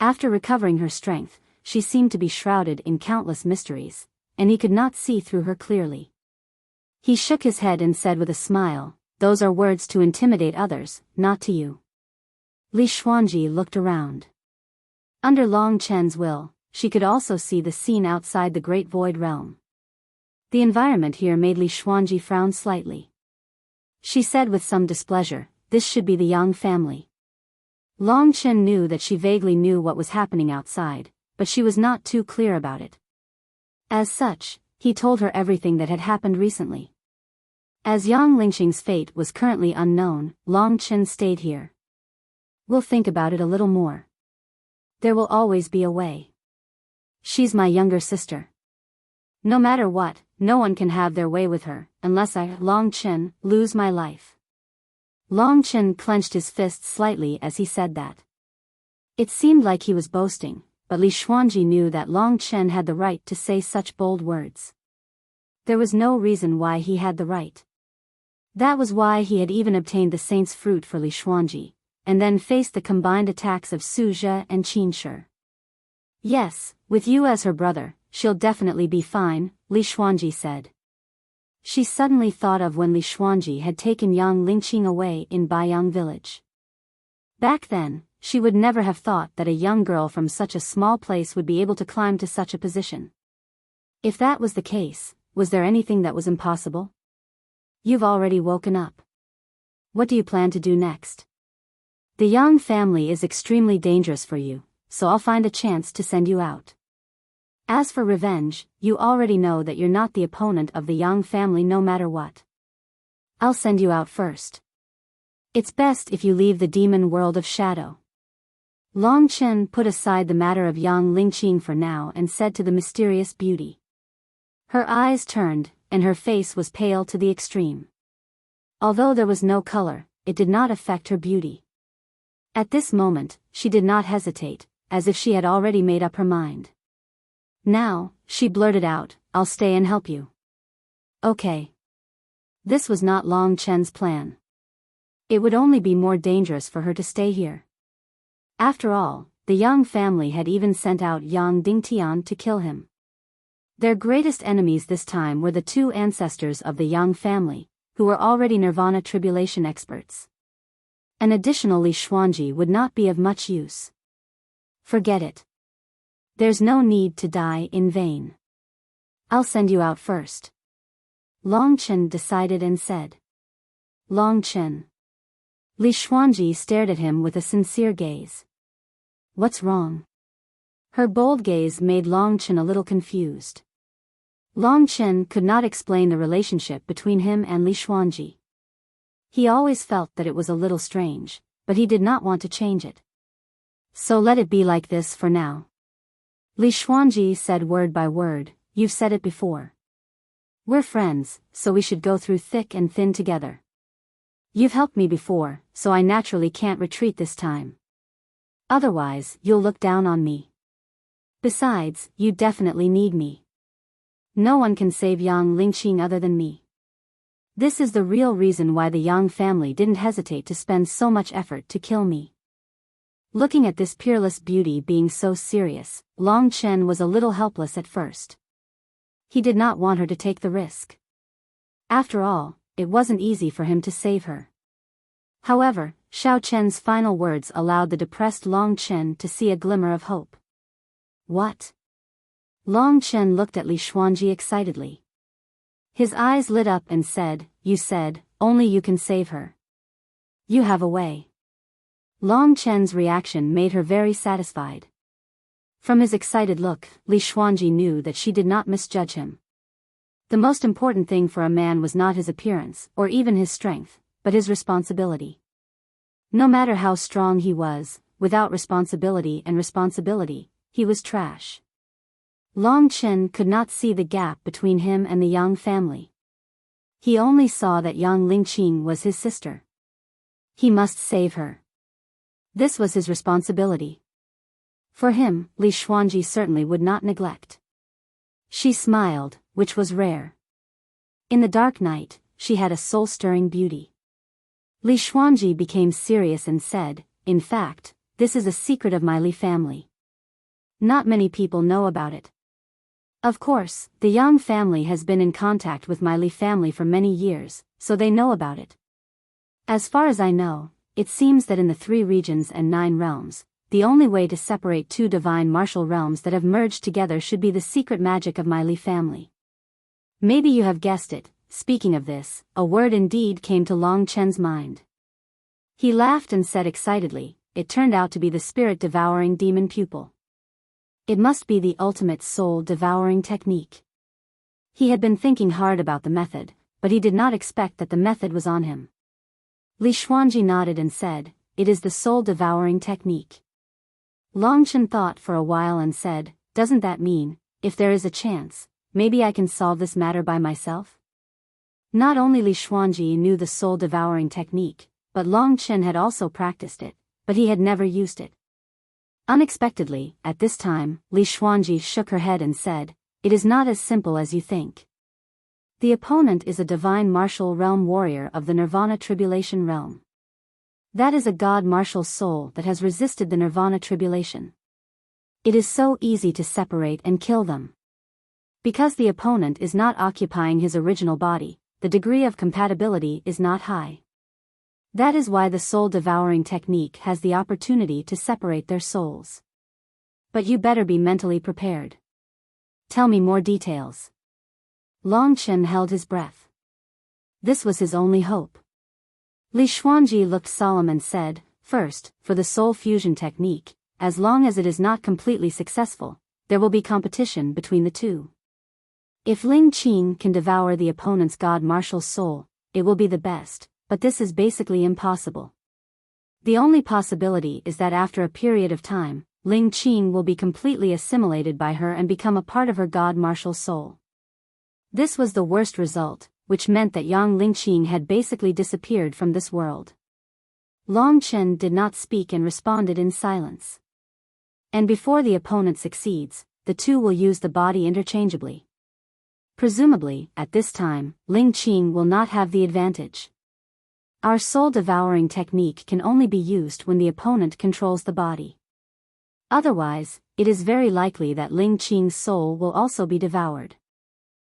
After recovering her strength, she seemed to be shrouded in countless mysteries, and he could not see through her clearly. He shook his head and said with a smile, "Those are words to intimidate others, not to you." Li Xuanji looked around. Under Long Chen's will, she could also see the scene outside the Great Void Realm. The environment here made Li Xuanji frown slightly. She said with some displeasure, "This should be the Yang family." Long Chen knew that she vaguely knew what was happening outside, but she was not too clear about it. As such, he told her everything that had happened recently. As Yang Lingxing's fate was currently unknown, Long Chen stayed here. "We'll think about it a little more. There will always be a way. She's my younger sister. No matter what, no one can have their way with her, unless I, Long Chen, lose my life." Long Chen clenched his fists slightly as he said that. It seemed like he was boasting, but Li Xuanji knew that Long Chen had the right to say such bold words. There was no reason why he had the right. That was why he had even obtained the saint's fruit for Li Xuanji, and then faced the combined attacks of Su Zhe and Qin Shi. "Yes, with you as her brother, she'll definitely be fine," Li Xuanji said. She suddenly thought of when Li Xuanji had taken Yang Lingqing away in Biyao village. Back then, she would never have thought that a young girl from such a small place would be able to climb to such a position. If that was the case, was there anything that was impossible? "You've already woken up. What do you plan to do next?" "The Yang family is extremely dangerous for you, so I'll find a chance to send you out. As for revenge, you already know that you're not the opponent of the Yang family no matter what. I'll send you out first. It's best if you leave the demon world of shadow." Long Chen put aside the matter of Yang Lingqing for now and said to the mysterious beauty. Her eyes turned, and her face was pale to the extreme. Although there was no color, it did not affect her beauty. At this moment, she did not hesitate, as if she had already made up her mind. Now, she blurted out, "I'll stay and help you." "Okay." This was not Long Chen's plan. It would only be more dangerous for her to stay here. After all, the Yang family had even sent out Yang Dingtian to kill him. Their greatest enemies this time were the two ancestors of the Yang family, who were already nirvana tribulation experts. An additional Li Xuanji would not be of much use. Forget it. There's no need to die in vain. I'll send you out first. Long Chen decided and said. Long Chen. Li Xuanji stared at him with a sincere gaze. What's wrong? Her bold gaze made Long Chen a little confused. Long Chen could not explain the relationship between him and Li Xuanji. He always felt that it was a little strange, but he did not want to change it. So let it be like this for now. Li Xuanji said word by word, you've said it before. We're friends, so we should go through thick and thin together. You've helped me before, so I naturally can't retreat this time. Otherwise, you'll look down on me. Besides, you definitely need me. No one can save Yang Lingqing other than me. This is the real reason why the Yang family didn't hesitate to spend so much effort to kill me. Looking at this peerless beauty being so serious, Long Chen was a little helpless at first. He did not want her to take the risk. After all, it wasn't easy for him to save her. However, Xiao Chen's final words allowed the depressed Long Chen to see a glimmer of hope. What? Long Chen looked at Li Xuanji excitedly. His eyes lit up and said, you said, only you can save her. You have a way. Long Chen's reaction made her very satisfied. From his excited look, Li Xuanji knew that she did not misjudge him. The most important thing for a man was not his appearance, or even his strength, but his responsibility. No matter how strong he was, without responsibility, he was trash. Long Chen could not see the gap between him and the Yang family. He only saw that Yang Lingqing was his sister. He must save her. This was his responsibility. For him, Li Xuanji certainly would not neglect. She smiled, which was rare. In the dark night, she had a soul-stirring beauty. Li Xuanji became serious and said, in fact, this is a secret of my Li family. Not many people know about it. Of course, the Yang family has been in contact with my Li family for many years, so they know about it. As far as I know, it seems that in the 3 regions and 9 realms, the only way to separate 2 divine martial realms that have merged together should be the secret magic of my Li family. Maybe you have guessed it. Speaking of this, a word indeed came to Long Chen's mind. He laughed and said excitedly, it turned out to be the spirit-devouring demon pupil. It must be the ultimate soul-devouring technique. He had been thinking hard about the method, but he did not expect that the method was on him. Li Xuanji nodded and said, it is the soul-devouring technique. Long Chen thought for a while and said, doesn't that mean, if there is a chance, maybe I can solve this matter by myself? Not only Li Xuanji knew the soul-devouring technique, but Long Chen had also practiced it, but he had never used it. Unexpectedly, at this time, Li Xuanji shook her head and said, it is not as simple as you think. The opponent is a divine martial realm warrior of the Nirvana Tribulation realm. That is a god martial soul that has resisted the Nirvana Tribulation. It is so easy to separate and kill them. Because the opponent is not occupying his original body, the degree of compatibility is not high. That is why the soul-devouring technique has the opportunity to separate their souls. But you better be mentally prepared. Tell me more details. Long Chen held his breath. This was his only hope. Li Xuanji looked solemn and said, first, for the soul fusion technique, as long as it is not completely successful, there will be competition between the 2. If Ling Qing can devour the opponent's god martial soul, it will be the best. But this is basically impossible. The only possibility is that after a period of time, Ling Qing will be completely assimilated by her and become a part of her god martial soul. This was the worst result, which meant that Yang Lingqing had basically disappeared from this world. Long Chen did not speak and responded in silence. And before the opponent succeeds, the 2 will use the body interchangeably. Presumably, at this time, Ling Qing will not have the advantage. Our soul-devouring technique can only be used when the opponent controls the body. Otherwise, it is very likely that Ling Qing's soul will also be devoured.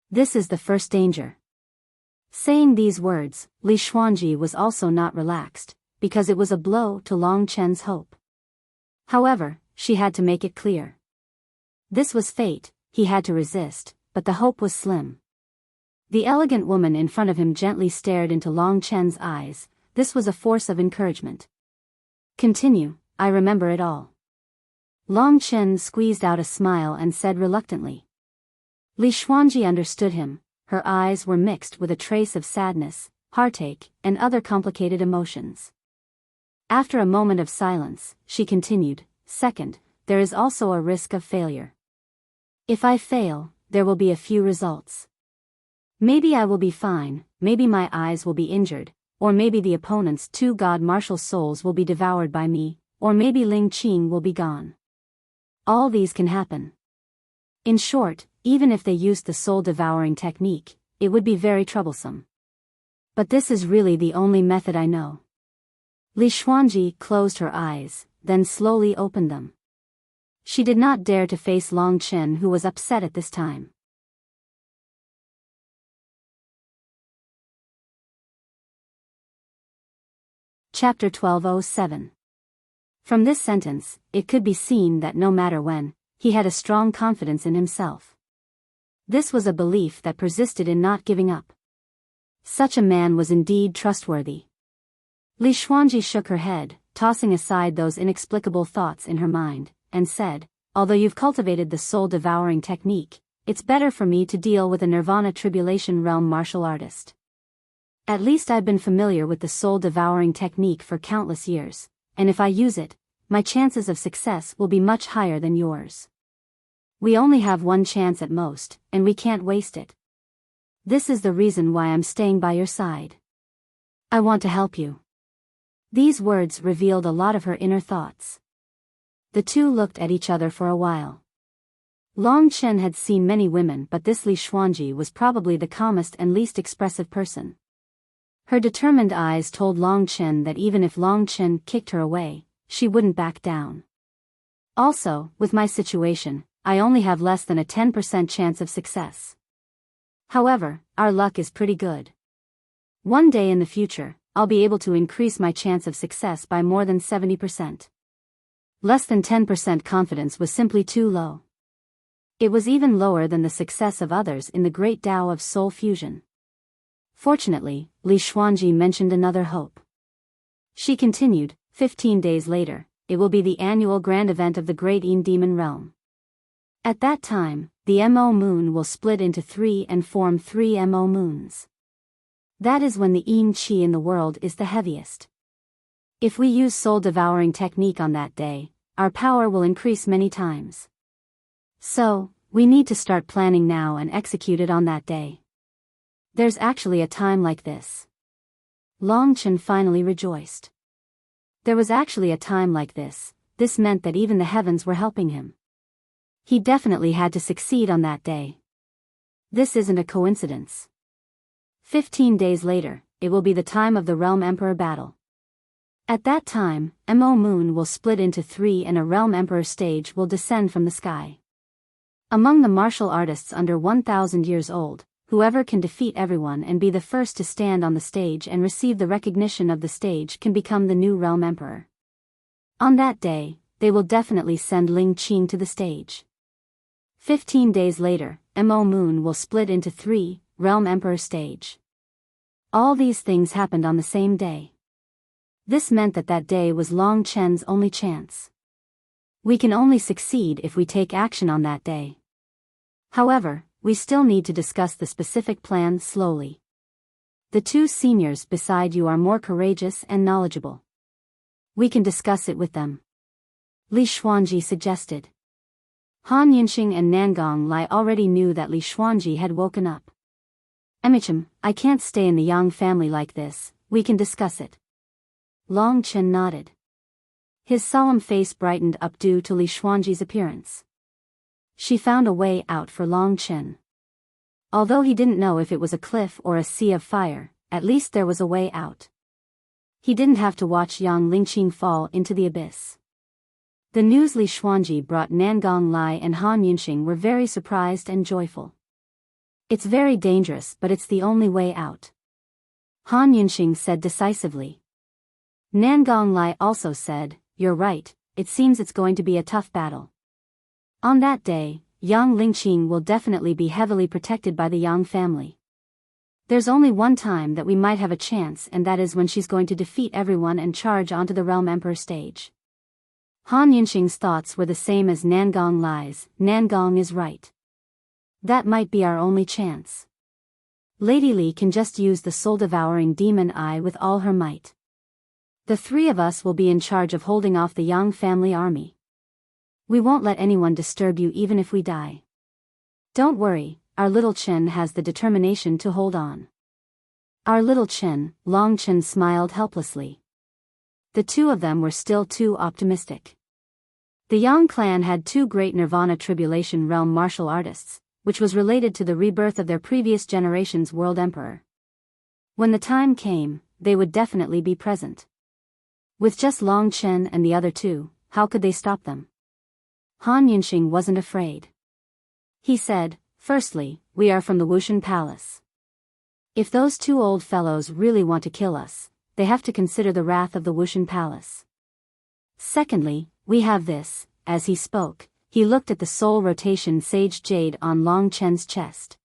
This is the first danger. Saying these words, Li Xuanji was also not relaxed, because it was a blow to Long Chen's hope. However, she had to make it clear. This was fate, he had to resist, but the hope was slim. The elegant woman in front of him gently stared into Long Chen's eyes. This was a force of encouragement. Continue, I remember it all. Long Chen squeezed out a smile and said reluctantly. Li Xuanji understood him. Her eyes were mixed with a trace of sadness, heartache, and other complicated emotions. After a moment of silence, she continued, second, there is also a risk of failure. If I fail, there will be a few results. Maybe I will be fine, maybe my eyes will be injured, or maybe the opponent's two god martial souls will be devoured by me, or maybe Ling Qing will be gone. All these can happen. In short, even if they used the soul-devouring technique, it would be very troublesome. But this is really the only method I know. Li Xuanji closed her eyes, then slowly opened them. She did not dare to face Long Chen, who was upset at this time. Chapter 1207. From this sentence, it could be seen that no matter when, he had a strong confidence in himself. This was a belief that persisted in not giving up. Such a man was indeed trustworthy. Li Xuanji shook her head, tossing aside those inexplicable thoughts in her mind, and said, although you've cultivated the soul-devouring technique, it's better for me to deal with a Nirvana Tribulation Realm martial artist. At least I've been familiar with the soul-devouring technique for countless years, and if I use it, my chances of success will be much higher than yours. We only have one chance at most, and we can't waste it. This is the reason why I'm staying by your side. I want to help you. These words revealed a lot of her inner thoughts. The two looked at each other for a while. Long Chen had seen many women, but this Li Xuanji was probably the calmest and least expressive person. Her determined eyes told Long Chen that even if Long Chen kicked her away, she wouldn't back down. Also, with my situation, I only have less than a 10% chance of success. However, our luck is pretty good. One day in the future, I'll be able to increase my chance of success by more than 70%. Less than 10% confidence was simply too low. It was even lower than the success of others in the great Tao of soul fusion. Fortunately, Li Xuanji mentioned another hope. She continued, 15 days later, it will be the annual grand event of the Great Yin Demon Realm. At that time, the Mo moon will split into 3 and form 3 Mo moons. That is when the Yin Qi in the world is the heaviest. If we use soul-devouring technique on that day, our power will increase many times. So, we need to start planning now and execute it on that day. There's actually a time like this. Long Chen finally rejoiced. There was actually a time like this. This meant that even the heavens were helping him. He definitely had to succeed on that day. This isn't a coincidence. 15 days later, it will be the time of the Realm Emperor battle. At that time, Mo moon will split into 3 and a Realm Emperor stage will descend from the sky. Among the martial artists under 1,000 years old, whoever can defeat everyone and be the first to stand on the stage and receive the recognition of the stage can become the new Realm Emperor. On that day, they will definitely send Ling Qing to the stage. 15 days later, Mo moon will split into 3, Realm Emperor stage. All these things happened on the same day. This meant that that day was Long Chen's only chance. We can only succeed if we take action on that day. However, we still need to discuss the specific plan slowly. The two seniors beside you are more courageous and knowledgeable. We can discuss it with them. Li Xuanji suggested. Han Yinxing and Nangong Lai already knew that Li Xuanji had woken up. Emichim, I can't stay in the Yang family like this, we can discuss it. Long Chen nodded. His solemn face brightened up due to Li Xuanji's appearance. She found a way out for Long Chen. Although he didn't know if it was a cliff or a sea of fire, at least there was a way out. He didn't have to watch young Lingqing fall into the abyss. The news Li Xuanji brought Nangong Lai and Han Yunxing were very surprised and joyful. It's very dangerous, but it's the only way out, Han Yunxing said decisively. Nangong Lai also said, "You're right, it seems it's going to be a tough battle." On that day, young Lingqing will definitely be heavily protected by the Yang family. There's only one time that we might have a chance, and that is when she's going to defeat everyone and charge onto the Realm Emperor stage. Han Yunxing's thoughts were the same as Nangong Lai's. Nangong is right. That might be our only chance. Lady Li can just use the soul-devouring demon eye with all her might. The three of us will be in charge of holding off the Yang family army. We won't let anyone disturb you even if we die. Don't worry, our little Chen has the determination to hold on. Our little Chen, Long Chen smiled helplessly. The two of them were still too optimistic. The Yang clan had two great Nirvana Tribulation Realm martial artists, which was related to the rebirth of their previous generation's world emperor. When the time came, they would definitely be present. With just Long Chen and the other two, how could they stop them? Han Yunxing wasn't afraid. He said, "Firstly, we are from the Wuxia Palace. If those two old fellows really want to kill us, they have to consider the wrath of the Wuxia Palace. Secondly, we have this." As he spoke, he looked at the soul rotation sage jade on Long Chen's chest.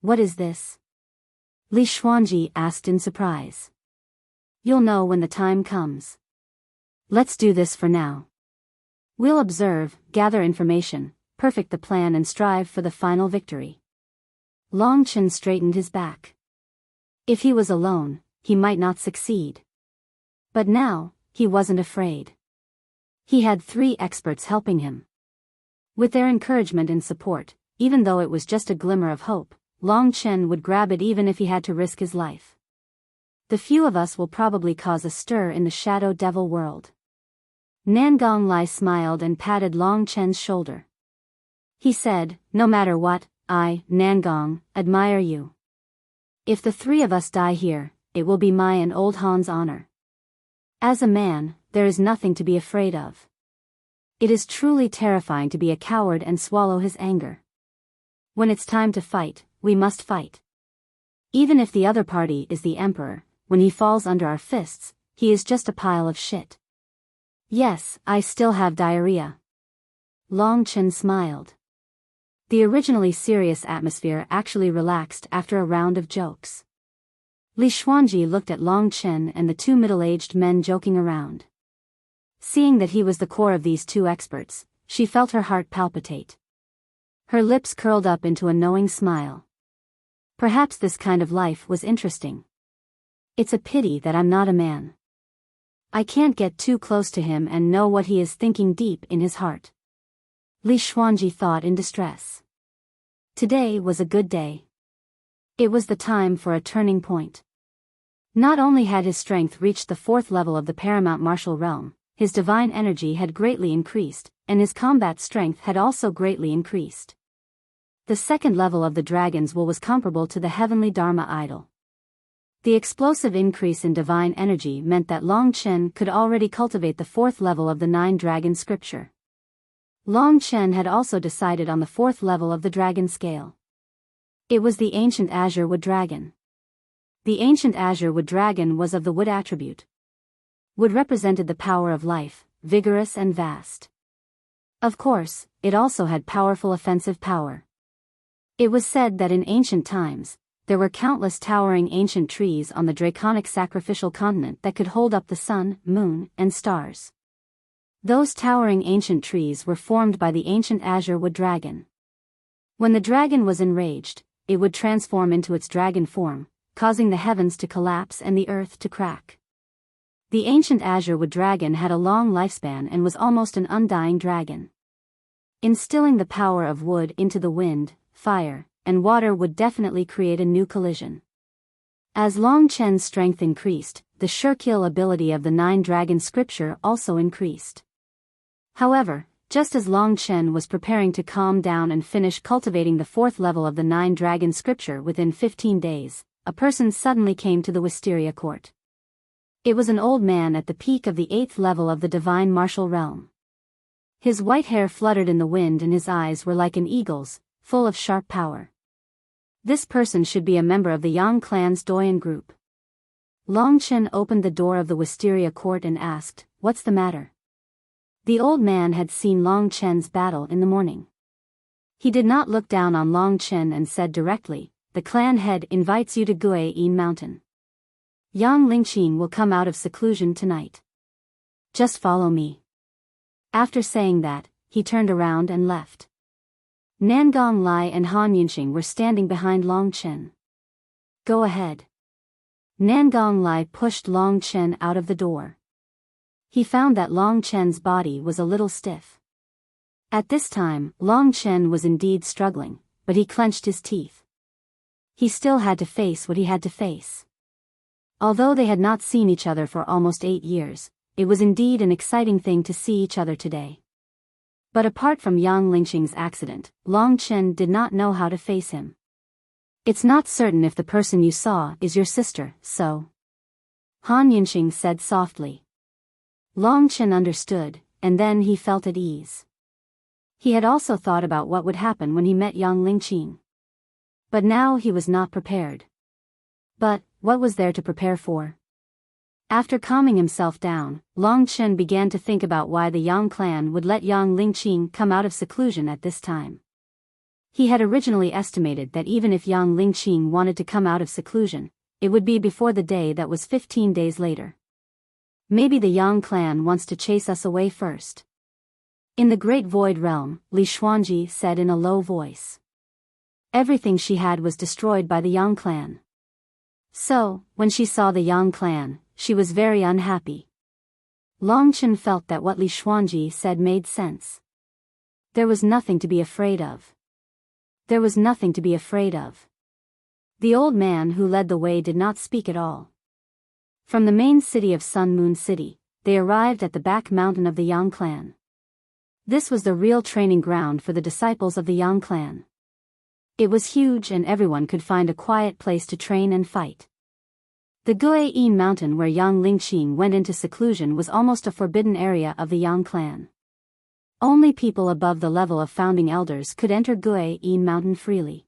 "What is this?" Li Xuanji asked in surprise. "You'll know when the time comes. Let's do this for now. We'll observe, gather information, perfect the plan and strive for the final victory." Long Chen straightened his back. If he was alone, he might not succeed. But now, he wasn't afraid. He had three experts helping him. With their encouragement and support, even though it was just a glimmer of hope, Long Chen would grab it even if he had to risk his life. The few of us will probably cause a stir in the Shadow Devil world. Nangong Lai smiled and patted Long Chen's shoulder. He said, "No matter what, I, Nangong, admire you. If the three of us die here, it will be my and old Han's honor. As a man, there is nothing to be afraid of. It is truly terrifying to be a coward and swallow his anger. When it's time to fight, we must fight. Even if the other party is the emperor, when he falls under our fists, he is just a pile of shit." "Yes, I still have diarrhea." Long Chen smiled. The originally serious atmosphere actually relaxed after a round of jokes. Li Xuanji looked at Long Chen and the two middle-aged men joking around. Seeing that he was the core of these two experts, she felt her heart palpitate. Her lips curled up into a knowing smile. Perhaps this kind of life was interesting. It's a pity that I'm not a man. I can't get too close to him and know what he is thinking deep in his heart. Li Xuanji thought in distress. Today was a good day. It was the time for a turning point. Not only had his strength reached the 4th level of the paramount martial realm, his divine energy had greatly increased, and his combat strength had also greatly increased. The 2nd level of the dragon's will was comparable to the heavenly Dharma idol. The explosive increase in divine energy meant that Long Chen could already cultivate the 4th level of the 9 dragon scripture. Long Chen had also decided on the 4th level of the dragon scale. It was the ancient azure wood dragon. The ancient azure wood dragon was of the wood attribute. Wood represented the power of life, vigorous and vast. Of course, it also had powerful offensive power. It was said that in ancient times, there were countless towering ancient trees on the draconic sacrificial continent that could hold up the sun, moon, and stars. Those towering ancient trees were formed by the ancient azure wood dragon. When the dragon was enraged, it would transform into its dragon form, causing the heavens to collapse and the earth to crack. The ancient azure wood dragon had a long lifespan and was almost an undying dragon. Instilling the power of wood into the wind, fire, and water would definitely create a new collision. As Long Chen's strength increased, the sure kill ability of the 9 dragon scripture also increased. However, Just as Long Chen was preparing to calm down and finish cultivating the 4th level of the 9-dragon scripture within 15 days, a person suddenly came to the Wisteria court. It was an old man at the peak of the 8th level of the divine martial realm. His white hair fluttered in the wind and his eyes were like an eagle's, full of sharp power. This person should be a member of the Yang clan's Doyan group. Long Chen opened the door of the Wisteria court and asked, "What's the matter?" The old man had seen Long Chen's battle in the morning. He did not look down on Long Chen and said directly, "The clan head invites you to Guiyin Mountain. Yang Lingqing will come out of seclusion tonight. Just follow me." After saying that, he turned around and left. Nangong Lai and Han Yunxing were standing behind Long Chen. "Go ahead." Nangong Lai pushed Long Chen out of the door. He found that Long Chen's body was a little stiff. At this time, Long Chen was indeed struggling, but he clenched his teeth. He still had to face what he had to face. Although they had not seen each other for almost 8 years, it was indeed an exciting thing to see each other today. But apart from Yang Lingqing's accident, Long Chen did not know how to face him. "It's not certain if the person you saw is your sister, so," Han Yunxing said softly. Long Chen understood, and then he felt at ease. He had also thought about what would happen when he met Yang Lingqing. But now he was not prepared. But what was there to prepare for? After calming himself down, Long Chen began to think about why the Yang clan would let Yang Lingqing come out of seclusion at this time. He had originally estimated that even if Yang Lingqing wanted to come out of seclusion, it would be before the day that was 15 days later. Maybe the Yang clan wants to chase us away first. In the Great Void Realm, Li Xuanji said in a low voice. Everything she had was destroyed by the Yang clan. So, when she saw the Yang clan, she was very unhappy. Long Chen felt that what Li Xuanji said made sense. There was nothing to be afraid of. There was nothing to be afraid of. The old man who led the way did not speak at all. From the main city of Sun Moon City, they arrived at the back mountain of the Yang clan. This was the real training ground for the disciples of the Yang clan. It was huge and everyone could find a quiet place to train and fight. The Guiyin Mountain where Yang Lingqing went into seclusion was almost a forbidden area of the Yang clan. Only people above the level of founding elders could enter Guiyin Mountain freely.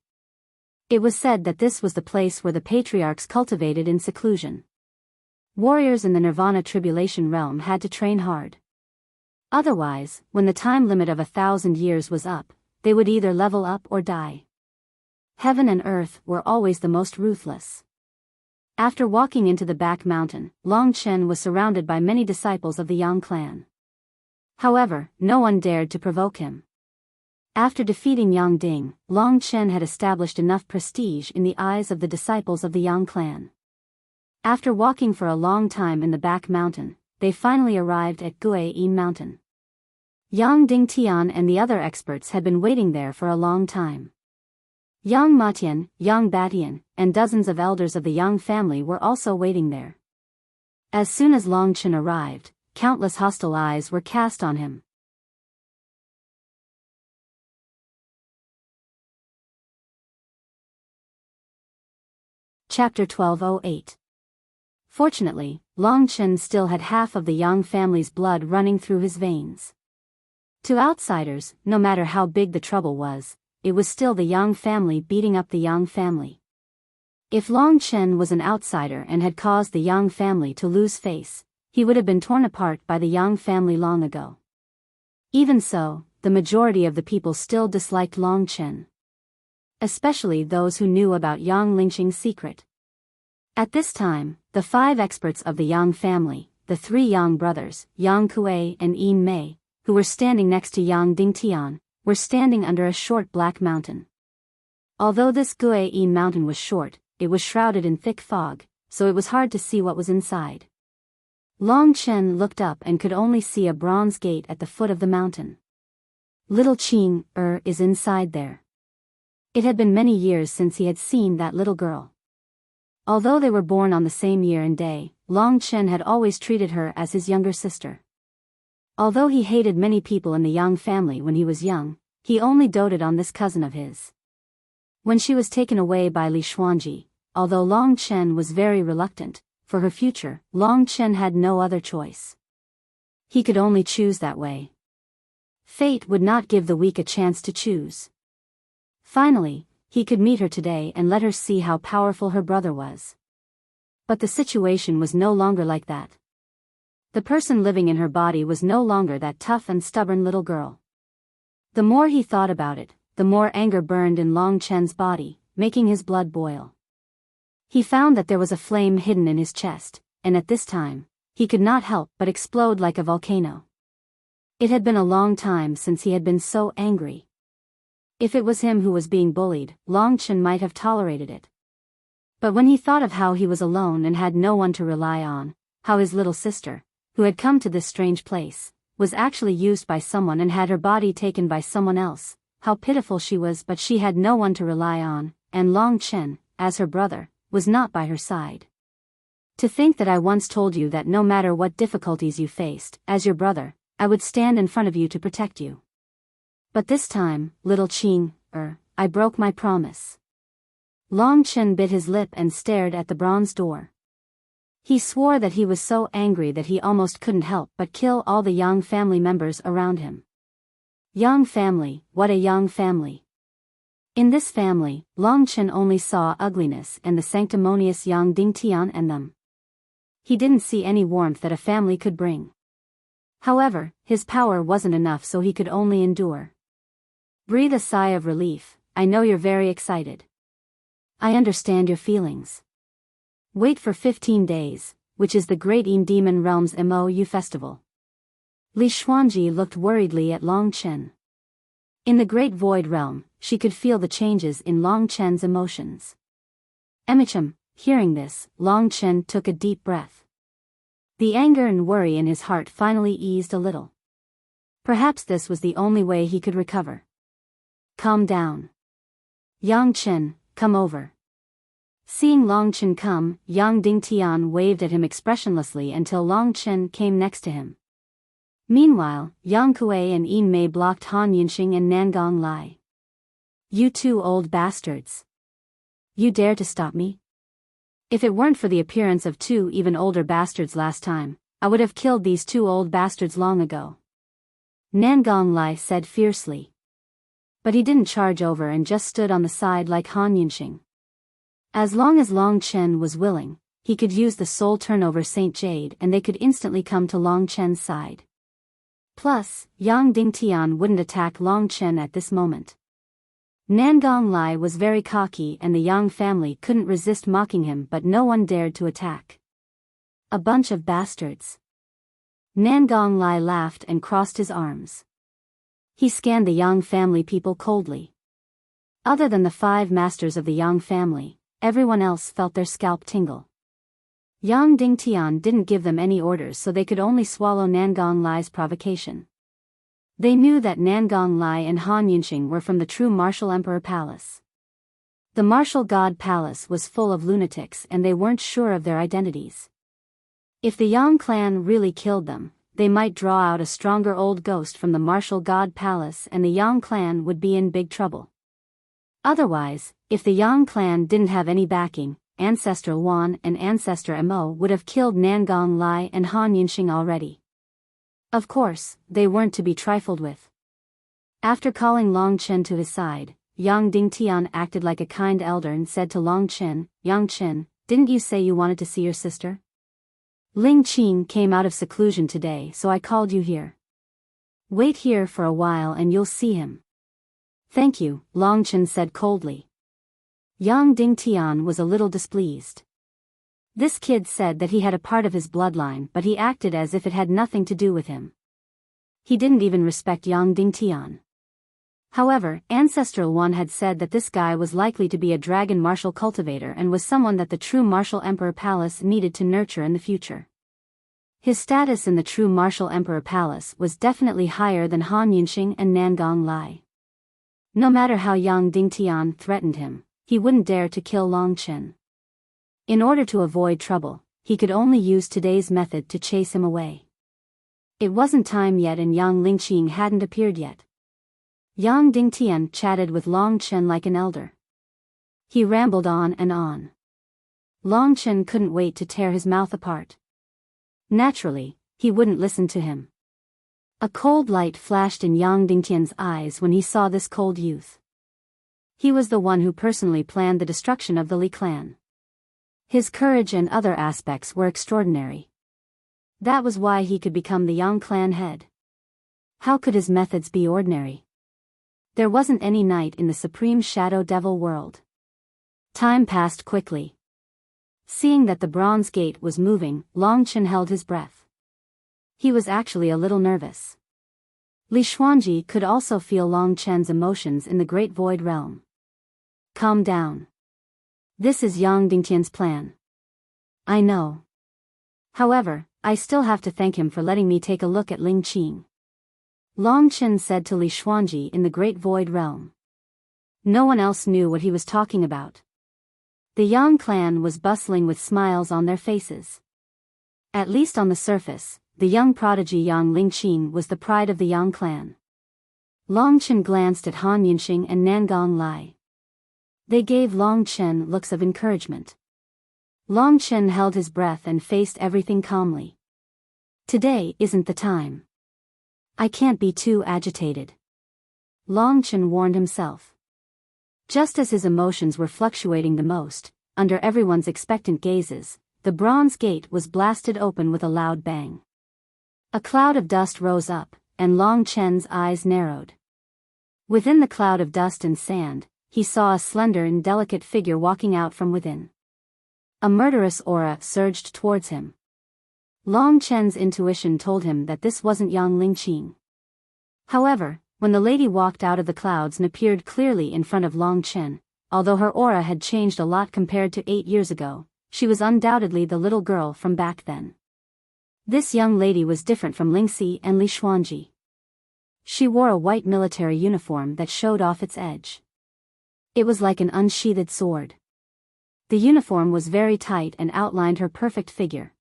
It was said that this was the place where the patriarchs cultivated in seclusion. Warriors in the Nirvana Tribulation realm had to train hard. Otherwise, when the time limit of 1,000 years was up, they would either level up or die. Heaven and earth were always the most ruthless. After walking into the back mountain, Long Chen was surrounded by many disciples of the Yang clan. However, no one dared to provoke him. After defeating Yang Ding, Long Chen had established enough prestige in the eyes of the disciples of the Yang clan. After walking for a long time in the back mountain, they finally arrived at Guiyin Mountain. Yang Dingtian and the other experts had been waiting there for a long time. Yang Matian, Yang Batian, and dozens of elders of the Yang family were also waiting there. As soon as Long Chen arrived, countless hostile eyes were cast on him. Chapter 1208. Fortunately, Long Chen still had half of the Yang family's blood running through his veins. To outsiders, no matter how big the trouble was, it was still the Yang family beating up the Yang family. If Long Chen was an outsider and had caused the Yang family to lose face, he would have been torn apart by the Yang family long ago. Even so, the majority of the people still disliked Long Chen. Especially those who knew about Yang Lingqing's secret. At this time, the 5 experts of the Yang family, the 3 Yang brothers, Yang Kuei and Yin Mei, who were standing next to Yang Dingtian, were standing under a short black mountain. Although this Guiyin Mountain was short, it was shrouded in thick fog, so it was hard to see what was inside. Long Chen looked up and could only see a bronze gate at the foot of the mountain. Little Qing is inside there. It had been many years since he had seen that little girl. Although they were born on the same year and day, Long Chen had always treated her as his younger sister. Although he hated many people in the Yang family when he was young, he only doted on this cousin of his. When she was taken away by Li Xuanji, although Long Chen was very reluctant, for her future, Long Chen had no other choice. He could only choose that way. Fate would not give the weak a chance to choose. Finally, he could meet her today and let her see how powerful her brother was. But the situation was no longer like that. The person living in her body was no longer that tough and stubborn little girl. The more he thought about it, the more anger burned in Long Chen's body, making his blood boil. He found that there was a flame hidden in his chest, and at this time, he could not help but explode like a volcano. It had been a long time since he had been so angry. If it was him who was being bullied, Long Chen might have tolerated it. But when he thought of how he was alone and had no one to rely on, how his little sister, who had come to this strange place, was actually used by someone and had her body taken by someone else, how pitiful she was, but she had no one to rely on, and Long Chen, as her brother, was not by her side. To think that I once told you that no matter what difficulties you faced, as your brother, I would stand in front of you to protect you. But this time, little Qing, I broke my promise. Long Chen bit his lip and stared at the bronze door. He swore that he was so angry that he almost couldn't help but kill all the Yang family members around him. Yang family, what a Yang family. In this family, Long Chen only saw ugliness and the sanctimonious Yang Dingtian and them. He didn't see any warmth that a family could bring. However, his power wasn't enough, so he could only endure. Breathe a sigh of relief. I know you're very excited. I understand your feelings. Wait for 15 days, which is the Great Demon Realm's Mou festival. Li Xuanji looked worriedly at Long Chen. In the Great Void Realm, she could feel the changes in Long Chen's emotions. Emicham, hearing this, Long Chen took a deep breath. The anger and worry in his heart finally eased a little. Perhaps this was the only way he could recover. Calm down. Yang Chen, come over. Seeing Long Chen come, Yang Dingtian waved at him expressionlessly until Long Chen came next to him. Meanwhile, Yang Kuei and Yin Mei blocked Han Yunxing and Nangong Lai. You two old bastards. You dare to stop me? If it weren't for the appearance of two even older bastards last time, I would have killed these two old bastards long ago. Nangong Lai said fiercely. But he didn't charge over and just stood on the side like Han Yunxing. As long as Long Chen was willing, he could use the soul turnover Saint Jade and they could instantly come to Long Chen's side. Plus, Yang Dingtian wouldn't attack Long Chen at this moment. Nangong Lai was very cocky and the Yang family couldn't resist mocking him, but no one dared to attack. A bunch of bastards. Nangong Lai laughed and crossed his arms. He scanned the Yang family people coldly. Other than the 5 masters of the Yang family, everyone else felt their scalp tingle. Yang Dingtian didn't give them any orders, so they could only swallow Nangong Lai's provocation. They knew that Nangong Lai and Han Yunxing were from the true Martial Emperor Palace. The Martial God Palace was full of lunatics and they weren't sure of their identities. If the Yang clan really killed them, they might draw out a stronger old ghost from the Martial God Palace and the Yang clan would be in big trouble. Otherwise, if the Yang clan didn't have any backing, Ancestral Wan and Ancestor Mo would have killed Nangong Lai and Han Yunxing already. Of course, they weren't to be trifled with. After calling Long Chen to his side, Yang Dingtian acted like a kind elder and said to Long Chen, Yang Chen, didn't you say you wanted to see your sister? Ling Qing came out of seclusion today, so I called you here. Wait here for a while and you'll see him. Thank you, Long Chen said coldly. Yang Dingtian was a little displeased. This kid said that he had a part of his bloodline, but he acted as if it had nothing to do with him. He didn't even respect Yang Dingtian. However, Ancestral One had said that this guy was likely to be a dragon martial cultivator and was someone that the true Martial Emperor Palace needed to nurture in the future. His status in the true Martial Emperor Palace was definitely higher than Han Yunxing and Nangong Lai. No matter how Yang Dingtian threatened him, he wouldn't dare to kill Long Chen. In order to avoid trouble, he could only use today's method to chase him away. It wasn't time yet and Yang Lingqing hadn't appeared yet. Yang Dingtian chatted with Long Chen like an elder. He rambled on and on. Long Chen couldn't wait to tear his mouth apart. Naturally, he wouldn't listen to him. A cold light flashed in Yang Dingtian's eyes when he saw this cold youth. He was the one who personally planned the destruction of the Li clan. His courage and other aspects were extraordinary. That was why he could become the Yang clan head. How could his methods be ordinary? There wasn't any night in the supreme shadow devil world. Time passed quickly. Seeing that the bronze gate was moving, Long Chen held his breath. He was actually a little nervous. Li Xuanji could also feel Long Chen's emotions in the great void realm. Calm down. This is Yang Dingtian's plan. I know. However, I still have to thank him for letting me take a look at Ling Qing. Long Chen said to Li Xuanji in the great void realm. No one else knew what he was talking about. The Yang clan was bustling with smiles on their faces. At least on the surface, the young prodigy Yang Lingqing was the pride of the Yang clan. Long Chen glanced at Han Yinxing and Nangong Lai. They gave Long Chen looks of encouragement. Long Chen held his breath and faced everything calmly. Today isn't the time. I can't be too agitated. Long Chen warned himself. Just as his emotions were fluctuating the most, under everyone's expectant gazes, the bronze gate was blasted open with a loud bang. A cloud of dust rose up, and Long Chen's eyes narrowed. Within the cloud of dust and sand, he saw a slender and delicate figure walking out from within. A murderous aura surged towards him. Long Chen's intuition told him that this wasn't Yang Lingqing. However, when the lady walked out of the clouds and appeared clearly in front of Long Chen, although her aura had changed a lot compared to 8 years ago, she was undoubtedly the little girl from back then. This young lady was different from Lingxi and Li Xuanji. She wore a white military uniform that showed off its edge. It was like an unsheathed sword. The uniform was very tight and outlined her perfect figure.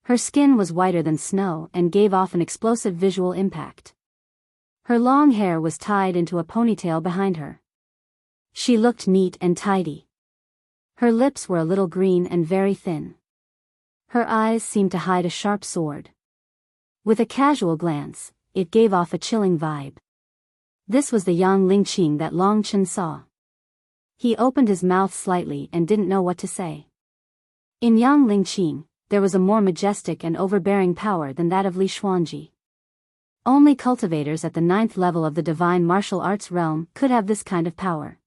Her skin was whiter than snow and gave off an explosive visual impact. Her long hair was tied into a ponytail behind her. She looked neat and tidy. Her lips were a little green and very thin. Her eyes seemed to hide a sharp sword. With a casual glance, it gave off a chilling vibe. This was the Yang Lingqing that Long Chen saw. He opened his mouth slightly and didn't know what to say. In Yang Lingqing, there was a more majestic and overbearing power than that of Li Xuanji. Only cultivators at the 9th level of the divine martial arts realm could have this kind of power.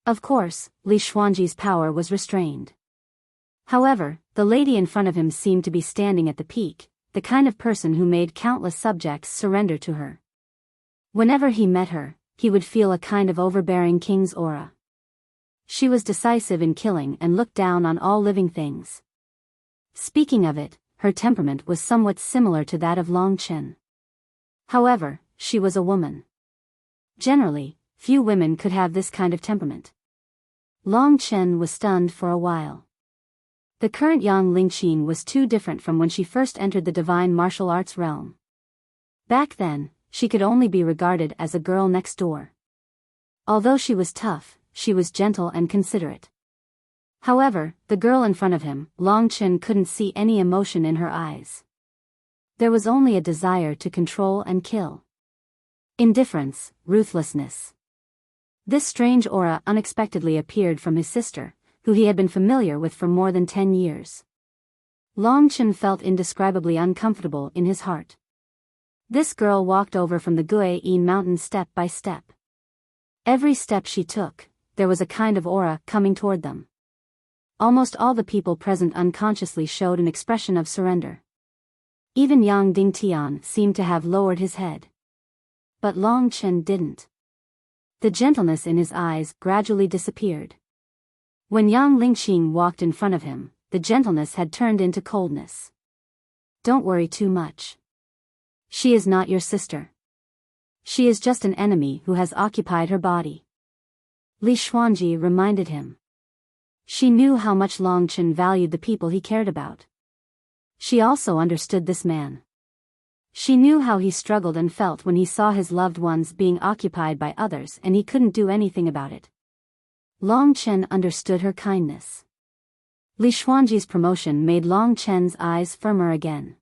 Of course, Li Xuanji's power was restrained. However, the lady in front of him seemed to be standing at the peak, the kind of person who made countless subjects surrender to her. Whenever he met her, he would feel a kind of overbearing king's aura. She was decisive in killing and looked down on all living things. Speaking of it, her temperament was somewhat similar to that of Long Chen. However, she was a woman. Generally, few women could have this kind of temperament. Long Chen was stunned for a while. The current Yang Lingqing was too different from when she first entered the divine martial arts realm. Back then, she could only be regarded as a girl next door. Although she was tough, she was gentle and considerate. However, the girl in front of him, Long Chen, couldn't see any emotion in her eyes. There was only a desire to control and kill. Indifference, ruthlessness. This strange aura unexpectedly appeared from his sister, who he had been familiar with for more than 10 years. Long Chen felt indescribably uncomfortable in his heart. This girl walked over from the Guiyin mountain step by step. Every step she took, there was a kind of aura coming toward them. Almost all the people present unconsciously showed an expression of surrender. Even Yang Dingtian seemed to have lowered his head. But Long Chen didn't. The gentleness in his eyes gradually disappeared. When Yang Lingqing walked in front of him, the gentleness had turned into coldness. Don't worry too much. She is not your sister. She is just an enemy who has occupied her body. Li Xuanji reminded him. She knew how much Long Chen valued the people he cared about. She also understood this man. She knew how he struggled and felt when he saw his loved ones being occupied by others and he couldn't do anything about it. Long Chen understood her kindness. Li Xuanji's promotion made Long Chen's eyes firmer again.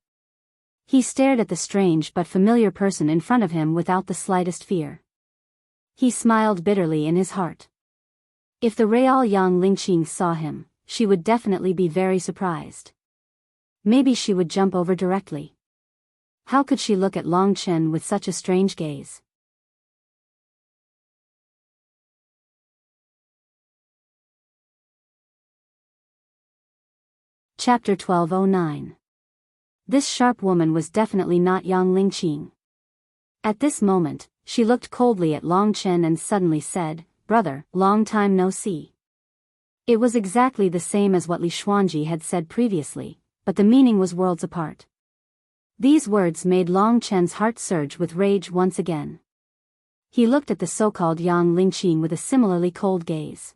He stared at the strange but familiar person in front of him without the slightest fear. He smiled bitterly in his heart. If the real Yang Lingqing saw him, she would definitely be very surprised. Maybe she would jump over directly. How could she look at Long Chen with such a strange gaze? Chapter 1209. This sharp woman was definitely not Yang Lingqing. At this moment, she looked coldly at Long Chen and suddenly said, "Brother, long time no see." It was exactly the same as what Li Xuanji had said previously, but the meaning was worlds apart. These words made Long Chen's heart surge with rage once again. He looked at the so-called Yang Lingqing with a similarly cold gaze.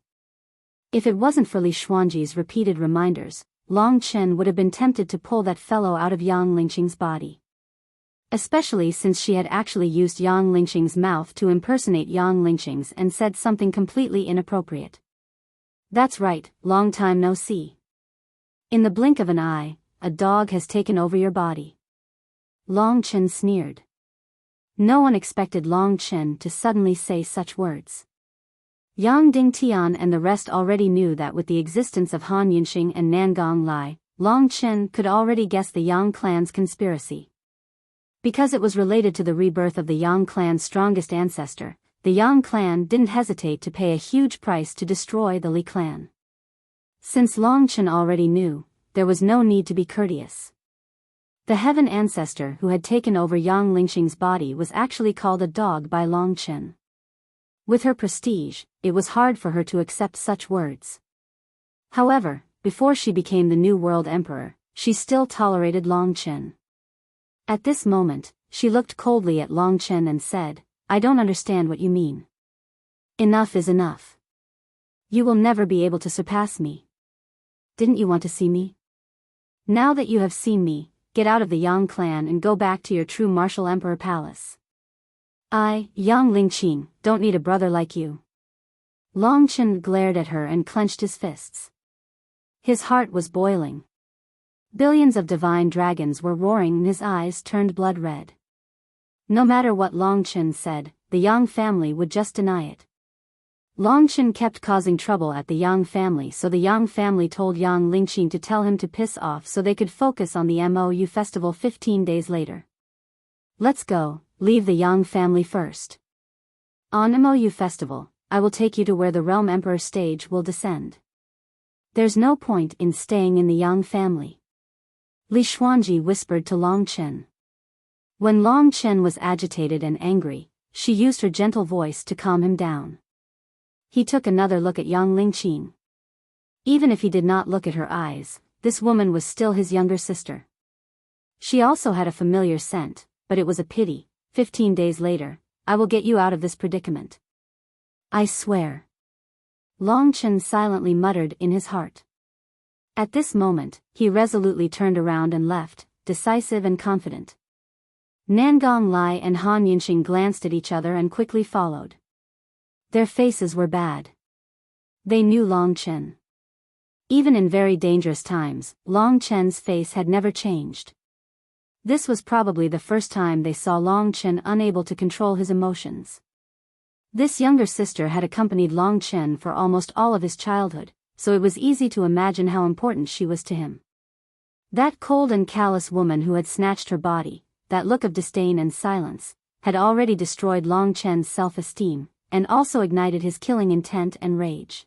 If it wasn't for Li Xuanji's repeated reminders, Long Chen would have been tempted to pull that fellow out of Yang Lingqing's body. Especially since she had actually used Yang Lingqing's mouth to impersonate Yang Lingqing's and said something completely inappropriate. That's right, long time no see. In the blink of an eye, a dog has taken over your body. Long Chen sneered. No one expected Long Chen to suddenly say such words. Yang Dingtian and the rest already knew that with the existence of Han Yunxing and Nangong Lai, Long Chen could already guess the Yang clan's conspiracy. Because it was related to the rebirth of the Yang clan's strongest ancestor, the Yang clan didn't hesitate to pay a huge price to destroy the Li clan. Since Long Chen already knew, there was no need to be courteous. The heaven ancestor who had taken over Yang Lingqing's body was actually called a dog by Long Chen. With her prestige, it was hard for her to accept such words. However, before she became the New World Emperor, she still tolerated Long Chen. At this moment, she looked coldly at Long Chen and said, "I don't understand what you mean. Enough is enough. You will never be able to surpass me. Didn't you want to see me? Now that you have seen me, get out of the Yang clan and go back to your true martial emperor palace. I, Yang Lingqing, don't need a brother like you." Long Chen glared at her and clenched his fists. His heart was boiling. Billions of divine dragons were roaring and his eyes turned blood red. No matter what Long Chen said, the Yang family would just deny it. Long Chen kept causing trouble at the Yang family, so the Yang family told Yang Lingqing to tell him to piss off so they could focus on the Mou festival 15 days later. "Let's go, leave the Yang family first. On Mou festival, I will take you to where the Realm Emperor stage will descend. There's no point in staying in the Yang family," Li Xuanji whispered to Long Chen. When Long Chen was agitated and angry, she used her gentle voice to calm him down. He took another look at Yang Lingqing. Even if he did not look at her eyes, this woman was still his younger sister. She also had a familiar scent, but it was a pity. 15 days later, I will get you out of this predicament. I swear. Long Chen silently muttered in his heart. At this moment, he resolutely turned around and left, decisive and confident. Nangong Lai and Han Yunxing glanced at each other and quickly followed. Their faces were bad. They knew Long Chen. Even in very dangerous times, Long Chen's face had never changed. This was probably the first time they saw Long Chen unable to control his emotions. This younger sister had accompanied Long Chen for almost all of his childhood, so it was easy to imagine how important she was to him. That cold and callous woman who had snatched her body, that look of disdain and silence, had already destroyed Long Chen's self-esteem, and also ignited his killing intent and rage.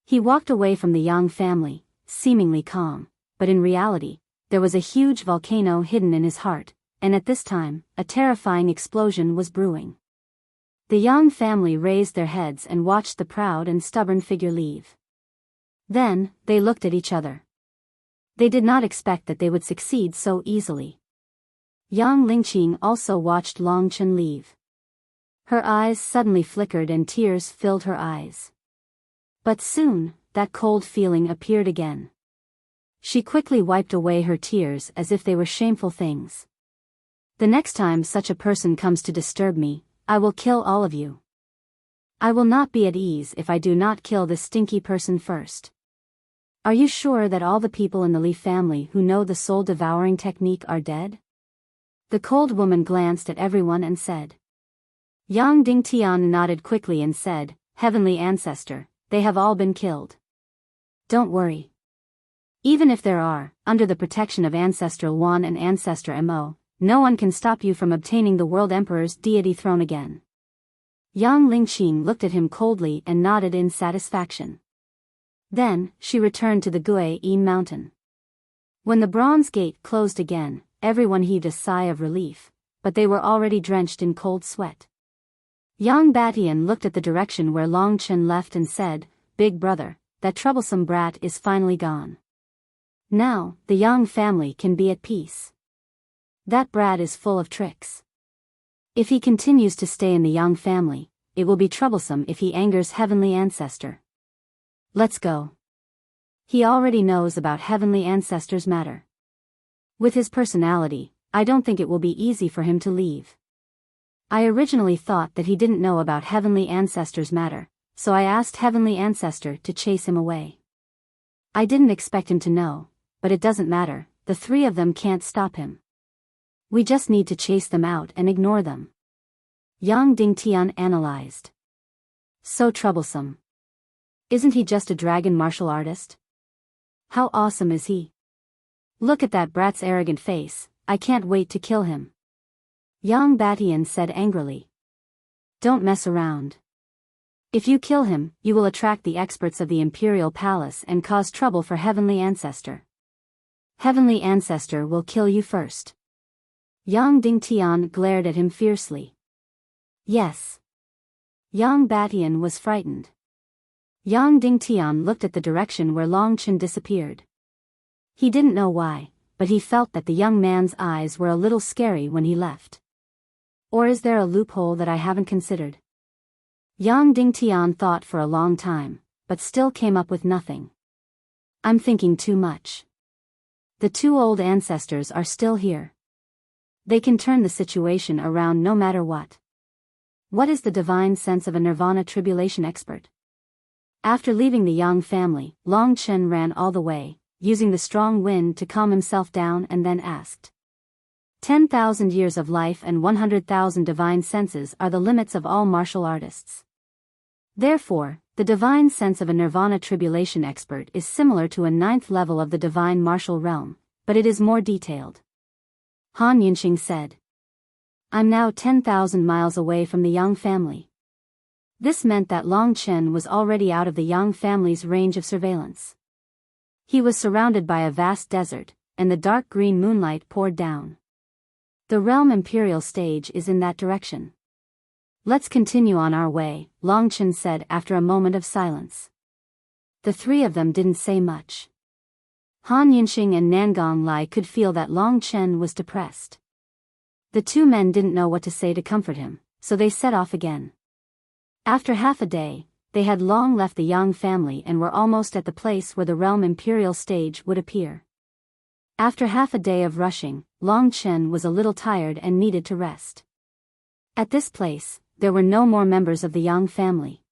He walked away from the Yang family, seemingly calm, but in reality, there was a huge volcano hidden in his heart, and at this time, a terrifying explosion was brewing. The Yang family raised their heads and watched the proud and stubborn figure leave. Then, they looked at each other. They did not expect that they would succeed so easily. Yang Lingqing also watched Long Chen leave. Her eyes suddenly flickered and tears filled her eyes. But soon, that cold feeling appeared again. She quickly wiped away her tears as if they were shameful things. The next time such a person comes to disturb me, I will kill all of you. I will not be at ease if I do not kill this stinky person first. Are you sure that all the people in the Li family who know the soul-devouring technique are dead? The cold woman glanced at everyone and said. Yang Dingtian nodded quickly and said, Heavenly Ancestor, they have all been killed. Don't worry. Even if there are, under the protection of Ancestral 1 and Ancestor Mo, no one can stop you from obtaining the World Emperor's deity throne again. Yang Lingqing looked at him coldly and nodded in satisfaction. Then, she returned to the Gui mountain. When the bronze gate closed again, everyone heaved a sigh of relief, but they were already drenched in cold sweat. Yang Batian looked at the direction where Long Chen left and said, Big brother, that troublesome brat is finally gone. Now, the Yang family can be at peace. That brat is full of tricks. If he continues to stay in the Yang family, it will be troublesome if he angers Heavenly Ancestor. Let's go. He already knows about Heavenly Ancestor's matter. With his personality, I don't think it will be easy for him to leave. I originally thought that he didn't know about Heavenly Ancestor's matter, so I asked Heavenly Ancestor to chase him away. I didn't expect him to know, but it doesn't matter, the three of them can't stop him. We just need to chase them out and ignore them. Yang Dingtian analyzed. So troublesome. Isn't he just a dragon martial artist? How awesome is he? Look at that brat's arrogant face, I can't wait to kill him. Yang Batian said angrily. Don't mess around. If you kill him, you will attract the experts of the Imperial Palace and cause trouble for Heavenly Ancestor. Heavenly Ancestor will kill you first. Yang Dingtian glared at him fiercely. Yes. Yang Batian was frightened. Yang Dingtian looked at the direction where Long Chen disappeared. He didn't know why, but he felt that the young man's eyes were a little scary when he left. Or is there a loophole that I haven't considered? Yang Dingtian thought for a long time, but still came up with nothing. I'm thinking too much. The two old ancestors are still here. They can turn the situation around no matter what. What is the divine sense of a Nirvana tribulation expert? After leaving the Yang family, Long Chen ran all the way, using the strong wind to calm himself down and then asked. 10,000 years of life and 100,000 divine senses are the limits of all martial artists. Therefore, the divine sense of a Nirvana tribulation expert is similar to a 9th level of the divine martial realm, but it is more detailed. Han Yunxing said. I'm now 10,000 miles away from the Yang family. This meant that Long Chen was already out of the Yang family's range of surveillance. He was surrounded by a vast desert, and the dark green moonlight poured down. The realm imperial stage is in that direction. Let's continue on our way, Long Chen said after a moment of silence. The three of them didn't say much. Han Yunxing and Nangong Lai could feel that Long Chen was depressed. The two men didn't know what to say to comfort him, so they set off again. After half a day, they had long left the Yang family and were almost at the place where the realm imperial stage would appear. After half a day of rushing, Long Chen was a little tired and needed to rest. At this place, there were no more members of the Yang family.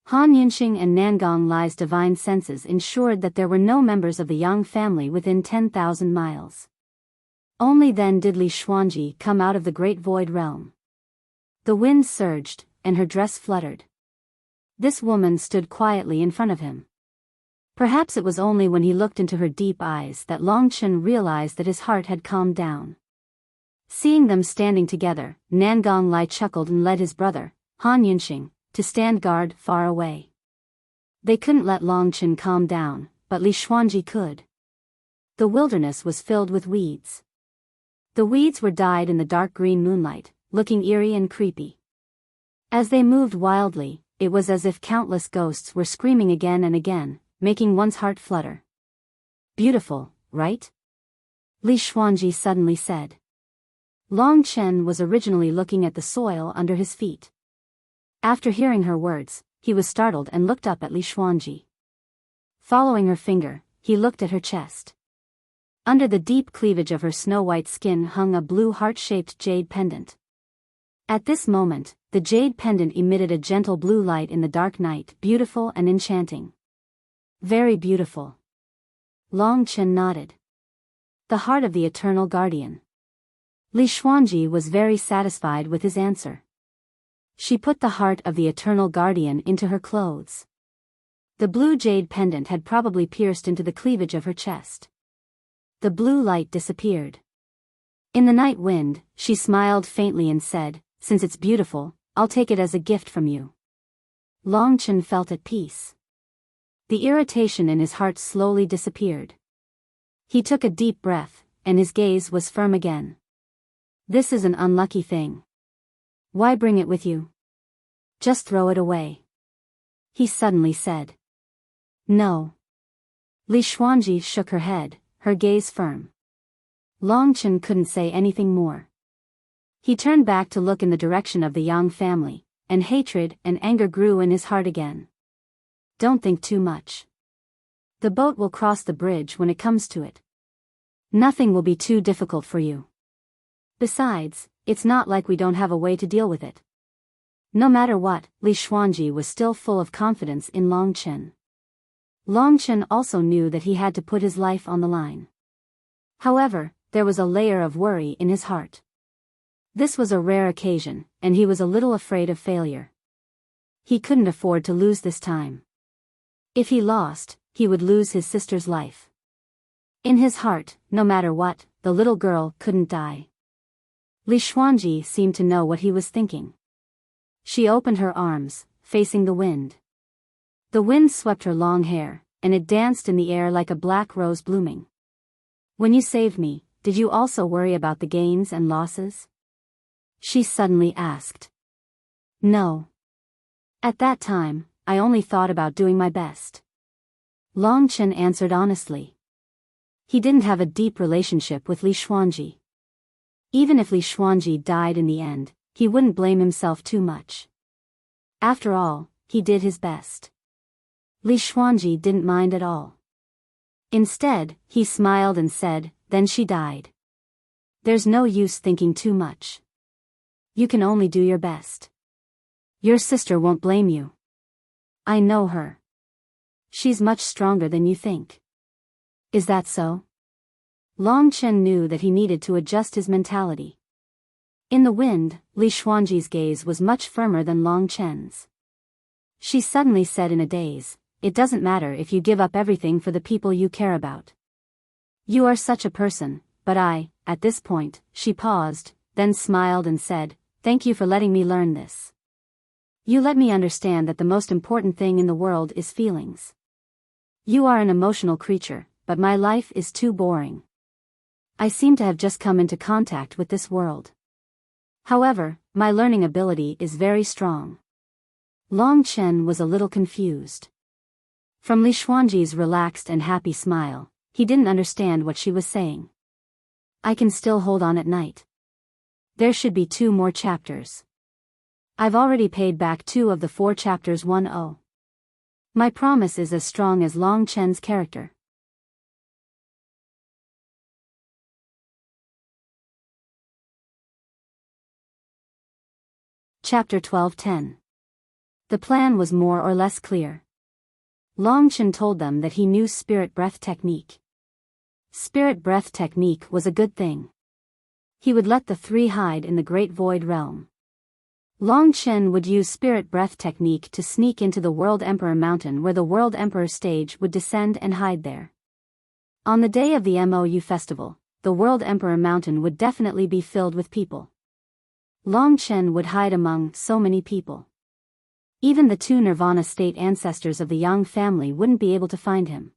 Han Yunxing and Nangong Lai's divine senses ensured that there were no members of the Yang family within 10,000 miles. Only then did Li Xuanji come out of the great void realm. The wind surged, and her dress fluttered. This woman stood quietly in front of him. Perhaps it was only when he looked into her deep eyes that Long Chen realized that his heart had calmed down. Seeing them standing together, Nangong Lai chuckled and led his brother, Han Yunxing, to stand guard far away. They couldn't let Long Chen calm down, but Li Xuanji could. The wilderness was filled with weeds. The weeds were dyed in the dark green moonlight, looking eerie and creepy. As they moved wildly, it was as if countless ghosts were screaming again and again, making one's heart flutter. Beautiful, right? Li Xuanji suddenly said. Long Chen was originally looking at the soil under his feet. After hearing her words, he was startled and looked up at Li Xuanji. Following her finger, he looked at her chest. Under the deep cleavage of her snow-white skin hung a blue heart-shaped jade pendant. At this moment, the jade pendant emitted a gentle blue light in the dark night, beautiful and enchanting. Very beautiful. Long Chen nodded. The heart of the eternal guardian. Li Xuanji was very satisfied with his answer. She put the heart of the eternal guardian into her clothes. The blue jade pendant had probably pierced into the cleavage of her chest. The blue light disappeared. In the night wind, she smiled faintly and said, "Since it's beautiful, I'll take it as a gift from you." Long Chen felt at peace. The irritation in his heart slowly disappeared. He took a deep breath, and his gaze was firm again. This is an unlucky thing. Why bring it with you? Just throw it away. He suddenly said. No. Li Xuanji shook her head, her gaze firm. Long Chen couldn't say anything more. He turned back to look in the direction of the Yang family, and hatred and anger grew in his heart again. Don't think too much. The boat will cross the bridge when it comes to it. Nothing will be too difficult for you. Besides, it's not like we don't have a way to deal with it. No matter what, Li Xuanji was still full of confidence in Long Chen. Long Chen also knew that he had to put his life on the line. However, there was a layer of worry in his heart. This was a rare occasion, and he was a little afraid of failure. He couldn't afford to lose this time. If he lost, he would lose his sister's life. In his heart, no matter what, the little girl couldn't die. Li Xuanji seemed to know what he was thinking. She opened her arms, facing the wind. The wind swept her long hair, and it danced in the air like a black rose blooming. When you saved me, did you also worry about the gains and losses? She suddenly asked. No. At that time, I only thought about doing my best. Long Chen answered honestly. He didn't have a deep relationship with Li Xuanji. Even if Li Xuanji died in the end, he wouldn't blame himself too much. After all, he did his best. Li Xuanji didn't mind at all. Instead, he smiled and said, "Then she died. There's no use thinking too much. You can only do your best. Your sister won't blame you. I know her. She's much stronger than you think." Is that so? Long Chen knew that he needed to adjust his mentality. In the wind, Li Xuanji's gaze was much firmer than Long Chen's. She suddenly said in a daze, "It doesn't matter if you give up everything for the people you care about. You are such a person, but at this point," she paused, then smiled and said, "Thank you for letting me learn this. You let me understand that the most important thing in the world is feelings. You are an emotional creature, but my life is too boring. I seem to have just come into contact with this world. However, my learning ability is very strong." Long Chen was a little confused. From Li Xuanji's relaxed and happy smile, he didn't understand what she was saying. I can still hold on at night. There should be 2 more chapters. I've already paid back 2 of the 4 chapters 1-0. My promise is as strong as Long Chen's character. Chapter 12:10. The plan was more or less clear. Long Chen told them that he knew spirit breath technique. Spirit breath technique was a good thing. He would let the 3 hide in the Great Void Realm. Long Chen would use spirit breath technique to sneak into the World Emperor Mountain where the World Emperor stage would descend and hide there. On the day of the MOU festival, the World Emperor Mountain would definitely be filled with people. Long Chen would hide among so many people. Even the 2 Nirvana state ancestors of the Yang family wouldn't be able to find him.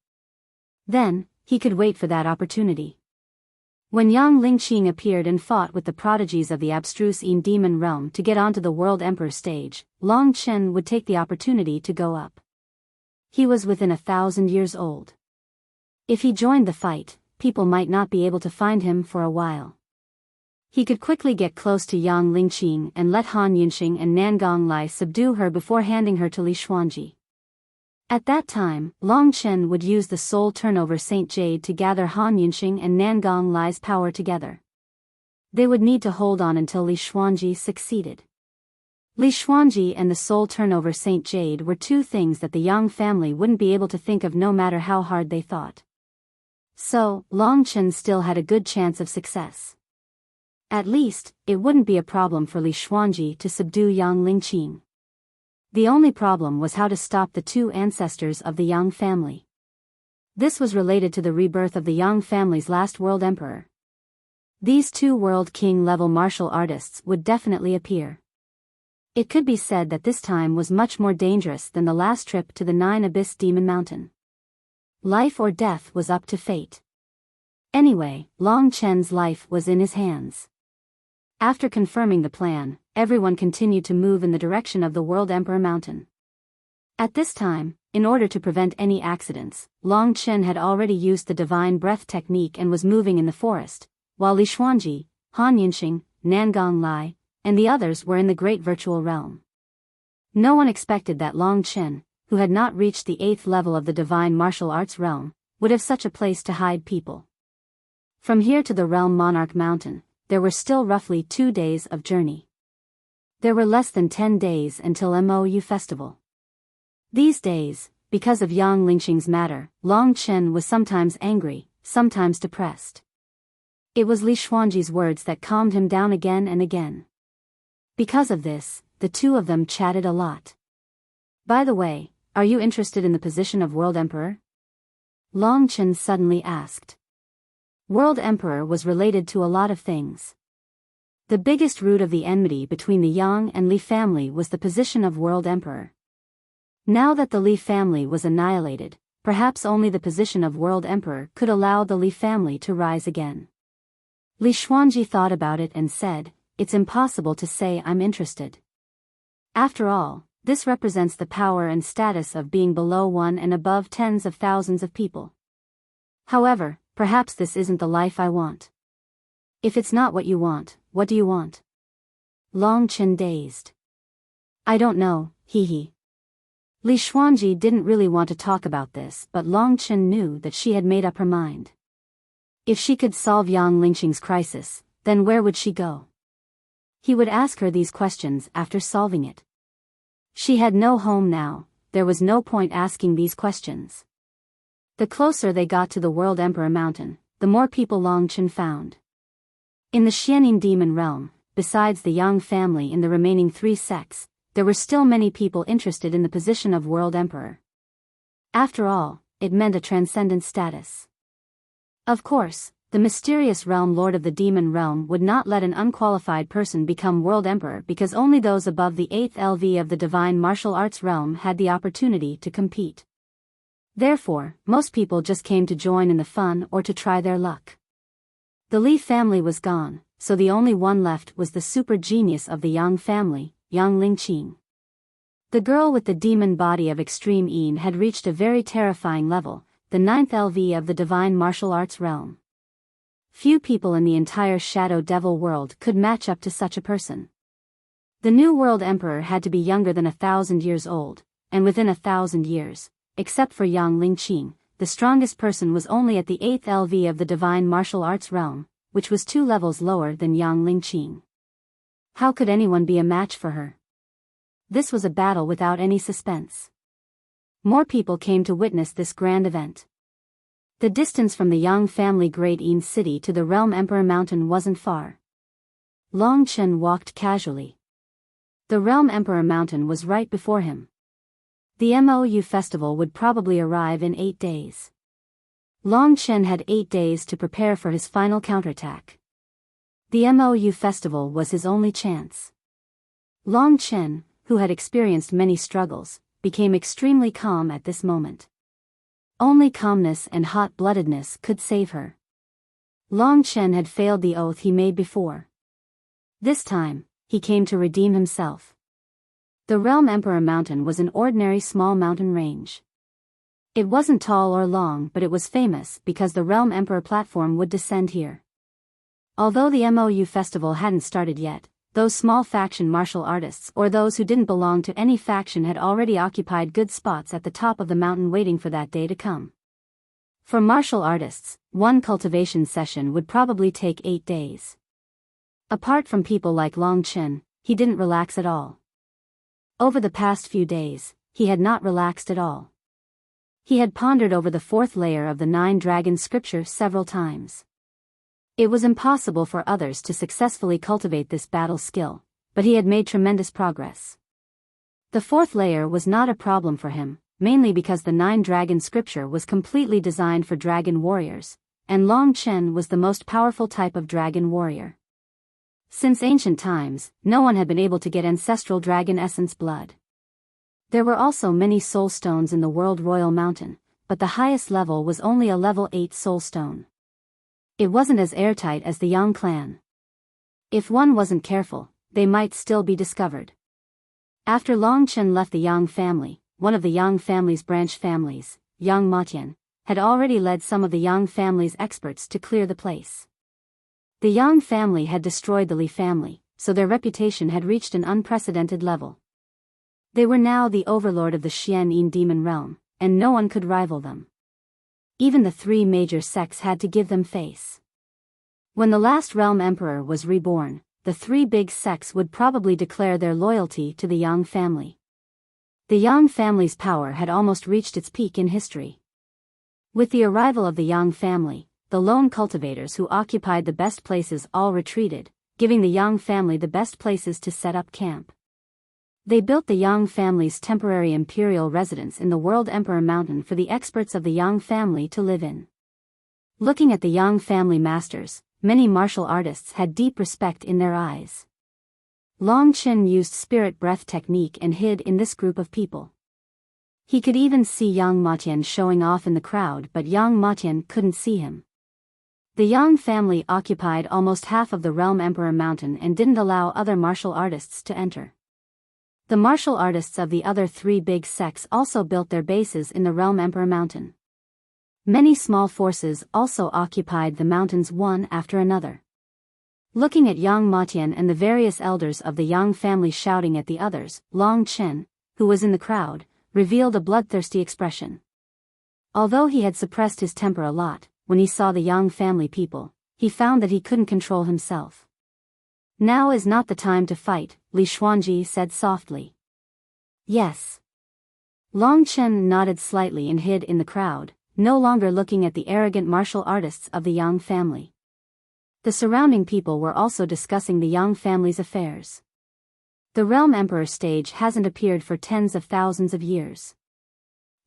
Then, he could wait for that opportunity. When Yang Lingqing appeared and fought with the prodigies of the abstruse demon realm to get onto the World Emperor stage, Long Chen would take the opportunity to go up. He was within 1,000 years old. If he joined the fight, people might not be able to find him for a while. He could quickly get close to Yang Lingqing and let Han Yunxing and Nangong Lai subdue her before handing her to Li Xuanji. At that time, Long Chen would use the soul turnover Saint Jade to gather Han Yunxing and Nangong Li's power together. They would need to hold on until Li Xuanji succeeded. Li Xuanji and the soul turnover Saint Jade were two things that the Yang family wouldn't be able to think of no matter how hard they thought. So, Long Chen still had a good chance of success. At least, it wouldn't be a problem for Li Xuanji to subdue Yang Lingqing. The only problem was how to stop the two ancestors of the Yang family. This was related to the rebirth of the Yang family's last world emperor. These two world king level martial artists would definitely appear. It could be said that this time was much more dangerous than the last trip to the Nine Abyss Demon Mountain. Life or death was up to fate. Anyway, Long Chen's life was in his hands. After confirming the plan, everyone continued to move in the direction of the World Emperor Mountain. At this time, in order to prevent any accidents, Long Chen had already used the divine breath technique and was moving in the forest, while Li Xuanji, Han Yunxing, Nangong Li, and the others were in the great virtual realm. No one expected that Long Chen, who had not reached the 8th level of the divine martial arts realm, would have such a place to hide people. From here to the realm Monarch Mountain, there were still roughly 2 days of journey. There were less than 10 days until Mou Festival. These days, because of Yang Lingqing's matter, Long Chen was sometimes angry, sometimes depressed. It was Li Xuanji's words that calmed him down again and again. Because of this, the two of them chatted a lot. By the way, are you interested in the position of World Emperor? Long Chen suddenly asked. World Emperor was related to a lot of things. The biggest root of the enmity between the Yang and Li family was the position of World Emperor. Now that the Li family was annihilated, perhaps only the position of World Emperor could allow the Li family to rise again. Li Xuanji thought about it and said, "It's impossible to say I'm interested. After all, this represents the power and status of being below one and above tens of thousands of people. However, perhaps this isn't the life I want." If it's not what you want, what do you want? Long Chen dazed. I don't know, hee. Li Xuanji didn't really want to talk about this, but Long Chen knew that she had made up her mind. If she could solve Yang Lingqing's crisis, then where would she go? He would ask her these questions after solving it. She had no home now, there was no point asking these questions. The closer they got to the World Emperor Mountain, the more people Long Chen found. In the Xianin demon realm, besides the Yang family in the remaining 3 sects, there were still many people interested in the position of World Emperor. After all, it meant a transcendent status. Of course, the mysterious realm lord of the demon realm would not let an unqualified person become World Emperor because only those above the 8th LV of the divine martial arts realm had the opportunity to compete. Therefore, most people just came to join in the fun or to try their luck. The Li family was gone, so the only one left was the super genius of the Yang family, Yang Lingqing. The girl with the demon body of extreme Yin had reached a very terrifying level, the 9th LV of the divine martial arts realm. Few people in the entire Shadow Devil world could match up to such a person. The new world emperor had to be younger than 1,000 years old, and within 1,000 years, except for Yang Lingqing, the strongest person was only at the 8th LV of the divine martial arts realm, which was 2 levels lower than Yang Lingqing. How could anyone be a match for her? This was a battle without any suspense. More people came to witness this grand event. The distance from the Yang family Great Yin City to the Realm Emperor Mountain wasn't far. Long Chen walked casually. The Realm Emperor Mountain was right before him. The Mou festival would probably arrive in 8 days. Long Chen had 8 days to prepare for his final counterattack. The Mou festival was his only chance. Long Chen, who had experienced many struggles, became extremely calm at this moment. Only calmness and hot-bloodedness could save her. Long Chen had failed the oath he made before. This time, he came to redeem himself. The Realm Emperor Mountain was an ordinary small mountain range. It wasn't tall or long, but it was famous because the Realm Emperor platform would descend here. Although the Mou festival hadn't started yet, those small faction martial artists or those who didn't belong to any faction had already occupied good spots at the top of the mountain waiting for that day to come. For martial artists, one cultivation session would probably take 8 days. Apart from people like Long Chen, he didn't relax at all. Over the past few days, he had not relaxed at all. He had pondered over the 4th layer of the 9-dragon scripture several times. It was impossible for others to successfully cultivate this battle skill, but he had made tremendous progress. The 4th layer was not a problem for him, mainly because the 9-dragon scripture was completely designed for dragon warriors, and Long Chen was the most powerful type of dragon warrior. Since ancient times, no one had been able to get ancestral dragon essence blood. There were also many soul stones in the World Royal Mountain, but the highest level was only a level 8 soul stone. It wasn't as airtight as the Yang clan. If one wasn't careful, they might still be discovered. After Long Chen left the Yang family, one of the Yang family's branch families, Yang Matian, had already led some of the Yang family's experts to clear the place. The Yang family had destroyed the Li family, so their reputation had reached an unprecedented level. They were now the overlord of the Xianyin demon realm, and no one could rival them. Even the 3 major sects had to give them face. When the last realm emperor was reborn, the 3 big sects would probably declare their loyalty to the Yang family. The Yang family's power had almost reached its peak in history. With the arrival of the Yang family, the lone cultivators who occupied the best places all retreated, giving the Yang family the best places to set up camp. They built the Yang family's temporary imperial residence in the World Emperor Mountain for the experts of the Yang family to live in. Looking at the Yang family masters, many martial artists had deep respect in their eyes. Long Chen used spirit breath technique and hid in this group of people. He could even see Yang Matian showing off in the crowd, but Yang Matian couldn't see him. The Yang family occupied almost half of the Realm Emperor Mountain and didn't allow other martial artists to enter. The martial artists of the other 3 big sects also built their bases in the Realm Emperor Mountain. Many small forces also occupied the mountains one after another. Looking at Yang Matian and the various elders of the Yang family shouting at the others, Long Chen, who was in the crowd, revealed a bloodthirsty expression. Although he had suppressed his temper a lot, when he saw the Yang family people, he found that he couldn't control himself. Now is not the time to fight, Li Xuanji said softly. Yes. Long Chen nodded slightly and hid in the crowd, no longer looking at the arrogant martial artists of the Yang family. The surrounding people were also discussing the Yang family's affairs. The Realm Emperor stage hasn't appeared for tens of thousands of years.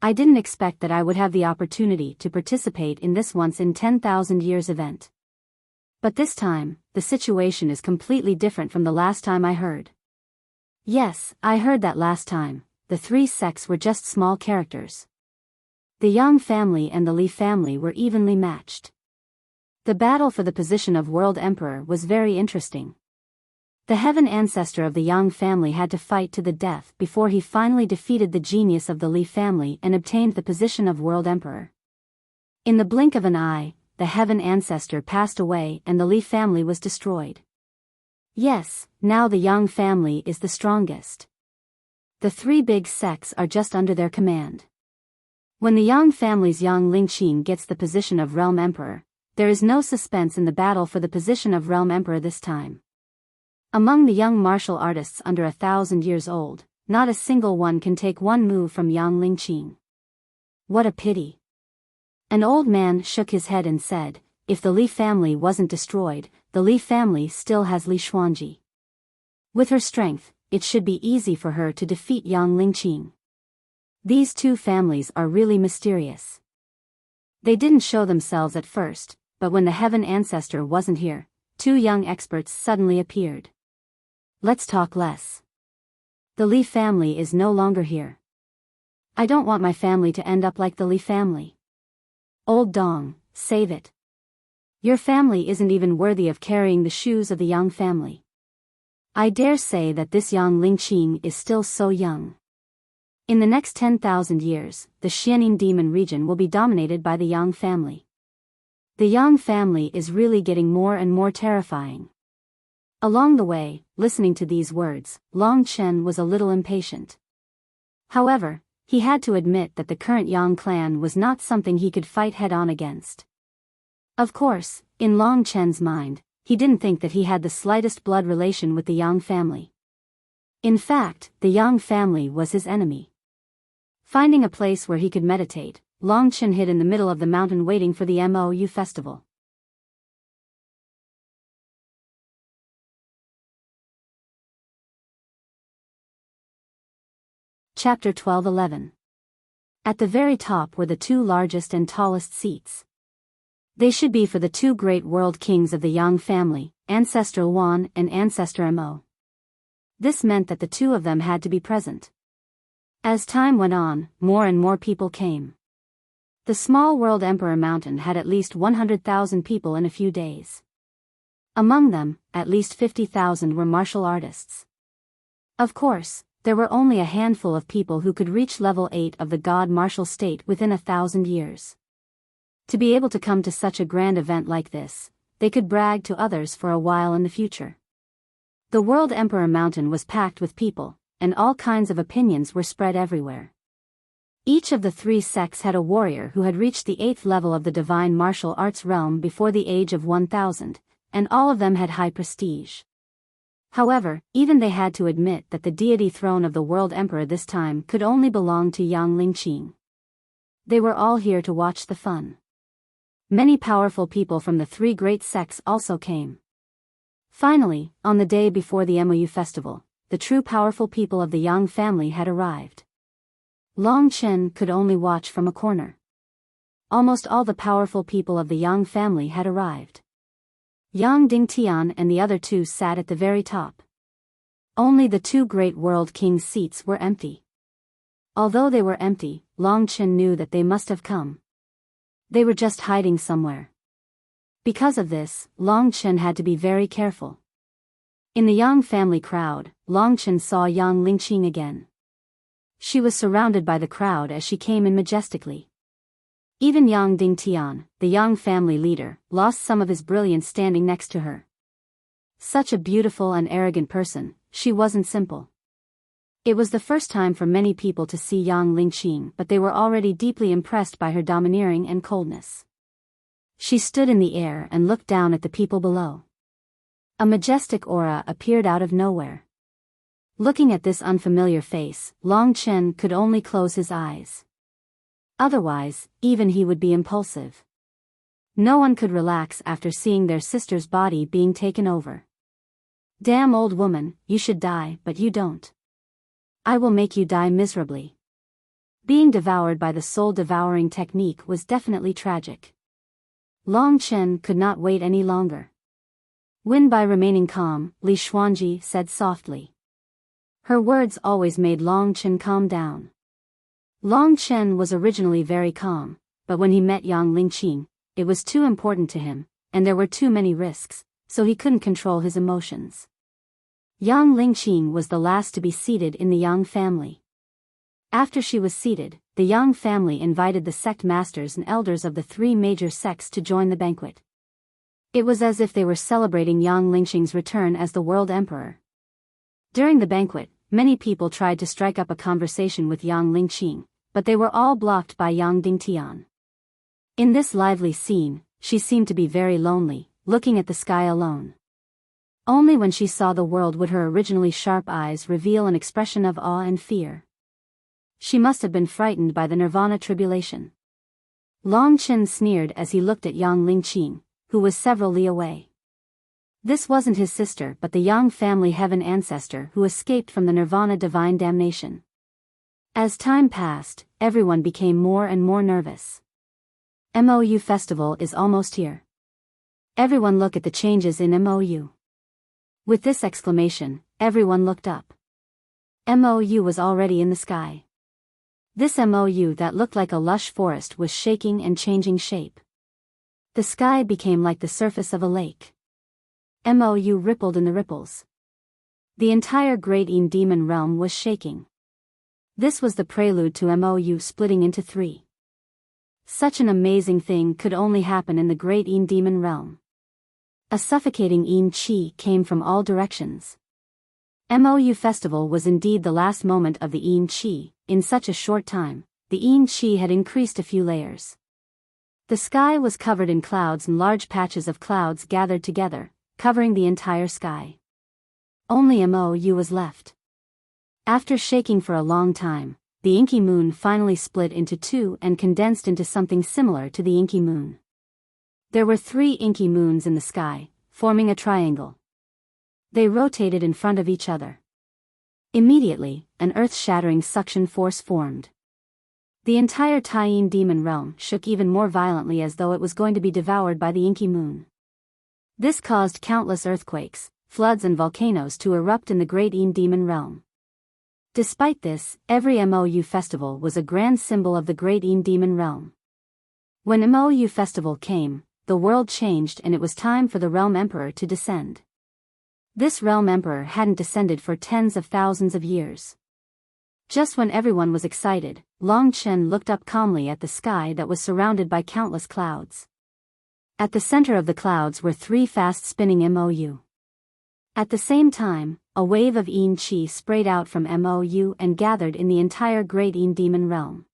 I didn't expect that I would have the opportunity to participate in this once in 10,000 years event. But this time, the situation is completely different from the last time I heard. Yes, I heard that last time, the 3 sects were just small characters. The Yang family and the Li family were evenly matched. The battle for the position of World Emperor was very interesting. The heaven ancestor of the Yang family had to fight to the death before he finally defeated the genius of the Li family and obtained the position of World Emperor. In the blink of an eye, the heaven ancestor passed away and the Li family was destroyed. Yes, now the Yang family is the strongest. The 3 big sects are just under their command. When the Yang family's Yang Lingqin gets the position of Realm Emperor, there is no suspense in the battle for the position of Realm Emperor this time. Among the young martial artists under 1,000 years old, not a single one can take one move from Yang Lingqin. What a pity. An old man shook his head and said, if the Li family wasn't destroyed, the Li family still has Li Xuanji. With her strength, it should be easy for her to defeat Yang Lingqin. These 2 families are really mysterious. They didn't show themselves at first, but when the heaven ancestor wasn't here, 2 young experts suddenly appeared. Let's talk less. The Li family is no longer here. I don't want my family to end up like the Li family. Old Dong, save it. Your family isn't even worthy of carrying the shoes of the Yang family. I dare say that this Yang Lingqin is still so young. In the next 10,000 years, the Xianyin demon region will be dominated by the Yang family. The Yang family is really getting more and more terrifying. Along the way, listening to these words, Long Chen was a little impatient. However, he had to admit that the current Yang clan was not something he could fight head-on against. Of course, in Long Chen's mind, he didn't think that he had the slightest blood relation with the Yang family. In fact, the Yang family was his enemy. Finding a place where he could meditate, Long Chen hid in the middle of the mountain waiting for the Mou festival. Chapter 12:11. At the very top were the two largest and tallest seats. They should be for the two great world kings of the Yang family, Ancestral Wan and Ancestor Mo. This meant that the two of them had to be present. As time went on, more and more people came. The small world Emperor Mountain had at least 100,000 people in a few days. Among them, at least 50,000 were martial artists. Of course, there were only a handful of people who could reach level 8 of the God martial state within 1,000 years. To be able to come to such a grand event like this, they could brag to others for a while in the future. The World Emperor Mountain was packed with people, and all kinds of opinions were spread everywhere. Each of the three sects had a warrior who had reached the 8th level of the divine martial arts realm before the age of 1,000, and all of them had high prestige. However, even they had to admit that the deity throne of the World Emperor this time could only belong to Yang Lingqing. They were all here to watch the fun. Many powerful people from the three great sects also came. Finally, on the day before the Mou festival, the true powerful people of the Yang family had arrived. Long Chen could only watch from a corner. Almost all the powerful people of the Yang family had arrived. Yang Dingtian and the other two sat at the very top. Only the two great world kings' seats were empty. Although they were empty, Long Chen knew that they must have come. They were just hiding somewhere. Because of this, Long Chen had to be very careful. In the Yang family crowd, Long Chen saw Yang Lingqing again. She was surrounded by the crowd as she came in majestically. Even Yang Dingtian, the Yang family leader, lost some of his brilliance standing next to her. Such a beautiful and arrogant person, she wasn't simple. It was the first time for many people to see Yang Lingqing, but they were already deeply impressed by her domineering and coldness. She stood in the air and looked down at the people below. A majestic aura appeared out of nowhere. Looking at this unfamiliar face, Long Chen could only close his eyes. Otherwise, even he would be impulsive. No one could relax after seeing their sister's body being taken over. Damn old woman, you should die, but you don't. I will make you die miserably. Being devoured by the soul-devouring technique was definitely tragic. Long Chen could not wait any longer. Win by remaining calm, Li Xuanji said softly. Her words always made Long Chen calm down. Long Chen was originally very calm, but when he met Yang Lingqing, it was too important to him, and there were too many risks, so he couldn't control his emotions. Yang Lingqing was the last to be seated in the Yang family. After she was seated, the Yang family invited the sect masters and elders of the three major sects to join the banquet. It was as if they were celebrating Yang Lingqing's return as the world emperor. During the banquet, many people tried to strike up a conversation with Yang Lingqing, but they were all blocked by Yang Dingtian. In this lively scene, she seemed to be very lonely, looking at the sky alone. Only when she saw the world would her originally sharp eyes reveal an expression of awe and fear. She must have been frightened by the Nirvana tribulation. Long Chen sneered as he looked at Yang Lingqing, who was several li away. This wasn't his sister but the Yang family heaven ancestor who escaped from the Nirvana divine damnation. As time passed, everyone became more and more nervous. Mou festival is almost here. Everyone look at the changes in Mou. With this exclamation, everyone looked up. Mou was already in the sky. This Mou that looked like a lush forest was shaking and changing shape. The sky became like the surface of a lake. Mou rippled in the ripples. The entire Great Een Demon realm was shaking. This was the prelude to Mou splitting into three. Such an amazing thing could only happen in the Great Een Demon realm. A suffocating yin qi came from all directions. Mou festival was indeed the last moment of the yin qi. In such a short time, the yin qi had increased a few layers. The sky was covered in clouds and large patches of clouds gathered together, covering the entire sky. Only Mou was left. After shaking for a long time, the inky moon finally split into two and condensed into something similar to the inky moon. There were 3 inky moons in the sky, forming a triangle. They rotated in front of each other. Immediately, an earth-shattering suction force formed. The entire Taiyin demon realm shook even more violently as though it was going to be devoured by the inky moon. This caused countless earthquakes, floods and volcanoes to erupt in the great Yin demon realm. Despite this, every Mou festival was a grand symbol of the great Yin demon realm. When Mou festival came, the world changed and it was time for the realm emperor to descend. This realm emperor hadn't descended for tens of thousands of years. Just when everyone was excited, Long Chen looked up calmly at the sky that was surrounded by countless clouds. At the center of the clouds were 3 fast-spinning Mou. At the same time, a wave of yin qi sprayed out from Mou and gathered in the entire great Yin demon realm.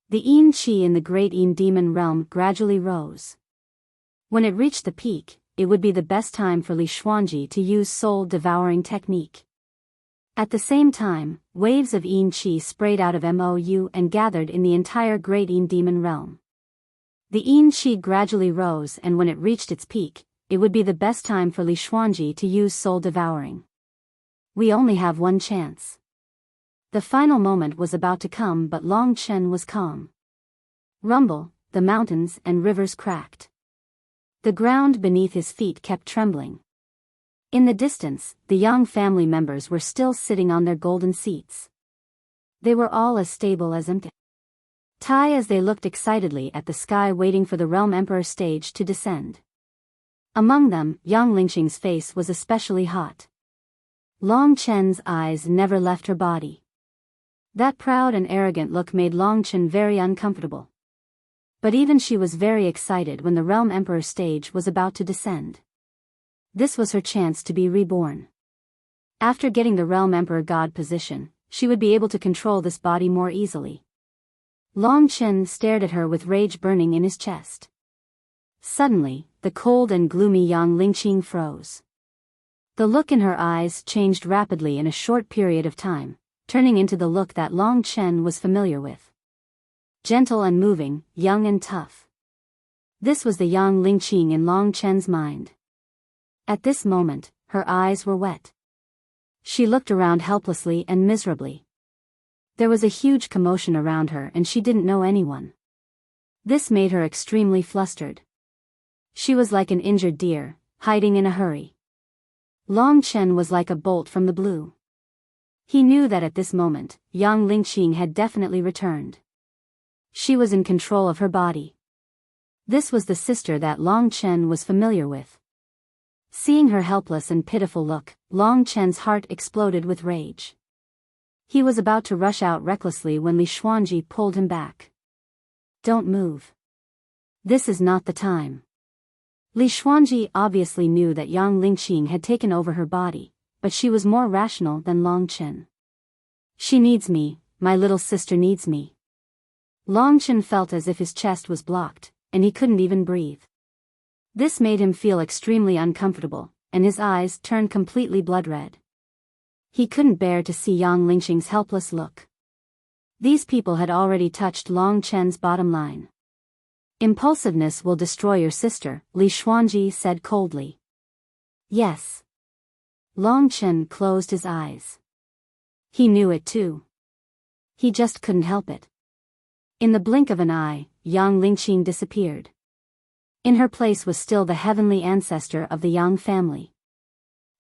The yin qi in the great Yin demon realm gradually rose. When it reached the peak, it would be the best time for Li Xuanji to use soul-devouring technique. At the same time, waves of yin qi sprayed out of Mou and gathered in the entire great Yin demon realm. The yin qi gradually rose and when it reached its peak, it would be the best time for Li Xuanji to use soul-devouring. We only have one chance. The final moment was about to come but Long Chen was calm. Rumble, the mountains and rivers cracked. The ground beneath his feet kept trembling. In the distance, the Yang family members were still sitting on their golden seats. They were all as stable as empty. Tai as they looked excitedly at the sky waiting for the realm emperor stage to descend. Among them, Yang Lingqing's face was especially hot. Long Chen's eyes never left her body. That proud and arrogant look made Long Chen very uncomfortable. But even she was very excited when the realm emperor stage was about to descend. This was her chance to be reborn. After getting the realm emperor god position, she would be able to control this body more easily. Long Chen stared at her with rage burning in his chest. Suddenly, the cold and gloomy Yang Lingqing froze. The look in her eyes changed rapidly in a short period of time, turning into the look that Long Chen was familiar with. Gentle and moving, young and tough. This was the Yang Lingqing in Long Chen's mind. At this moment, her eyes were wet. She looked around helplessly and miserably. There was a huge commotion around her and she didn't know anyone. This made her extremely flustered. She was like an injured deer, hiding in a hurry. Long Chen was like a bolt from the blue. He knew that at this moment, Yang Lingqing had definitely returned. She was in control of her body. This was the sister that Long Chen was familiar with. Seeing her helpless and pitiful look, Long Chen's heart exploded with rage. He was about to rush out recklessly when Li Xuanji pulled him back. Don't move. This is not the time. Li Xuanji obviously knew that Yang Lingqing had taken over her body, but she was more rational than Long Chen. She needs me, my little sister needs me. Long Chen felt as if his chest was blocked, and he couldn't even breathe. This made him feel extremely uncomfortable, and his eyes turned completely blood-red. He couldn't bear to see Yang Lingqing's helpless look. These people had already touched Long Chen's bottom line. Impulsiveness will destroy your sister, Li Xuanji said coldly. Yes. Long Chen closed his eyes. He knew it too. He just couldn't help it. In the blink of an eye, Yang Lingqing disappeared. In her place was still the heavenly ancestor of the Yang family.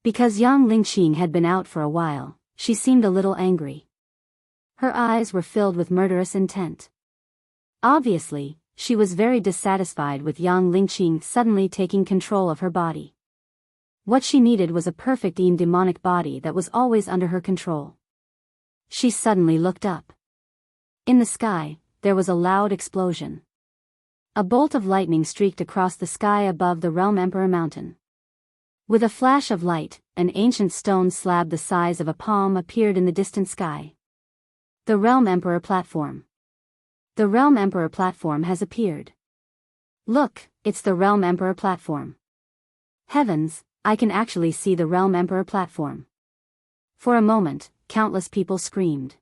Because Yang Lingqing had been out for a while, she seemed a little angry. Her eyes were filled with murderous intent. Obviously, she was very dissatisfied with Yang Lingqing suddenly taking control of her body. What she needed was a perfect Yin demonic body that was always under her control. She suddenly looked up. In the sky, there was a loud explosion. A bolt of lightning streaked across the sky above the Realm Emperor Mountain. With a flash of light, an ancient stone slab the size of a palm appeared in the distant sky. The Realm Emperor platform. The Realm Emperor platform has appeared. Look, it's the Realm Emperor platform. Heavens, I can actually see the Realm Emperor platform. For a moment, countless people screamed.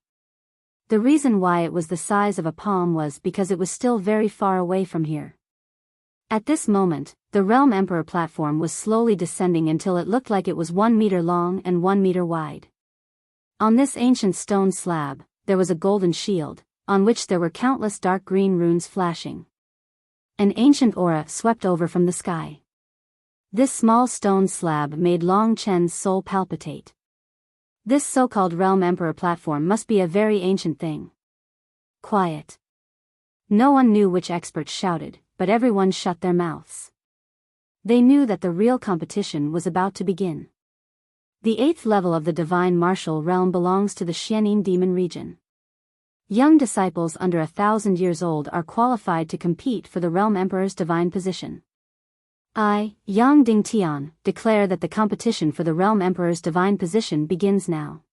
The reason why it was the size of a palm was because it was still very far away from here. At this moment, the Realm Emperor platform was slowly descending until it looked like it was 1 meter long and 1 meter wide. On this ancient stone slab, there was a golden shield, on which there were countless dark green runes flashing. An ancient aura swept over from the sky. This small stone slab made Long Chen's soul palpitate. This so-called Realm Emperor platform must be a very ancient thing. Quiet. No one knew which experts shouted, but everyone shut their mouths. They knew that the real competition was about to begin. The 8th level of the Divine Martial Realm belongs to the Xianin Demon region. Young disciples under 1,000 years old are qualified to compete for the Realm Emperor's divine position. I, Yang Dingtian, declare that the competition for the Realm Emperor's divine position begins now.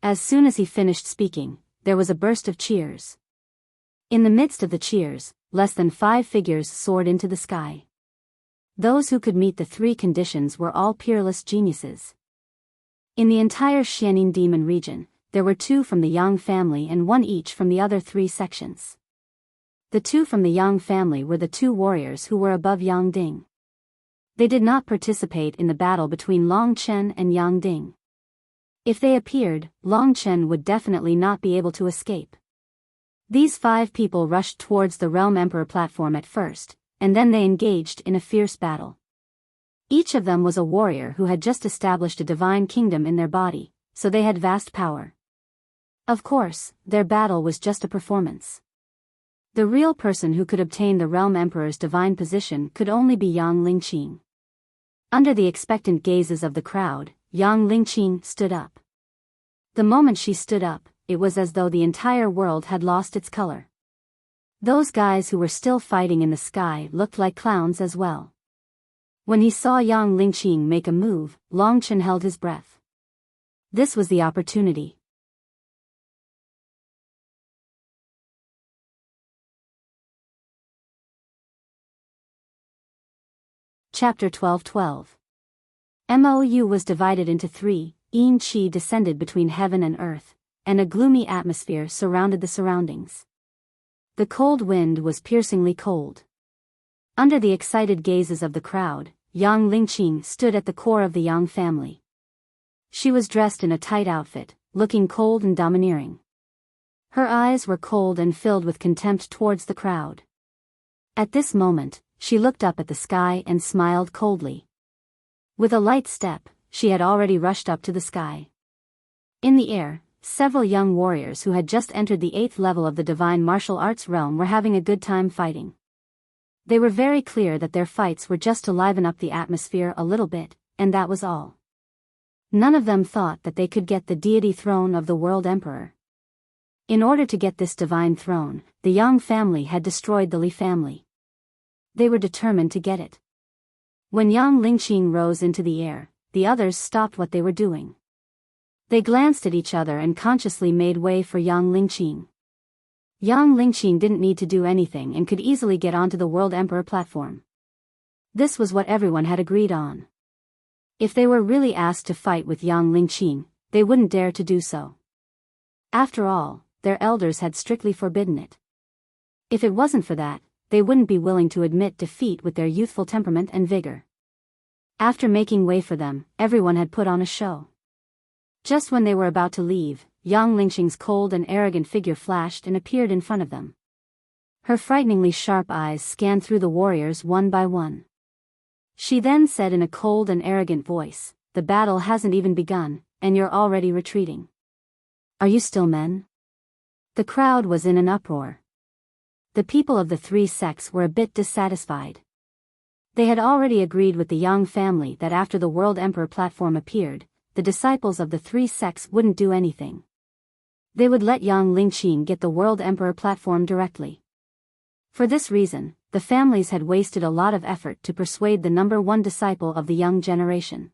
As soon as he finished speaking, there was a burst of cheers. In the midst of the cheers, less than 5 figures soared into the sky. Those who could meet the 3 conditions were all peerless geniuses. In the entire Xianin Demon region, there were 2 from the Yang family and 1 each from the other 3 sections. The 2 from the Yang family were the 2 warriors who were above Yang Ding. They did not participate in the battle between Long Chen and Yang Ding. If they appeared, Long Chen would definitely not be able to escape. These 5 people rushed towards the Realm Emperor platform at first, and then they engaged in a fierce battle. Each of them was a warrior who had just established a divine kingdom in their body, so they had vast power. Of course, their battle was just a performance. The real person who could obtain the Realm Emperor's divine position could only be Yang Lingqing. Under the expectant gazes of the crowd, Yang Lingqing stood up. The moment she stood up, it was as though the entire world had lost its color. Those guys who were still fighting in the sky looked like clowns as well. When he saw Yang Lingqing make a move, Long Chen held his breath. This was the opportunity. Chapter 12:12. Mou was divided into 3, Yin Qi descended between heaven and earth, and a gloomy atmosphere surrounded the surroundings. The cold wind was piercingly cold. Under the excited gazes of the crowd, Yang Lingqing stood at the core of the Yang family. She was dressed in a tight outfit, looking cold and domineering. Her eyes were cold and filled with contempt towards the crowd. At this moment, she looked up at the sky and smiled coldly. With a light step, she had already rushed up to the sky. In the air, several young warriors who had just entered the 8th level of the divine martial arts realm were having a good time fighting. They were very clear that their fights were just to liven up the atmosphere a little bit, and that was all. None of them thought that they could get the deity throne of the world emperor. In order to get this divine throne, the Yang family had destroyed the Li family. They were determined to get it. When Yang Lingqing rose into the air, the others stopped what they were doing. They glanced at each other and consciously made way for Yang Lingqing. Yang Lingqing didn't need to do anything and could easily get onto the World Emperor platform. This was what everyone had agreed on. If they were really asked to fight with Yang Lingqing, they wouldn't dare to do so. After all, their elders had strictly forbidden it. If it wasn't for that, they wouldn't be willing to admit defeat with their youthful temperament and vigor. After making way for them, everyone had put on a show. Just when they were about to leave, Yang Lingqing's cold and arrogant figure flashed and appeared in front of them. Her frighteningly sharp eyes scanned through the warriors one by one. She then said in a cold and arrogant voice, "The battle hasn't even begun, and you're already retreating. Are you still men?" The crowd was in an uproar. The people of the 3 sects were a bit dissatisfied. They had already agreed with the Yang family that after the World Emperor platform appeared, the disciples of the 3 sects wouldn't do anything. They would let Yang Lingqing get the World Emperor platform directly. For this reason, the families had wasted a lot of effort to persuade the number one disciple of the young generation.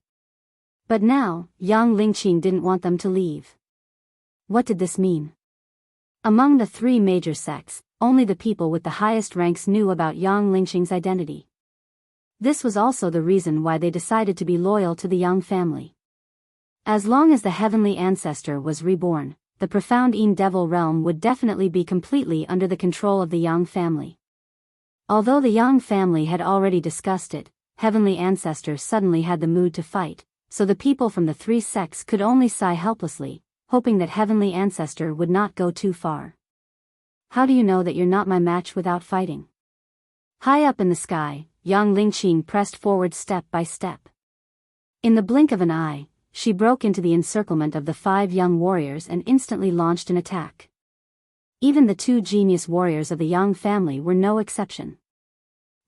But now, young Lingqing didn't want them to leave. What did this mean? Among the three major sects, only the people with the highest ranks knew about young Lingqing's identity. This was also the reason why they decided to be loyal to the Yang family. As long as the heavenly ancestor was reborn, the profound Yin Devil realm would definitely be completely under the control of the Yang family. Although the Yang family had already discussed it, heavenly ancestor suddenly had the mood to fight, so the people from the three sects could only sigh helplessly, hoping that heavenly ancestor would not go too far. How do you know that you're not my match without fighting? High up in the sky, young Lingqing pressed forward step by step. In the blink of an eye, she broke into the encirclement of the 5 young warriors and instantly launched an attack. Even the 2 genius warriors of the Yang family were no exception.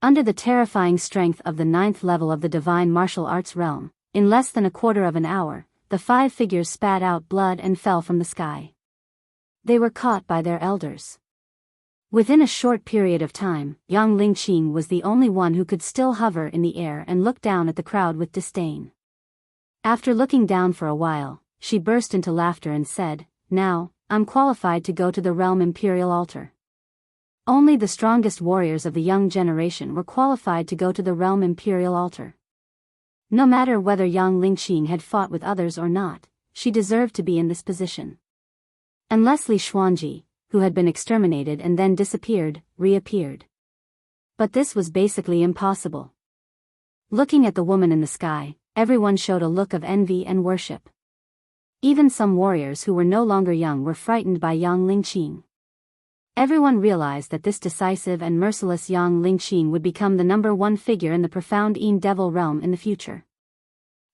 Under the terrifying strength of the 9th level of the divine martial arts realm, in less than a quarter of an hour, the 5 figures spat out blood and fell from the sky. They were caught by their elders. Within a short period of time, young Lingqing was the only one who could still hover in the air and look down at the crowd with disdain. After looking down for a while, she burst into laughter and said, "Now, I'm qualified to go to the realm imperial altar." Only the strongest warriors of the young generation were qualified to go to the realm imperial altar. No matter whether young Lingqing had fought with others or not, she deserved to be in this position. Unless Li Xuanji, who had been exterminated and then disappeared, reappeared. But this was basically impossible. Looking at the woman in the sky, everyone showed a look of envy and worship. Even some warriors who were no longer young were frightened by young Lingqing. Everyone realized that this decisive and merciless young Lingqing would become the number one figure in the profound Yin Devil realm in the future.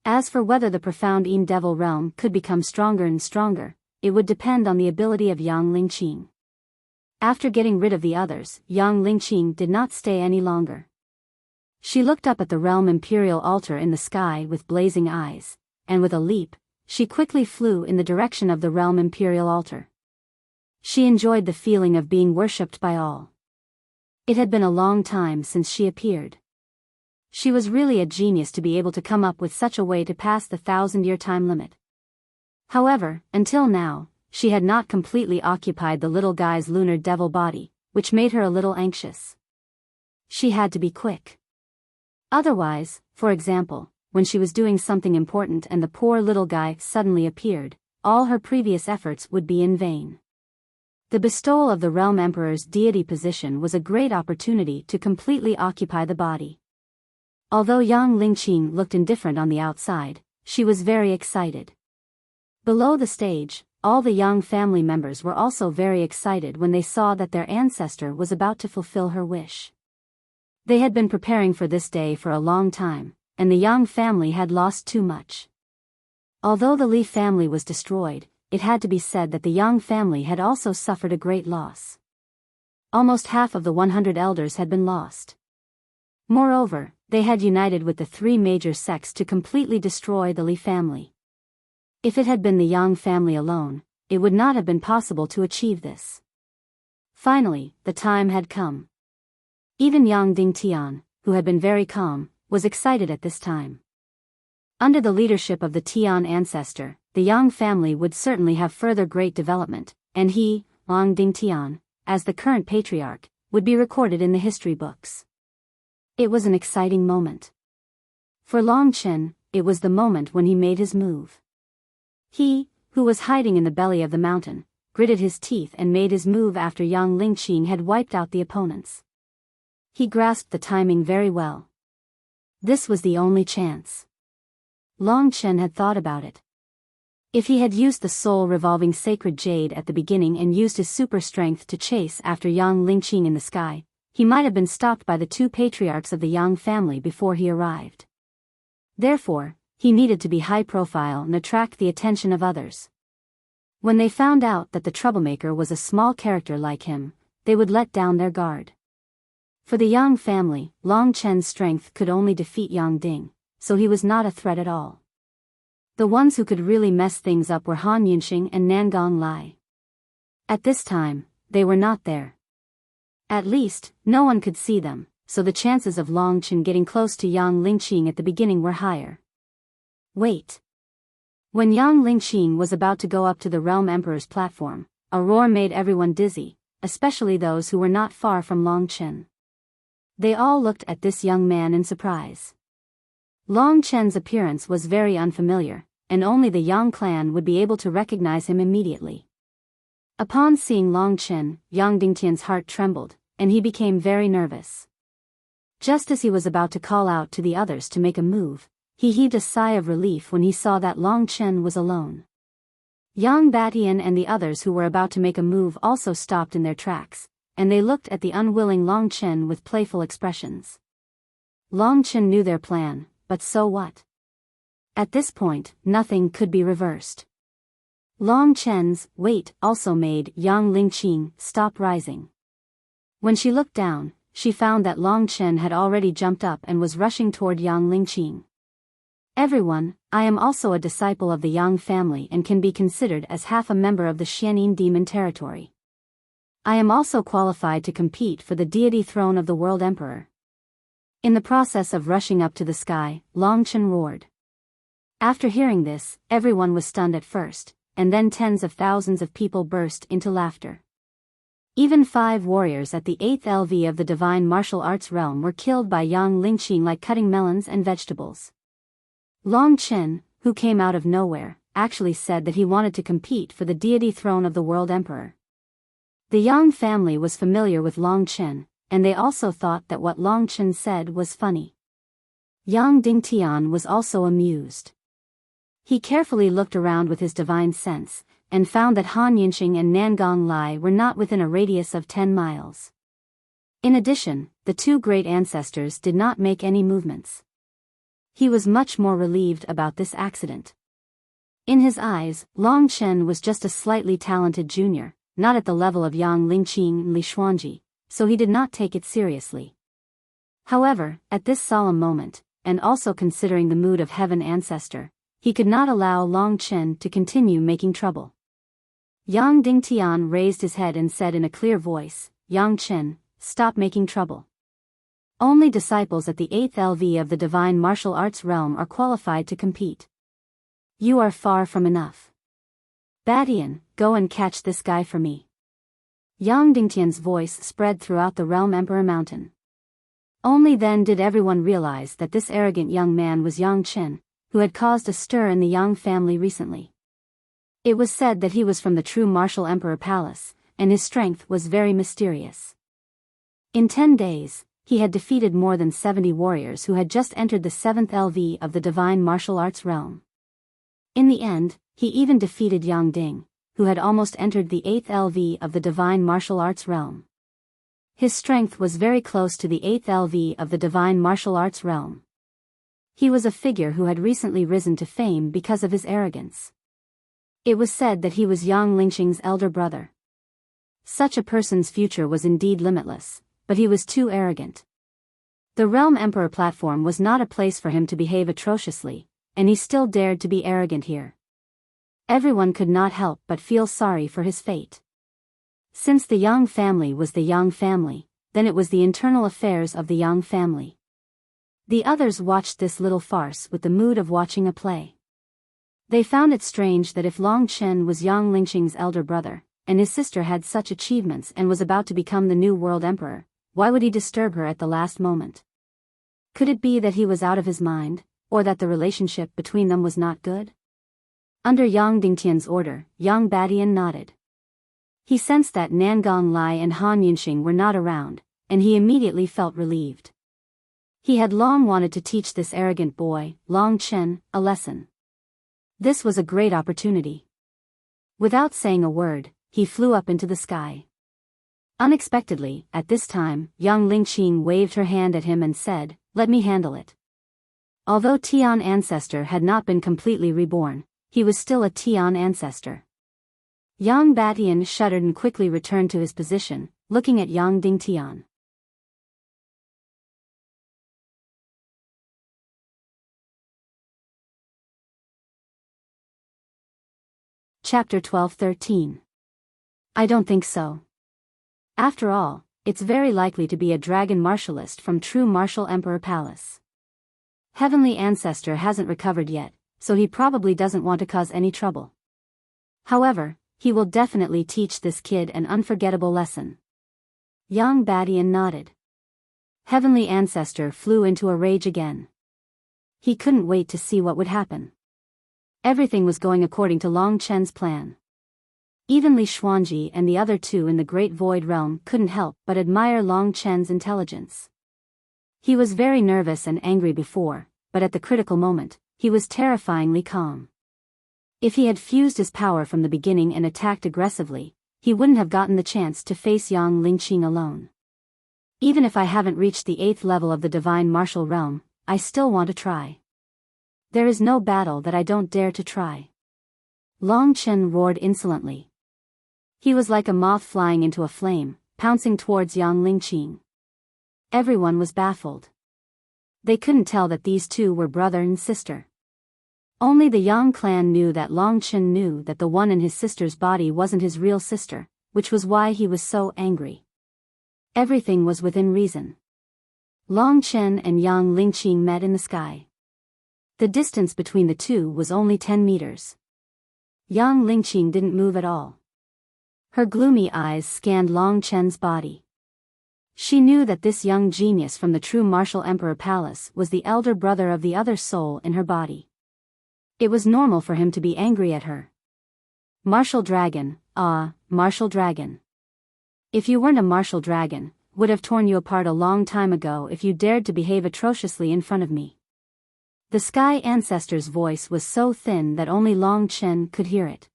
As for whether the profound Yin Devil realm could become stronger and stronger, it would depend on the ability of young Lingqing. After getting rid of the others, young Lingqing did not stay any longer. She looked up at the realm imperial altar in the sky with blazing eyes, and with a leap, she quickly flew in the direction of the realm imperial altar. She enjoyed the feeling of being worshipped by all. It had been a long time since she appeared. She was really a genius to be able to come up with such a way to pass the 1,000-year time limit. However, until now, she had not completely occupied the little guy's lunar devil body, which made her a little anxious. She had to be quick. Otherwise, for example, when she was doing something important and the poor little guy suddenly appeared, all her previous efforts would be in vain. The bestowal of the realm emperor's deity position was a great opportunity to completely occupy the body. Although young Lingqing looked indifferent on the outside, she was very excited. Below the stage, all the young family members were also very excited when they saw that their ancestor was about to fulfill her wish. They had been preparing for this day for a long time, and the Yang family had lost too much. Although the Li family was destroyed, it had to be said that the Yang family had also suffered a great loss. Almost half of the 100 elders had been lost. Moreover, they had united with the 3 major sects to completely destroy the Li family. If it had been the Yang family alone, it would not have been possible to achieve this. Finally, the time had come. Even Yang Dingtian, who had been very calm, was excited at this time. Under the leadership of the Tian ancestor, the Yang family would certainly have further great development, and he, Yang Dingtian, as the current patriarch, would be recorded in the history books. It was an exciting moment. For Long Chen, it was the moment when he made his move. He, who was hiding in the belly of the mountain, gritted his teeth and made his move after young Lingqing had wiped out the opponents. He grasped the timing very well. This was the only chance. Long Chen had thought about it. If he had used the soul-revolving sacred jade at the beginning and used his super strength to chase after young Lingqing in the sky, he might have been stopped by the 2 patriarchs of the Yang family before he arrived. Therefore, he needed to be high-profile and attract the attention of others. When they found out that the troublemaker was a small character like him, they would let down their guard. For the Yang family, Long Chen's strength could only defeat Yang Ding, so he was not a threat at all. The ones who could really mess things up were Han Yunxing and Nangong Lai. At this time, they were not there. At least, no one could see them, so the chances of Long Chen getting close to Yang Lingqing at the beginning were higher. Wait. When Yang Lingqing was about to go up to the Realm Emperor's platform, a roar made everyone dizzy, especially those who were not far from Long Chen. They all looked at this young man in surprise. Long Chen's appearance was very unfamiliar, and only the Yang clan would be able to recognize him immediately. Upon seeing Long Chen, Yang Dingtian's heart trembled, and he became very nervous. Just as he was about to call out to the others to make a move, he heaved a sigh of relief when he saw that Long Chen was alone. Yang Batian and the others who were about to make a move also stopped in their tracks, and they looked at the unwilling Long Chen with playful expressions. Long Chen knew their plan, but so what? At this point, nothing could be reversed. Long Chen's weight also made Yang Lingqing stop rising. When she looked down, she found that Long Chen had already jumped up and was rushing toward Yang Lingqing. Everyone, I am also a disciple of the Yang family and can be considered as half a member of the Xianin demon territory. I am also qualified to compete for the deity throne of the world emperor. In the process of rushing up to the sky, Long Chen roared. After hearing this, everyone was stunned at first, and then tens of thousands of people burst into laughter. Even 5 warriors at the 8th LV of the divine martial arts realm were killed by Yang Lingqing like cutting melons and vegetables. Long Chen, who came out of nowhere, actually said that he wanted to compete for the deity throne of the world emperor. The Yang family was familiar with Long Chen, and they also thought that what Long Chen said was funny. Yang Dingtian was also amused. He carefully looked around with his divine sense, and found that Han Yinxing and Nangong Lai were not within a radius of 10 miles. In addition, the 2 great ancestors did not make any movements. He was much more relieved about this accident. In his eyes, Long Chen was just a slightly talented junior, not at the level of Yang Lingqing and Li Xuanji, so he did not take it seriously. However, at this solemn moment, and also considering the mood of Heaven Ancestor, he could not allow Long Chen to continue making trouble. Yang Dingtian raised his head and said in a clear voice, Yang Chen, stop making trouble. Only disciples at the 8th LV of the divine martial arts realm are qualified to compete. You are far from enough. Batian, go and catch this guy for me. Yang Dingtian's voice spread throughout the realm Emperor Mountain. Only then did everyone realize that this arrogant young man was Yang Chen, who had caused a stir in the Yang family recently. It was said that he was from the true martial emperor palace, and his strength was very mysterious. In 10 days, he had defeated more than 70 warriors who had just entered the 7th LV of the divine martial arts realm. In the end, he even defeated Yang Ding, who had almost entered the 8th LV of the divine martial arts realm. His strength was very close to the 8th LV of the divine martial arts realm. He was a figure who had recently risen to fame because of his arrogance. It was said that he was Yang Lingqing's elder brother. Such a person's future was indeed limitless, but he was too arrogant. The Realm Emperor platform was not a place for him to behave atrociously, and he still dared to be arrogant here. Everyone could not help but feel sorry for his fate. Since the Yang family was the Yang family, then it was the internal affairs of the Yang family. The others watched this little farce with the mood of watching a play. They found it strange that if Long Chen was Yang Lingqing's elder brother, and his sister had such achievements and was about to become the new world emperor, why would he disturb her at the last moment? Could it be that he was out of his mind, or that the relationship between them was not good? Under Yang Dingtian's order, Yang Batian nodded. He sensed that Nangong Lai and Han Yinxing were not around, and he immediately felt relieved. He had long wanted to teach this arrogant boy, Long Chen, a lesson. This was a great opportunity. Without saying a word, he flew up into the sky. Unexpectedly, at this time, Yang Lingqing waved her hand at him and said, "Let me handle it." Although Tian Ancestor had not been completely reborn, he was still a Tian Ancestor. Yang Batian shuddered and quickly returned to his position, looking at Yang Dingtian. Chapter 12-13. I don't think so. After all, it's very likely to be a dragon martialist from True Martial Emperor Palace. Heavenly Ancestor hasn't recovered yet, so he probably doesn't want to cause any trouble. However, he will definitely teach this kid an unforgettable lesson. Young Badian nodded. Heavenly Ancestor flew into a rage again. He couldn't wait to see what would happen. Everything was going according to Long Chen's plan. Even Li Xuanji and the other two in the Great Void Realm couldn't help but admire Long Chen's intelligence. He was very nervous and angry before, but at the critical moment, he was terrifyingly calm. If he had fused his power from the beginning and attacked aggressively, he wouldn't have gotten the chance to face Yang Lingqing alone. Even if I haven't reached the 8th level of the Divine Martial Realm, I still want to try. There is no battle that I don't dare to try. Long Chen roared insolently. He was like a moth flying into a flame, pouncing towards Yang Lingqing. Everyone was baffled. They couldn't tell that these two were brother and sister. Only the Yang clan knew that Long Chen knew that the one in his sister's body wasn't his real sister, which was why he was so angry. Everything was within reason. Long Chen and Yang Lingqing met in the sky. The distance between the two was only 10 meters. Yang Lingqing didn't move at all. Her gloomy eyes scanned Long Chen's body. She knew that this young genius from the True Martial Emperor Palace was the elder brother of the other soul in her body. It was normal for him to be angry at her. Martial dragon, martial dragon. If you weren't a martial dragon, would have torn you apart a long time ago if you dared to behave atrociously in front of me. The Sky Ancestor's voice was so thin that only Long Chen could hear it.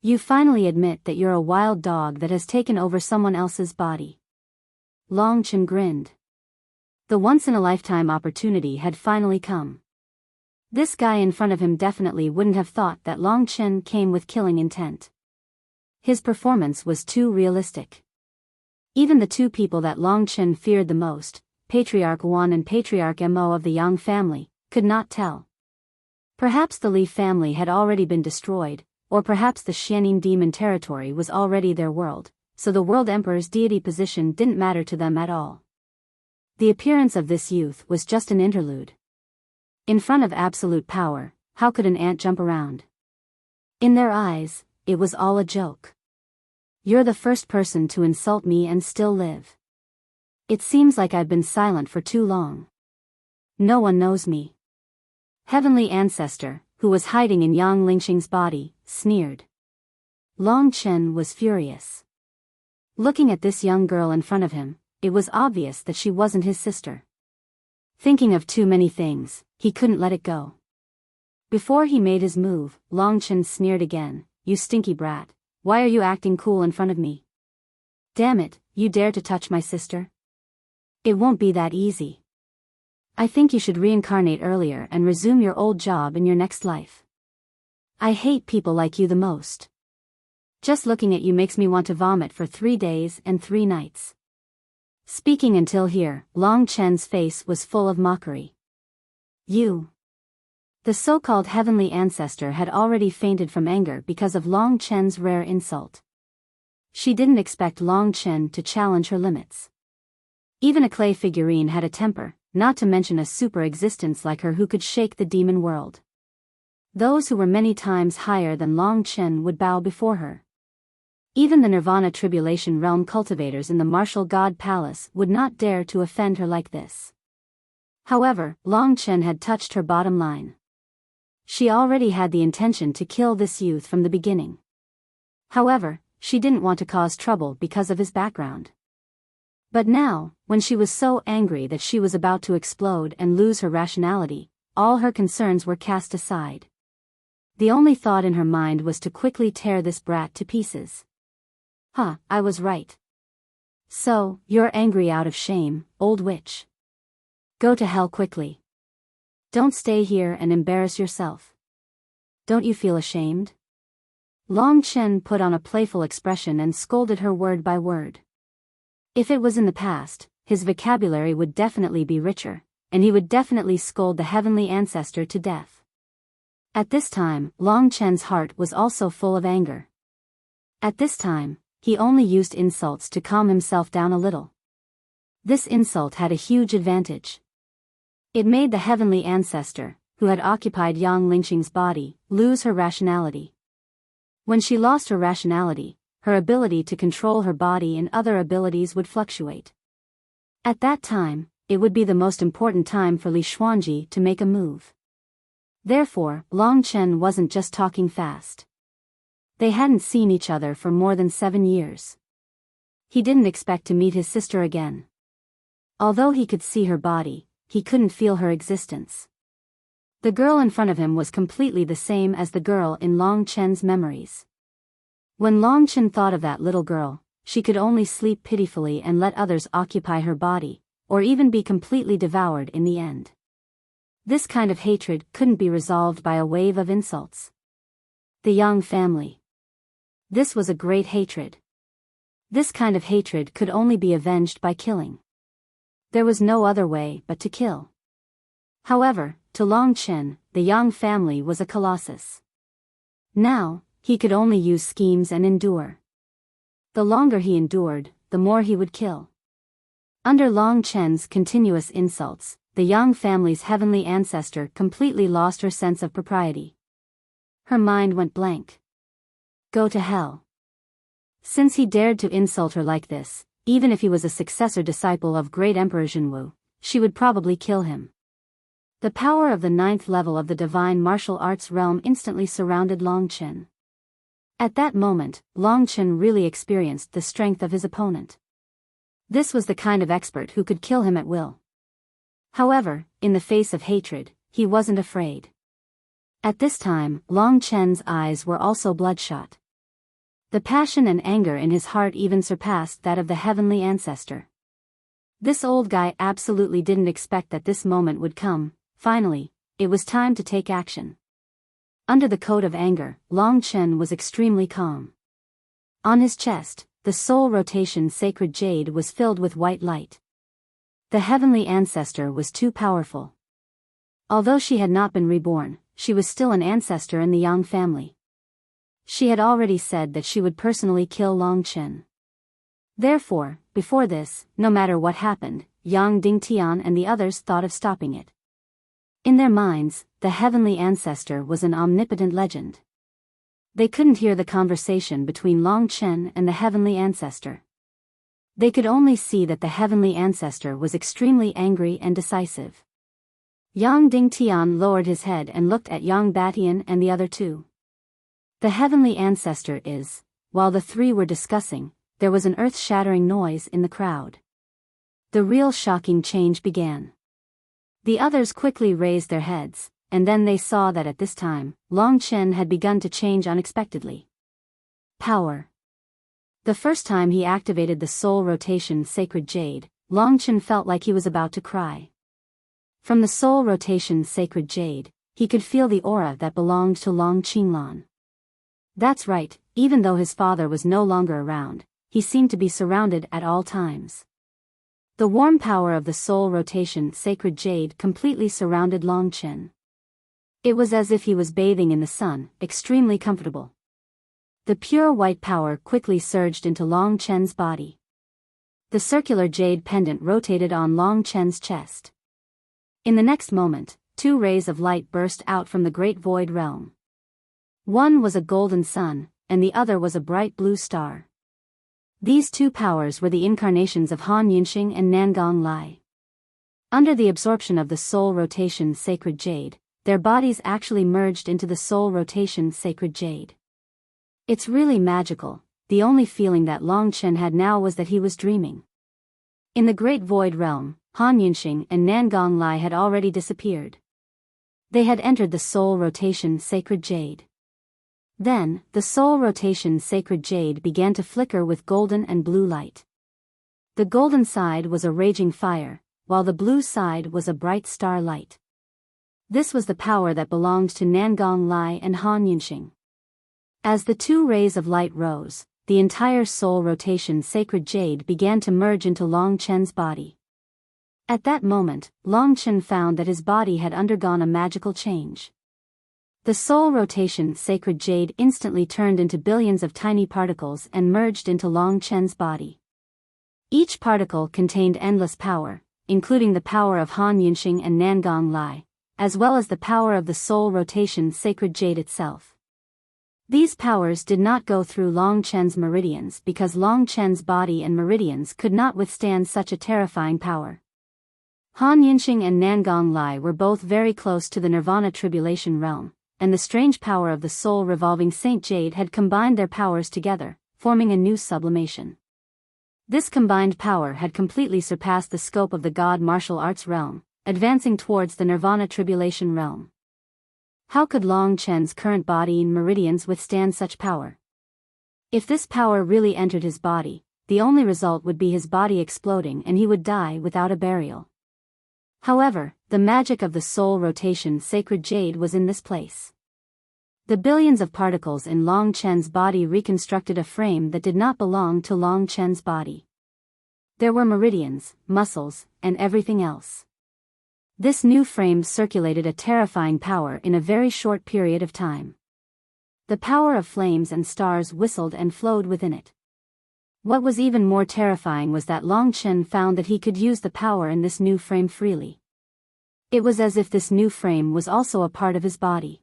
You finally admit that you're a wild dog that has taken over someone else's body. Long Chen grinned. The once-in-a-lifetime opportunity had finally come. This guy in front of him definitely wouldn't have thought that Long Chen came with killing intent. His performance was too realistic. Even the two people that Long Chen feared the most, Patriarch Wan and Patriarch Mo of the Yang family, could not tell. Perhaps the Li family had already been destroyed, or perhaps the Xianin demon territory was already their world, so the world emperor's deity position didn't matter to them at all. The appearance of this youth was just an interlude. In front of absolute power, how could an ant jump around? In their eyes, it was all a joke. You're the first person to insult me and still live. It seems like I've been silent for too long. No one knows me. Heavenly Ancestor, who was hiding in Yang Lingqing's body, sneered. Long Chen was furious. Looking at this young girl in front of him, it was obvious that she wasn't his sister. Thinking of too many things, he couldn't let it go. Before he made his move, Long Chen sneered again, "You stinky brat, why are you acting cool in front of me? Damn it, you dare to touch my sister? It won't be that easy. I think you should reincarnate earlier and resume your old job in your next life. I hate people like you the most. Just looking at you makes me want to vomit for 3 days and 3 nights. Speaking until here, Long Chen's face was full of mockery. You. The so-called Heavenly Ancestor had already fainted from anger because of Long Chen's rare insult. She didn't expect Long Chen to challenge her limits. Even a clay figurine had a temper, not to mention a super existence like her who could shake the demon world. Those who were many times higher than Long Chen would bow before her. Even the Nirvana Tribulation Realm cultivators in the Martial God Palace would not dare to offend her like this. However, Long Chen had touched her bottom line. She already had the intention to kill this youth from the beginning. However, she didn't want to cause trouble because of his background. But now, when she was so angry that she was about to explode and lose her rationality, all her concerns were cast aside. The only thought in her mind was to quickly tear this brat to pieces. I was right. So, you're angry out of shame, old witch. Go to hell quickly. Don't stay here and embarrass yourself. Don't you feel ashamed? Long Chen put on a playful expression and scolded her word by word. If it was in the past, his vocabulary would definitely be richer, and he would definitely scold the Heavenly Ancestor to death. At this time, Long Chen's heart was also full of anger. At this time, he only used insults to calm himself down a little. This insult had a huge advantage. It made the heavenly ancestor, who had occupied Yang Lingxing's body, lose her rationality. When she lost her rationality, her ability to control her body and other abilities would fluctuate. At that time, it would be the most important time for Li Xuanji to make a move. Therefore, Long Chen wasn't just talking fast. They hadn't seen each other for more than 7 years. He didn't expect to meet his sister again. Although he could see her body, he couldn't feel her existence. The girl in front of him was completely the same as the girl in Long Chen's memories. When Long Chen thought of that little girl, she could only sleep pitifully and let others occupy her body, or even be completely devoured in the end. This kind of hatred couldn't be resolved by a wave of insults. The Yang family. This was a great hatred. This kind of hatred could only be avenged by killing. There was no other way but to kill. However, to Long Chen, the Yang family was a colossus. Now, he could only use schemes and endure. The longer he endured, the more he would kill. Under Long Chen's continuous insults, the Yang family's heavenly ancestor completely lost her sense of propriety. Her mind went blank. Go to hell. Since he dared to insult her like this, even if he was a successor disciple of great Emperor Zhenwu, she would probably kill him. The power of the 9th level of the divine martial arts realm instantly surrounded Long Chen. At that moment, Long Chen really experienced the strength of his opponent. This was the kind of expert who could kill him at will. However, in the face of hatred, he wasn't afraid. At this time, Long Chen's eyes were also bloodshot. The passion and anger in his heart even surpassed that of the heavenly ancestor. This old guy absolutely didn't expect that this moment would come. Finally, it was time to take action. Under the coat of anger, Long Chen was extremely calm. On his chest, the soul rotation sacred jade was filled with white light. The heavenly ancestor was too powerful. Although she had not been reborn, she was still an ancestor in the Yang family. She had already said that she would personally kill Long Chen. Therefore, before this, no matter what happened, Yang Dingtian and the others thought of stopping it. In their minds, the heavenly ancestor was an omnipotent legend. They couldn't hear the conversation between Long Chen and the heavenly ancestor. They could only see that the heavenly ancestor was extremely angry and decisive. Yang Dingtian lowered his head and looked at Yang Batian and the other two. The heavenly ancestor is, while the three were discussing, there was an earth-shattering noise in the crowd. The real shocking change began. The others quickly raised their heads, and then they saw that at this time, Long Chen had begun to change unexpectedly. Power. The first time he activated the soul rotation sacred jade, Long Chen felt like he was about to cry. From the soul rotation sacred jade, he could feel the aura that belonged to Long Qinglan. That's right, even though his father was no longer around, he seemed to be surrounded at all times. The warm power of the soul rotation sacred jade completely surrounded Long Chen. It was as if he was bathing in the sun, extremely comfortable. The pure white power quickly surged into Long Chen's body. The circular jade pendant rotated on Long Chen's chest. In the next moment, 2 rays of light burst out from the great void realm. One was a golden sun, and the other was a bright blue star. These 2 powers were the incarnations of Han Yunxing and Nangong Lai. Under the absorption of the soul rotation sacred jade, their bodies actually merged into the soul rotation sacred jade. It's really magical. The only feeling that Long Chen had now was that he was dreaming. In the great void realm, Han Yunxing and Nangong Lai had already disappeared. They had entered the soul rotation sacred jade. Then, the soul rotation sacred jade began to flicker with golden and blue light. The golden side was a raging fire, while the blue side was a bright star light. This was the power that belonged to Nangong Lai and Han Yunxing. As the 2 rays of light rose, the entire soul rotation sacred jade began to merge into Long Chen's body. At that moment, Long Chen found that his body had undergone a magical change. The soul rotation sacred jade instantly turned into billions of tiny particles and merged into Long Chen's body. Each particle contained endless power, including the power of Han Yunxing and Nangong Lai, as well as the power of the soul rotation sacred jade itself. These powers did not go through Long Chen's meridians because Long Chen's body and meridians could not withstand such a terrifying power. Han Yunxing and Nangong Lai were both very close to the Nirvana Tribulation realm, and the strange power of the soul revolving Saint Jade had combined their powers together, forming a new sublimation. This combined power had completely surpassed the scope of the God martial arts realm, advancing towards the Nirvana Tribulation realm. How could Long Chen's current body and meridians withstand such power? If this power really entered his body, the only result would be his body exploding and he would die without a burial. However, the magic of the soul rotation sacred jade was in this place. The billions of particles in Long Chen's body reconstructed a frame that did not belong to Long Chen's body. There were meridians, muscles, and everything else. This new frame circulated a terrifying power in a very short period of time. The power of flames and stars whistled and flowed within it. What was even more terrifying was that Long Chen found that he could use the power in this new frame freely. It was as if this new frame was also a part of his body.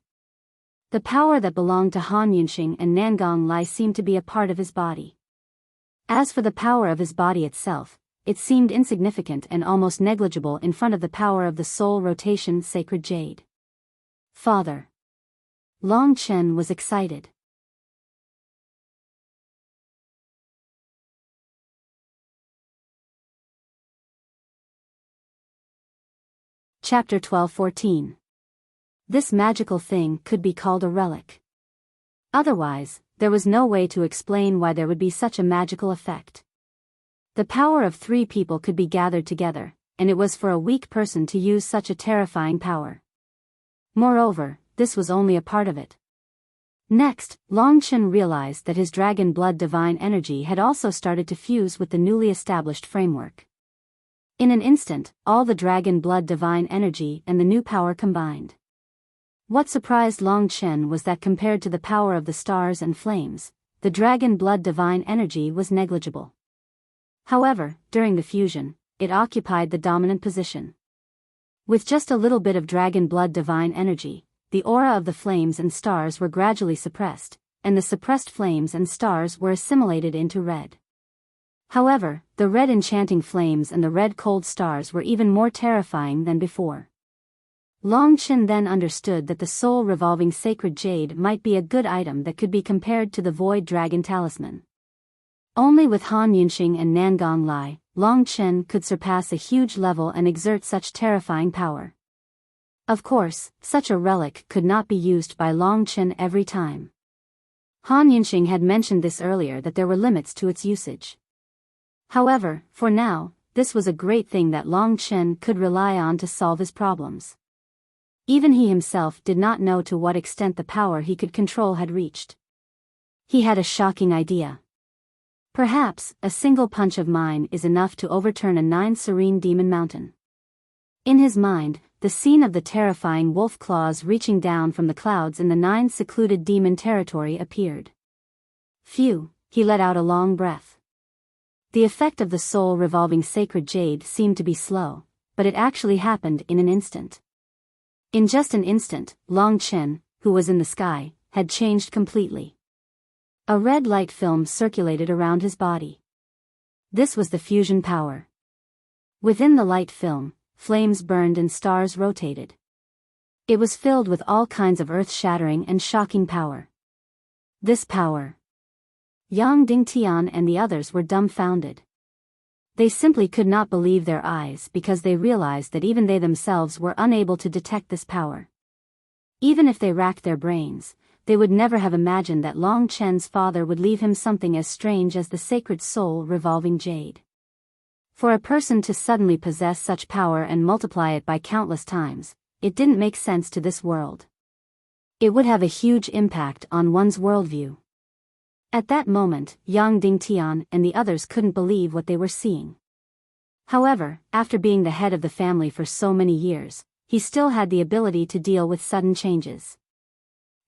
The power that belonged to Han Yunxing and Nangong Lai seemed to be a part of his body. As for the power of his body itself, it seemed insignificant and almost negligible in front of the power of the soul rotation sacred jade. Father. Long Chen was excited. Chapter 12-14. This magical thing could be called a relic. Otherwise, there was no way to explain why there would be such a magical effect. The power of 3 people could be gathered together, and it was for a weak person to use such a terrifying power. Moreover, this was only a part of it. Next, Long Chen realized that his dragon blood divine energy had also started to fuse with the newly established framework. In an instant, all the dragon blood divine energy and the new power combined. What surprised Long Chen was that compared to the power of the stars and flames, the dragon blood divine energy was negligible. However, during the fusion, it occupied the dominant position. With just a little bit of dragon blood divine energy, the aura of the flames and stars were gradually suppressed, and the suppressed flames and stars were assimilated into red. However, the red enchanting flames and the red cold stars were even more terrifying than before. Long Chen then understood that the soul revolving sacred jade might be a good item that could be compared to the void dragon talisman. Only with Han Yunxing and Nangong Lai, Long Chen could surpass a huge level and exert such terrifying power. Of course, such a relic could not be used by Long Chen every time. Han Yunxing had mentioned this earlier that there were limits to its usage. However, for now, this was a great thing that Long Chen could rely on to solve his problems. Even he himself did not know to what extent the power he could control had reached. He had a shocking idea. Perhaps, a single punch of mine is enough to overturn a 9 serene demon mountain. In his mind, the scene of the terrifying wolf claws reaching down from the clouds in the 9 secluded demon territory appeared. Phew, he let out a long breath. The effect of the soul revolving sacred jade seemed to be slow, but it actually happened in an instant. In just an instant, Long Chen, who was in the sky, had changed completely. A red light film circulated around his body. This was the fusion power. Within the light film, flames burned and stars rotated. It was filled with all kinds of earth-shattering and shocking power. This power. Yang Dingtian and the others were dumbfounded. They simply could not believe their eyes because they realized that even they themselves were unable to detect this power. Even if they racked their brains, they would never have imagined that Long Chen's father would leave him something as strange as the sacred soul revolving jade. For a person to suddenly possess such power and multiply it by countless times, it didn't make sense to this world. It would have a huge impact on one's worldview. At that moment, Yang Dingtian and the others couldn't believe what they were seeing. However, after being the head of the family for so many years, he still had the ability to deal with sudden changes.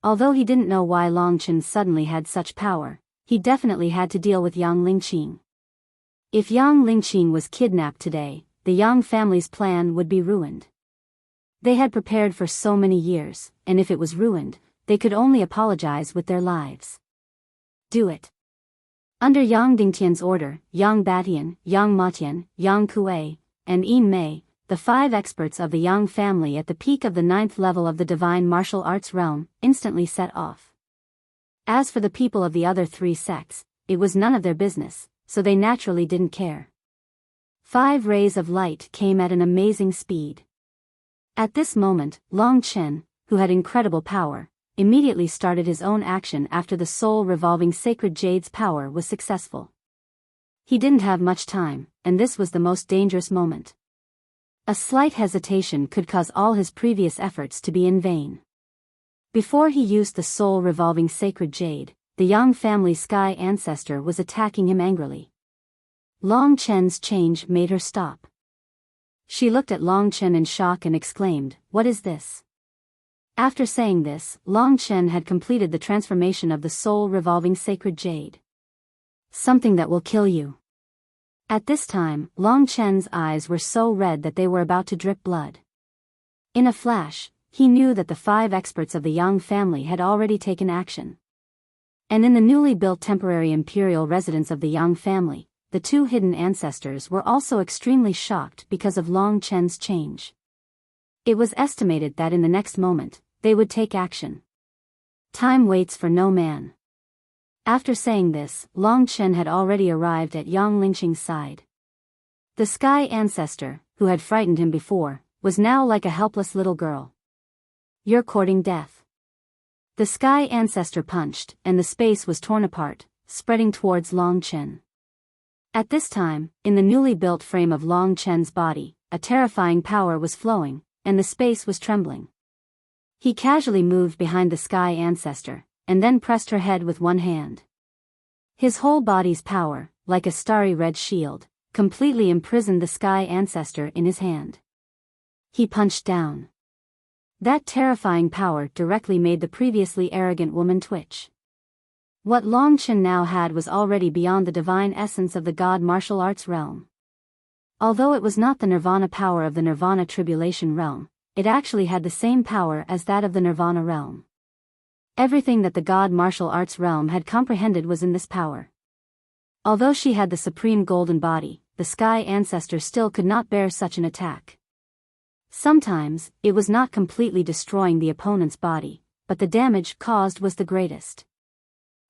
Although he didn't know why Long Chen suddenly had such power, he definitely had to deal with Yang Lingqing. If Yang Lingqing was kidnapped today, the Yang family's plan would be ruined. They had prepared for so many years, and if it was ruined, they could only apologize with their lives. Do it. Under Yang Dingtian's order, Yang Batian, Yang Matian, Yang Kuei, and Yin Mei, the 5 experts of the Yang family at the peak of the 9th level of the divine martial arts realm, instantly set off. As for the people of the other 3 sects, it was none of their business, so they naturally didn't care. 5 rays of light came at an amazing speed. At this moment, Long Chen, who had incredible power, immediately started his own action after the soul-revolving sacred jade's power was successful. He didn't have much time, and this was the most dangerous moment. A slight hesitation could cause all his previous efforts to be in vain. Before he used the soul-revolving sacred jade, the Yang family sky ancestor was attacking him angrily. Long Chen's change made her stop. She looked at Long Chen in shock and exclaimed, "What is this?" After saying this, Long Chen had completed the transformation of the soul-revolving sacred jade. "Something that will kill you." At this time, Long Chen's eyes were so red that they were about to drip blood. In a flash, he knew that the 5 experts of the Yang family had already taken action. And in the newly built temporary imperial residence of the Yang family, the 2 hidden ancestors were also extremely shocked because of Long Chen's change. It was estimated that in the next moment, they would take action. Time waits for no man. After saying this, Long Chen had already arrived at Yang Lingqing's side. The sky ancestor, who had frightened him before, was now like a helpless little girl. "You're courting death." The sky ancestor punched, and the space was torn apart, spreading towards Long Chen. At this time, in the newly built frame of Long Chen's body, a terrifying power was flowing, and the space was trembling. He casually moved behind the sky ancestor, and then pressed her head with one hand. His whole body's power, like a starry red shield, completely imprisoned the sky ancestor in his hand. He punched down. That terrifying power directly made the previously arrogant woman twitch. What Long Chen now had was already beyond the divine essence of the god martial arts realm. Although it was not the nirvana power of the nirvana tribulation realm, it actually had the same power as that of the nirvana realm. Everything that the god martial arts realm had comprehended was in this power. Although she had the supreme golden body, the sky ancestor still could not bear such an attack. Sometimes, it was not completely destroying the opponent's body, but the damage caused was the greatest.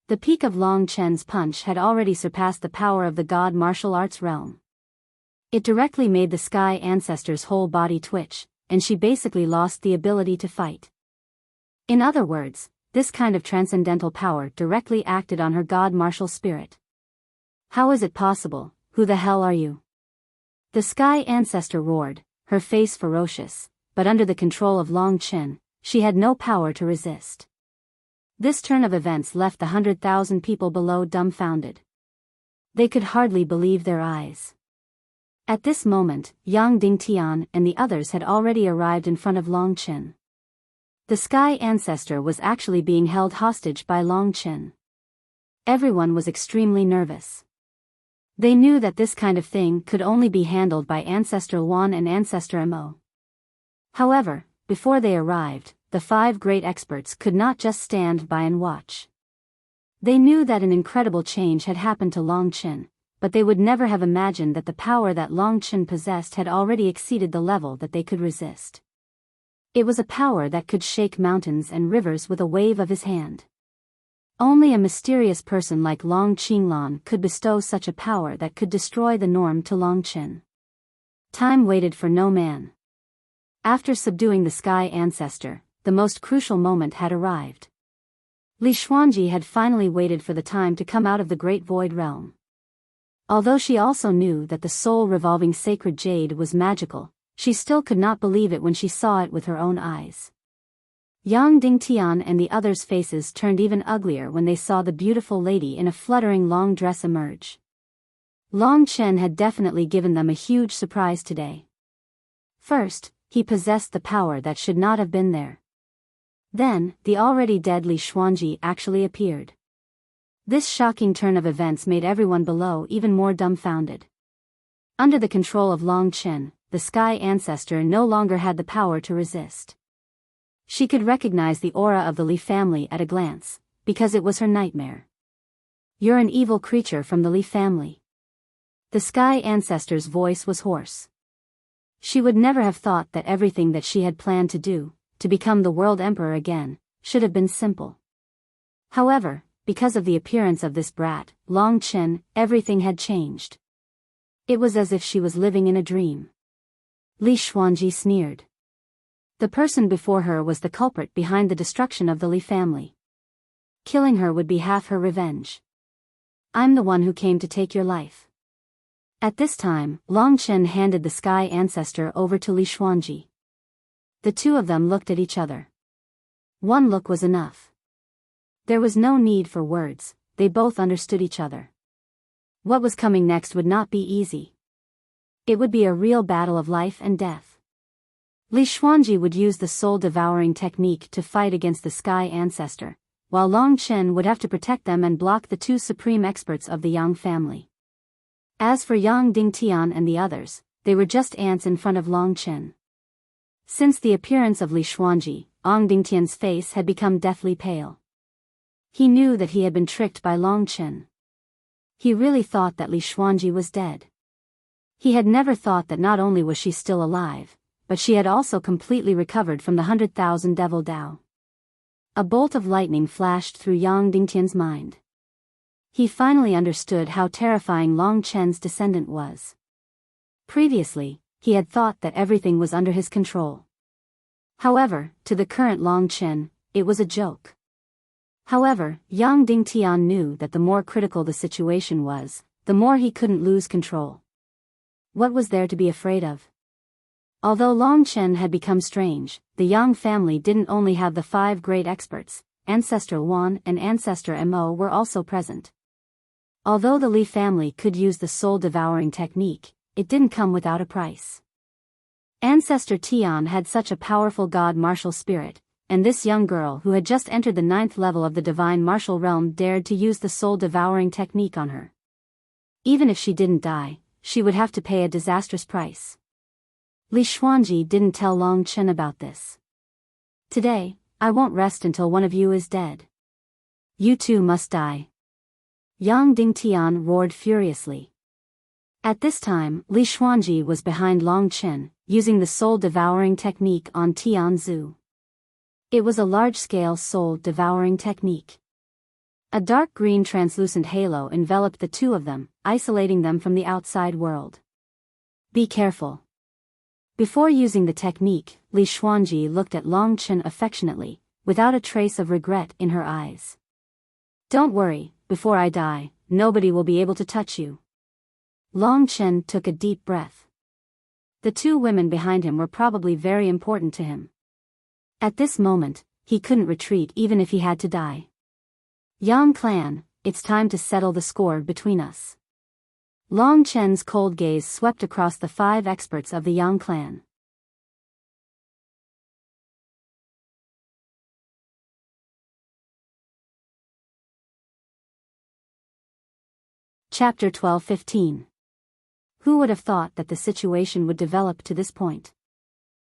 The peak of Long Chen's punch had already surpassed the power of the god martial arts realm. It directly made the sky ancestor's whole body twitch, and she basically lost the ability to fight. In other words, this kind of transcendental power directly acted on her god martial spirit. "How is it possible? Who the hell are you?" The sky ancestor roared, her face ferocious, but under the control of Long Chen, she had no power to resist. This turn of events left the 100,000 people below dumbfounded. They could hardly believe their eyes. At this moment, Yang Dingtian and the others had already arrived in front of Long Chen. The sky ancestor was actually being held hostage by Long Chen. Everyone was extremely nervous. They knew that this kind of thing could only be handled by Ancestor Wan and Ancestor Mo. However, before they arrived, the 5 great experts could not just stand by and watch. They knew that an incredible change had happened to Long Chen, but they would never have imagined that the power that Long Chen possessed had already exceeded the level that they could resist. It was a power that could shake mountains and rivers with a wave of his hand. Only a mysterious person like Long Qinglan could bestow such a power that could destroy the norm to Long Chen. Time waited for no man. After subduing the sky ancestor, the most crucial moment had arrived. Li Xuanji had finally waited for the time to come out of the great void realm. Although she also knew that the soul-revolving sacred jade was magical, she still could not believe it when she saw it with her own eyes. Yang Dingtian and the others' faces turned even uglier when they saw the beautiful lady in a fluttering long dress emerge. Long Chen had definitely given them a huge surprise today. First, he possessed the power that should not have been there. Then, the already dead Li Xuanji actually appeared. This shocking turn of events made everyone below even more dumbfounded. Under the control of Long Chen, the Sky Ancestor no longer had the power to resist. She could recognize the aura of the Li family at a glance, because it was her nightmare. "You're an evil creature from the Li family." The Sky Ancestor's voice was hoarse. She would never have thought that everything that she had planned to do, to become the world emperor again, should have been simple. However, because of the appearance of this brat, Long Chen, everything had changed. It was as if she was living in a dream. Li Xuanji sneered. The person before her was the culprit behind the destruction of the Li family. Killing her would be half her revenge. "I'm the one who came to take your life." At this time, Long Chen handed the Sky Ancestor over to Li Xuanji. The two of them looked at each other. One look was enough. There was no need for words, they both understood each other. What was coming next would not be easy. It would be a real battle of life and death. Li Xuanji would use the soul-devouring technique to fight against the Sky Ancestor, while Long Chen would have to protect them and block the two supreme experts of the Yang family. As for Yang Dingtian and the others, they were just ants in front of Long Chen. Since the appearance of Li Xuanji, Yang Dingtian's face had become deathly pale. He knew that he had been tricked by Long Chen. He really thought that Li Xuanji was dead. He had never thought that not only was she still alive, but she had also completely recovered from the 100,000 devil Dao. A bolt of lightning flashed through Yang Dingtian's mind. He finally understood how terrifying Long Chen's descendant was. Previously, he had thought that everything was under his control. However, to the current Long Chen, it was a joke. However, Yang Dingtian knew that the more critical the situation was, the more he couldn't lose control. What was there to be afraid of? Although Long Chen had become strange, the Yang family didn't only have the 5 great experts, Ancestral 1 and Ancestor Mo were also present. Although the Li family could use the soul-devouring technique, it didn't come without a price. Ancestor Tian had such a powerful god martial spirit, and this young girl who had just entered the 9th level of the divine martial realm dared to use the soul-devouring technique on her. Even if she didn't die, she would have to pay a disastrous price. Li Xuanji didn't tell Long Chen about this. "Today, I won't rest until one of you is dead. You two must die." Yang Dingtian roared furiously. At this time, Li Xuanji was behind Long Chen, using the soul-devouring technique on Tian Zhu. It was a large-scale soul-devouring technique. A dark green translucent halo enveloped the two of them, isolating them from the outside world. "Be careful." Before using the technique, Li Xuanji looked at Long Chen affectionately, without a trace of regret in her eyes. "Don't worry, before I die, nobody will be able to touch you." Long Chen took a deep breath. The two women behind him were probably very important to him. At this moment, he couldn't retreat even if he had to die. "Yang clan, it's time to settle the score between us." Long Chen's cold gaze swept across the 5 experts of the Yang clan. Chapter 12-15. Who would have thought that the situation would develop to this point?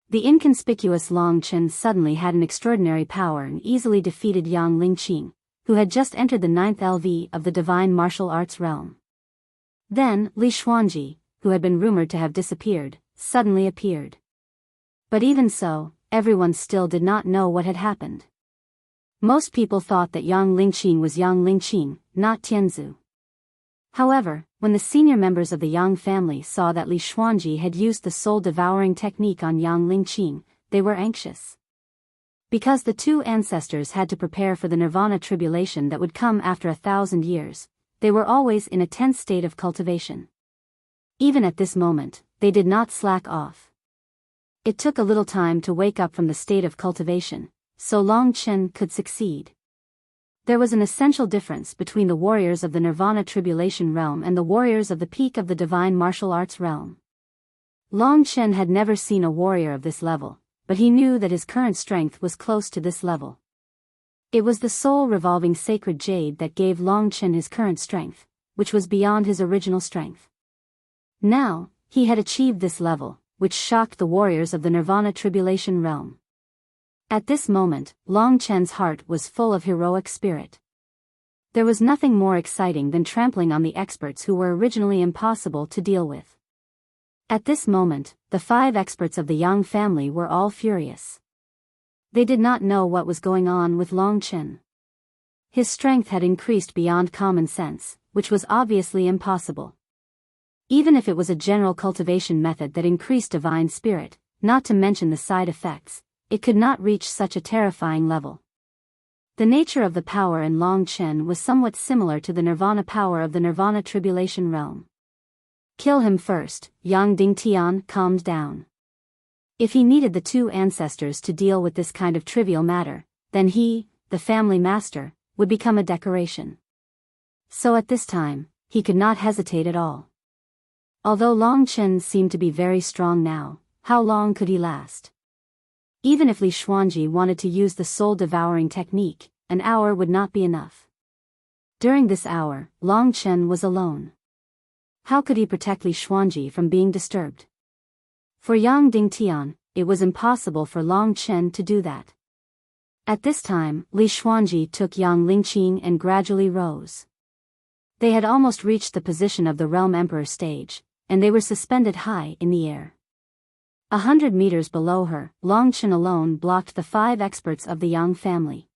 The inconspicuous Long Chen suddenly had an extraordinary power and easily defeated Yang Lingqing, who had just entered the 9th LV of the divine martial arts realm. Then, Li Xuanji, who had been rumored to have disappeared, suddenly appeared. But even so, everyone still did not know what had happened. Most people thought that Yang Lingqing was Yang Lingqing, not Tianzu. However, when the senior members of the Yang family saw that Li Xuanji had used the soul-devouring technique on Yang Lingqing, they were anxious. Because the two ancestors had to prepare for the nirvana tribulation that would come after 1,000 years, they were always in a tense state of cultivation. Even at this moment, they did not slack off. It took a little time to wake up from the state of cultivation, so Long Chen could succeed. There was an essential difference between the warriors of the Nirvana Tribulation realm and the warriors of the peak of the Divine Martial Arts realm. Long Chen had never seen a warrior of this level, but he knew that his current strength was close to this level. It was the soul-revolving sacred jade that gave Long Chen his current strength, which was beyond his original strength. Now, he had achieved this level, which shocked the warriors of the Nirvana Tribulation realm. At this moment, Long Chen's heart was full of heroic spirit. There was nothing more exciting than trampling on the experts who were originally impossible to deal with. At this moment, the 5 experts of the Yang family were all furious. They did not know what was going on with Long Chen. His strength had increased beyond common sense, which was obviously impossible. Even if it was a general cultivation method that increased divine spirit, not to mention the side effects, it could not reach such a terrifying level. The nature of the power in Long Chen was somewhat similar to the Nirvana power of the Nirvana Tribulation realm. Kill him first, Yang Dingtian calmed down. If he needed the 2 ancestors to deal with this kind of trivial matter, then he, the family master, would become a decoration. So at this time, he could not hesitate at all. Although Long Chen seemed to be very strong now, how long could he last? Even if Li Xuanji wanted to use the soul-devouring technique, an hour would not be enough. During this hour, Long Chen was alone. How could he protect Li Xuanji from being disturbed? For Yang Dingtian, it was impossible for Long Chen to do that. At this time, Li Xuanji took Yang Lingqing and gradually rose. They had almost reached the position of the Realm Emperor stage, and they were suspended high in the air. 100 meters below her, Long Chen alone blocked the 5 experts of the Yang family.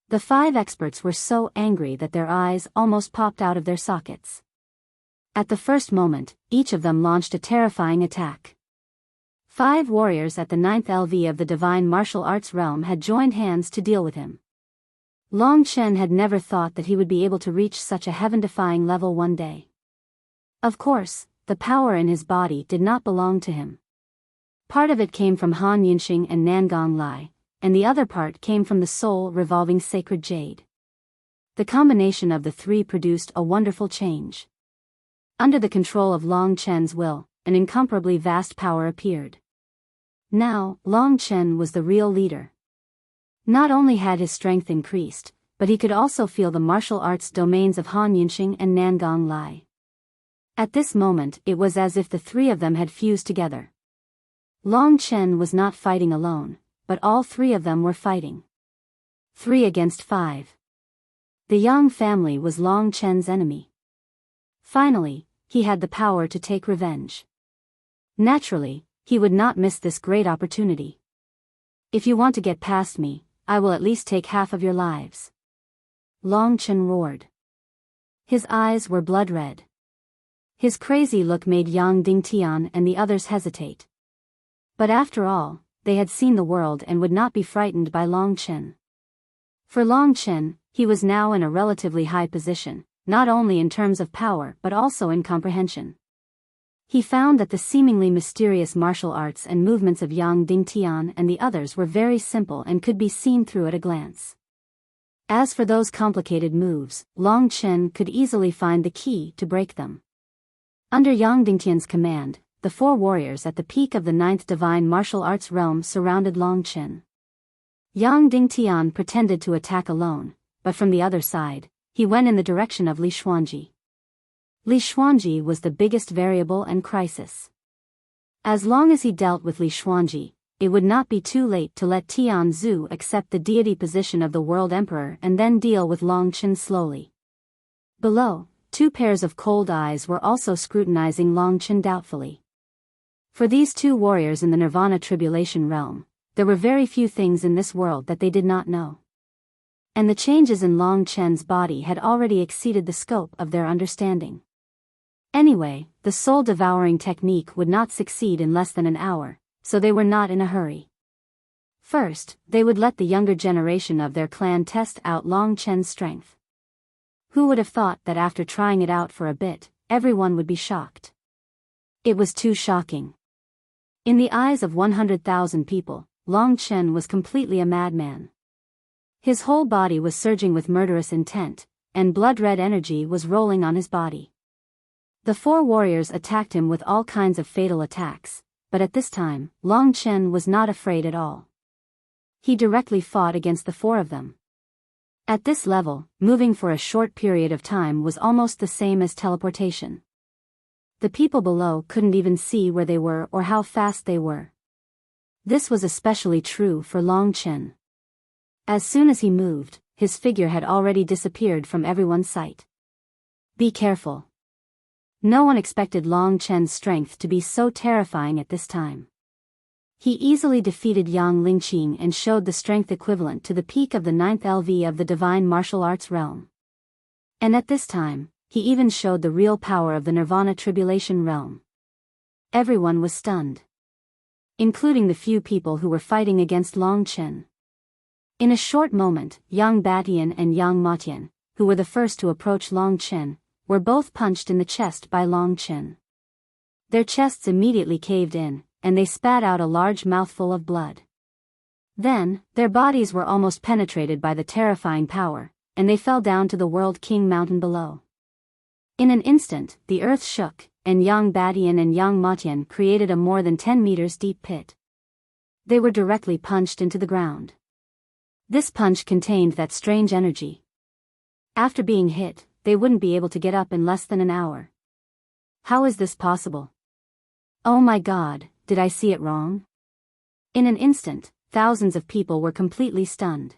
The 5 experts were so angry that their eyes almost popped out of their sockets. At the first moment, each of them launched a terrifying attack. 5 warriors at the 9th LV of the divine martial arts realm had joined hands to deal with him. Long Chen had never thought that he would be able to reach such a heaven-defying level one day. Of course, the power in his body did not belong to him. Part of it came from Han Yunxing and Nangong Lai, and the other part came from the soul-revolving sacred jade. The combination of the 3 produced a wonderful change. Under the control of Long Chen's will, an incomparably vast power appeared. Now, Long Chen was the real leader. Not only had his strength increased, but he could also feel the martial arts domains of Han Yunxing and Nangong Lai. At this moment, it was as if the 3 of them had fused together. Long Chen was not fighting alone, but all 3 of them were fighting. 3 against 5. The Yang family was Long Chen's enemy. Finally, he had the power to take revenge. Naturally, he would not miss this great opportunity. If you want to get past me, I will at least take half of your lives. Long Chen roared. His eyes were blood red. His crazy look made Yang Dingtian and the others hesitate. But after all, they had seen the world and would not be frightened by Long Chen. For Long Chen, he was now in a relatively high position, not only in terms of power but also in comprehension. He found that the seemingly mysterious martial arts and movements of Yang Dingtian and the others were very simple and could be seen through at a glance. As for those complicated moves, Long Chen could easily find the key to break them. Under Yang Dingtian's command, the 4 warriors at the peak of the 9th divine martial arts realm surrounded Long Chen. Yang Dingtian pretended to attack alone, but from the other side, he went in the direction of Li Xuanji. Li Xuanji was the biggest variable and crisis. As long as he dealt with Li Xuanji, it would not be too late to let Tian Zhu accept the deity position of the World Emperor and then deal with Long Chen slowly. Below, 2 pairs of cold eyes were also scrutinizing Long Chen doubtfully. For these 2 warriors in the Nirvana Tribulation realm, there were very few things in this world that they did not know. And the changes in Long Chen's body had already exceeded the scope of their understanding. Anyway, the soul-devouring technique would not succeed in less than an hour, so they were not in a hurry. First, they would let the younger generation of their clan test out Long Chen's strength. Who would have thought that after trying it out for a bit, everyone would be shocked? It was too shocking. In the eyes of 100,000 people, Long Chen was completely a madman. His whole body was surging with murderous intent, and blood-red energy was rolling on his body. The 4 warriors attacked him with all kinds of fatal attacks, but at this time, Long Chen was not afraid at all. He directly fought against the four of them. At this level, moving for a short period of time was almost the same as teleportation. The people below couldn't even see where they were or how fast they were. This was especially true for Long Chen. As soon as he moved, his figure had already disappeared from everyone's sight. Be careful. No one expected Long Chen's strength to be so terrifying at this time. He easily defeated Yang Lingqing and showed the strength equivalent to the peak of the 9th LV of the divine martial arts realm. And at this time, he even showed the real power of the Nirvana Tribulation realm. Everyone was stunned, including the few people who were fighting against Long Chen. In a short moment, Yang Batian and Yang Matian, who were the first to approach Long Chen, were both punched in the chest by Long Chen. Their chests immediately caved in, and they spat out a large mouthful of blood. Then, their bodies were almost penetrated by the terrifying power, and they fell down to the World King Mountain below. In an instant, the earth shook, and Yang Batian and Yang Matian created a more than 10 meters deep pit. They were directly punched into the ground. This punch contained that strange energy. After being hit, they wouldn't be able to get up in less than an hour. How is this possible? Oh my God, did I see it wrong? In an instant, thousands of people were completely stunned.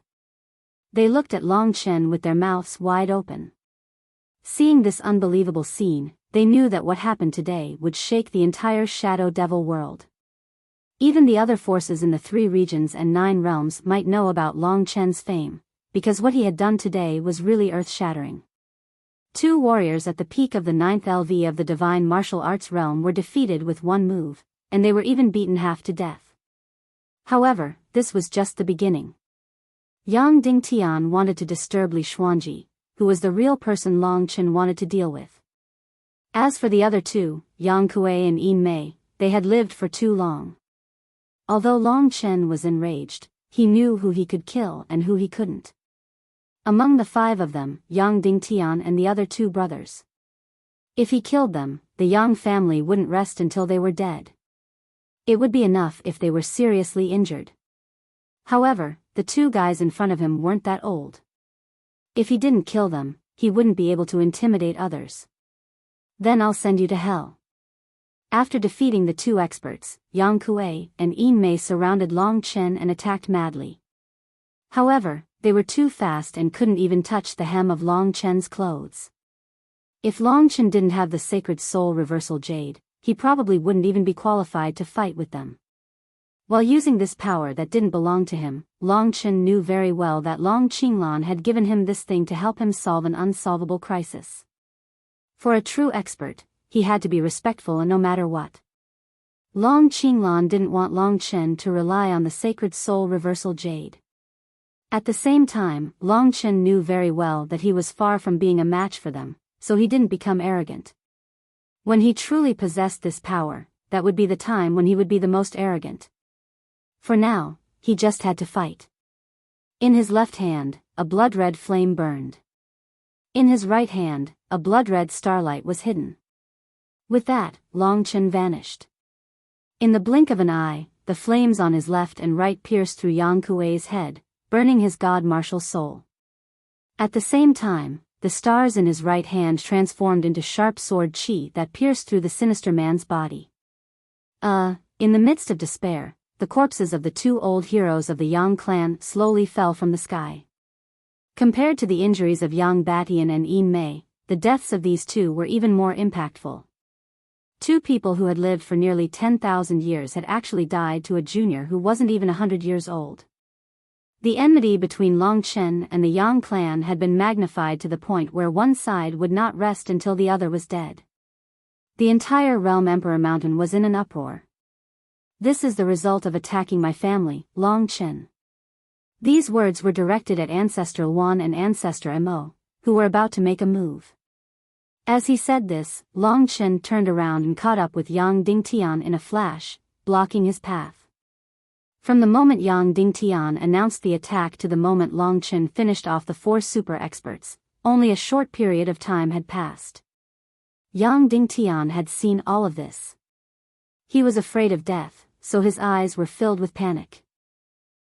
They looked at Long Chen with their mouths wide open. Seeing this unbelievable scene, they knew that what happened today would shake the entire Shadow Devil world. Even the other forces in the 3 regions and 9 realms might know about Long Chen's fame, because what he had done today was really earth-shattering. 2 warriors at the peak of the 9th LV of the divine martial arts realm were defeated with one move, and they were even beaten half to death. However, this was just the beginning. Yang Dingtian wanted to disturb Li Xuanji, who was the real person Long Chen wanted to deal with. As for the other 2, Yang Kuei and Yin Mei, they had lived for too long. Although Long Chen was enraged, he knew who he could kill and who he couldn't. Among the 5 of them, Yang Dingtian and the other 2 brothers. If he killed them, the Yang family wouldn't rest until they were dead. It would be enough if they were seriously injured. However, the 2 guys in front of him weren't that old. If he didn't kill them, he wouldn't be able to intimidate others. Then I'll send you to hell. After defeating the 2 experts, Yang Kuei and Yin Mei surrounded Long Chen and attacked madly. However, they were too fast and couldn't even touch the hem of Long Chen's clothes. If Long Chen didn't have the sacred soul reversal jade, he probably wouldn't even be qualified to fight with them. While using this power that didn't belong to him, Long Chen knew very well that Long Qinglan had given him this thing to help him solve an unsolvable crisis. For a true expert, he had to be respectful and no matter what. Long Qinglan didn't want Long Chen to rely on the sacred soul reversal jade. At the same time, Long Chen knew very well that he was far from being a match for them, so he didn't become arrogant. When he truly possessed this power, that would be the time when he would be the most arrogant. For now, he just had to fight. In his left hand, a blood-red flame burned. In his right hand, a blood-red starlight was hidden. With that, Long Chen vanished. In the blink of an eye, the flames on his left and right pierced through Yang Kuei's head, burning his god-martial soul. At the same time, the stars in his right hand transformed into sharp sword qi that pierced through the sinister man's body. In the midst of despair, the corpses of the 2 old heroes of the Yang clan slowly fell from the sky. Compared to the injuries of Yang Batian and Yin Mei, the deaths of these 2 were even more impactful. 2 people who had lived for nearly 10,000 years had actually died to a junior who wasn't even 100 years old. The enmity between Long Chen and the Yang clan had been magnified to the point where one side would not rest until the other was dead. The entire realm Emperor Mountain was in an uproar. This is the result of attacking my family, Long Chen. These words were directed at Ancestral Wan and Ancestor Mo, who were about to make a move. As he said this, Long Chen turned around and caught up with Yang Dingtian in a flash, blocking his path. From the moment Yang Dingtian announced the attack to the moment Long Chen finished off the 4 super experts, only a short period of time had passed. Yang Dingtian had seen all of this. He was afraid of death, so his eyes were filled with panic.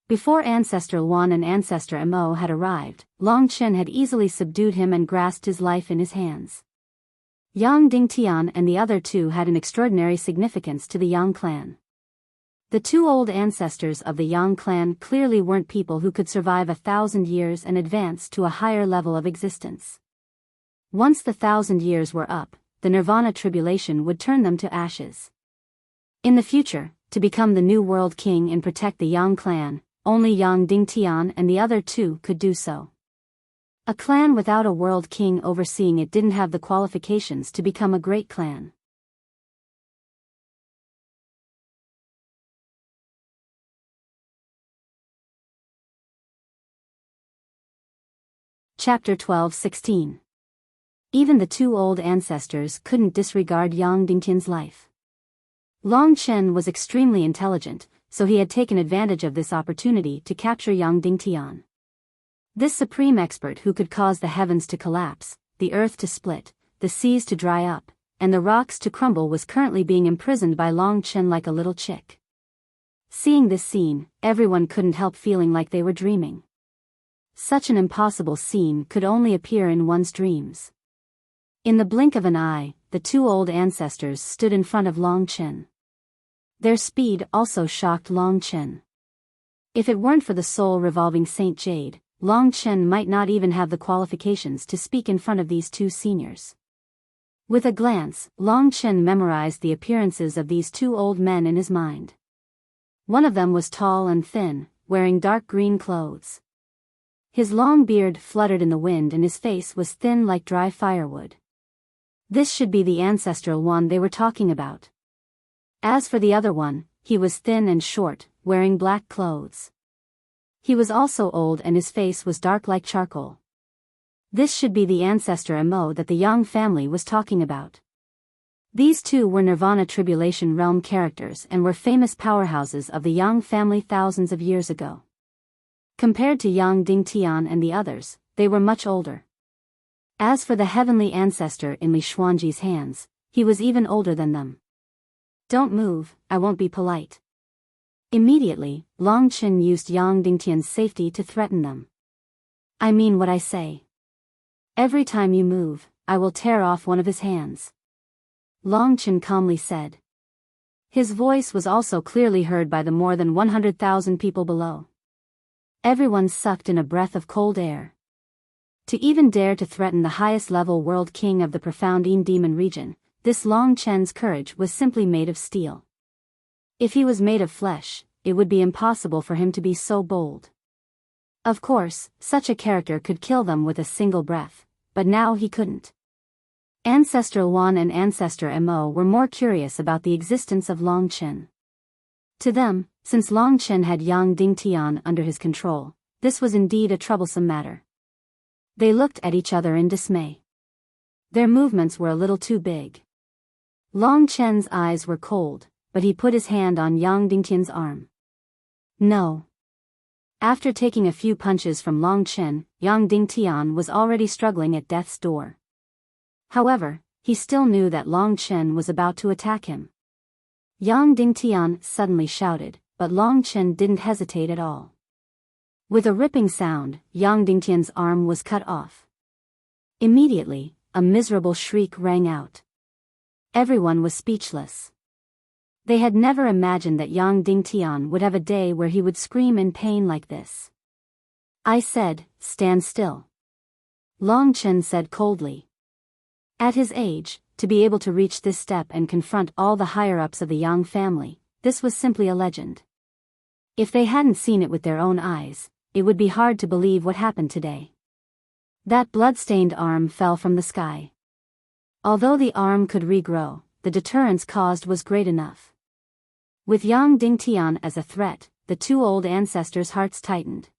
Before Ancestral 1 and Ancestor Mo had arrived, Long Chen had easily subdued him and grasped his life in his hands. Yang Dingtian and the other two had an extraordinary significance to the Yang clan. The two old ancestors of the Yang clan clearly weren't people who could survive 1,000 years and advance to a higher level of existence. Once the 1,000 years were up, the Nirvana tribulation would turn them to ashes. In the future, to become the new world king and protect the Yang clan, only Yang Dingtian and the other two could do so. A clan without a world king overseeing it didn't have the qualifications to become a great clan. Chapter 12-16. Even the two old ancestors couldn't disregard Yang Dingtian's life. Long Chen was extremely intelligent, so he had taken advantage of this opportunity to capture Yang Dingtian. This supreme expert who could cause the heavens to collapse, the earth to split, the seas to dry up, and the rocks to crumble was currently being imprisoned by Long Chen like a little chick. Seeing this scene, everyone couldn't help feeling like they were dreaming. Such an impossible scene could only appear in one's dreams. In the blink of an eye, the two old ancestors stood in front of Long Chen. Their speed also shocked Long Chen. If it weren't for the soul-revolving Saint Jade, Long Chen might not even have the qualifications to speak in front of these two seniors. With a glance, Long Chen memorized the appearances of these two old men in his mind. One of them was tall and thin, wearing dark green clothes. His long beard fluttered in the wind and his face was thin like dry firewood. This should be the ancestral one they were talking about. As for the other one, he was thin and short, wearing black clothes. He was also old and his face was dark like charcoal. This should be the ancestor Mo that the Yang family was talking about. These two were Nirvana Tribulation Realm characters and were famous powerhouses of the Yang family thousands of years ago. Compared to Yang Dingtian and the others, they were much older. As for the heavenly ancestor in Li Xuanji's hands, he was even older than them. Don't move, I won't be polite. Immediately, Long Chen used Yang Dingtian's safety to threaten them. I mean what I say. Every time you move, I will tear off one of his hands. Long Chen calmly said. His voice was also clearly heard by the more than 100,000 people below. Everyone sucked in a breath of cold air. To even dare to threaten the highest level world king of the profound demon region, this Long Chen's courage was simply made of steel. If he was made of flesh, it would be impossible for him to be so bold. Of course, such a character could kill them with a single breath, but now he couldn't. Ancestor 1 and Ancestor Mo were more curious about the existence of Long Chen. To them, since Long Chen had Yang Dingtian under his control, this was indeed a troublesome matter. They looked at each other in dismay. Their movements were a little too big. Long Chen's eyes were cold, but he put his hand on Yang Dingtian's arm. No. After taking a few punches from Long Chen, Yang Dingtian was already struggling at death's door. However, he still knew that Long Chen was about to attack him. Yang Dingtian suddenly shouted, but Long Chen didn't hesitate at all. With a ripping sound, Yang Dingtian's arm was cut off. Immediately, a miserable shriek rang out. Everyone was speechless. They had never imagined that Yang Dingtian would have a day where he would scream in pain like this. I said, stand still. Long Chen said coldly. At his age, to be able to reach this step and confront all the higher-ups of the Yang family, this was simply a legend. If they hadn't seen it with their own eyes, it would be hard to believe what happened today. That blood-stained arm fell from the sky. Although the arm could regrow, the deterrence caused was great enough. With Yang Dingtian as a threat, the two old ancestors' hearts tightened.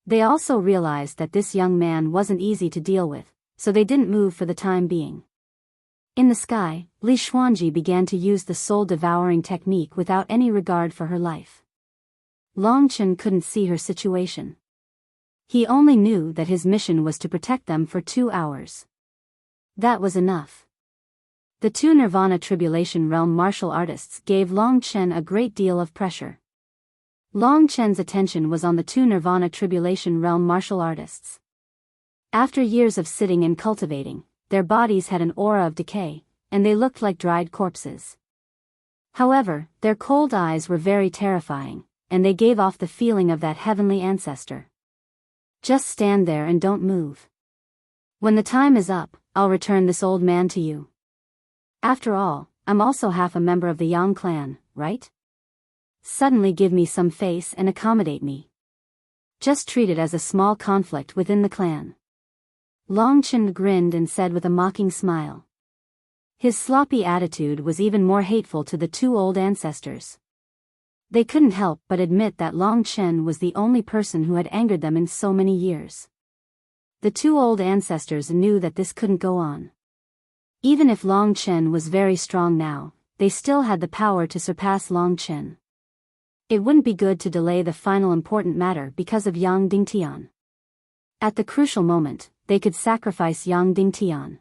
They also realized that this young man wasn't easy to deal with, so they didn't move for the time being. In the sky, Li Xuanji began to use the soul-devouring technique without any regard for her life. Long Chen couldn't see her situation. He only knew that his mission was to protect them for 2 hours. That was enough. The two Nirvana Tribulation Realm martial artists gave Long Chen a great deal of pressure. Long Chen's attention was on the two Nirvana Tribulation Realm martial artists. After years of sitting and cultivating, their bodies had an aura of decay, and they looked like dried corpses. However, their cold eyes were very terrifying, and they gave off the feeling of that heavenly ancestor. Just stand there and don't move. When the time is up, I'll return this old man to you. After all, I'm also half a member of the Yang clan, right? Suddenly give me some face and accommodate me. Just treat it as a small conflict within the clan. Long Chen grinned and said with a mocking smile. His sloppy attitude was even more hateful to the two old ancestors. They couldn't help but admit that Long Chen was the only person who had angered them in so many years. The two old ancestors knew that this couldn't go on. Even if Long Chen was very strong now, they still had the power to surpass Long Chen. It wouldn't be good to delay the final important matter because of Yang Dingtian. At the crucial moment, they could sacrifice Yang Dingtian.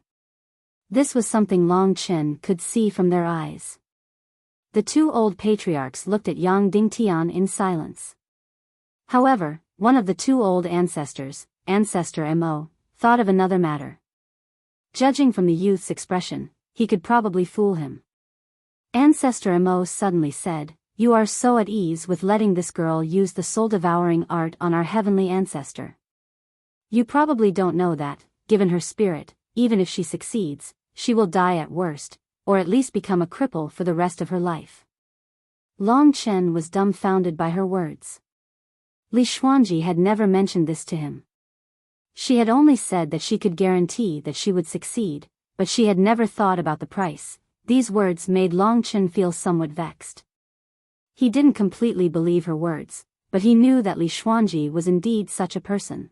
This was something Long Chen could see from their eyes. The two old patriarchs looked at Yang Dingtian in silence. However, one of the two old ancestors, Ancestor Mo, thought of another matter. Judging from the youth's expression, he could probably fool him. Ancestor Mo suddenly said, "You are so at ease with letting this girl use the soul-devouring art on our heavenly ancestor. You probably don't know that, given her spirit, even if she succeeds, she will die at worst, or at least become a cripple for the rest of her life." Long Chen was dumbfounded by her words. Li Xuanji had never mentioned this to him. She had only said that she could guarantee that she would succeed, but she had never thought about the price. These words made Long Chen feel somewhat vexed. He didn't completely believe her words, but he knew that Li Xuanji was indeed such a person.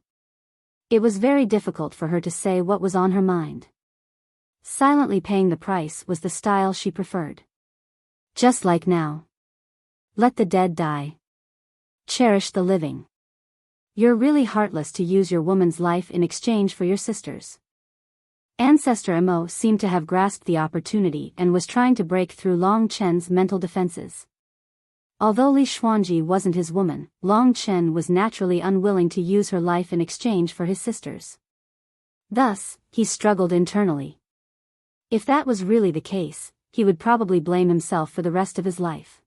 It was very difficult for her to say what was on her mind. Silently paying the price was the style she preferred. Just like now. Let the dead die. Cherish the living. You're really heartless to use your woman's life in exchange for your sister's. Ancestor Mo seemed to have grasped the opportunity and was trying to break through Long Chen's mental defenses. Although Li Xuanji wasn't his woman, Long Chen was naturally unwilling to use her life in exchange for his sister's. Thus, he struggled internally. If that was really the case, he would probably blame himself for the rest of his life.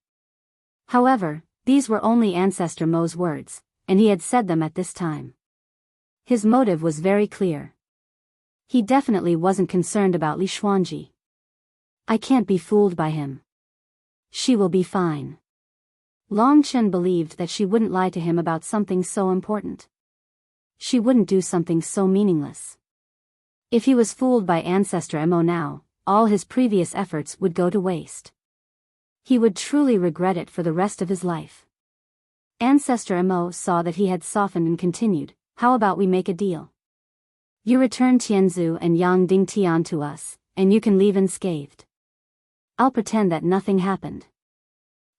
However, these were only Ancestor Mo's words, and he had said them at this time. His motive was very clear. He definitely wasn't concerned about Li Xuanji. I can't be fooled by him. She will be fine. Long Chen believed that she wouldn't lie to him about something so important. She wouldn't do something so meaningless. If he was fooled by Ancestor Mo now, all his previous efforts would go to waste. He would truly regret it for the rest of his life. Ancestor Mo saw that he had softened and continued, "How about we make a deal? You return Tianzu and Yang Dingtian to us, and you can leave unscathed. I'll pretend that nothing happened."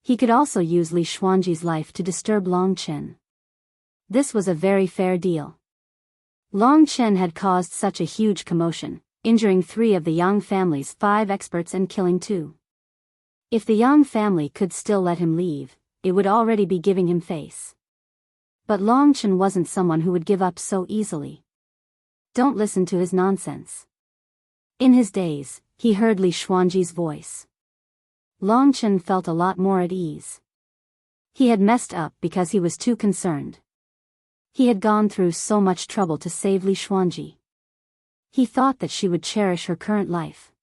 He could also use Li Xuanji's life to disturb Long Chen. This was a very fair deal. Long Chen had caused such a huge commotion, injuring 3 of the Yang family's 5 experts and killing 2. If the Yang family could still let him leave, it would already be giving him face. But Long Chen wasn't someone who would give up so easily. Don't listen to his nonsense. In his daze, he heard Li Xuanji's voice. Long Chen felt a lot more at ease. He had messed up because he was too concerned. He had gone through so much trouble to save Li Xuanji. He thought that she would cherish her current life.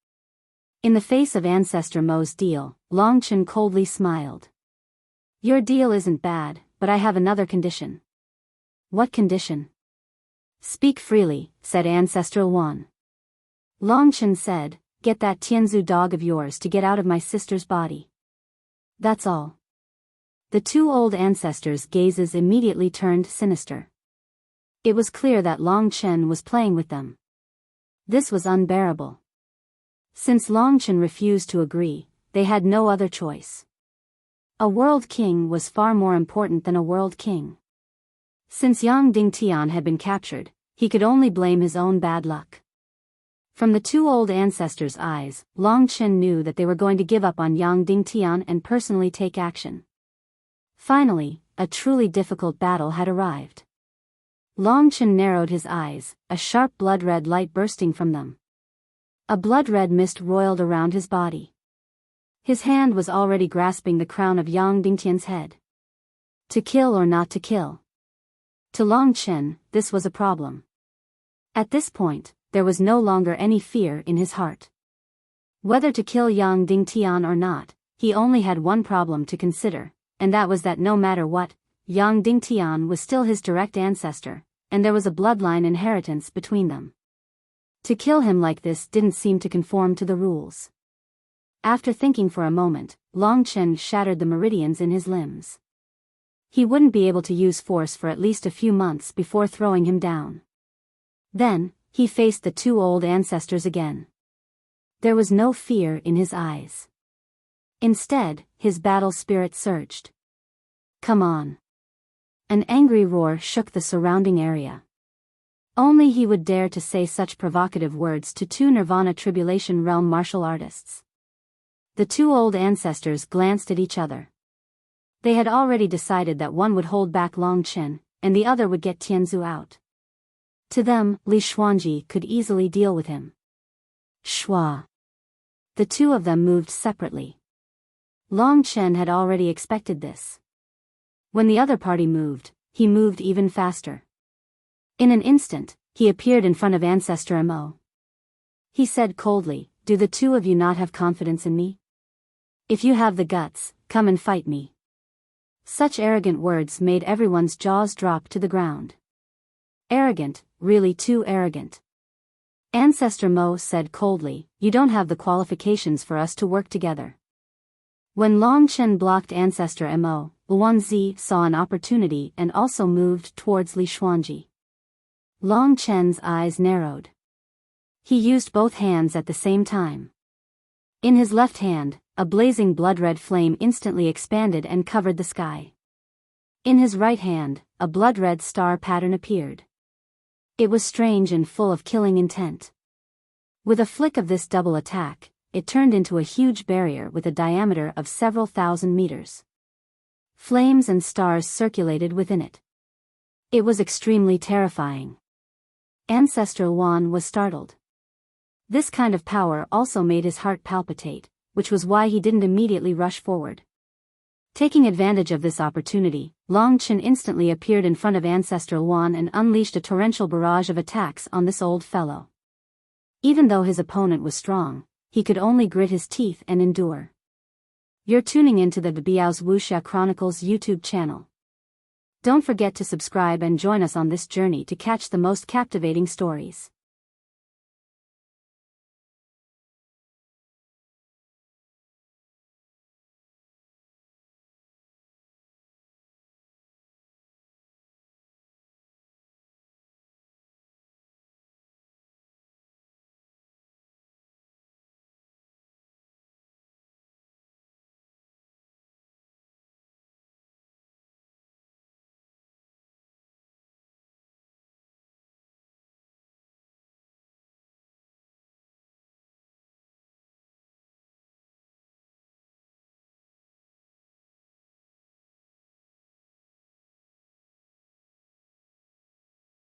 In the face of Ancestor Mo's deal, Long Chen coldly smiled. "Your deal isn't bad, but I have another condition." "What condition?" "Speak freely," said Ancestral One. Long Chen said, "Get that Tianzu dog of yours to get out of my sister's body. That's all." The 2 old ancestors' gazes immediately turned sinister. It was clear that Long Chen was playing with them. This was unbearable. Since Long Chen refused to agree, they had no other choice. A world king was far more important than a world king. Since Yang Dingtian had been captured, he could only blame his own bad luck. From the two old ancestors' eyes, Long Chen knew that they were going to give up on Yang Dingtian and personally take action. Finally, a truly difficult battle had arrived. Long Chen narrowed his eyes, a sharp blood-red light bursting from them. A blood-red mist roiled around his body. His hand was already grasping the crown of Yang Dingtian's head. To kill or not to kill? To Long Chen, this was a problem. At this point, there was no longer any fear in his heart. Whether to kill Yang Dingtian or not, he only had one problem to consider, and that was that no matter what, Yang Dingtian was still his direct ancestor, and there was a bloodline inheritance between them. To kill him like this didn't seem to conform to the rules. After thinking for a moment, Long Chen shattered the meridians in his limbs. He wouldn't be able to use force for at least a few months before throwing him down. Then, he faced the two old ancestors again. There was no fear in his eyes. Instead, his battle spirit surged. Come on. An angry roar shook the surrounding area. Only he would dare to say such provocative words to two Nirvana Tribulation Realm martial artists. The two old ancestors glanced at each other. They had already decided that one would hold back Long Chen, and the other would get Tianzu out. To them, Li Xuanji could easily deal with him. Shua. The two of them moved separately. Long Chen had already expected this. When the other party moved, he moved even faster. In an instant, he appeared in front of Ancestor Mo. He said coldly, "Do the two of you not have confidence in me? If you have the guts, come and fight me." Such arrogant words made everyone's jaws drop to the ground. Arrogant, really too arrogant. Ancestor Mo said coldly, "You don't have the qualifications for us to work together." When Long Chen blocked Ancestor Mo, Luanzi saw an opportunity and also moved towards Li Xuanji. Long Chen's eyes narrowed. He used both hands at the same time. In his left hand, a blazing blood-red flame instantly expanded and covered the sky. In his right hand, a blood-red star pattern appeared. It was strange and full of killing intent. With a flick of this double attack, it turned into a huge barrier with a diameter of several thousand meters. Flames and stars circulated within it. It was extremely terrifying. Ancestor Wan was startled. This kind of power also made his heart palpitate, which was why he didn't immediately rush forward. Taking advantage of this opportunity, Long Chen instantly appeared in front of Ancestor Wan and unleashed a torrential barrage of attacks on this old fellow. Even though his opponent was strong, he could only grit his teeth and endure. You're tuning into the Biyao's Wuxia Chronicles YouTube channel. Don't forget to subscribe and join us on this journey to catch the most captivating stories.